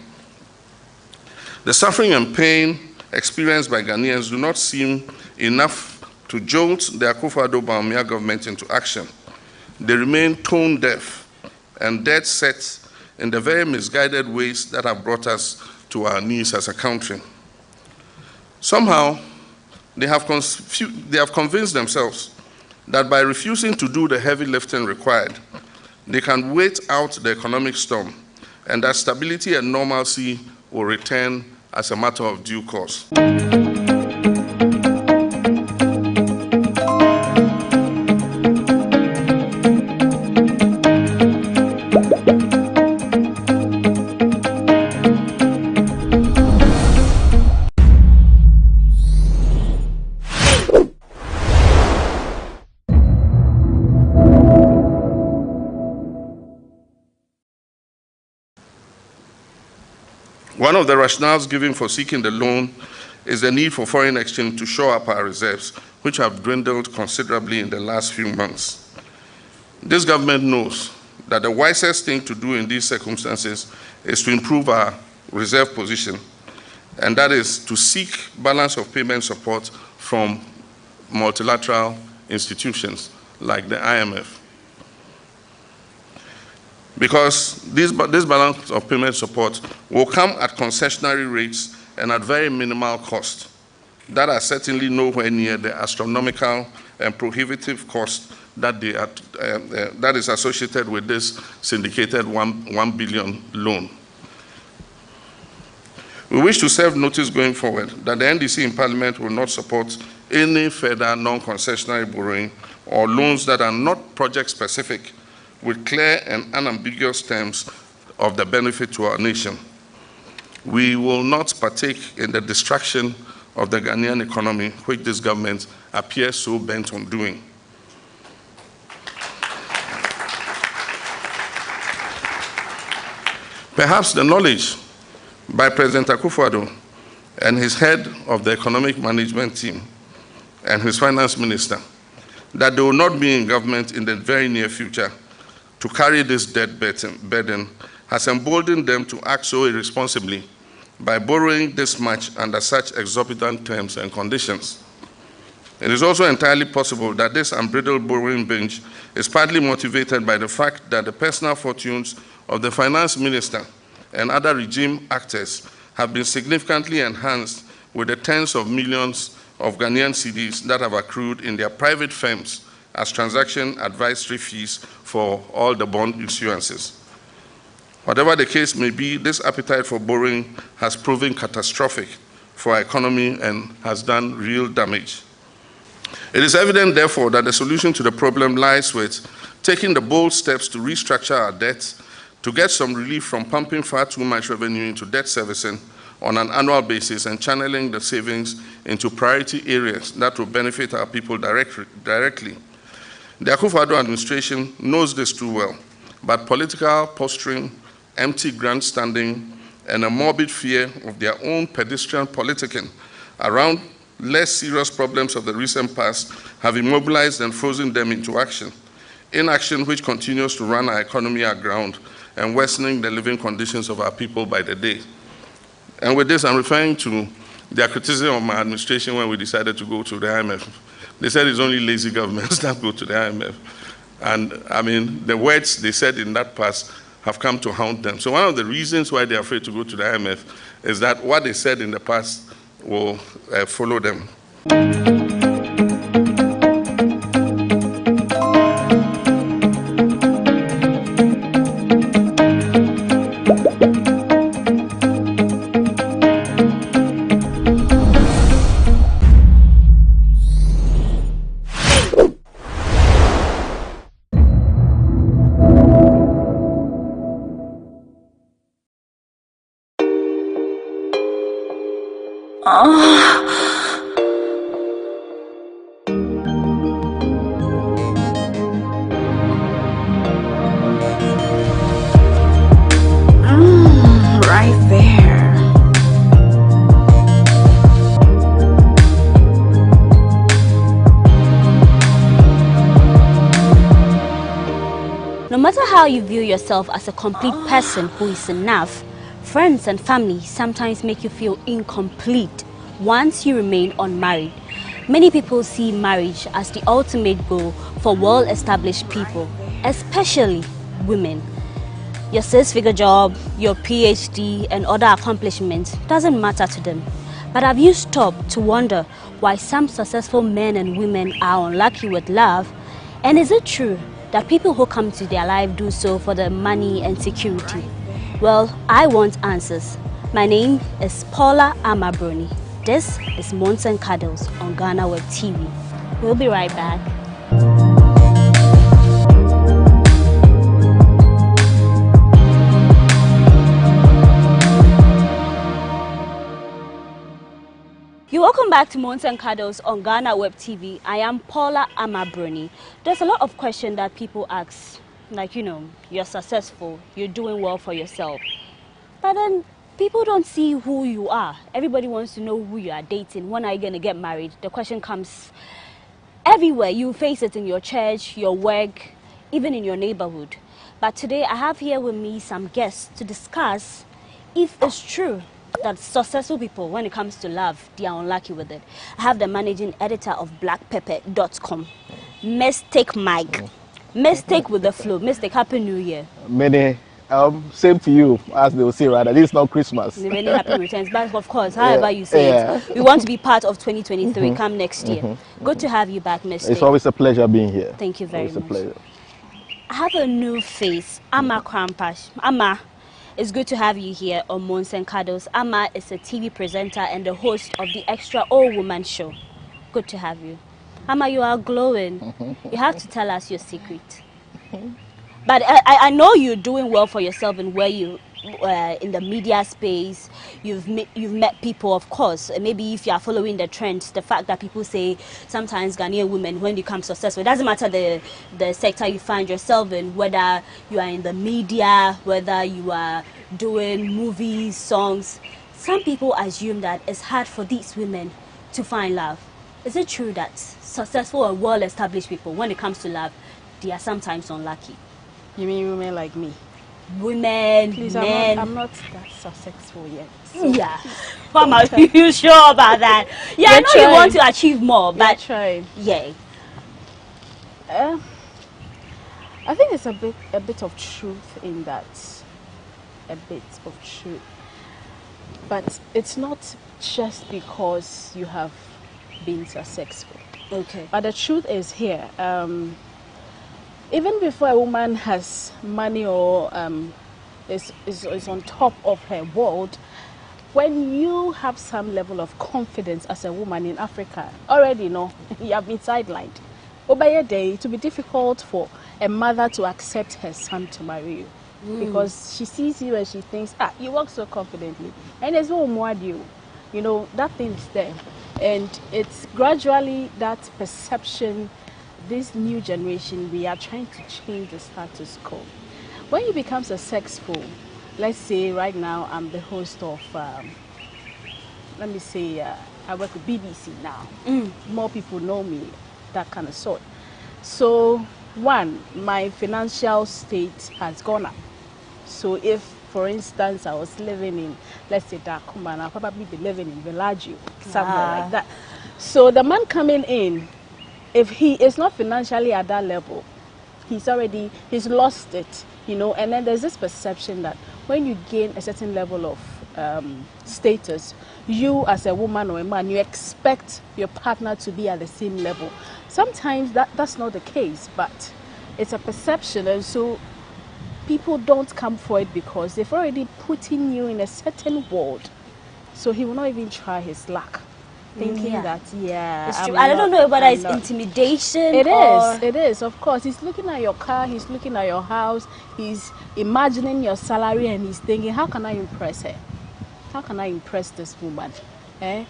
The suffering and pain experienced by Ghanaians do not seem enough to jolt the Akufo-Addo Bawumia government into action. They remain tone deaf and dead set in the very misguided ways that have brought us to our knees as a country. Somehow, they have convinced themselves that by refusing to do the heavy lifting required, they can wait out the economic storm and that stability and normalcy will return as a matter of due course. One of the rationales given for seeking the loan is the need for foreign exchange to shore up our reserves, which have dwindled considerably in the last few months. This government knows that the wisest thing to do in these circumstances is to improve our reserve position, and that is to seek balance of payment support from multilateral institutions like the IMF. Because this balance of payment support will come at concessionary rates and at very minimal cost that are certainly nowhere near the astronomical and prohibitive cost that that is associated with this syndicated 1 billion loan. We wish to serve notice going forward that the NDC in Parliament will not support any further non-concessionary borrowing or loans that are not project-specific with clear and unambiguous terms of the benefit to our nation. We will not partake in the destruction of the Ghanaian economy, which this government appears so bent on doing. Perhaps the knowledge by President Akufo-Addo and his head of the economic management team and his finance minister that they will not be in government in the very near future to carry this debt burden has emboldened them to act so irresponsibly by borrowing this much under such exorbitant terms and conditions. It is also entirely possible that this unbridled borrowing binge is partly motivated by the fact that the personal fortunes of the finance minister and other regime actors have been significantly enhanced with the tens of millions of Ghanaian cedis that have accrued in their private firms as transaction advisory fees for all the bond issuances. Whatever the case may be, this appetite for borrowing has proven catastrophic for our economy and has done real damage. It is evident, therefore, that the solution to the problem lies with taking the bold steps to restructure our debts, to get some relief from pumping far too much revenue into debt servicing on an annual basis and channeling the savings into priority areas that will benefit our people directly. The Akufo-Addo administration knows this too well, but political posturing, empty grandstanding, and a morbid fear of their own pedestrian politicking around less serious problems of the recent past have immobilized and frozen them into action. Inaction which continues to run our economy aground and worsening the living conditions of our people by the day. And with this, I'm referring to their criticism of my administration when we decided to go to the IMF. They said it's only lazy governments that go to the IMF. And I mean, the words they said in that past have come to haunt them. So one of the reasons why they're afraid to go to the IMF is that what they said in the past will follow them. Right there. No matter how you view yourself as a complete person who is enough, friends and family sometimes make you feel incomplete once you remain unmarried. Many people see marriage as the ultimate goal for well-established people, especially women. Your six-figure job, your PhD, and other accomplishments doesn't matter to them. But have you stopped to wonder why some successful men and women are unlucky with love? And is it true that people who come to their life do so for the money and security? Well, I want answers. My name is Paula Amabroni. This is Monts and Cuddles on GhanaWeb TV. We'll be right back. You're welcome back to Monts and Cuddles on GhanaWeb TV. I am Paula Amabroni. There's a lot of questions that people ask, like, you're successful, you're doing well for yourself. But then people don't see who you are. Everybody wants to know who you are dating. When are you going to get married? The question comes everywhere. You face it in your church, your work, even in your neighborhood. But today I have here with me some guests to discuss if it's true that successful people, when it comes to love, they are unlucky with it. I have the managing editor of blackpepper.com, Mistake Mike. Mistake with the flow. Mistake, Happy New Year. Many. Same to you, as they will say, rather. This is not Christmas. Many happy returns, but of course, however you say it, we want to be part of 2023 come next year. Good to have you back, Mistake. It's always a pleasure being here. Thank you very much. It's a pleasure. I have a new face, Ama Krampash. Ama, It's good to have you here on Mons and Cuddles. Ama is a TV presenter and the host of the Extra All Woman Show. Good to have you. Ama, you are glowing. You have to tell us your secret. But I know you're doing well for yourself and where you in the media space. You've met people, of course. Maybe if you are following the trends, the fact that people say sometimes Ghanaian women, when they become successful, it doesn't matter the sector you find yourself in, whether you are in the media, whether you are doing movies, songs. Some people assume that it's hard for these women to find love. Is it true that successful or well-established people, when it comes to love, they are sometimes unlucky? You mean women like me? Women, please, men. I'm not that successful yet. So. Yeah. Mama, are you sure about that? Yeah, I know you want to achieve more, but trying. Yeah. I think it's a bit of truth in that. A bit of truth. But it's not just because you have been successful. Okay. But the truth is here. Even before a woman has money or is on top of her world, when you have some level of confidence as a woman in Africa, already you have been sidelined. Over a day, it will be difficult for a mother to accept her son to marry you. Because she sees you and she thinks, you walk so confidently. And there's no more you. You know, that thing is there. And it's gradually that perception. This new generation, we are trying to change the status quo. When you become successful, let's say right now I'm the host of, let me say, I work with BBC now. More people know me, that kind of sort. So, one, my financial state has gone up. So if, for instance, I was living in, let's say, Dakuma, I'll probably be living in Villaggio, somewhere like that. So the man coming in, if he is not financially at that level, he's lost it, and then there's this perception that when you gain a certain level of status, you as a woman or a man, you expect your partner to be at the same level. Sometimes that's not the case, but it's a perception, and so people don't come for it because they've already put in you in a certain world. So he will not even try his luck. Thinking that, it's true. I don't know whether it's intimidation. It is, of course. He's looking at your car, he's looking at your house, he's imagining your salary, and he's thinking, how can I impress her? How can I impress this woman? I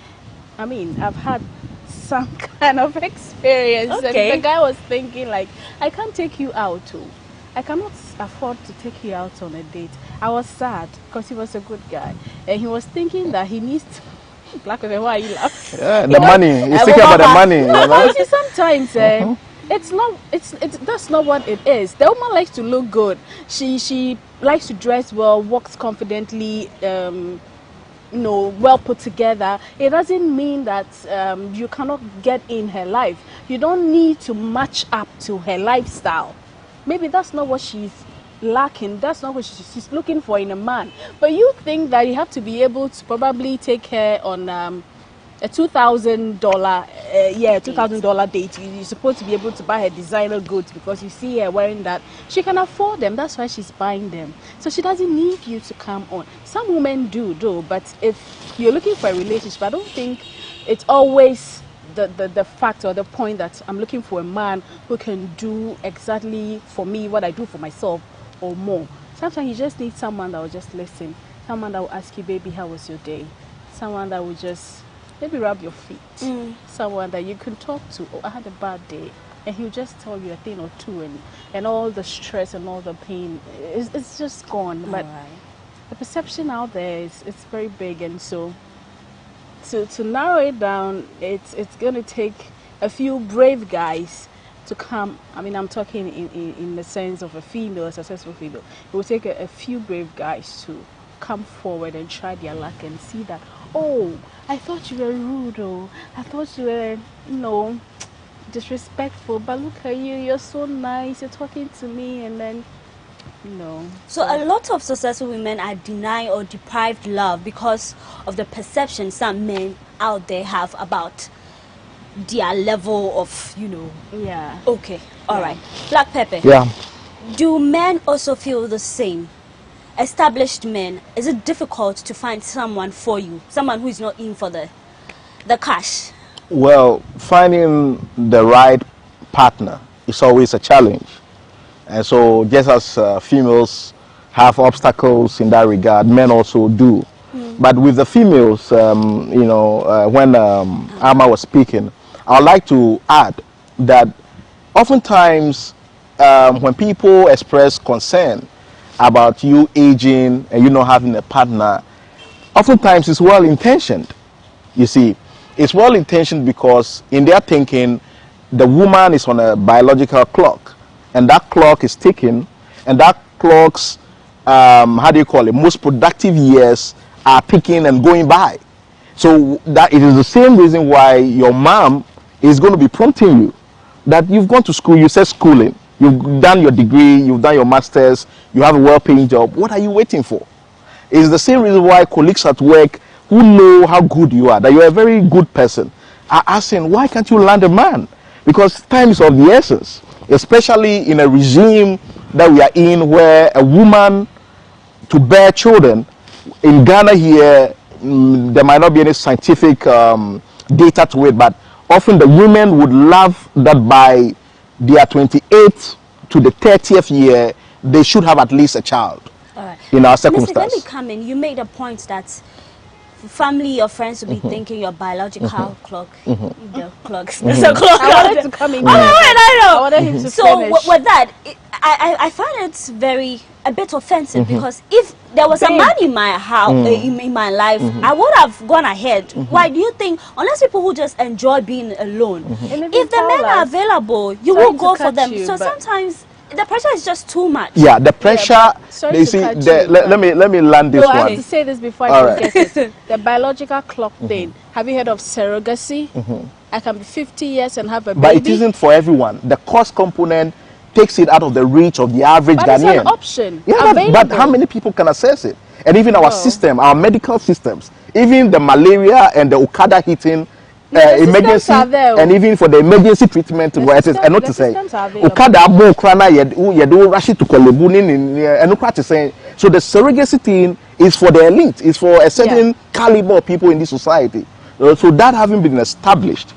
mean, I've had some kind of experience. Okay. And the guy was thinking, like, I can't take you out too. I cannot afford to take you out on a date. I was sad because he was a good guy. And he was thinking that he needs to Black women, why are you laughing? Yeah, the money. He's thinking about the money. No, see, sometimes that's not what it is. The woman likes to look good. She likes to dress well, walks confidently, well put together. It doesn't mean that you cannot get in her life. You don't need to match up to her lifestyle. Maybe that's not what she's lacking. That's not what she's looking for in a man. But you think that you have to be able to probably take her on a $2,000 date. You're supposed to be able to buy her designer goods because you see her wearing that. She can afford them. That's why she's buying them. So she doesn't need you to come on. Some women do though, but if you're looking for a relationship, I don't think it's always the fact or the point that I'm looking for a man who can do exactly for me what I do for myself or more. Sometimes you just need someone that will just listen. Someone that will ask you, baby, how was your day? Someone that will just maybe rub your feet. Someone that you can talk to. Oh, I had a bad day. And he'll just tell you a thing or two, and all the stress and all the pain, it's just gone. But the perception out there is very big, and so to narrow it down, it's going to take a few brave guys to come. I mean, I'm talking in the sense of a female, a successful female. It will take a few brave guys to come forward and try their luck and see that, oh, I thought you were rude, oh, I thought you were, disrespectful, but look at you, you're so nice, you're talking to me, and then, So a lot of successful women are denied or deprived love because of the perception some men out there have about their level of, Yeah. Okay, all right. Black Pepper. Yeah. Do men also feel the same established men, is it difficult to find someone for you, someone who is not in for the cash? Well, finding the right partner is always a challenge. And so just as females have obstacles in that regard, men also do. But with the females, you know, when Alma was speaking, I would like to add that oftentimes when people express concern about you aging and you not having a partner, oftentimes it's well-intentioned. You see, it's well-intentioned because in their thinking, the woman is on a biological clock, and that clock is ticking, and that clock's, how do you call it, most productive years are ticking and going by. So that it is the same reason why your mom is going to be prompting you, that you've gone to school, you said schooling, you've done your degree, you've done your master's, you have a well-paying job. What are you waiting for? It's the same reason why colleagues at work who know how good you are, that you're a very good person, are asking, why can't you land a man? Because time is of the essence, especially in a regime that we are in where a woman to bear children, in Ghana here, there might not be any scientific data to it, but often the women would love that by their 28th to the 30th year, they should have at least a child. All right. In our Mr. circumstances. Let me come in. You made a point that family or friends will be thinking your biological clock, the clocks. There's a clock. I wanted to come in. I wanted him to so finish. with that, I find it a bit offensive because if there was a man in my house, in my life, I would have gone ahead. Why do you think, unless people who just enjoy being alone, if the men are available, you will go for them. So sometimes the pressure is just too much. Yeah, the pressure. They see. Let me land this one. I have to say this before I forget it. The biological clock thing. Have you heard of surrogacy? I can be 50 years and have a baby. But it isn't for everyone. The cost component takes it out of the reach of the average Ghanaian. It's an option. Yeah, but how many people can access it? And even our system, our medical systems, even the malaria and the Okada hitting emergency, and even for the emergency treatment, where it is, I not to say, Okada mo krana yedo rush to Kolebunin and saying. So the surrogacy thing is for the elite, it's for a certain caliber of people in this society. So that having been established,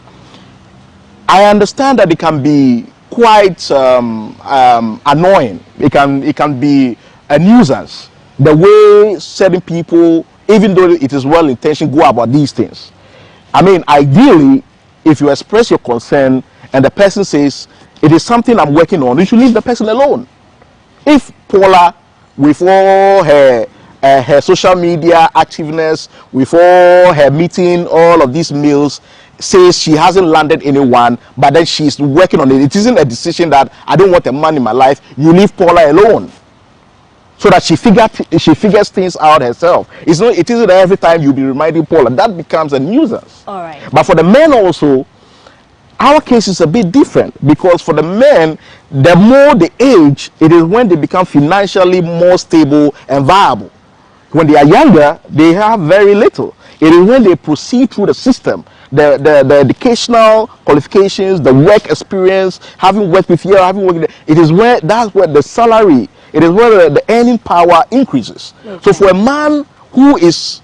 I understand that it can be quite annoying. It can be a nuisance the way certain people, even though it is well intentioned, go about these things. I mean, ideally, if you express your concern and the person says it is something I'm working on, you should leave the person alone. If Paula, with all her social media activeness, with all her meeting, all of these meals, says she hasn't landed anyone, but then she's working on it. It isn't a decision that I don't want a man in my life. You leave Paula alone, so that she figures things out herself. It isn't every time you'll be reminding Paula. That becomes a nuisance. All right. But for the men also, our case is a bit different, because for the men, the more they age, it is when they become financially more stable and viable. When they are younger, they have very little. It is when they proceed through the system, the educational qualifications, the work experience, having worked with here, having worked there, that's where the salary, it is where the earning power increases. Okay. So for a man who has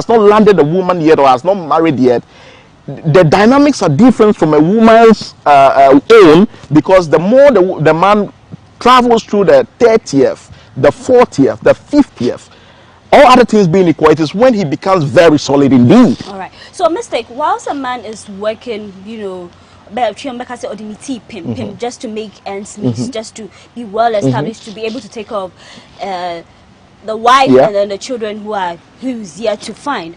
not landed a woman yet or has not married yet, the dynamics are different from a woman's own, because the more the man travels through the 30th, the 40th, the 50th, all other things being equal, it is when he becomes very solid indeed. All right. So a mistake, whilst a man is working, just to make ends meet, just to be well established, to be able to take care of the wife and then the children who's yet to find.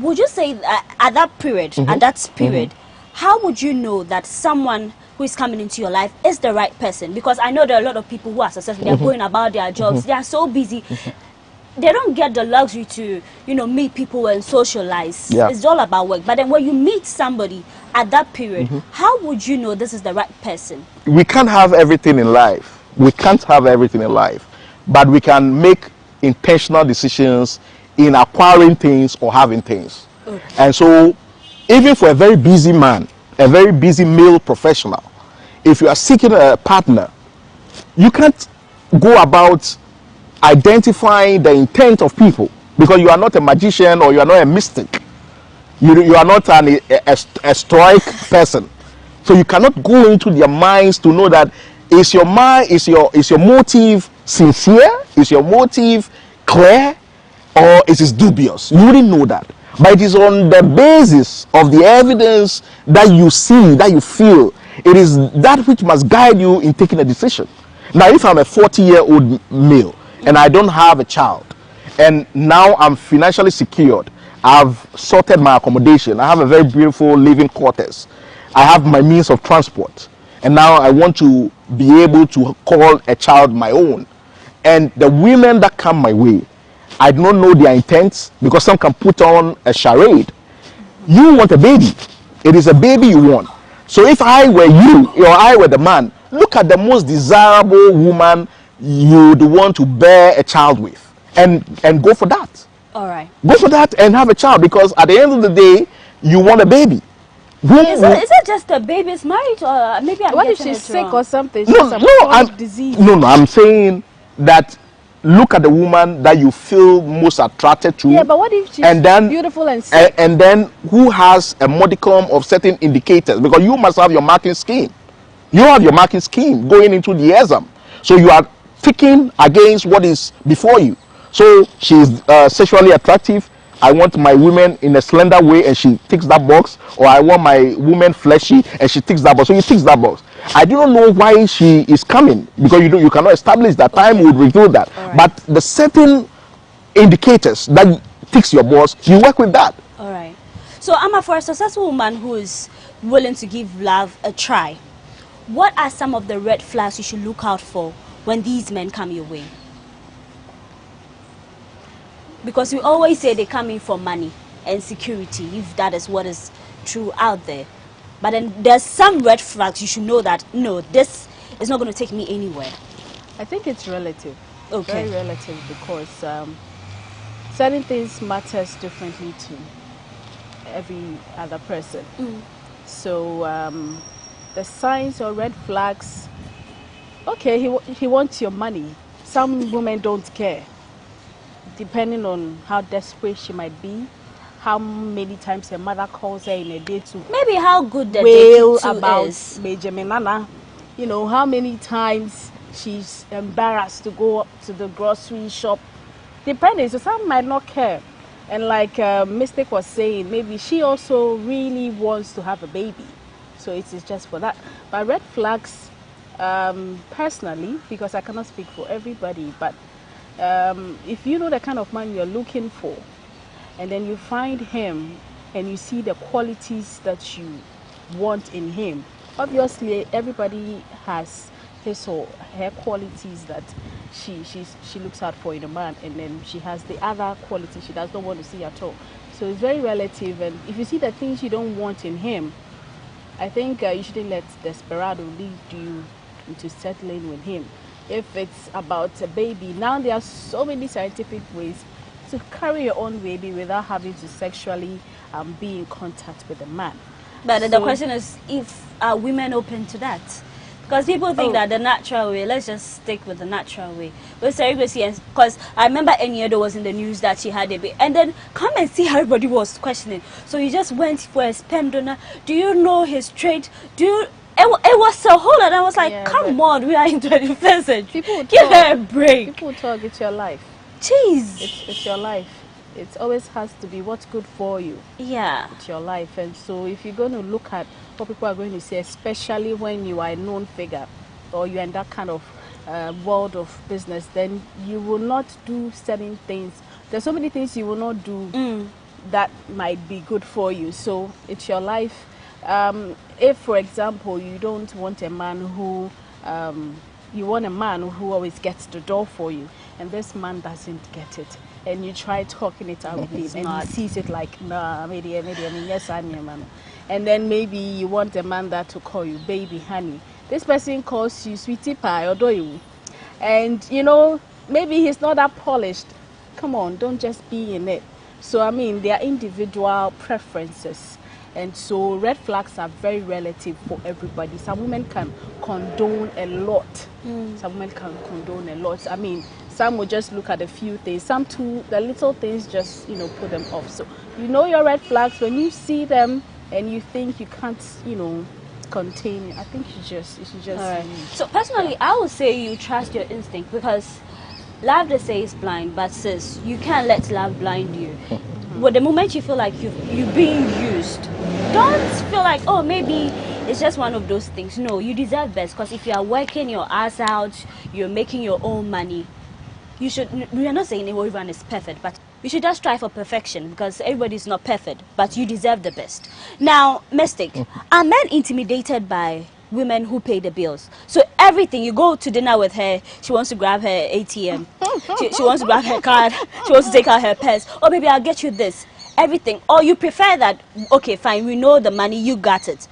Would you say that at that period, how would you know that someone who is coming into your life is the right person? Because I know there are a lot of people who are successful, they're going about their jobs, they are so busy. They don't get the luxury to, meet people and socialize. It's all about work. But then when you meet somebody at that period, how would you know this is the right person? We can't have everything in life. But we can make intentional decisions in acquiring things or having things. Okay. And so, even for a very busy man, a very busy male professional, if you are seeking a partner, you can't go about identifying the intent of people, because you are not a magician or you are not a mystic. You are not a stoic person, so you cannot go into their minds to know that is your motive sincere, is your motive clear, or is it dubious. You wouldn't know that, but it is on the basis of the evidence that you see, that you feel. It is that which must guide you in taking a decision. Now, if I'm a 40-year-old male and I don't have a child, and now I'm financially secured, I've sorted my accommodation, I have a very beautiful living quarters, I have my means of transport, and now I want to be able to call a child my own. And the women that come my way, I do not know their intents, because some can put on a charade. You want a baby. It is a baby you want. So if I were you, or I were the man, look at the most desirable woman you'd want to bear a child with, and go for that. All right. Go for that and have a child, because at the end of the day, you want a baby. Is it just a baby's marriage, or maybe I'm what if getting she's it sick wrong? or something? Disease. No, I'm saying that look at the woman that you feel most attracted to. Yeah, but what if she's beautiful and sick? And then who has a modicum of certain indicators? Because you must have your marking scheme. You have your marking scheme going into the exam. So you are ticking against what is before you. So she's sexually attractive. I want my woman in a slender way, and she ticks that box. Or I want my woman fleshy, and she ticks that box. So you tick that box. I do not know why she is coming, because you cannot establish that. Time would reveal that. Right. But the certain indicators that ticks your box, you work with that. All right. So Amma, for a successful woman who is willing to give love a try, what are some of the red flags you should look out for when these men come your way? Because we always say they come in for money and security, if that is what is true out there. But then there's some red flags you should know that, no, this is not going to take me anywhere. I think it's relative. Okay. Very relative, because certain things matters differently to every other person. So the signs or red flags, okay, he wants your money. Some women don't care, depending on how desperate she might be, how many times her mother calls her in a day to maybe how good the wail dating about is. Major Menana. You know, how many times she's embarrassed to go up to the grocery shop. Depending, so some might not care. And like Mystic was saying, maybe she also really wants to have a baby. So it is just for that. But red flags, personally, because I cannot speak for everybody, but if you know the kind of man you're looking for, and then you find him and you see the qualities that you want in him, obviously everybody has his or her qualities that she looks out for in a man, and then she has the other qualities she does not want to see at all. So it's very relative, and if you see the things you don't want in him, I think you shouldn't let desperado lead you into settling with him. If it's about a baby, now there are so many scientific ways to carry your own baby without having to sexually be in contact with a man. But so the question is, if are women open to that? Because people think that the natural way, let's just stick with the natural way. With surrogacy, because I remember Enyedo was in the news that she had a baby, and then come and see how everybody was questioning. So you just went for a sperm donor. Do you know his trait? Do you? It was so whole, and I was like, come on, we are in 21st century. Give her a break. People talk, it's your life. Jeez. It's your life. It always has to be what's good for you. Yeah. It's your life. And so if you're going to look at what people are going to say, especially when you are a known figure or you're in that kind of world of business, then you will not do certain things. There's so many things you will not do that might be good for you. So it's your life. If, for example, you don't want a man who, you want a man who always gets the door for you, and this man doesn't get it, and you try talking it out with him, and he sees it like, nah, maybe, yes, I'm your man. And then maybe you want a man that to call you baby, honey. This person calls you sweetie pie or do you, and you know, maybe he's not that polished. Come on, don't just be in it. So I mean, there are individual preferences. And so red flags are very relative for everybody. Some women can condone a lot. Some women can condone a lot. I mean, Some will just look at a few things. Some too, the little things just, you know, put them off. So you know your red flags when you see them and you think you can't, you know, contain it. I think you should just. All right. So personally, I would say you trust your instinct, because love, they say, is blind, but sis, you can't let love blind you. Well, the moment you feel like you're being used, don't feel like, oh, maybe it's just one of those things. No, you deserve best, because if you are working your ass out, you're making your own money, you should. We are not saying everyone is perfect, but you should just strive for perfection, because everybody's not perfect, but you deserve the best. Now, Mystic, are men intimidated by women who pay the bills? So everything, you go to dinner with her, she wants to grab her ATM, she wants to grab her card, she wants to take out her purse, or maybe I'll get you this, everything. Or you prefer that, okay, fine, we know the money, you got it.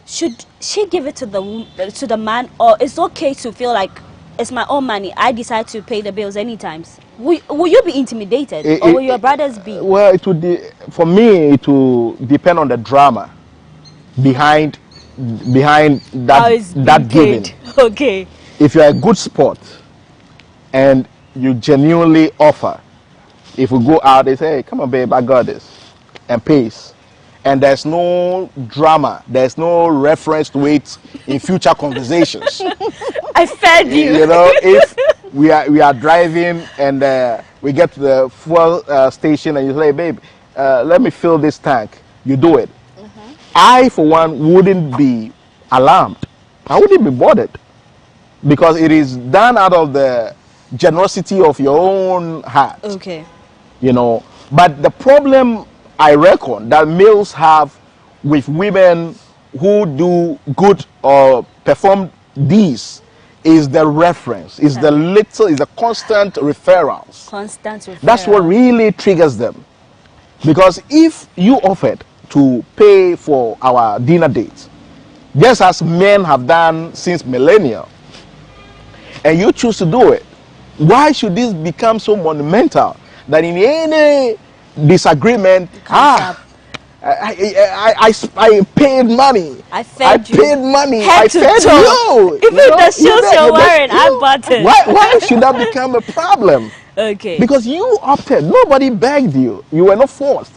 Should she give it to the man, or it's okay to feel like it's my own money, I decide to pay the bills anytime? Will you be intimidated, or will your brothers be? Well, it would for me, it will depend on the drama behind that giving. Okay. If you're a good sport and you genuinely offer, if we go out, they say, hey, come on, babe, I got this, and pays. And there's no drama, there's no reference to it in future conversations. I fed you. You know, if we are driving and we get to the fuel station and you say, babe, let me fill this tank, you do it. I, for one, wouldn't be alarmed. I wouldn't be bothered, because it is done out of the generosity of your own heart. Okay. You know, but the problem I reckon that males have with women who do good or perform these is the reference, is the constant referrals. Constant referrals. That's what really triggers them. Because if you offered to pay for our dinner date, just as men have done since millennia, and you choose to do it, why should this become so monumental that in any disagreement, I paid money. I fed you. Paid money. Head I to fed toe. you. Even the shoes you're wearing, I bought it. Why should that become a problem? Okay. Because you opted. Nobody begged you. You were not forced.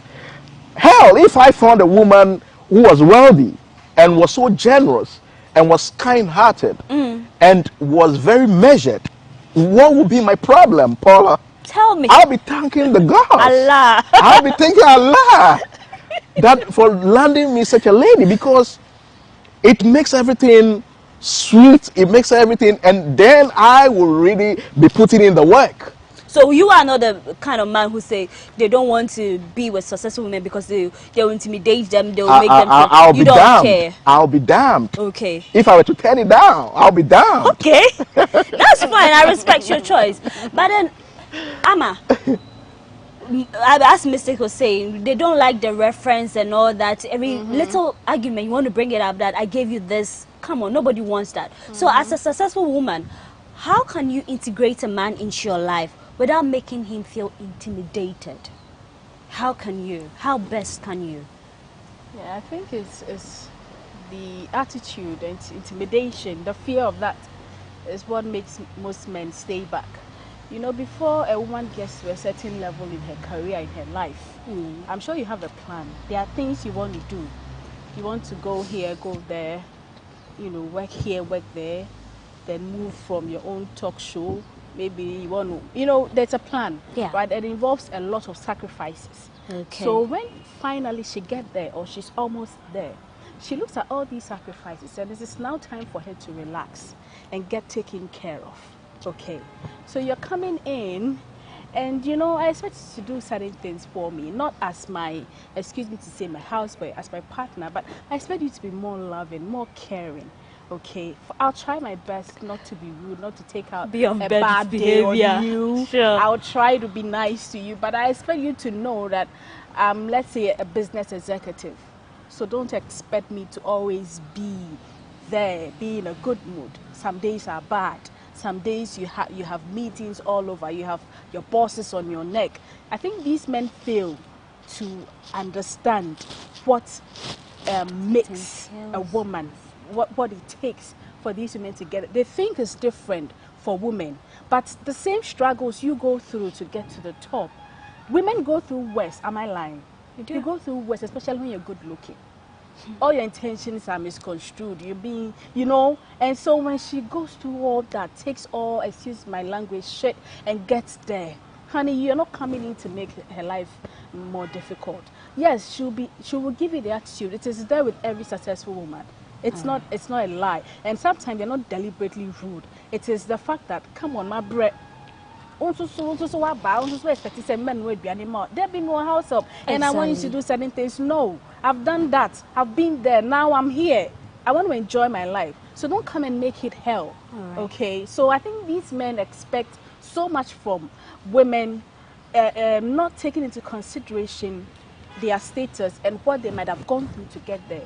Hell, if I found a woman who was wealthy and was so generous and was kind-hearted and was very measured, what would be my problem, Paula? Tell me. I'll be thanking the gods. Allah. I'll be thanking Allah that for landing me such a lady, because it makes everything sweet. It makes everything, and then I will really be putting in the work. So you are not the kind of man who say they don't want to be with successful women because they will intimidate them, they will make them feel. I'll You be don't damned. care. I'll be damned. Okay. If I were to turn it down, I'll be damned. Okay. That's fine. I respect your choice. But then, Amma, as Mystic was saying, they don't like the reference and all that. Every little argument, you want to bring it up that I gave you this. Come on, nobody wants that. So as a successful woman, how can you integrate a man into your life without making him feel intimidated? How can you? How best can you? Yeah, I think it's the attitude and intimidation, the fear of that is what makes most men stay back. You know, before a woman gets to a certain level in her career, in her life, I'm sure you have a plan. There are things you want to do. You want to go here, go there, you know, work here, work there, then move from your own talk show. Maybe you want to, you know, there's a plan, right? It involves a lot of sacrifices. Okay. So when finally she gets there, or she's almost there, she looks at all these sacrifices and it is now time for her to relax and get taken care of. Okay, so you're coming in and, you know, I expect you to do certain things for me, not as my, excuse me to say, my houseboy, as my partner, but I expect you to be more loving, more caring. Okay, I'll try my best not to be rude, not to take out a bad day on you. Sure. I'll try to be nice to you, but I expect you to know that let's say a business executive. So don't expect me to always be there, be in a good mood. Some days are bad. Some days you have meetings all over. You have your bosses on your neck. I think these men fail to understand what makes a woman, what it takes for these women to get it. They think it's different for women. But the same struggles you go through to get to the top, women go through worse. Am I lying? You go through worse, especially when you're good looking. All your intentions are misconstrued. You're being, you know, and so when she goes through all that, takes all, excuse my language, shit, and gets there, honey, you're not coming in to make her life more difficult. Yes, she will give you the attitude. It is there with every successful woman. It's not a lie. And sometimes they're not deliberately rude. It is the fact that, come on, my bread. There be no house up, and I want you to do certain things. No, I've done that. I've been there. Now I'm here. I want to enjoy my life. So don't come and make it hell. Okay? So I think these men expect so much from women, not taking into consideration their status and what they might have gone through to get there.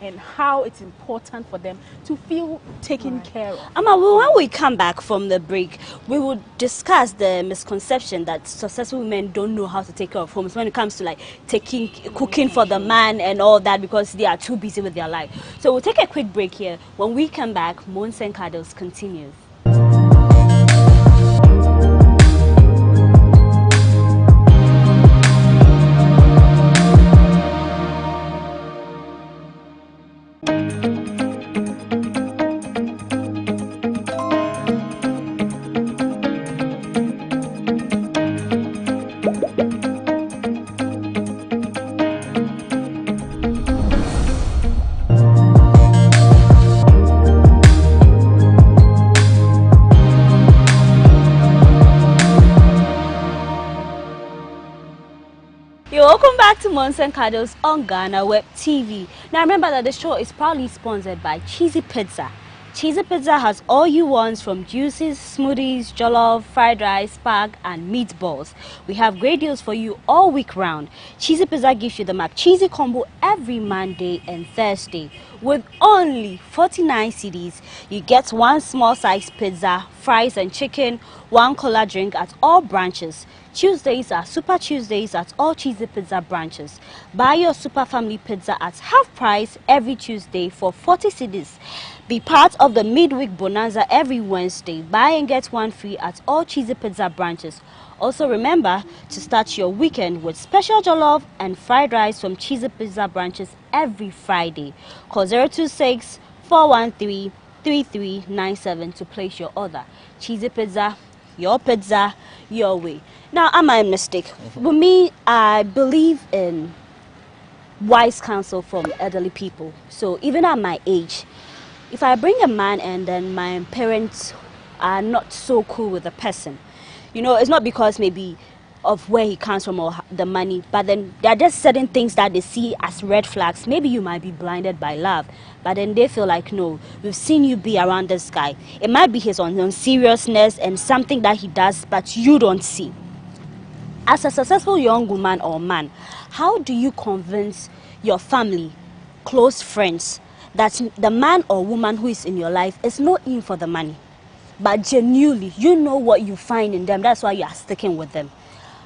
And how it's important for them to feel taken care of. Well, when we come back from the break, we will discuss the misconception that successful women don't know how to take care of homes when it comes to like cooking for the man and all that, because they are too busy with their life. So we'll take a quick break here. When we come back, Mons and Cuddles continues. Welcome back to Mons and Cuddles on GhanaWeb TV. Now remember that the show is proudly sponsored by Cheesy Pizza. Cheesy Pizza has all you want, from juices, smoothies, jollof, fried rice, spag, and meatballs. We have great deals for you all week round. Cheesy Pizza gives you the McCheesy combo every Monday and Thursday. With only 49 cedis, you get one small size pizza, fries and chicken, one cola drink at all branches. Tuesdays are Super Tuesdays at all Cheesy Pizza branches. Buy your Super Family Pizza at half price every Tuesday for 40 cedis. Be part of the midweek bonanza every Wednesday. Buy and get one free at all Cheesy Pizza branches. Also remember to start your weekend with special jollof and fried rice from Cheesy Pizza branches every Friday. Call 026-413-3397 to place your order. Cheesy Pizza, your way. Now, am I a mistake? With me, I believe in wise counsel from elderly people. So even at my age, if I bring a man and then my parents are not so cool with the person, you know, it's not because maybe of where he comes from or the money, but then there are just certain things that they see as red flags. Maybe you might be blinded by love, but then they feel like, no, we've seen you be around this guy. It might be his own seriousness and something that he does, but you don't see. As a successful young woman or man, how do you convince your family, close friends, that the man or woman who is in your life is not in for the money, but genuinely, you know what you find in them, that's why you are sticking with them?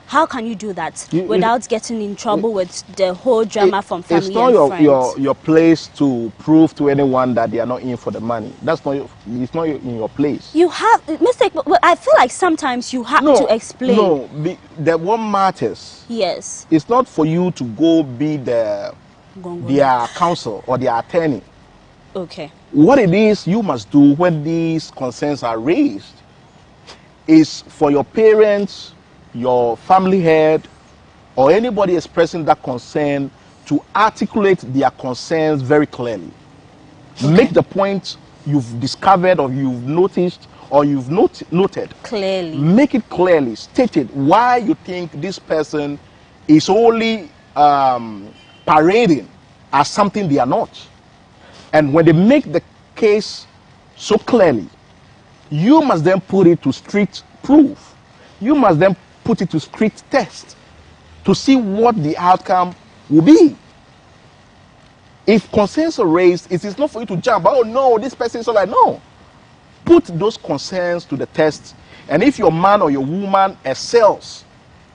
How can you do that without getting in trouble with the whole drama from family and friends? It's not your place to prove to anyone that they are not in for the money. It's not in your place. You have mistake, but I feel like sometimes you have to explain. No, what matters. Yes. It's not for you to go be their counsel or their attorney. Okay. What it is you must do when these concerns are raised is for your parents, your family head, or anybody expressing that concern to articulate their concerns very clearly. Okay. Make the point you've discovered or you've noticed or you've noted. Clearly. Make it clearly stated why you think this person is only parading as something they are not. And when they make the case so clearly, you must then put it to strict proof. You must then put it to strict test to see what the outcome will be. If concerns are raised, it is not for you to jump. Oh no, this person is so like, no. Put those concerns to the test, and if your man or your woman excels,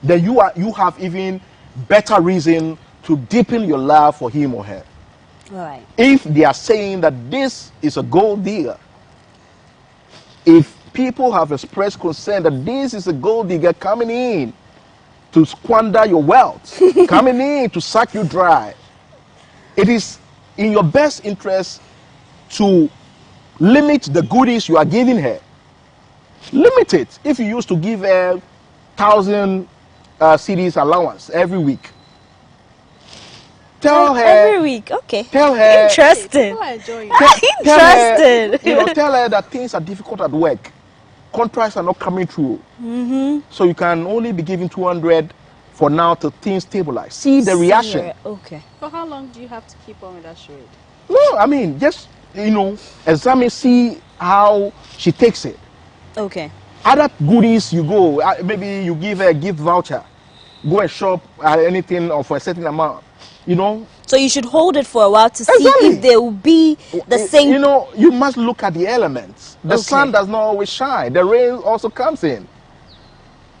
then you have even better reason to deepen your love for him or her. All right. If they are saying that this is a gold digger, if people have expressed concern that this is a gold digger coming in to squander your wealth, coming in to suck you dry. It is in your best interest to limit the goodies you are giving her. Limit it. If you used to give her 1,000 CDs allowance every week, tell her every week. Okay. Tell her Interesting. Interesting. Tell her that things are difficult at work. Contracts are not coming through. So you can only be giving 200 for now till things stabilize. See the reaction. Okay. For how long do you have to keep on with that charade? No, I mean just examine, see how she takes it. Okay. Other goodies you go, maybe you give her a gift voucher, go and shop anything for a certain amount. So you should hold it for a while to see if there will be the same. You must look at the elements. The sun does not always shine. The rain also comes in.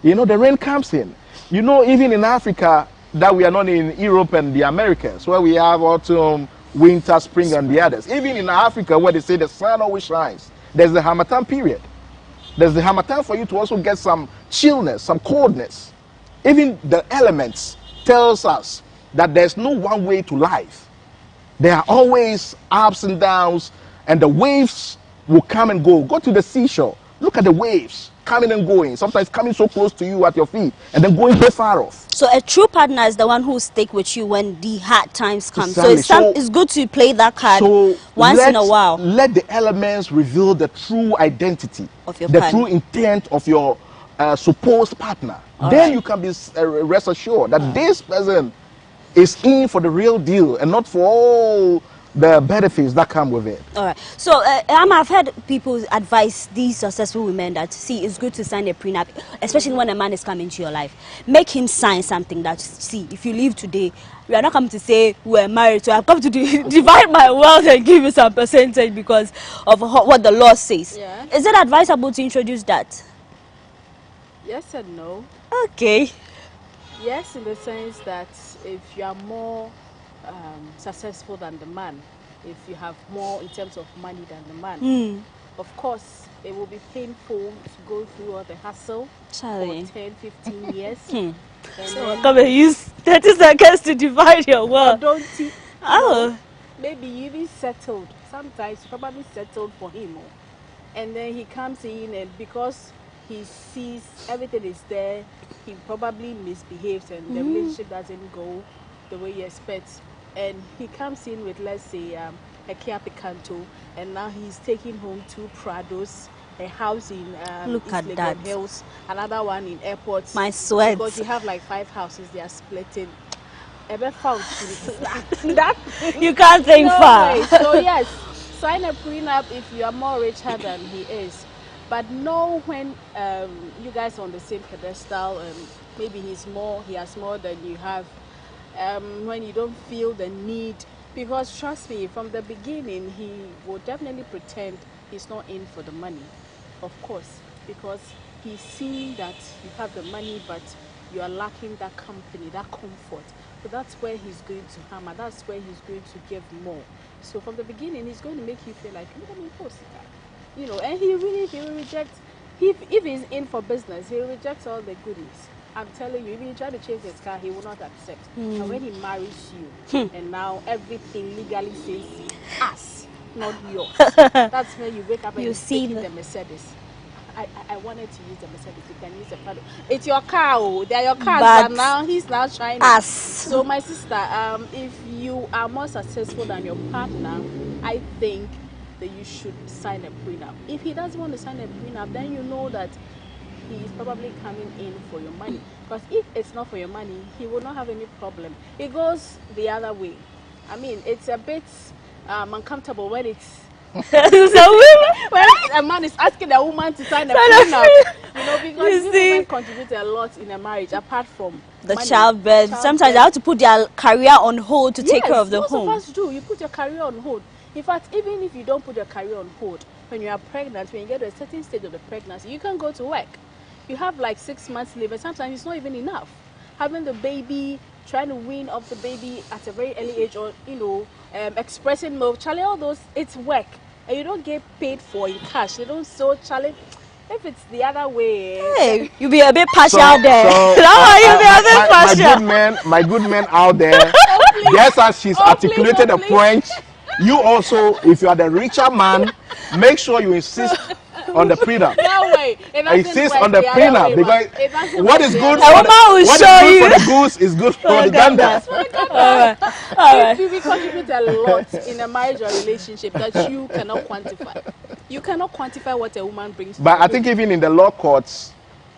The rain comes in. Even in Africa, that we are not in Europe and the Americas, where we have autumn, winter, spring, and the others. Even in Africa, where they say the sun always shines, there's the Harmattan period. There's the Harmattan for you to also get some chillness, some coldness. Even the elements tells us that there's no one way to life. There are always ups and downs, and the waves will come and go. Go to the seashore. Look at the waves coming and going. Sometimes coming so close to you at your feet, and then going so far off. So a true partner is the one who will stick with you when the hard times come. Exactly. So it's good to play that card once in a while. Let the elements reveal the true identity of your partner, true intent of your supposed partner. Then you can be rest assured that this person is in for the real deal and not for all the benefits that come with it. All right. So I've heard people advise these successful women that, see, it's good to sign a prenup, especially when a man is coming to your life. Make him sign something that, see, if you leave today, we are not coming to say we're married, so I've come to divide my wealth and give you some percentage because of what the law says. Yeah. Is it advisable to introduce that? Yes and no. Okay. Yes, in the sense that if you are more successful than the man, if you have more in terms of money than the man, of course it will be painful to go through all the hassle for 10-15 years. So come and use 30 seconds to divide your wealth. Maybe you be settled. Sometimes you probably settled for him, and then he comes in, and because he sees everything is there, he probably misbehaves and the relationship doesn't go the way you expect. And he comes in with, let's say, a Kia Picanto, and now he's taking home 2 Prados, a house in Look East at Legon that. Hills, another one in airports. My sweat. Because you have like 5 houses, they are splitting. You can't think far. Way. So yes, sign a prenup if you are more richer than he is. But know when you guys are on the same pedestal, maybe he has more than you have. When you don't feel the need, because trust me, from the beginning he will definitely pretend he's not in for the money, of course, because he's seeing that you have the money but you are lacking that company, that comfort. So that's where he's going to hammer, that's where he's going to give more. So from the beginning he's going to make you feel like, and he will reject, if he's in for business, he will reject all the goodies. I'm telling you, if you try to change his car, he will not accept. And when he marries you, and now everything legally says us, not yours. That's when you wake up and you see the Mercedes. I wanted to use the Mercedes. You can use the Prado. It's your car. They're your cars, but now he's now trying us. So my sister, if you are more successful than your partner, I think that you should sign a prenup. If he doesn't want to sign a prenup, then you know that he is probably coming in for your money. Because if it's not for your money, he will not have any problem. It goes the other way. I mean, it's a bit uncomfortable when it's when a man is asking a woman to sign a prenup. Because women contribute a lot in a marriage apart from the childbirth. Sometimes they have to put their career on hold to take care of the home. Most of us do. You put your career on hold. In fact, even if you don't put your career on hold, when you are pregnant, when you get to a certain stage of the pregnancy, you can go to work. You have like 6 months leave, and sometimes it's not even enough. Having the baby, trying to wean off the baby at a very early age, or expressing milk, Charlie, all those, it's work. And you don't get paid for in cash. They don't so Charlie. If it's the other way, hey, you be a bit partial there. So, You be a bit partial. my good man out there, just as she's articulated a point, you also, if you are the richer man, make sure you insist on the prenup. No way. Insist on the prenup because what is good for the goose is good for the gander. All right. We contribute a lot in a marriage or relationship that you cannot quantify. You cannot quantify what a woman brings. But I think even in the law courts,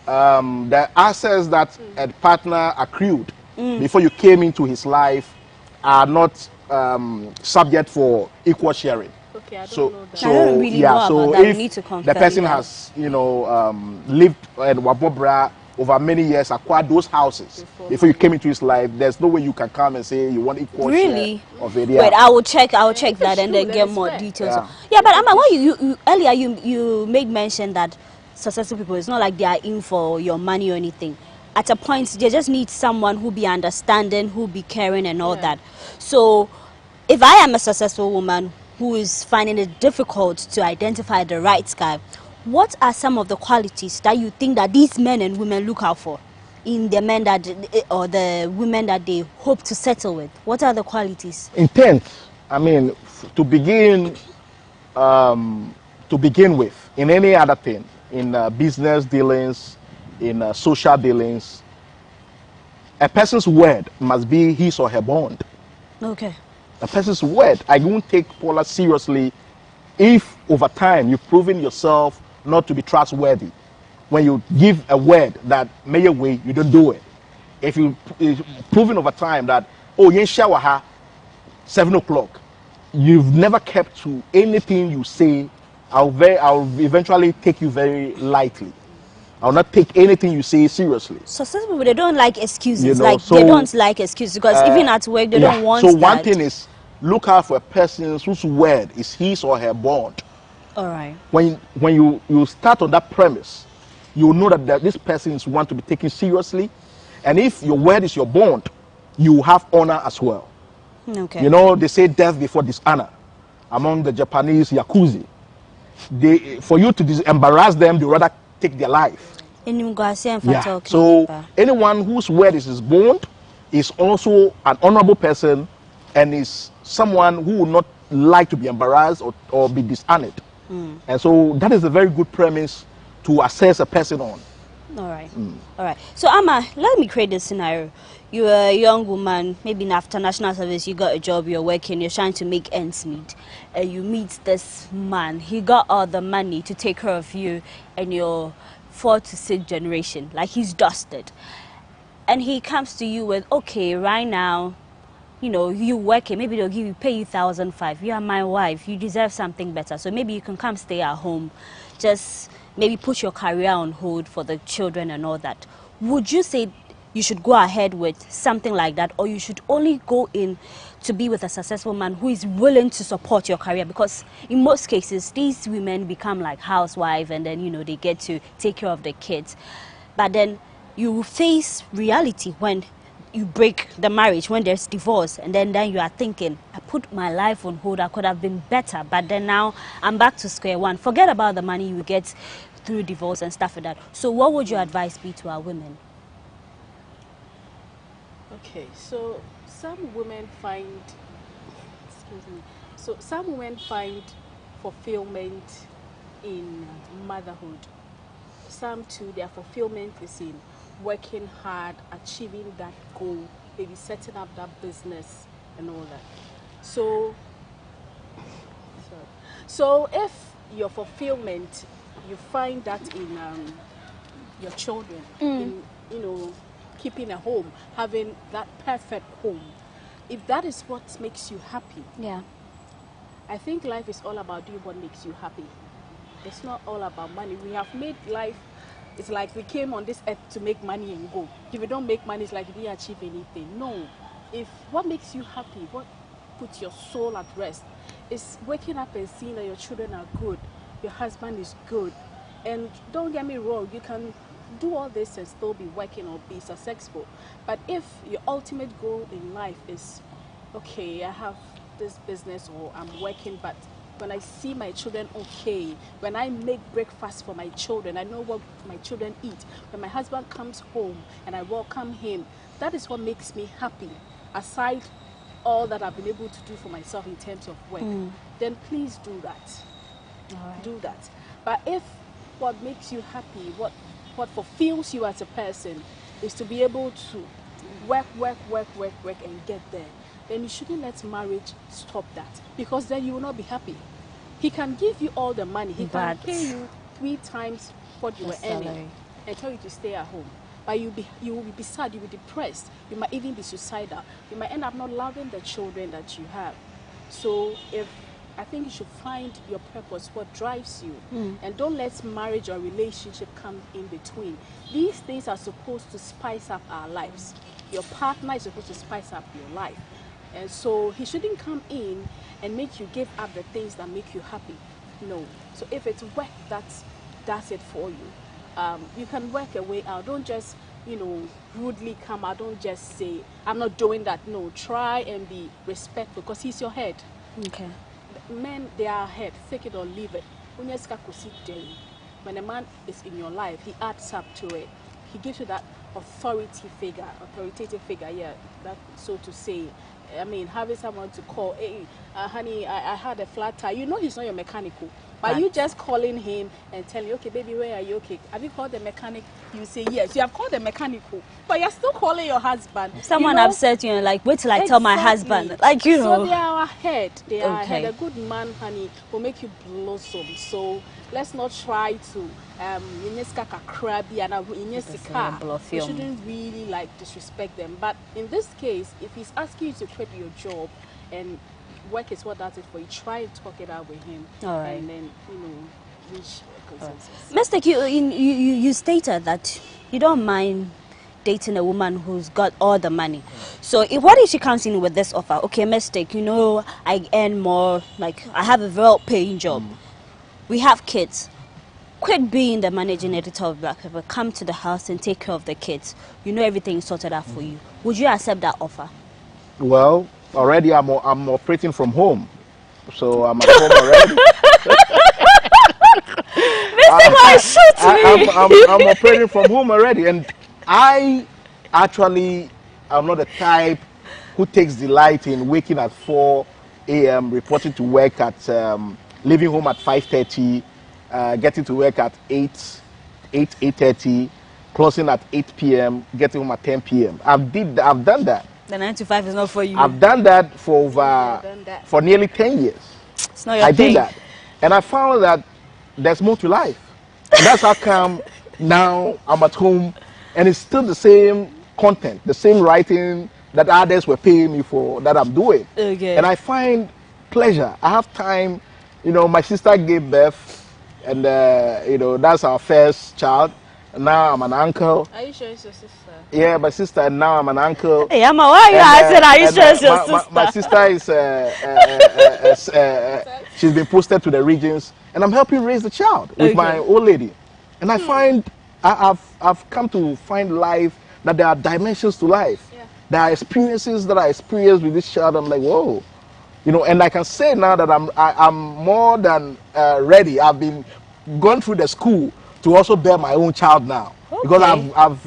the assets that a partner accrued before you came into his life are not subject for equal sharing. Okay, I don't know that. So I don't really know so about that. if We need to confirm the person that. has, lived in Wabobra over many years, acquired those houses before you came into his life, there's no way you can come and say you want equal Really? share of it. Wait, I will check that and then get more details. Yeah, but Amma, what you earlier you made mention that successful people, it's not like they are in for your money or anything. At a point, they just need someone who be understanding, who be caring and all that. So, if I am a successful woman who is finding it difficult to identify the right guy, what are some of the qualities that you think that these men and women look out for in the men that or the women that they hope to settle with? What are the qualities? Intent. I mean, to begin with, in any other thing, in business dealings, in social dealings, a person's word must be his or her bond. Okay. A person's word. I won't take Paula seriously if over time you've proven yourself not to be trustworthy. When you give a word that may your way, you don't do it. If you've proven over time that, oh, you shower her 7 o'clock, you've never kept to anything you say, I'll eventually take you very lightly. I'll not take anything you say seriously. Successful people, they don't like excuses. You know, like so, they don't like excuses because even at work they don't want so that. one thing is look out for a person whose word is his or her bond. All right. When you start on that premise, you know that this person is one to be taken seriously, and if your word is your bond, you have honor as well. Okay. You know, they say death before dishonor among the Japanese yakuza. For you to embarrass them, they rather take their life. Yeah. So anyone whose word is his bond is also an honorable person and is someone who would not like to be embarrassed or be dishonored. And so that is a very good premise to assess a person on. All right. All right. So Amma, let me create this scenario. You're a young woman, maybe after national service, you got a job, you're working, you're trying to make ends meet. And you meet this man. He got all the money to take care of you and your 4th to 6th generation. Like he's dusted. And he comes to you with, okay, right now, you know, you working, maybe they'll pay you 1,500. You are my wife, you deserve something better. So maybe you can come stay at home. Just maybe put your career on hold for the children and all that. Would you say you should go ahead with something like that, or you should only go in to be with a successful man who is willing to support your career? Because in most cases, these women become like housewives and then, you know, they get to take care of the kids. But then you face reality when you break the marriage, when there's divorce, and then you are thinking, I put my life on hold, I could have been better, but then now I'm back to square one. Forget about the money you get through divorce and stuff like that. So what would your advice be to our women? Okay, so some women find, fulfillment in motherhood. Some too, their fulfillment is in working hard, achieving that goal, maybe setting up that business and all that. So if your fulfillment, you find that in your children, in, you know, keeping a home, having that perfect home, if that is what makes you happy, yeah, I think life is all about doing what makes you happy. It's not all about money. We have made life, it's like we came on this earth to make money and go. If you don't make money, it's like you didn't achieve anything. No. If what makes you happy, what puts your soul at rest, is waking up and seeing that your children are good, your husband is good. And don't get me wrong, you can do all this and still be working or be successful. But if your ultimate goal in life is, okay, I have this business or I'm working, but when I see my children okay, when I make breakfast for my children, I know what my children eat, when my husband comes home and I welcome him, that is what makes me happy. Aside all that I've been able to do for myself in terms of work, then please do that. Do that. But if what makes you happy, what fulfills you as a person is to be able to work and get there, then you shouldn't let marriage stop that, because then you will not be happy. He can give you all the money, he can pay you 3 times what you were earning and tell you to stay at home. But you will be sad, you will be depressed, you might even be suicidal. You might end up not loving the children that you have. So I think you should find your purpose, what drives you, and don't let marriage or relationship come in between. These things are supposed to spice up our lives. Your partner is supposed to spice up your life. And so he shouldn't come in and make you give up the things that make you happy. No. So if it's work that's it for you, you can work a way out. Don't just, rudely come out. Don't just say, I'm not doing that. No, try and be respectful, because he's your head. Okay. Men, they are head. Take it or leave it. When a man is in your life, he adds up to it. He gives you that authoritative figure, yeah, that, so to say. I mean, having someone to call, hey, honey, I had a flat tire. He's not your mechanical. But you just calling him and telling, okay, baby, where are you? Okay, have you called the mechanic? You say yes. You have called the mechanical, but you're still calling your husband. Someone upset you, like, wait till I tell my husband. Like, So they are ahead. They are ahead. A good man, honey, will make you blossom. So let's not try to you shouldn't really disrespect them. But in this case, if he's asking you to quit your job and work is what does it for you, try and talk it out with him. All right. And then reach consensus. Mistake, you stated that you don't mind dating a woman who's got all the money. So what if she comes in with this offer? Okay, Mistake, I earn more, like I have a well-paying job. We have kids. Quit being the managing editor of Black Pepper. Come to the house and take care of the kids. Everything is sorted out for you. Would you accept that offer? Well, already I'm operating from home, so I'm at home already. I'm operating from home already, and I actually am not the type who takes delight in waking at 4 a.m., reporting to work at, leaving home at 5:30, getting to work at 8:30, closing at 8 p.m., getting home at 10 p.m. I've done that. The 9 to 5 is not for you. I've done that for nearly 10 years. It's not your thing. I did that, and I found that there's more to life, and that's how come now I'm at home, and it's still the same content, the same writing that others were paying me for that I'm doing. Okay. And I find pleasure. I have time. My sister gave birth, and that's our first child. Now I'm an uncle. Are you sure it's your sister? Yeah, my sister, and now I'm an uncle. Hey, Amma, why are you asking? Are you sure it's your sister? My sister is, she's been posted to the regions, and I'm helping raise the child with my old lady. And I find, I've come to find life, that there are dimensions to life. Yeah. There are experiences that I experienced with this child. I'm like, whoa. And I can say now that I'm more than ready. I've been gone through the school to also bear my own child now. Okay. Because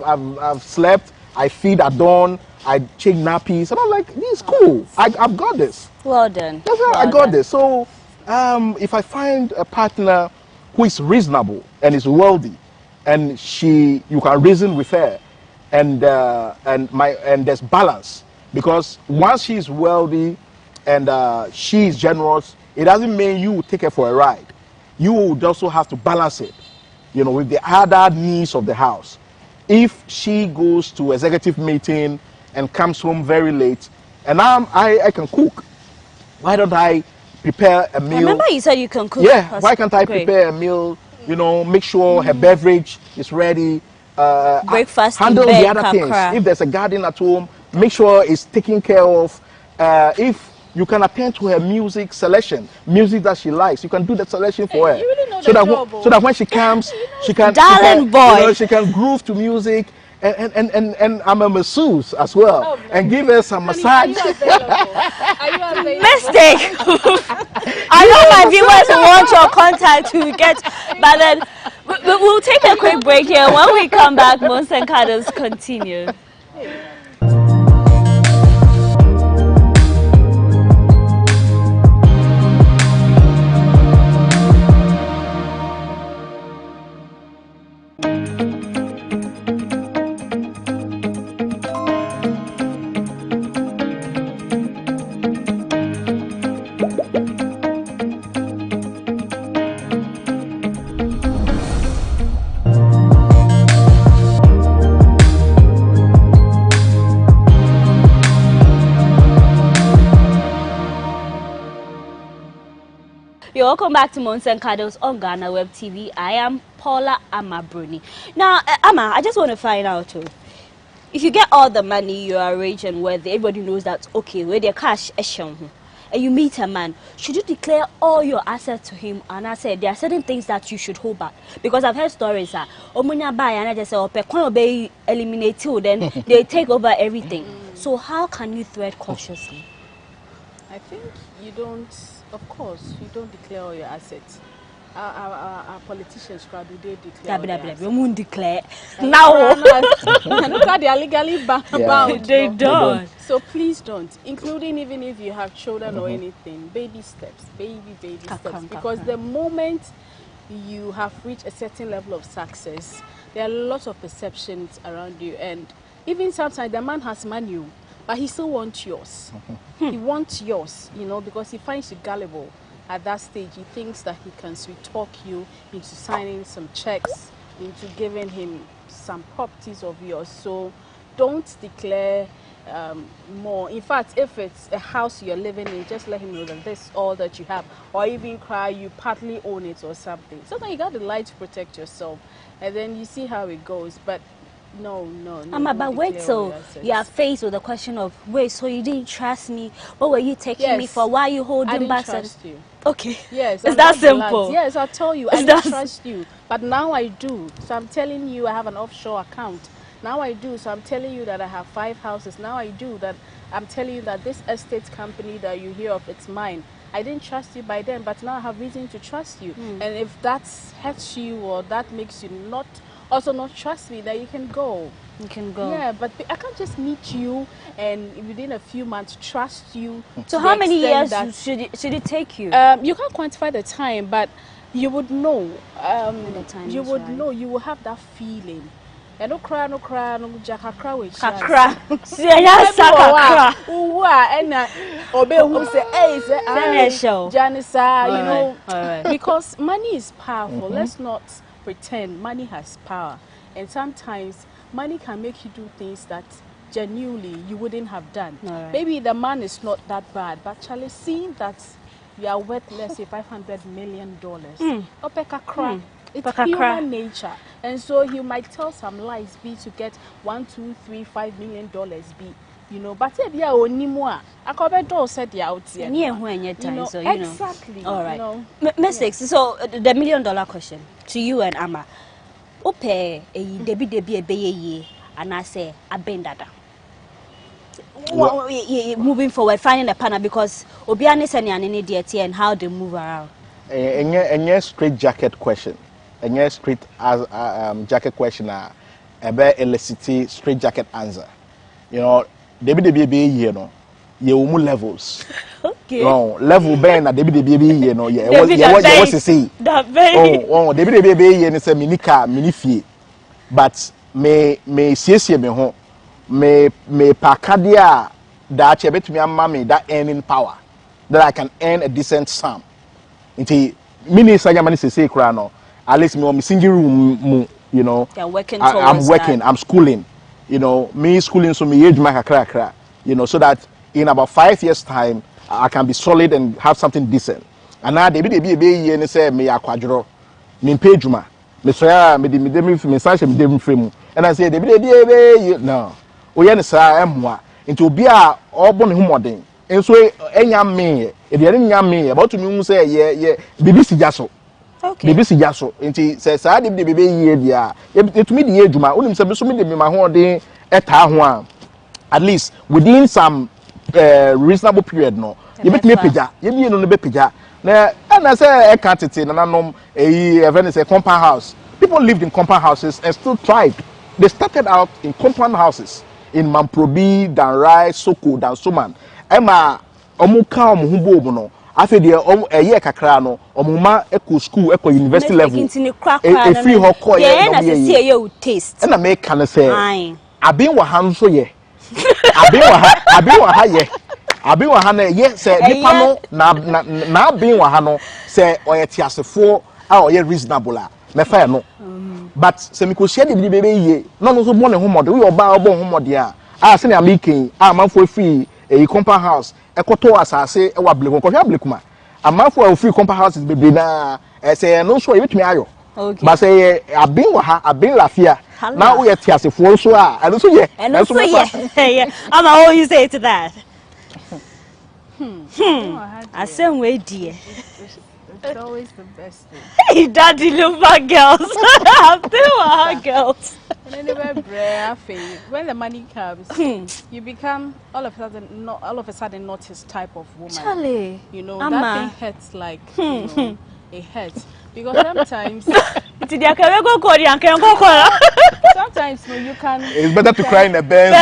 I've slept, I feed at dawn, I change nappies, and I'm like, this is cool. I've got this. Well done. I got this. So if I find a partner who is reasonable and is wealthy, and you can reason with her, and there's balance, because once she's wealthy and she is generous, it doesn't mean you take her for a ride. You would also have to balance it, with the other needs of the house. If she goes to executive meeting and comes home very late, and I can cook, why don't I prepare a meal? Remember you said you can cook. Yeah, why can't I prepare a meal, make sure her beverage is ready, breakfast, handle the other things. If there's a garden at home, make sure it's taken care of. If you can attend to her music selection, music that she likes, you can do the selection for her. You really know so that when she comes, she can she can groove to music, and I'm a masseuse as well, and give her some massage. Are you available? Mistake. I know my viewers want your contact to get, but then we'll take a quick break here. When we come back, Monster and Cuddles continue. You're welcome back to Monster and Cuddles on GhanaWeb TV. I am Paula Amabruni. Now, Ama, I just want to find out too. If you get all the money, you are rich and wealthy, everybody knows that, okay, where their cash is shown, and you meet a man, should you declare all your assets to him? And I said, there are certain things that you should hold back. Because I've heard stories that, buy and I just say, eliminate you, then they take over everything. So how can you thread cautiously? I think you don't, of course, you don't declare all your assets. Our politicians they declare. We won't declare. Now, look at they are legally bound. They don't. So please don't, including even if you have children or anything. Baby steps, baby steps. Because the moment you have reached a certain level of success, there are lots of perceptions around you, and even sometimes the man has money, but he still wants yours. He wants yours, you know, because he finds you gullible. At that stage, he thinks that he can sweet talk you into signing some checks, into giving him some properties of yours. So don't declare more. In fact, if it's a house you're living in, just let him know that that's all that you have. Or even cry, you partly own it or something. Sometimes you got the light to protect yourself, and then you see how it goes. But no. But wait, so you are faced with the question of, wait, so you didn't trust me? What were you taking me for? Why are you holding back? I didn't trust you. Okay. Yes. Is that simple? Yes, I'll tell you. I didn't trust you. But now I do. So I'm telling you I have an offshore account. Now I do. So I'm telling you that I have 5 houses. Now I do. That I'm telling you that this estate company that you hear of, it's mine. I didn't trust you by then, but now I have reason to trust you. And if that hurts you or that makes you not trust me, then you can go. You can go. Yeah, but I can't just meet you and within a few months trust you. So how many years should it take you? You can't quantify the time, but you would know. You would know. You will have that feeling. No cry, no jaka cry with kakra. Obey who say, hey, Janisa, you know, because money is powerful. Let's not pretend money has power, and sometimes money can make you do things that genuinely you wouldn't have done. Maybe the man is not that bad, but Charlie, seeing that you are worth, let's say, $500 million, it's human nature, and so he might tell some lies, be to get $1, $2, $3, $5 million, be. You know, but if you are only more, I could do said the out here. Exactly. All right. Mistakes. So the $1 million question to you and Ama. Ope a debi and I say a bendada. Moving forward, finding a partner, because Obianis and DT and how they move around. A straight jacket question. A straight jacket question. A elicit straight jacket answer. You know. Debi you know, you levels. Okay. No level ben na debi you know, yeah. What you say? Oh, debi you say minika minifie. But me siesie me ho. Me pakadia that chebet me amame that earning power that I can earn a decent sum. Inti mini saga mani say kra no. At least me single room, you know. I'm working. I'm schooling. You know, me schooling so me age my kra, you know, so that in about 5 years time I can be solid and have something decent. And now they be and say me akwadro, me pejuma, me soya me sash me frame. And I say they be no. O ya ne sa emwa into obi a obon hu modern. And so enya me, e de nya me about to me say bibi sijaso. Okay. BBC Jaso. Inti says I did the baby year dia. It me the ejuma. Unim se so me de my ho den eta ho a. At least within some reasonable period no. You bet me pija. You be no be pija. Na I say e ka tete na nanom even say compound house. People lived in compound houses and still thrived. They started out in compound houses in Mamprobi, Danrai, Soko, Dansoman. Emma omuka omuhubo no. Afi de eye kakra no omuma eco school eco university level e free ho call ye na se see ye taste na me kan say abin wa han so ye abin wa ha ye abin wa ha na ye say nipa no na abin wa ha no say oye tiasefo a oye reasonable a me fa no but say me ko share de bebe ye no no so bo ne homode we oba obo homode a se na american a manfo free e compound house ekoto asase e wa bleku ko hwa blekuma amafo a free compound houses bebe na say no so e betumi ayo but say abin wa ha abin lafia na wo ye tiasefo so a eno so ye eno so ye am I all you say to that I say we dear it's always the best thing. Hey daddy love my girls I feel girls when the money comes, you become all of a sudden not his type of woman. Charlie, you know that thing hurts like it hurts because sometimes sometimes you can. It's better to cry in the bed.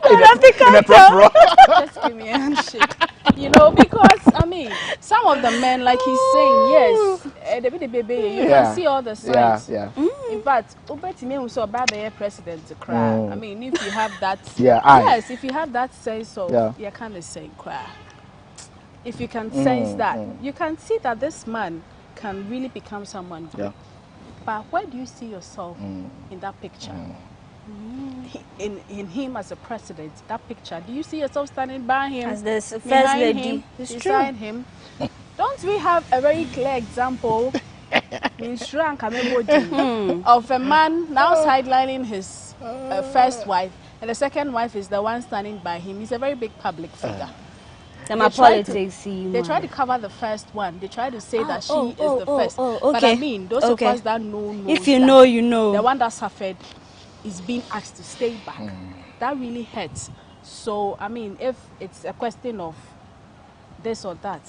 Just give me a handshake. You know, because I mean, some of the men, like he's saying, yes, you can see all the signs. In fact, so about the president to cry. I mean, if you have that, yes, if you have that sense of, you can't say cry. If you can sense that, you can see that this man can really become someone good. But where do you see yourself in that picture? In him as a president, that picture, do you see yourself standing by him as the first lady beside him? Don't we have a very clear example of a man now sidelining his first wife, and the second wife is the one standing by him? He's a very big public figure. They try to cover the first one. They try to say that she is the first. But I mean, those of us that know if you know, you know. The one that suffered is being asked to stay back. That really hurts. So, I mean, if it's a question of this or that,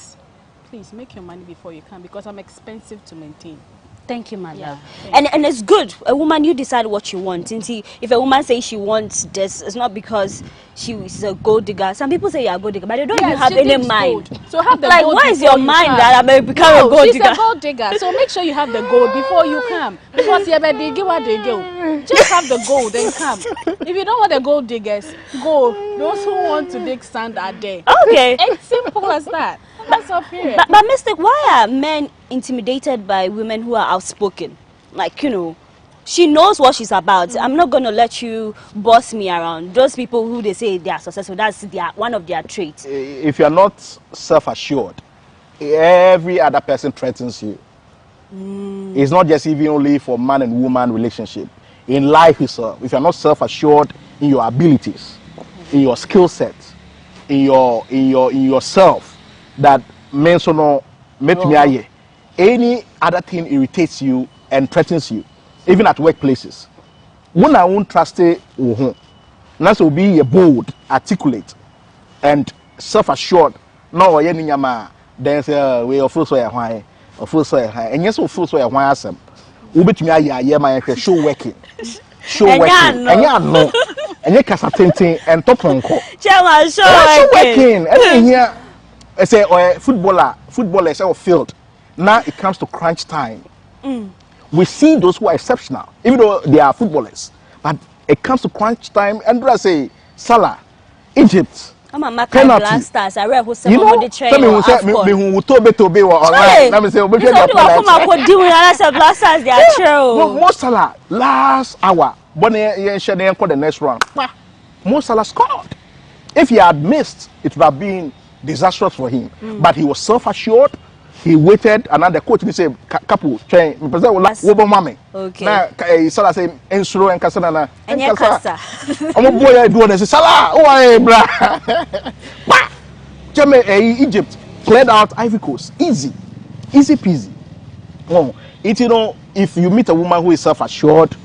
please make your money before you can, because I'm expensive to maintain. Thank you, my love. And it's good. A woman, you decide what you want. And see, if a woman says she wants this, it's not because she's a gold digger. Some people say you're a gold digger, but they don't even have any mind. Gold. So have the like, gold. What is your mind that I'm going to become a gold digger? She's a gold digger. So make sure you have the gold before you come. Because you're they give what they give. Just have the gold and come. If you don't want the gold diggers, go. Those who want to dig sand are there. Okay. It's simple as that. That's all period. But Mystic, why are men intimidated by women who are outspoken? Like, you know, she knows what she's about. I'm not going to let you boss me around. Those people who they say they are successful, that's one of their traits. If you're not self-assured, every other person threatens you. It's not just even only for man and woman relationship. In life itself, if you're not self-assured in your abilities, in your skill set, in yourself, that means no any other thing irritates you and threatens you, even at workplaces. When I won't trust it, that's will be bold, articulate, and self-assured. No, there's a way of full and yes, of full why some. Ubit me my show working. Show working. And ya no. And you can and top on call. Show working. And here I say footballers are field. Now it comes to crunch time. We see those who are exceptional, even though they are footballers. But it comes to crunch time, and I say Salah, Egypt, penalty. You know, tell me who said me who told me to be online. Let me say, most Salah last hour. Bonnie share the next round. Most Salah scored. If he had missed, it would have been disastrous for him. But he was self-assured. He waited, and then the coach said, "Couple, train." Okay. Now, Salah say, "Ensuro and Kasana." And Kasa. I'm a boy. I do this. Salah, oh, bra. Egypt cleared out Ivory Coast, easy. Easy peasy. Oh, it, you know, if you meet a woman who is self-assured,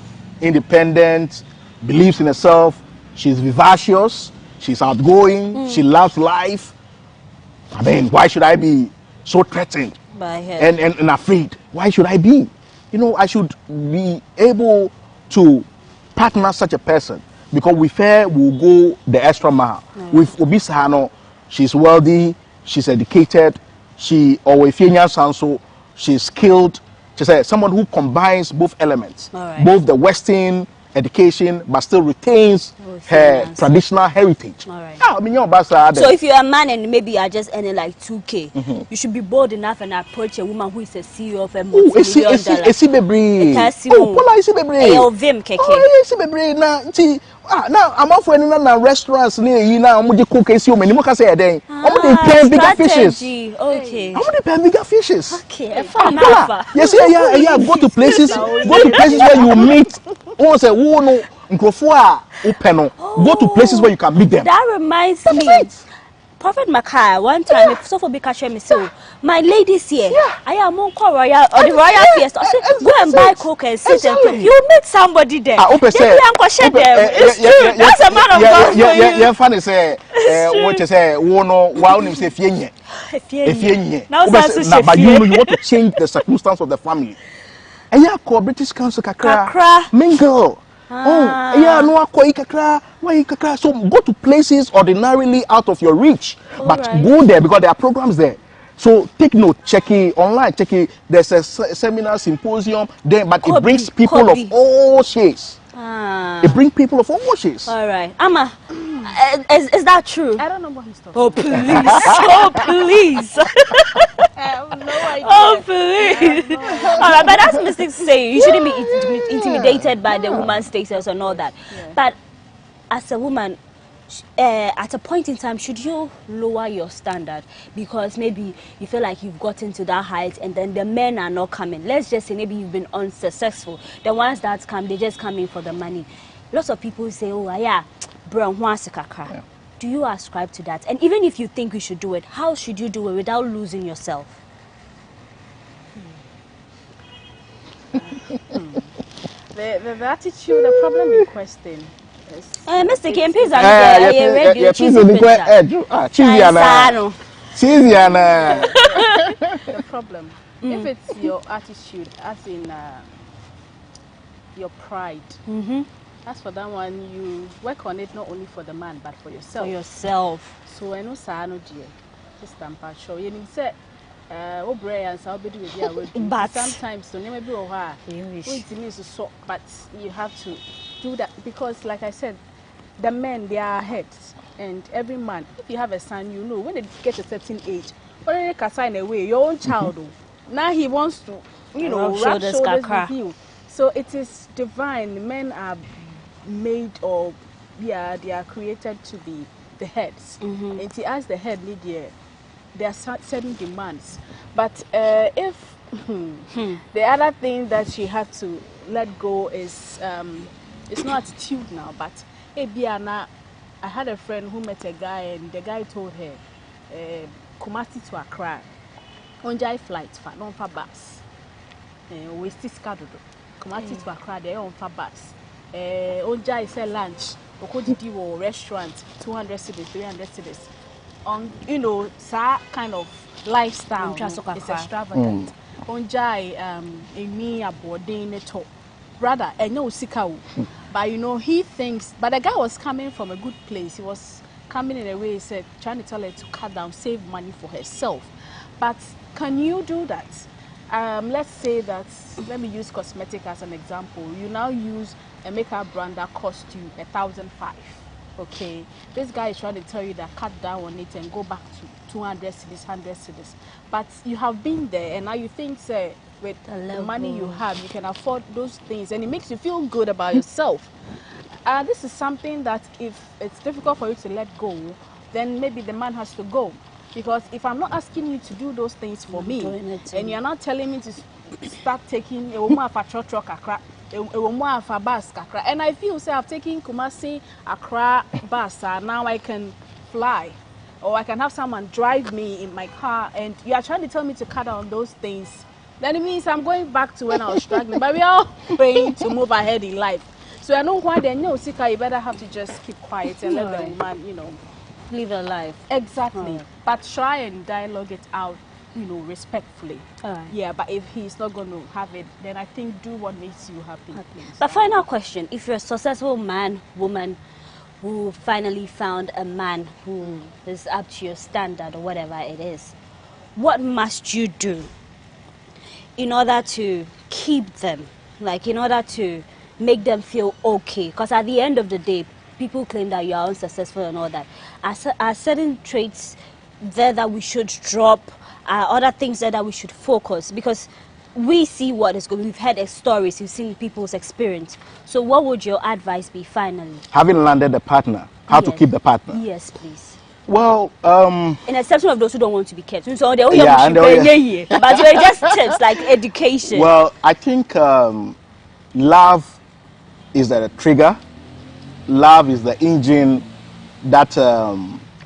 independent, believes in herself, she's vivacious, she's outgoing, she loves life. I mean, why should I be so threatened By her. and afraid? Why should I be? You know, I should be able to partner such a person because with her we'll go the extra mile. With Obisano, she's wealthy, she's educated, she's skilled. She said someone who combines both elements, both the Western education, but still retains her traditional heritage. Yeah, I mean, so if you're a man and maybe you're just earning like 2K, you should be bold enough and approach a woman who is a CEO of a multi-million dollar. Now I'm off na restaurants near you now. I'm going to cook as you many more can say a day. I'm going to pay bigger fishes. Okay. I'm going to pay bigger fishes. Okay. Yes, yeah. Go to places where you meet. Oh, say, oh no, go to places where you can meet them. That reminds me. Prophet Makai, one time, so for big me so my ladies here, I am on royal or the royal fiesta. I said, go and buy coke and sit and cook. You meet somebody there. That's a man of God. Yeah, funny say, what you say, no, wow, you say, now, but you want to change the circumstance of the family. And yeah, call British Council kakra mingle. Oh, yeah, no, so go to places ordinarily out of your reach, but go there because there are programs there. So take note, check it online, check it. There's a seminar, symposium there, but it brings people of all shades. It brings people of all shades. All right, Amma, is that true? I don't know what he's talking about. Oh please, I have no idea. Oh please. All right, but that's mistakes to say. You shouldn't be intimidated by the woman's status and all that. But as a woman, at a point in time, should you lower your standard because maybe you feel like you've gotten to that height and then the men are not coming? Let's just say maybe you've been unsuccessful. The ones that come, they just come in for the money. Lots of people say, oh yeah, bro, do you ascribe to that? And even if you think you should do it, how should you do it without losing yourself? The attitude, the problem in question. Mr. Kim, please, the problem, if it's your attitude, as in your pride, as for that one, you work on it not only for the man but for yourself. So I know Sano dear, just sure. You need say, but sometimes so maybe but you have to do that because, like I said, the men, they are heads, and every man, if you have a son, you know when they get a certain age, or they can sign away your own child. Now he wants to, you know, rub shoulders with you. So it is divine. Men are made, or they are created to be the heads. And he as the head, there are certain demands. But if the other thing that she had to let go is it's not attitude now, but I had a friend who met a guy, and the guy told her, Kumasi to Accra, onjai flight, non for bus. We still scheduled. Kumasi to Accra, they on for bus. Onjai sell lunch, Okodi restaurant, 200 cities, 300 cities. On, you know, that kind of lifestyle is extravagant. Onjai, me aboarding it top. Brother, and no sikau. But you know, he thinks, but the guy was coming from a good place. He was coming in a way, he said, trying to tell her to cut down, save money for herself. But can you do that? Let's say that, let me use cosmetic as an example. You now use a makeup brand that cost you 1,500. Okay, this guy is trying to tell you that cut down on it and go back to 200 cities, 100 cities. But you have been there, and now you think, say, with the money you have, you can afford those things, and it makes you feel good about yourself. This is something that if it's difficult for you to let go, then maybe the man has to go. Because if I'm not asking you to do those things for me, and you're not telling me to start taking a woman for truck, and I feel, say, I've taken Kumasi, Accra, bus, now I can fly. or I can have someone drive me in my car, and you are trying to tell me to cut down those things, then it means I'm going back to when I was struggling. But we are all praying to move ahead in life. So I know why then, no, Sika, you better have to just keep quiet and let the woman, you know, live a life. Exactly. But try and dialogue it out, you know, respectfully. Yeah, but if he's not going to have it, then I think do what makes you happy. But final question, if you're a successful man, woman, who finally found a man who is up to your standard or whatever it is, what must you do in order to keep them? Like, in order to make them feel okay? Because at the end of the day, people claim that you are unsuccessful and all that. Are certain traits there that we should drop? Are other things there that we should focus? Because we see what is going. We've heard stories, we've seen people's experience. So what would your advice be finally? Having landed a partner, how to keep the partner? Yes, please. Well, in exception of those who don't want to be kept. So they but you're just tips like education. Well, I think love is the trigger. Love is the engine that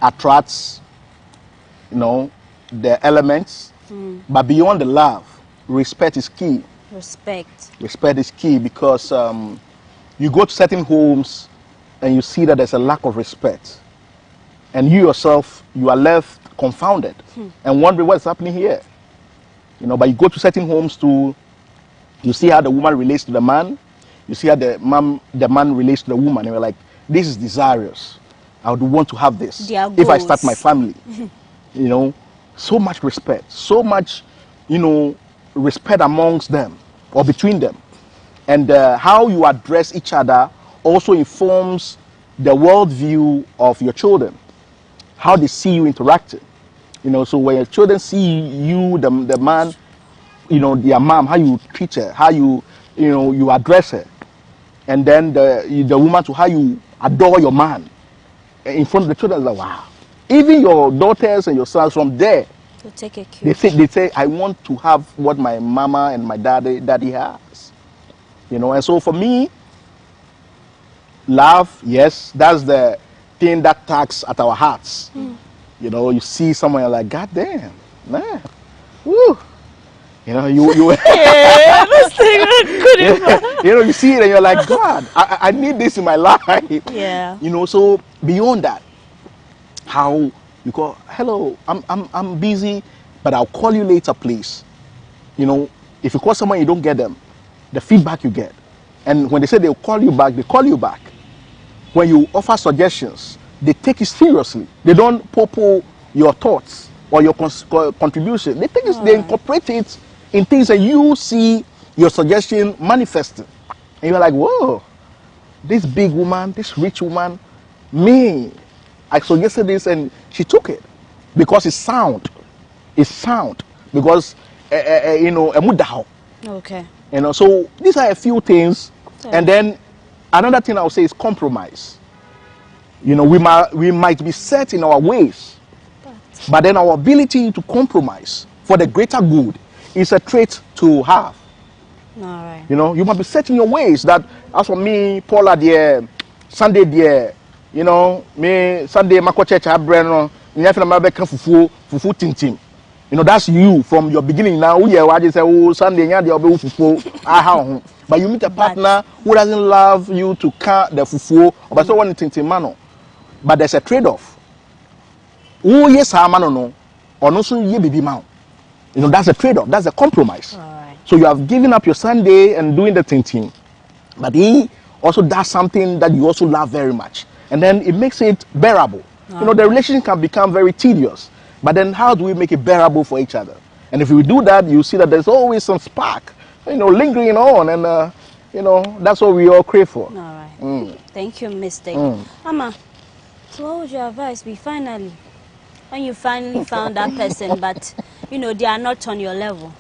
attracts, you know, the elements. But beyond the love, respect is key. Respect is key, because you go to certain homes and you see that there's a lack of respect, and you yourself, you are left confounded and wondering what's happening here. You know, but you go to certain homes too, you see how the woman relates to the man, you see how the man relates to the woman, and you're like, this is desirous. I would want to have this if I start my family. You know, so much respect, so much, you know, respect amongst them or between them. And how you address each other also informs the worldview of your children, how they see you interacting. You know, so when your children see you, the man, you know, their mom, how you treat her, how you know, you address her, and then the woman, to how you adore your man in front of the children, like, wow. Even your daughters and your sons, from there, take a cue. They say, I want to have what my mama and my daddy has. You know, and so for me, love, yes, that's the thing that tugs at our hearts. You know, you see someone, you're like, God damn, man, woo. You know, you this thing couldn't. You know, you see it and you're like, God, I need this in my life. Yeah. You know, so beyond that, how you call, hello, I'm busy, but I'll call you later, please. You know, if you call someone, you don't get them, the feedback you get. And when they say they'll call you back, they call you back. When you offer suggestions, they take it seriously. They don't popo your thoughts or your contribution. They take it, they incorporate it in things that you see your suggestion manifesting. And you're like, whoa, this big woman, this rich woman, me, I suggested this and she took it because it's sound. It's sound because you know, okay. You know, so these are a few things, and then another thing I would say is compromise. You know, we might be set in our ways, but then our ability to compromise for the greater good is a trait to have. All right. You know, you must be set in your ways. That as for me, Paula, dear, Sunday, dear. You know, me Sunday mako church abreno nyafe na mabeka fufu tintim. You know, that's you from your beginning. Now we just say, oh, Sunday nya de obe fufu but you meet a partner who doesn't love you to cut the fufu or so one tintim mano. But there's a trade-off. Oh yes, mano no, or no so ye baby man. You know, that's a trade-off, that's a compromise. Right. So you have given up your Sunday and doing the tintim, but he also does something that you also love very much. And then it makes it bearable. You know, the relationship can become very tedious. But then how do we make it bearable for each other? And if we do that, you see that there's always some spark, you know, lingering on. And, you know, that's what we all crave for. All right. Thank you, Mr. Mama, so what would your advice be finally? When you finally found that person, but, you know, they are not on your level.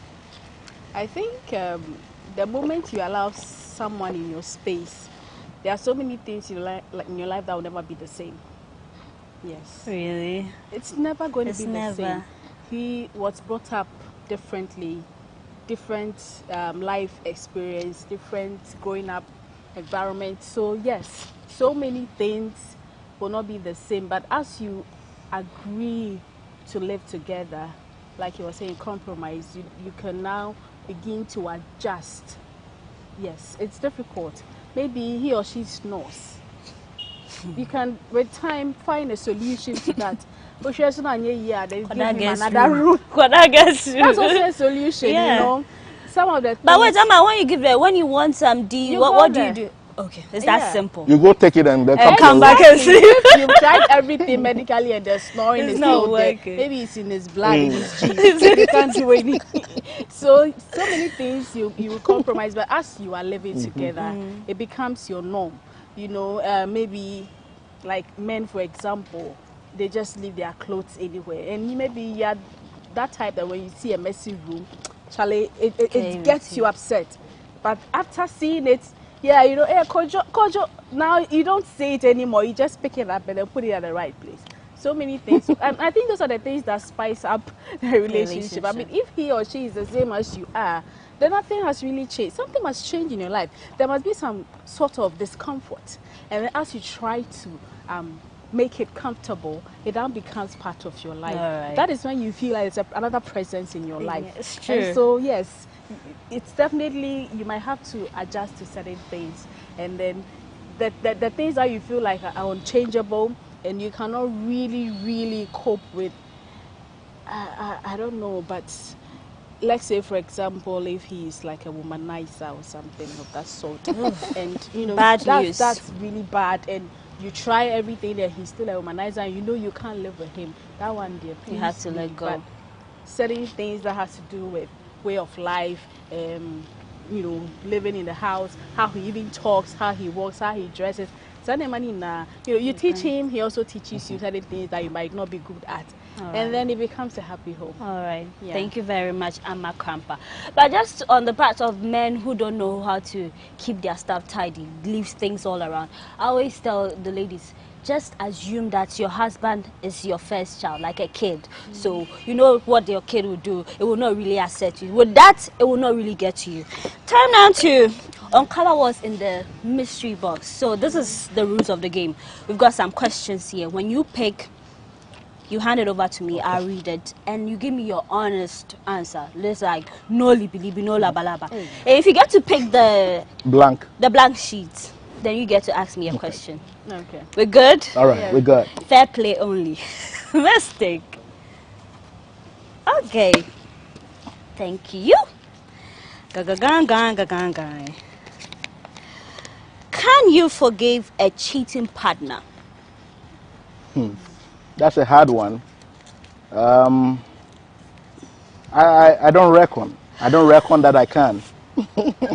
I think the moment you allow someone in your space, there are so many things in your life that will never be the same. Yes. Really? It's never going to be the same. He was brought up differently, different life experience, different growing up environment. So yes, so many things will not be the same. But as you agree to live together, like you were saying, compromise, you can now begin to adjust. Yes, it's difficult. Maybe he or she snores. You can, with time, find a solution to that. But she has not yet. Then give him another room. That's also a solution, you know. Some of the things. But wait, Amma, when you give it, when you want some D, what do you do? Okay, it's that simple. You go take it and then come back and see. If you've tried everything medically and the snoring is not working. Maybe it's in his blood, in his genes. You can't do anything. So many things you will compromise, but as you are living together, it becomes your norm. You know, maybe like men, for example, they just leave their clothes anywhere, and maybe you're that type that when you see a messy room, Charlie, it gets you upset. But after seeing it, yeah, you know, hey, Kojo, now you don't say it anymore. You just pick it up and then put it at the right place. So many things. And I think those are the things that spice up the relationship. I mean, if he or she is the same as you are, then nothing has really changed. Something must change in your life. There must be some sort of discomfort. And then as you try to make it comfortable, it now becomes part of your life. Right. That is when you feel like it's another presence in your life. It's true. And so, yes, it's definitely, you might have to adjust to certain things. And then the things that you feel like are unchangeable and you cannot really cope with, I don't know, but let's say, for example, if he's like a womanizer or something of that sort, and you know, that's really bad, and you try everything and he's still a womanizer and you know you can't live with him, that one, dear, please, you have to let go. But certain things that has to do with way of life, you know, living in the house, how he even talks, how he walks, how he dresses. You know, you teach him, he also teaches you certain things that you might not be good at. And then it becomes a happy home. All right. Yeah. Thank you very much, Amma Krampa. But just on the part of men who don't know how to keep their stuff tidy, leave things all around, I always tell the ladies, just assume that your husband is your first child, like a kid. So you know what your kid will do. It will not really upset you. With that, it will not really get to you. Time now to uncover what's in the mystery box. So this is the rules of the game. We've got some questions here. When you pick, you hand it over to me, I'll read it, and you give me your honest answer. It's like no libi, no laba. And if you get to pick the blank sheet, then you get to ask me a question. Okay. We're good? All right, we're good. Fair play only. Mistake. Okay. Thank you. Can you forgive a cheating partner? That's a hard one. I don't reckon. I don't reckon that I can.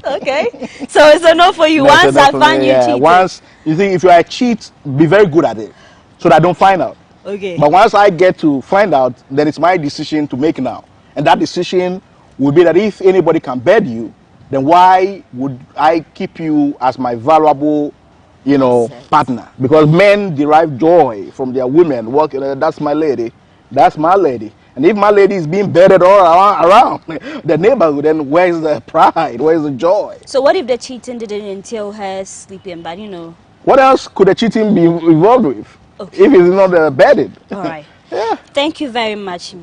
Okay. So it's a no for you. Once I find you cheating. Once you think if you are a cheat, be very good at it, so that I don't find out. Okay. But once I get to find out, then it's my decision to make now, and that decision will be that if anybody can bed you, then why would I keep you as my valuable, you know, partner? Because men derive joy from their women. That's my lady. That's my lady. And if my lady is being bedded all around the neighborhood, then where's the pride? Where's the joy? So what if the cheating didn't entail her sleeping? But you know, what else could the cheating be involved with? Okay. If it's not bedded? All right. Yeah. Thank you very much.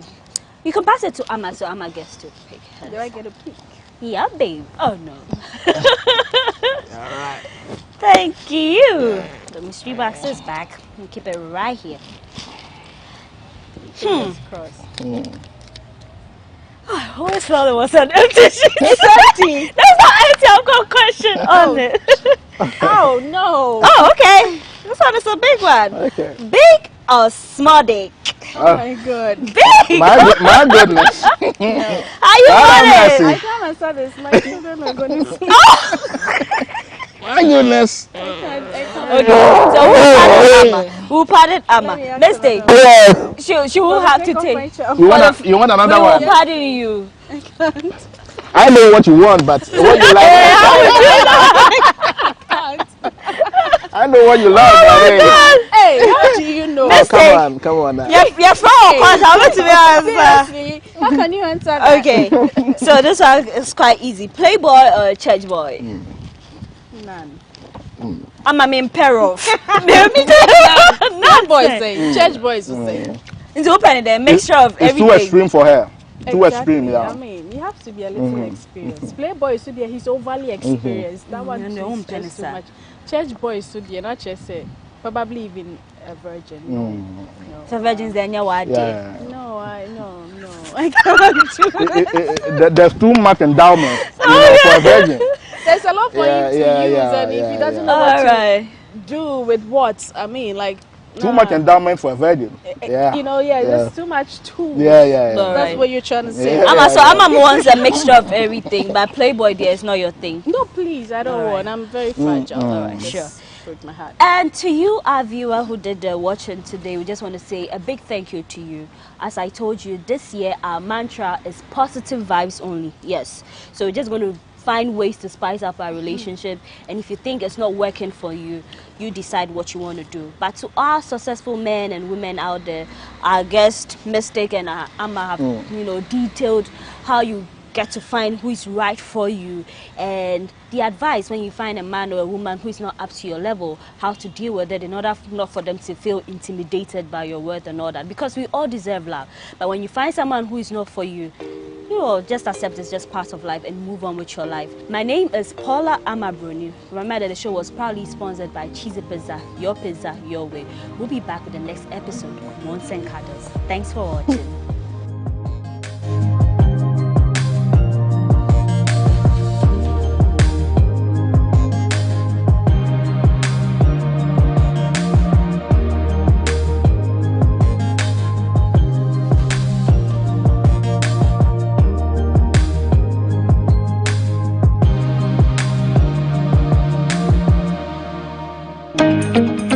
You can pass it to Amma, so Amma gets to pick hers. Do I get a pick? Yeah, babe. Oh no. All right. Thank you. The mystery box is back. We keep it right here. I always felt it was an empty sheet. It's empty. That's not empty. I've got a question on it. Oh no. Oh, okay. This one is a big one. Okay. Big or small dick? Oh my god. Big. My goodness. How you want it? I can't answer this. My children are going to see. My goodness. Okay, so who pardon Amma? Mistake. She will have to take. You want another one? We will pardon you. I can't. I know what you want, but what you like. I know what you love. Hey, how do you know? Oh, come on now. You're from course. I want to be answer. Seriously, how can you answer that? Okay, so this one is quite easy. Playboy or church boy? None. I'm in peril. None. boys say, church boys say. Into open the mixture of everything. It's too extreme for her. Too Exactly. extreme, yeah. I mean, you have to be a little experienced. Playboy is he's overly experienced. That one is just too much. Church boys not just say probably even a virgin. No. So virgins then you are No, I can't do it. There's too much endowment for a virgin. There's a lot for him to use, and if he doesn't know what to do with what, I mean, like too much endowment for a virgin. There's too much too. That's what you're trying to say. I'm wants a mixture of everything, but Playboy there is not your thing. No, please, I don't want. I'm very fragile. All right, sure. My heart. And to you, our viewer who did the watching today, we just want to say a big thank you to you. As I told you, this year our mantra is positive vibes only. Yes. So we're just going to find ways to spice up our relationship, and if you think it's not working for you, you decide what you want to do. But to our successful men and women out there, our guest Mystic and Amma have detailed how you get to find who is right for you, and the advice when you find a man or a woman who is not up to your level, how to deal with it in order not for them to feel intimidated by your worth and all that, because we all deserve love. But when you find someone who is not for you, just accept it's just part of life and move on with your life. My name is Paula Amabroni. Remember that the show was proudly sponsored by Cheesy Pizza, your way. We'll be back with the next episode of Monts and Cuddles. Thanks for watching. Thank you.